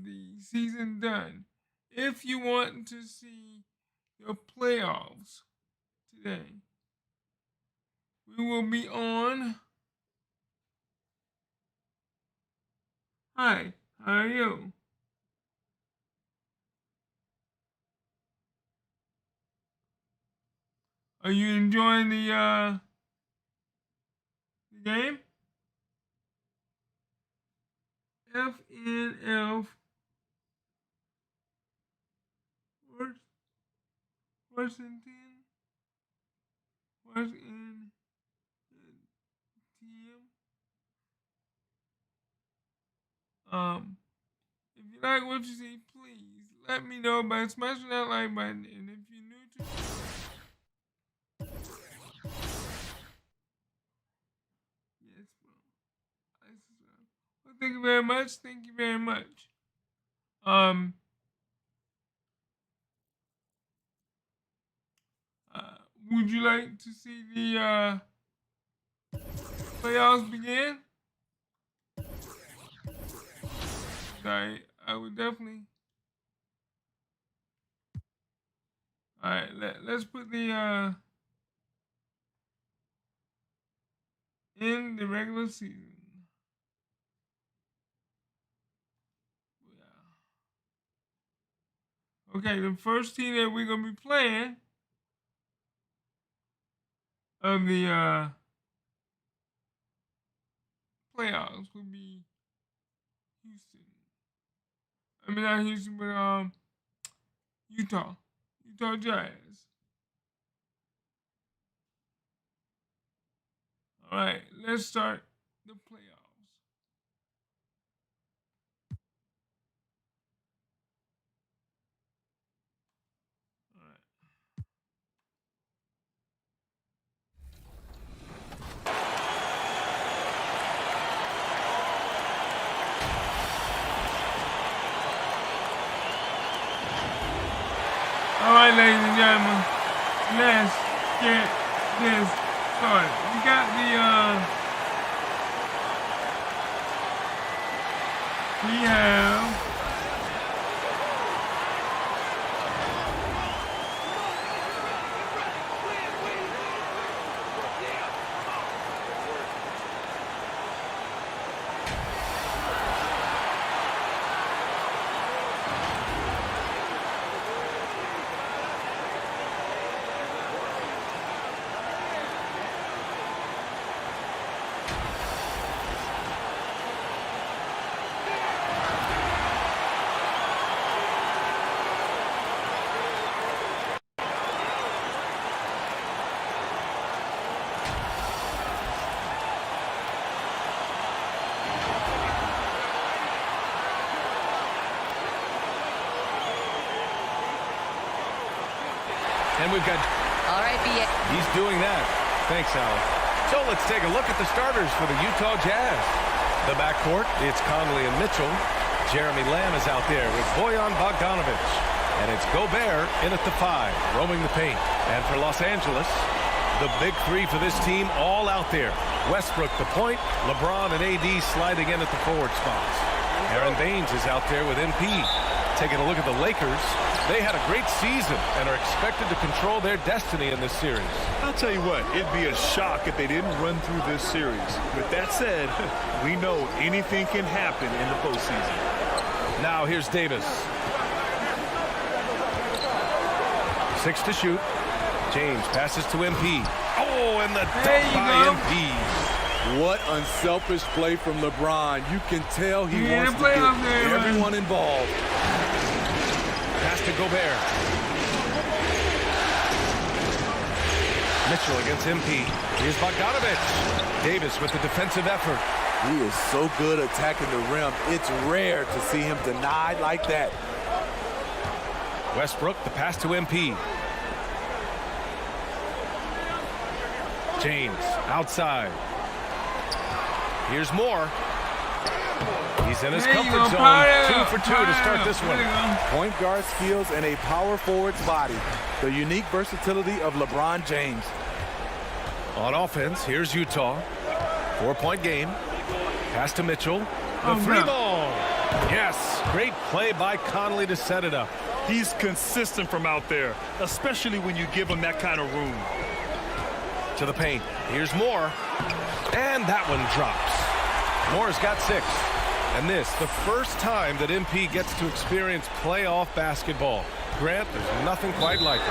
the season done. If you want to see the playoffs today, we will be on. Hi, how are you? Are you enjoying the game? FNF Washington if you like what you see, please let me know by smashing that like button. And if you're new to yes, bro. Well, thank you very much. Thank you very much. Would you like to see the playoffs begin? I would definitely. All right, let's put the in the regular season. Yeah. Okay, the first team that we're gonna be playing of the playoffs will be Houston. I mean not Houston, but Utah Jazz. All right, let's start the playoffs. All right, ladies and gentlemen, let's get this started. We got we have And we've got... All right, B.A. He's doing that. Thanks, Alan. So let's take a look at the starters for the Utah Jazz. The backcourt, it's Conley and Mitchell. Jeremy Lamb is out there with Bojan Bogdanovic. And it's Gobert in at the 5, roaming the paint. And for Los Angeles, the big three for this team all out there. Westbrook the point, LeBron and AD sliding in at the forward spots. Aaron Baines is out there with MP. Taking a look at the Lakers, they had a great season and are expected to control their destiny in this series. I'll tell you what, it'd be a shock if they didn't run through this series. With that said, we know anything can happen in the postseason. Now here's Davis. 6 to shoot. James passes to MP. Oh, and the dunk by MP. What unselfish play from LeBron. You can tell he wants to get everyone involved. Pass to Gobert. Mitchell against MP. Here's Bogdanovich. Davis with the defensive effort. He is so good attacking the rim. It's rare to see him denied like that. Westbrook, the pass to MP. James outside. Here's Moore. He's in his comfort zone. 2 for 2 to start this one. Point guard skills and a power forward's body. The unique versatility of LeBron James. On offense, here's Utah. 4-point game. Pass to Mitchell. The three ball. Yes, great play by Conley to set it up. He's consistent from out there, especially when you give him that kind of room. To the paint. Here's Moore. And that one drops. Moore's got 6. And this, the first time that MP gets to experience playoff basketball. Grant, there's nothing quite like it.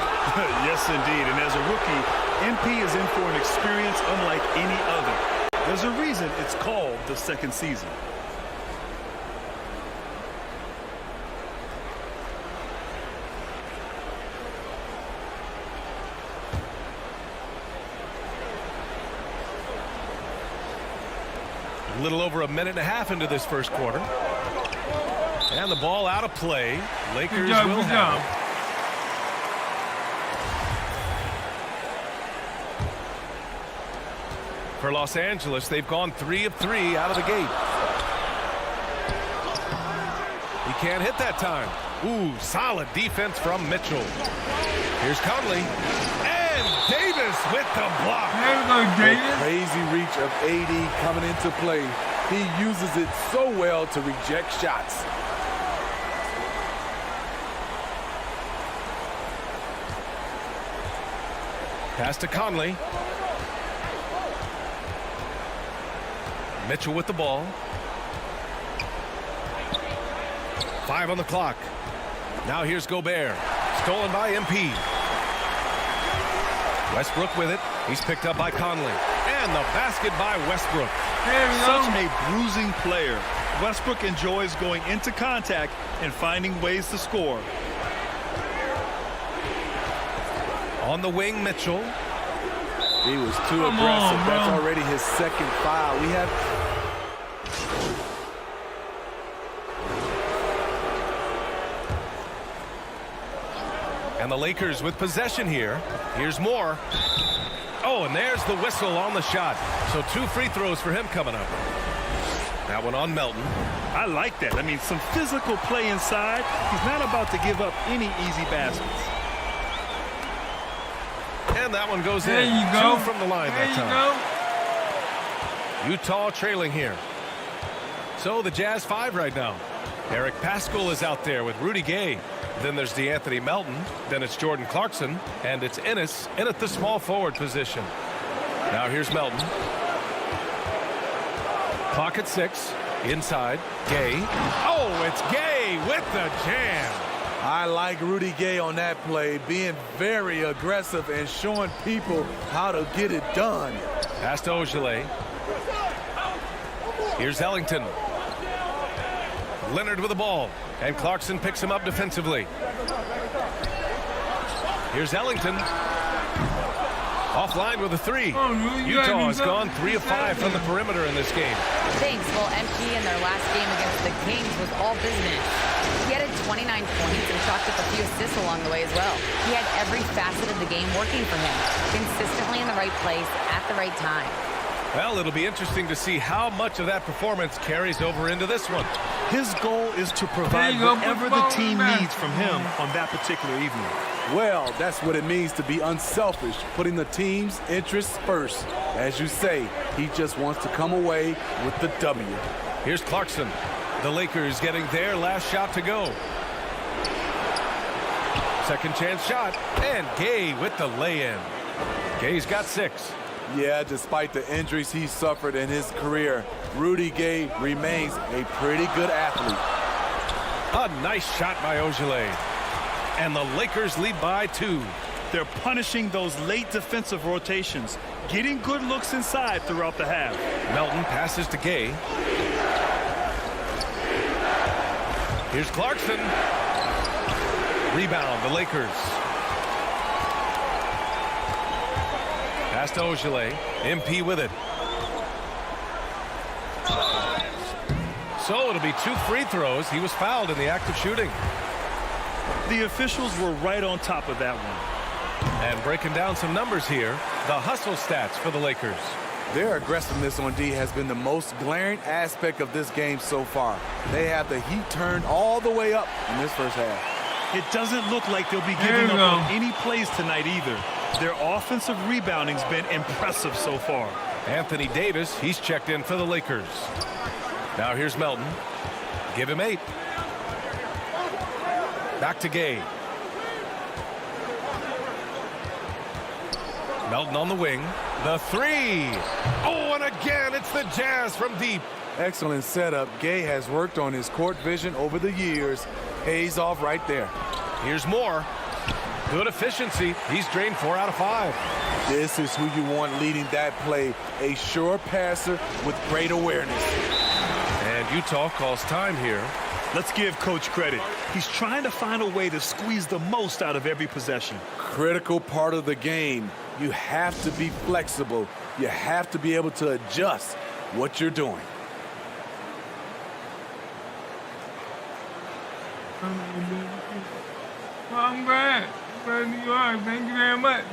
Yes, indeed. And as a rookie, MP is in for an experience unlike any other. There's a reason it's called the second season. A little over a minute and a half into this first quarter. And the ball out of play. Lakers will have it. For Los Angeles, they've gone 3 of 3 out of the gate. He can't hit that time. Ooh, solid defense from Mitchell. Here's Conley. And Davis with the block. The crazy reach of AD coming into play. He uses it so well to reject shots. Pass to Conley. Mitchell with the ball. 5 on the clock. Now here's Gobert. Stolen by MP. Westbrook with it. He's picked up by Conley. And the basket by Westbrook. Such a bruising player. Westbrook enjoys going into contact and finding ways to score. On the wing, Mitchell. He was too aggressive. That's already his second foul. We have... And the Lakers with possession here. Here's Moore. Oh, and there's the whistle on the shot. So 2 free throws for him coming up. That one on Melton. I like that. I mean, some physical play inside. He's not about to give up any easy baskets. And that one goes in. There you go. 2 from the line that time. Utah trailing here. So the Jazz 5 right now. Eric Paschall is out there with Rudy Gay. Then there's DeAnthony Melton. Then it's Jordan Clarkson. And it's Ennis in at the small forward position. Now here's Melton. Clock at 6. Inside. Gay. Oh, it's Gay with the jam. I like Rudy Gay on that play, being very aggressive and showing people how to get it done. Pass to Ogilvy. Here's Ellington. Leonard with the ball. And Clarkson picks him up defensively. Here's Ellington. Offline with a 3. Utah has gone 3 of 5 from the perimeter in this game. Thanks. Well, MP in their last game against the Kings was all business. He added 29 points and chalked up a few assists along the way as well. He had every facet of the game working for him, consistently in the right place at the right time. Well, it'll be interesting to see how much of that performance carries over into this one. His goal is to provide whatever the team needs from him on that particular evening. Well, that's what it means to be unselfish, putting the team's interests first. As you say, he just wants to come away with the W. Here's Clarkson. The Lakers getting their last shot to go. Second chance shot. And Gay with the lay-in. Gay's got 6. Yeah, despite the injuries he suffered in his career, Rudy Gay remains a pretty good athlete. A nice shot by Ogilvy. And the Lakers lead by 2. They're punishing those late defensive rotations, getting good looks inside throughout the half. Melton passes to Gay. Here's Clarkson. Rebound, the Lakers. Pass to Ogilvy. MP with it. So it'll be 2 free throws. He was fouled in the act of shooting. The officials were right on top of that one. And breaking down some numbers here, the hustle stats for the Lakers. Their aggressiveness on D has been the most glaring aspect of this game so far. They have the heat turned all the way up in this first half. It doesn't look like they'll be giving up on any plays tonight either. Their offensive rebounding's been impressive so far. Anthony Davis, he's checked in for the Lakers. Now here's Melton. Give him 8. Back to Gay. Melton on the wing. The 3. Oh, and again, it's the Jazz from deep. Excellent setup. Gay has worked on his court vision over the years. Pays off right there. Here's more. Good efficiency. He's drained 4 out of 5. This is who you want leading that play. A sure passer with great awareness. And Utah calls time here. Let's give Coach credit. He's trying to find a way to squeeze the most out of every possession. Critical part of the game. You have to be flexible. You have to be able to adjust what you're doing. I'm glad. Glad you are. Thank you very much.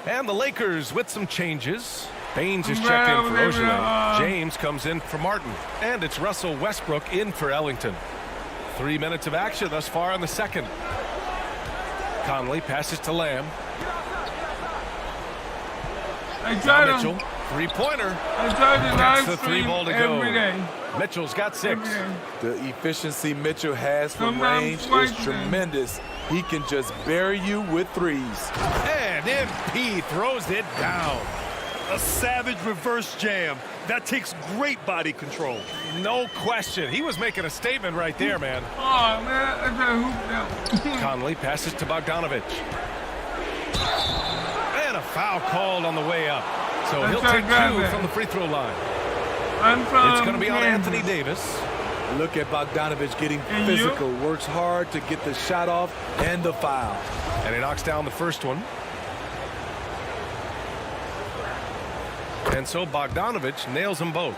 And the Lakers with some changes. Baines is checked in for Ogilvy. James comes in for Martin. And it's Russell Westbrook in for Ellington. 3 minutes of action thus far in the second. Conley passes to Lamb. Now Mitchell, 3-pointer. That's the 3 ball to go. Mitchell's got 6. The efficiency Mitchell has from range is tremendous. He can just bury you with 3s. And MP throws it down. A savage reverse jam. That takes great body control. No question. He was making a statement right there, man. Oh, man. That's a hoop now. Conley passes to Bogdanovich. And a foul called on the way up. So he'll take 2 from the free throw line. It's going to be on Anthony Davis. Look at Bogdanovich getting physical. Works hard to get the shot off and the foul. And he knocks down the first one. And so Bogdanovich nails them both.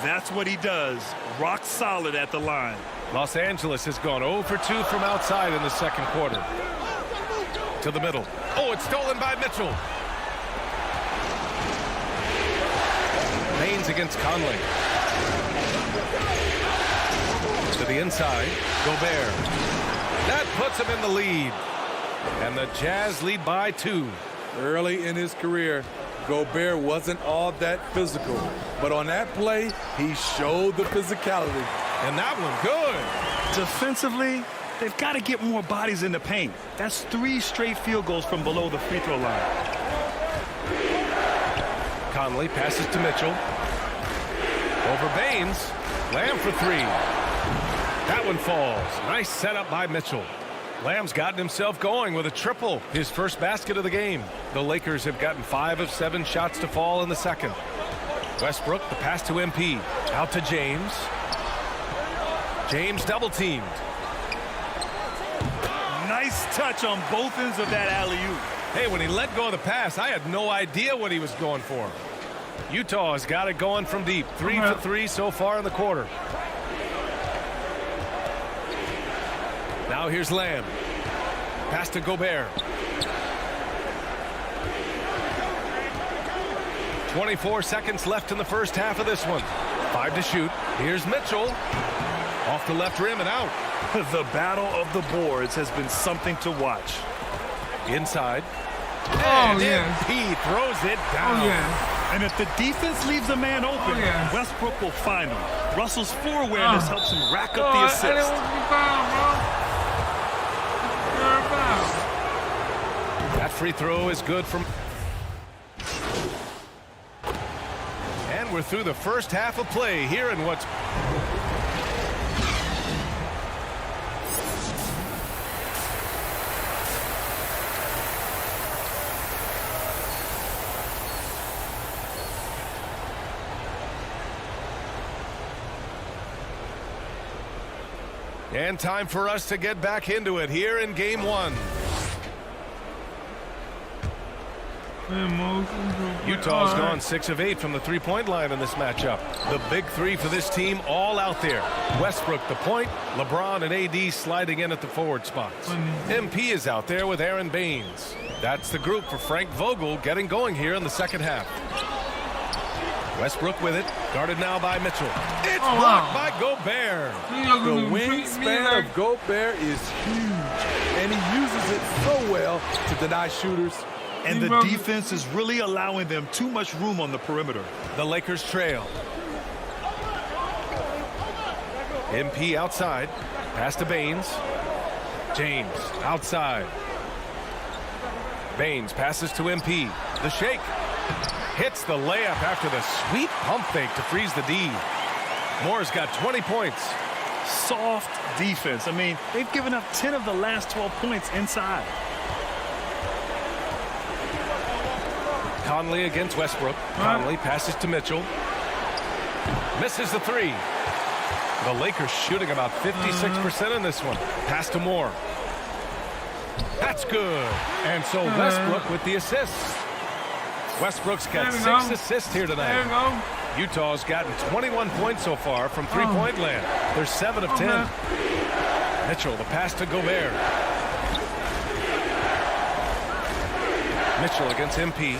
That's what he does. Rock solid at the line. Los Angeles has gone 0 for 2 from outside in the second quarter. To the middle. Oh, it's stolen by Mitchell. Baines against Conley. To the inside. Gobert. That puts him in the lead. And the Jazz lead by 2. Early in his career, Gobert wasn't all that physical. But on that play, he showed the physicality. And that one good. Defensively, they've got to get more bodies in the paint. That's 3 straight field goals from below the free throw line. Conley passes to Mitchell. Over Baines. Lamb for 3. That one falls. Nice setup by Mitchell. Lamb's gotten himself going with a triple, his first basket of the game. The Lakers have gotten 5 of 7 shots to fall in the second. Westbrook, the pass to MP. Out to James. James double teamed. Nice touch on both ends of that alley-oop. Hey, when he let go of the pass, I had no idea what he was going for. Utah has got it going from deep. 3 for 3 so far in the quarter. Now here's Lamb. Pass to Gobert. 24 seconds left in the first half of this one. 5 to shoot. Here's Mitchell. Off the left rim and out. The battle of the boards has been something to watch. Inside. And he throws it down. Oh, yeah. And if the defense leaves a man open, Westbrook will find him. Russell's floor awareness helps him rack up the assist. That free throw is good from... And we're through the first half of play here in what's... And time for us to get back into it here in game 1. Utah's gone 6 of 8 from the three-point line in this matchup. The big three for this team all out there. Westbrook the point, LeBron and AD sliding in at the forward spots. MP is out there with Aaron Baines. That's the group for Frank Vogel getting going here in the second half. Westbrook with it, guarded now by Mitchell. It's blocked by Gobert. The wingspan of Gobert is huge, and he uses it so well to deny shooters. And the defense is really allowing them too much room on the perimeter. The Lakers trail. MP outside. Pass to Baines. James outside. Baines passes to MP. The shake. Hits the layup after the sweet pump fake to freeze the D. Moore's got 20 points. Soft defense. I mean, they've given up 10 of the last 12 points inside. Conley against Westbrook. Conley passes to Mitchell. Misses the three. The Lakers shooting about 56% in this one. Pass to Moore. That's good. And so Westbrook with the assists. Westbrook's got 6 assists here tonight. Utah's gotten 21 points so far from three-point land. They're 7 of 10. Mitchell, the pass to Gobert. Mitchell against MP.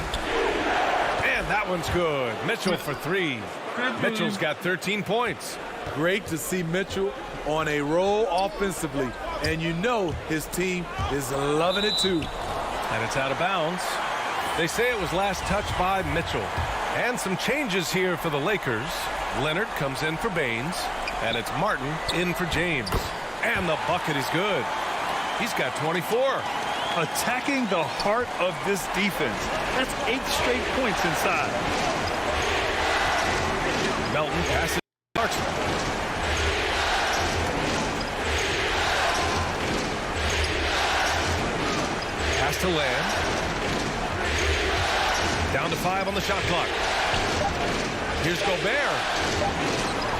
And that one's good. Mitchell for 3. Mitchell's got 13 points. Great to see Mitchell on a roll offensively. And you know his team is loving it too. And it's out of bounds. They say it was last touched by Mitchell. And some changes here for the Lakers. Leonard comes in for Baines. And it's Martin in for James. And the bucket is good. He's got 24. Attacking the heart of this defense. That's 8 straight points inside. Melton passes to Clarkson. Pass to Land. Down to 5 on the shot clock. Here's Gobert.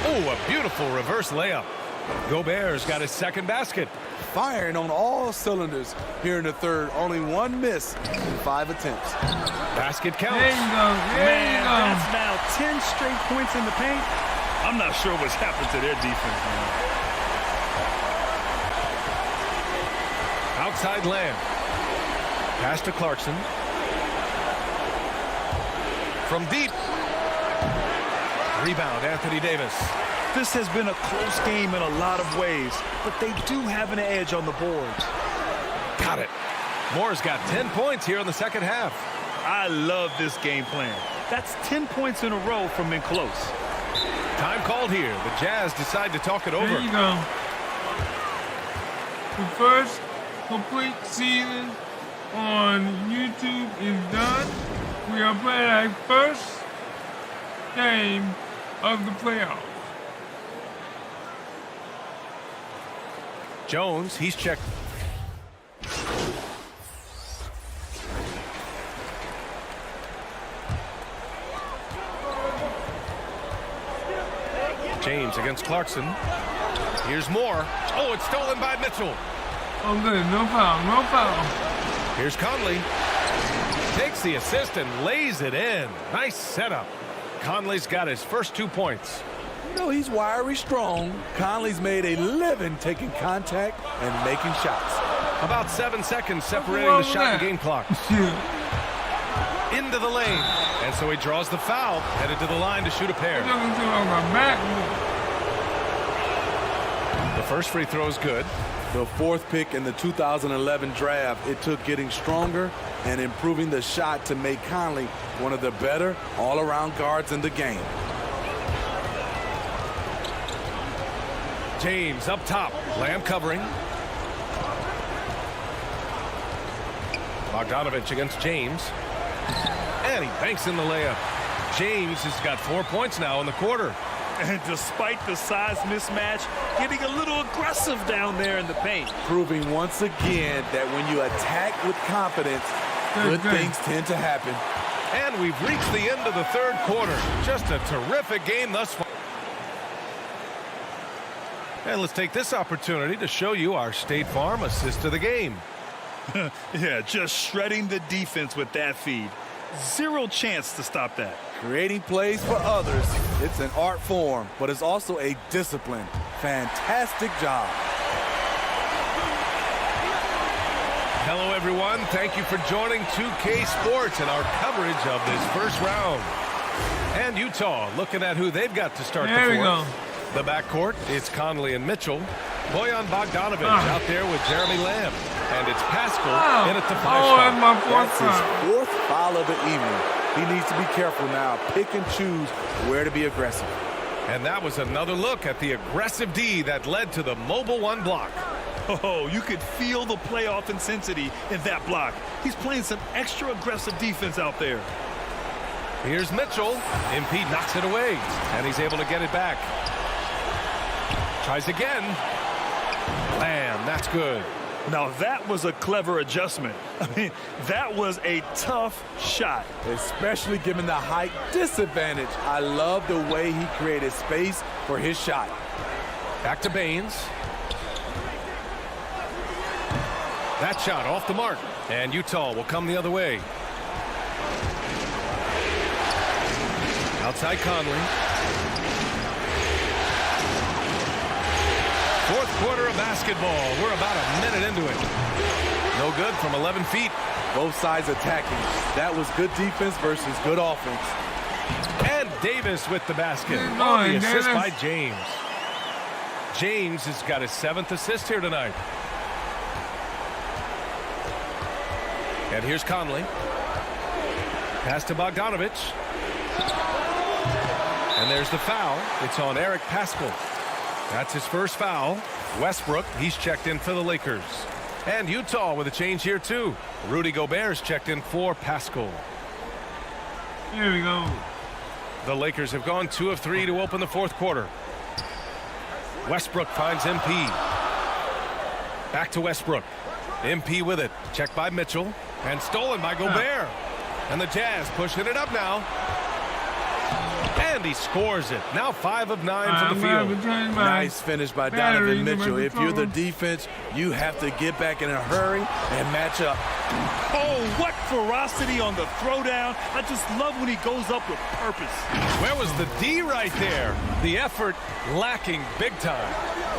Oh, a beautiful reverse layup. Gobert's got his second basket. Firing on all cylinders here in the third. Only one miss in 5 attempts. Basket counts. There you go. Man, that's now 10 straight points in the paint. I'm not sure what's happened to their defense, man. Outside Lamb. Pass to Clarkson. From deep. Rebound, Anthony Davis. This has been a close game in a lot of ways, but they do have an edge on the boards. Got it. Moore's got 10 points here in the second half. I love this game plan. That's 10 points in a row from in close. Time called here. The Jazz decide to talk it over. There you go. The first complete season on YouTube is done. We are playing our first game of the playoffs. Jones, he's checked. James against Clarkson. Here's Moore. Oh, it's stolen by Mitchell. Oh, good. No foul. No foul. Here's Conley. Takes the assist and lays it in. Nice setup. Conley's got his first 2 points. You know, he's wiry strong. Conley's made a living taking contact and making shots. About 7 seconds separating the shot and game clock. Into the lane. And so he draws the foul, headed to the line to shoot a pair. The first free throw is good. The 4th pick in the 2011 draft, it took getting stronger and improving the shot to make Conley one of the better all-around guards in the game. James up top. Lamb covering. Bogdanovich against James. And he banks in the layup. James has got 4 points now in the quarter. And despite the size mismatch, getting a little aggressive down there in the paint. Proving once again that when you attack with confidence, good things tend to happen. And we've reached the end of the third quarter. Just a terrific game thus far. And let's take this opportunity to show you our State Farm assist of the game. Yeah, just shredding the defense with that feed. Zero chance to stop that. Creating plays for others, it's an art form, but it's also a discipline. Fantastic job. Hello, everyone. Thank you for joining 2K Sports and our coverage of this first round. And Utah looking at who they've got to start There the we fourth. go. The backcourt, it's Conley and Mitchell. Bojan Bogdanovic out there with Jeremy Lamb. And it's Pascal in at the 5 spot. That's my fourth That's foul. his fourth foul of the evening. He needs to be careful now. Pick and choose where to be aggressive. And that was another look at the aggressive D that led to the mobile 1 block. Oh, you could feel the playoff intensity in that block. He's playing some extra aggressive defense out there. Here's Mitchell. MP knocks it away, and he's able to get it back. Tries again. Bam, that's good. Now that was a clever adjustment. I mean, that was a tough shot. Especially given the height disadvantage. I love the way he created space for his shot. Back to Baines. That shot off the mark, and Utah will come the other way. Outside Conley. Fourth quarter of basketball. We're about a minute into it. No good from 11 feet. Both sides attacking. That was good defense versus good offense. And Davis with the basket. Good Oh, the going, assist Davis. by James. James has got his 7th assist here tonight. And here's Conley. Pass to Bogdanovic. And there's the foul. It's on Eric Pascal. That's his first foul. Westbrook, he's checked in for the Lakers. And Utah with a change here too. Rudy Gobert's checked in for Pascal. Here we go. The Lakers have gone 2 of 3 to open the fourth quarter. Westbrook finds MP. Back to Westbrook. MP with it. Checked by Mitchell. And stolen by Gobert. And the Jazz pushing it up now. And he scores it. Now 5 of 9 from the field. Nice finish by Donovan Mitchell. If you're the defense, you have to get back in a hurry and match up. Oh, what ferocity on the throwdown. I just love when he goes up with purpose. Where was the D right there? The effort lacking big time.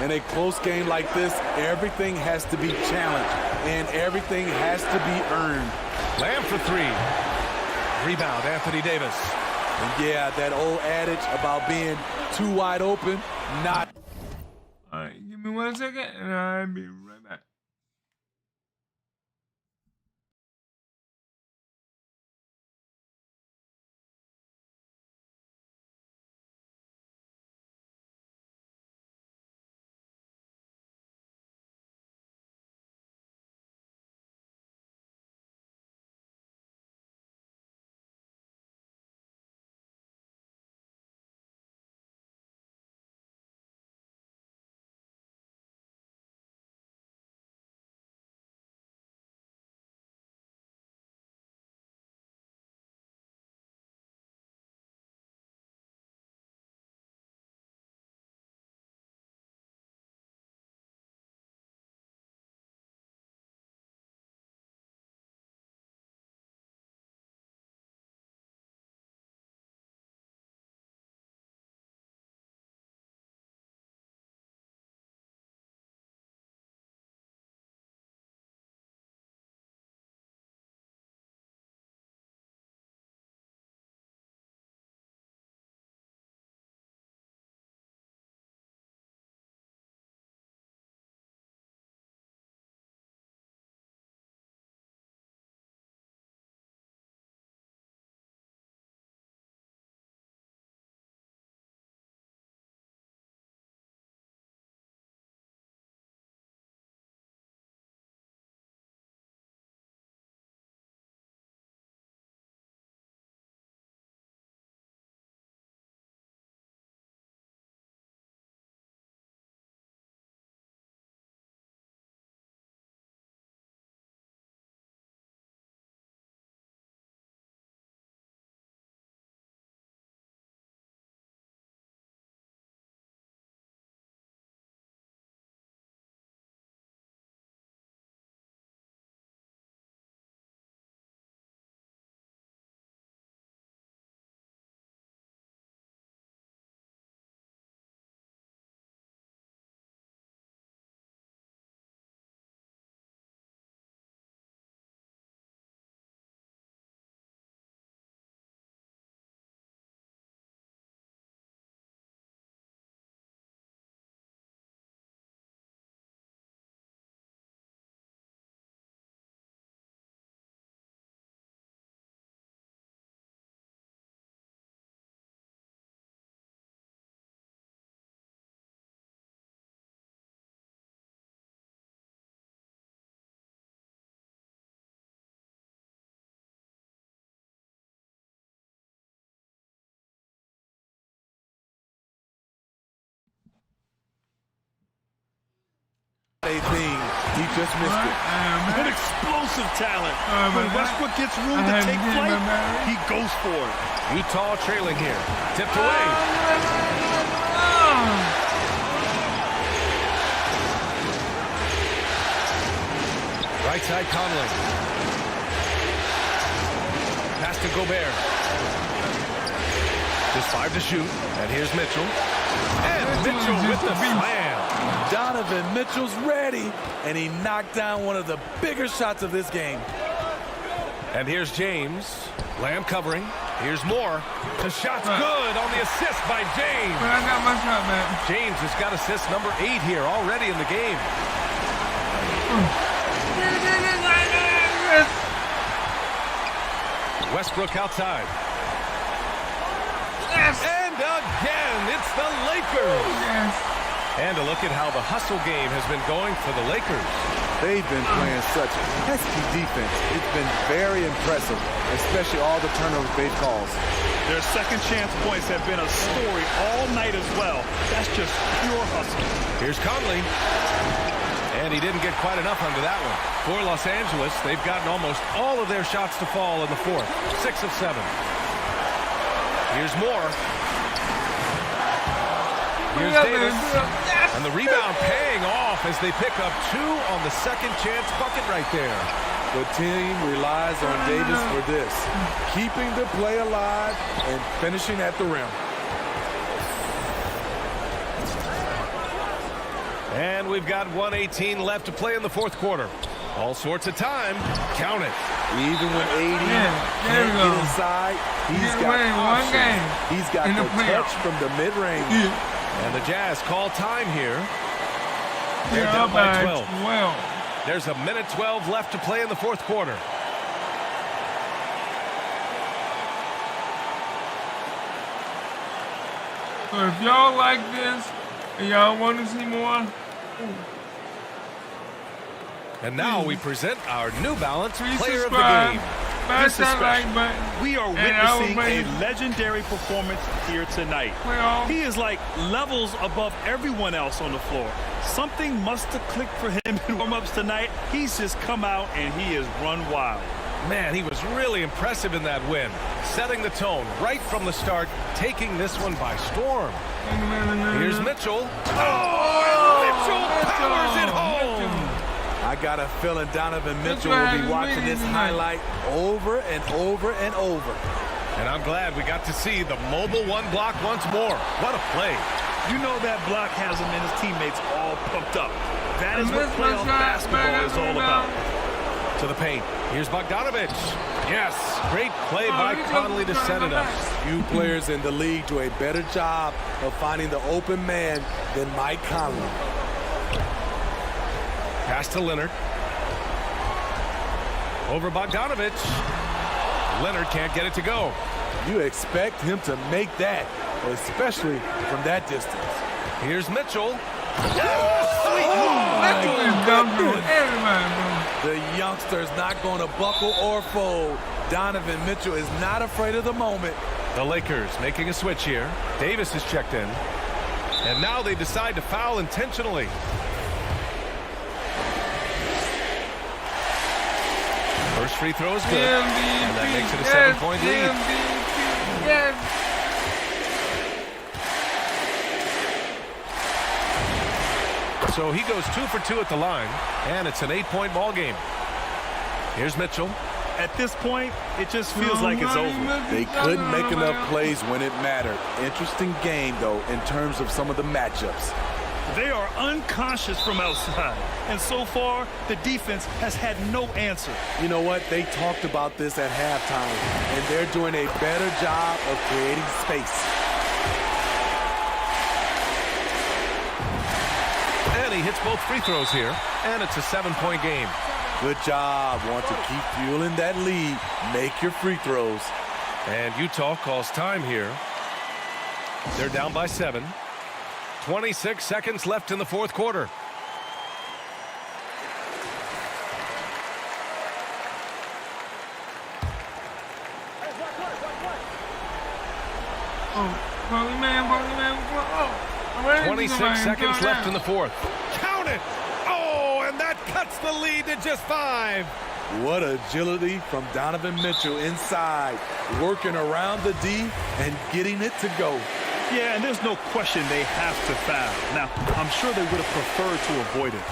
In a close game like this, everything has to be challenged and everything has to be earned. Lamb for 3. Rebound, Anthony Davis. And yeah, that old adage about being too wide open, not. All right, give me 1 second, and I'll be right back. Just missed it. An explosive talent. When Westbrook gets room to take flight, he goes for it. Utah trailing here. Tipped away. Right side Conley. Pass to Gobert. Just 5 to shoot. And here's Mitchell. And Mitchell with the slam. Donovan Mitchell's ready, and he knocked down one of the bigger shots of this game. And here's James. Lamb covering. Here's Moore. The shot's good on the assist by James. But I got my shot back. James has got assist number 8 here already in the game. Westbrook outside. Yes. And again, it's the Lakers. Yes. And a look at how the hustle game has been going for the Lakers. They've been playing such pesky defense. It's been very impressive, especially all the turnovers they've caused. Their second chance points have been a story all night as well. That's just pure hustle. Here's Conley. And he didn't get quite enough under that one. For Los Angeles, they've gotten almost all of their shots to fall in the fourth. 6 of 7. Here's Moore. Here's Davis. And the rebound paying off as they pick up 2 on the second chance bucket right there. The team relies on Davis for this, keeping the play alive and finishing at the rim. And we've got 1:18 left to play in the fourth quarter. All sorts of time. Count it. Even when AD can't get inside, he's got options. He's got the touch from the mid-range. And the Jazz call time here. They're down by 12. There's 1:12 left to play in the fourth quarter. So if y'all like this and y'all want to see more, and now we present our New Balance Please player subscribe. of the game. Smash This is that like special. button. We are witnessing a legendary performance here tonight. He is like levels above everyone else on the floor. Something must have clicked for him in warm-ups tonight. He's just come out and he has run wild. Man, he was really impressive in that win, setting the tone right from the start, taking this one by storm. Here's Mitchell. Oh, Mitchell powers it home. I got a feeling Donovan Mitchell will be watching this highlight over and over and over. And I'm glad we got to see the mobile one block once more. What a play. You know that block has him and his teammates all pumped up. That is what playoff basketball is all about. To the paint. Here's Bogdanovich. Yes, great play by Conley to set it up. Few players in the league do a better job of finding the open man than Mike Conley. Pass to Leonard. Over Bogdanovich. Leonard can't get it to go. You expect him to make that, especially from that distance. Here's Mitchell. The youngster's not going to buckle or fold. Donovan Mitchell is not afraid of the moment. The Lakers making a switch here. Davis is checked in. And now they decide to foul intentionally. First free throw is good. And that makes it a 7-point lead. So he goes 2 for 2 at the line, and it's an 8-point ball game. Here's Mitchell. At this point, it just feels like it's over. They couldn't make enough plays when it mattered. Interesting game, though, in terms of some of the matchups. They are unconscious from outside, and so far, the defense has had no answer. You know what? They talked about this at halftime, and they're doing a better job of creating space. And he hits both free throws here, and it's a 7-point game. Good job. Want to keep fueling that lead. Make your free throws. And Utah calls time here. They're down by 7. 26 seconds left in the fourth quarter. Oh, 26 seconds left in the fourth. Count it! Oh, and that cuts cuts the lead to just 5. What agility from Donovan Mitchell inside, working around the D and getting it to go. Yeah, and there's no question they have to foul. Now, I'm sure they would have preferred to avoid it.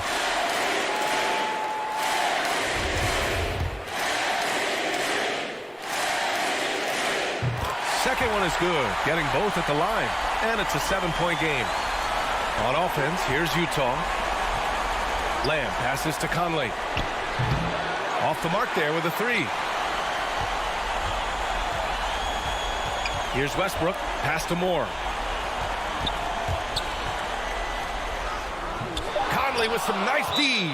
Second one is good, getting both at the line, and it's a 7-point game. On offense, here's Utah. Lamb passes to Conley. Off the mark there with a 3. Here's Westbrook, pass to Moore. Conley with some nice D.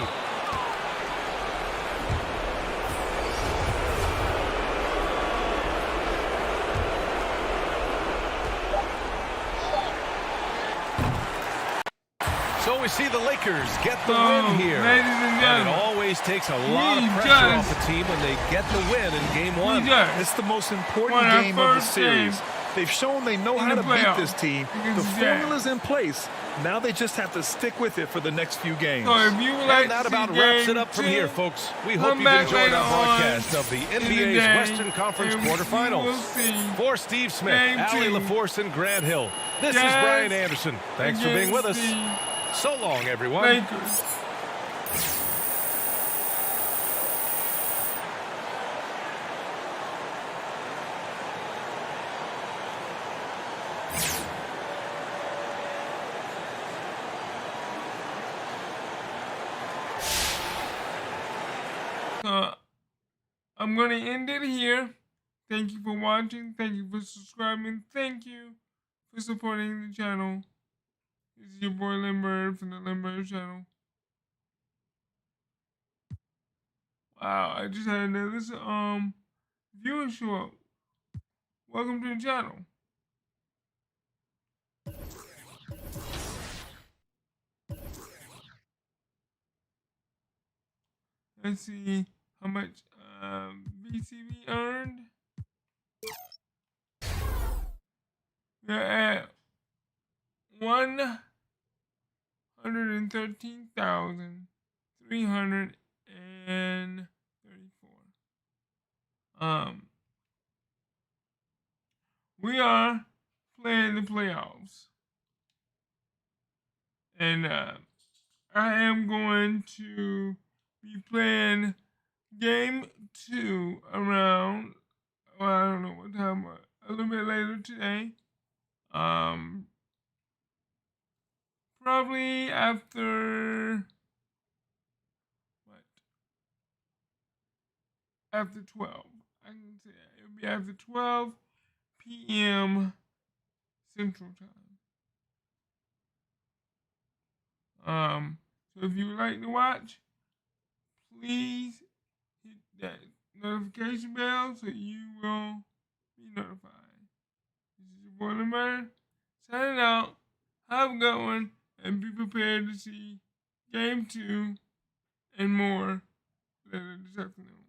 So we see the Lakers get the win here. Ladies and gentlemen, it always takes a lot of pressure off the team when they get the win in game 1. It's the most important game of the series. They've shown they know how to beat this team. The formula's in place. Now they just have to stick with it for the next few games. So if you would like and that to about see wraps game it up from 2, here, folks. We hope you've back enjoyed later our broadcast on of the in the NBA's day, Western Conference and we will quarterfinals. see For Steve Smith, game Allie 2. LaForce, and Grant Hill, this is Jazz Brian Anderson. Thanks for being with us. So long, everyone. Lakers. I'm going to end it here. Thank you for watching. Thank you for subscribing. Thank you for supporting the channel. This is your boy Lindbergh from the Lindbergh channel. Wow, I just had another viewer show up. Welcome to the channel. Let's see how much BCB earned. We're at 113,334. We are playing the playoffs. And I am going to be playing game 2 around, well, I don't know what time, a little bit later today. Probably after, after 12. I can say it'll be after 12 p.m. Central Time. So if you would like to watch, please hit that notification bell so you will be notified. This is your boy Lemur, signing out. Have a good one, and be prepared to see Game 2 and more later this afternoon.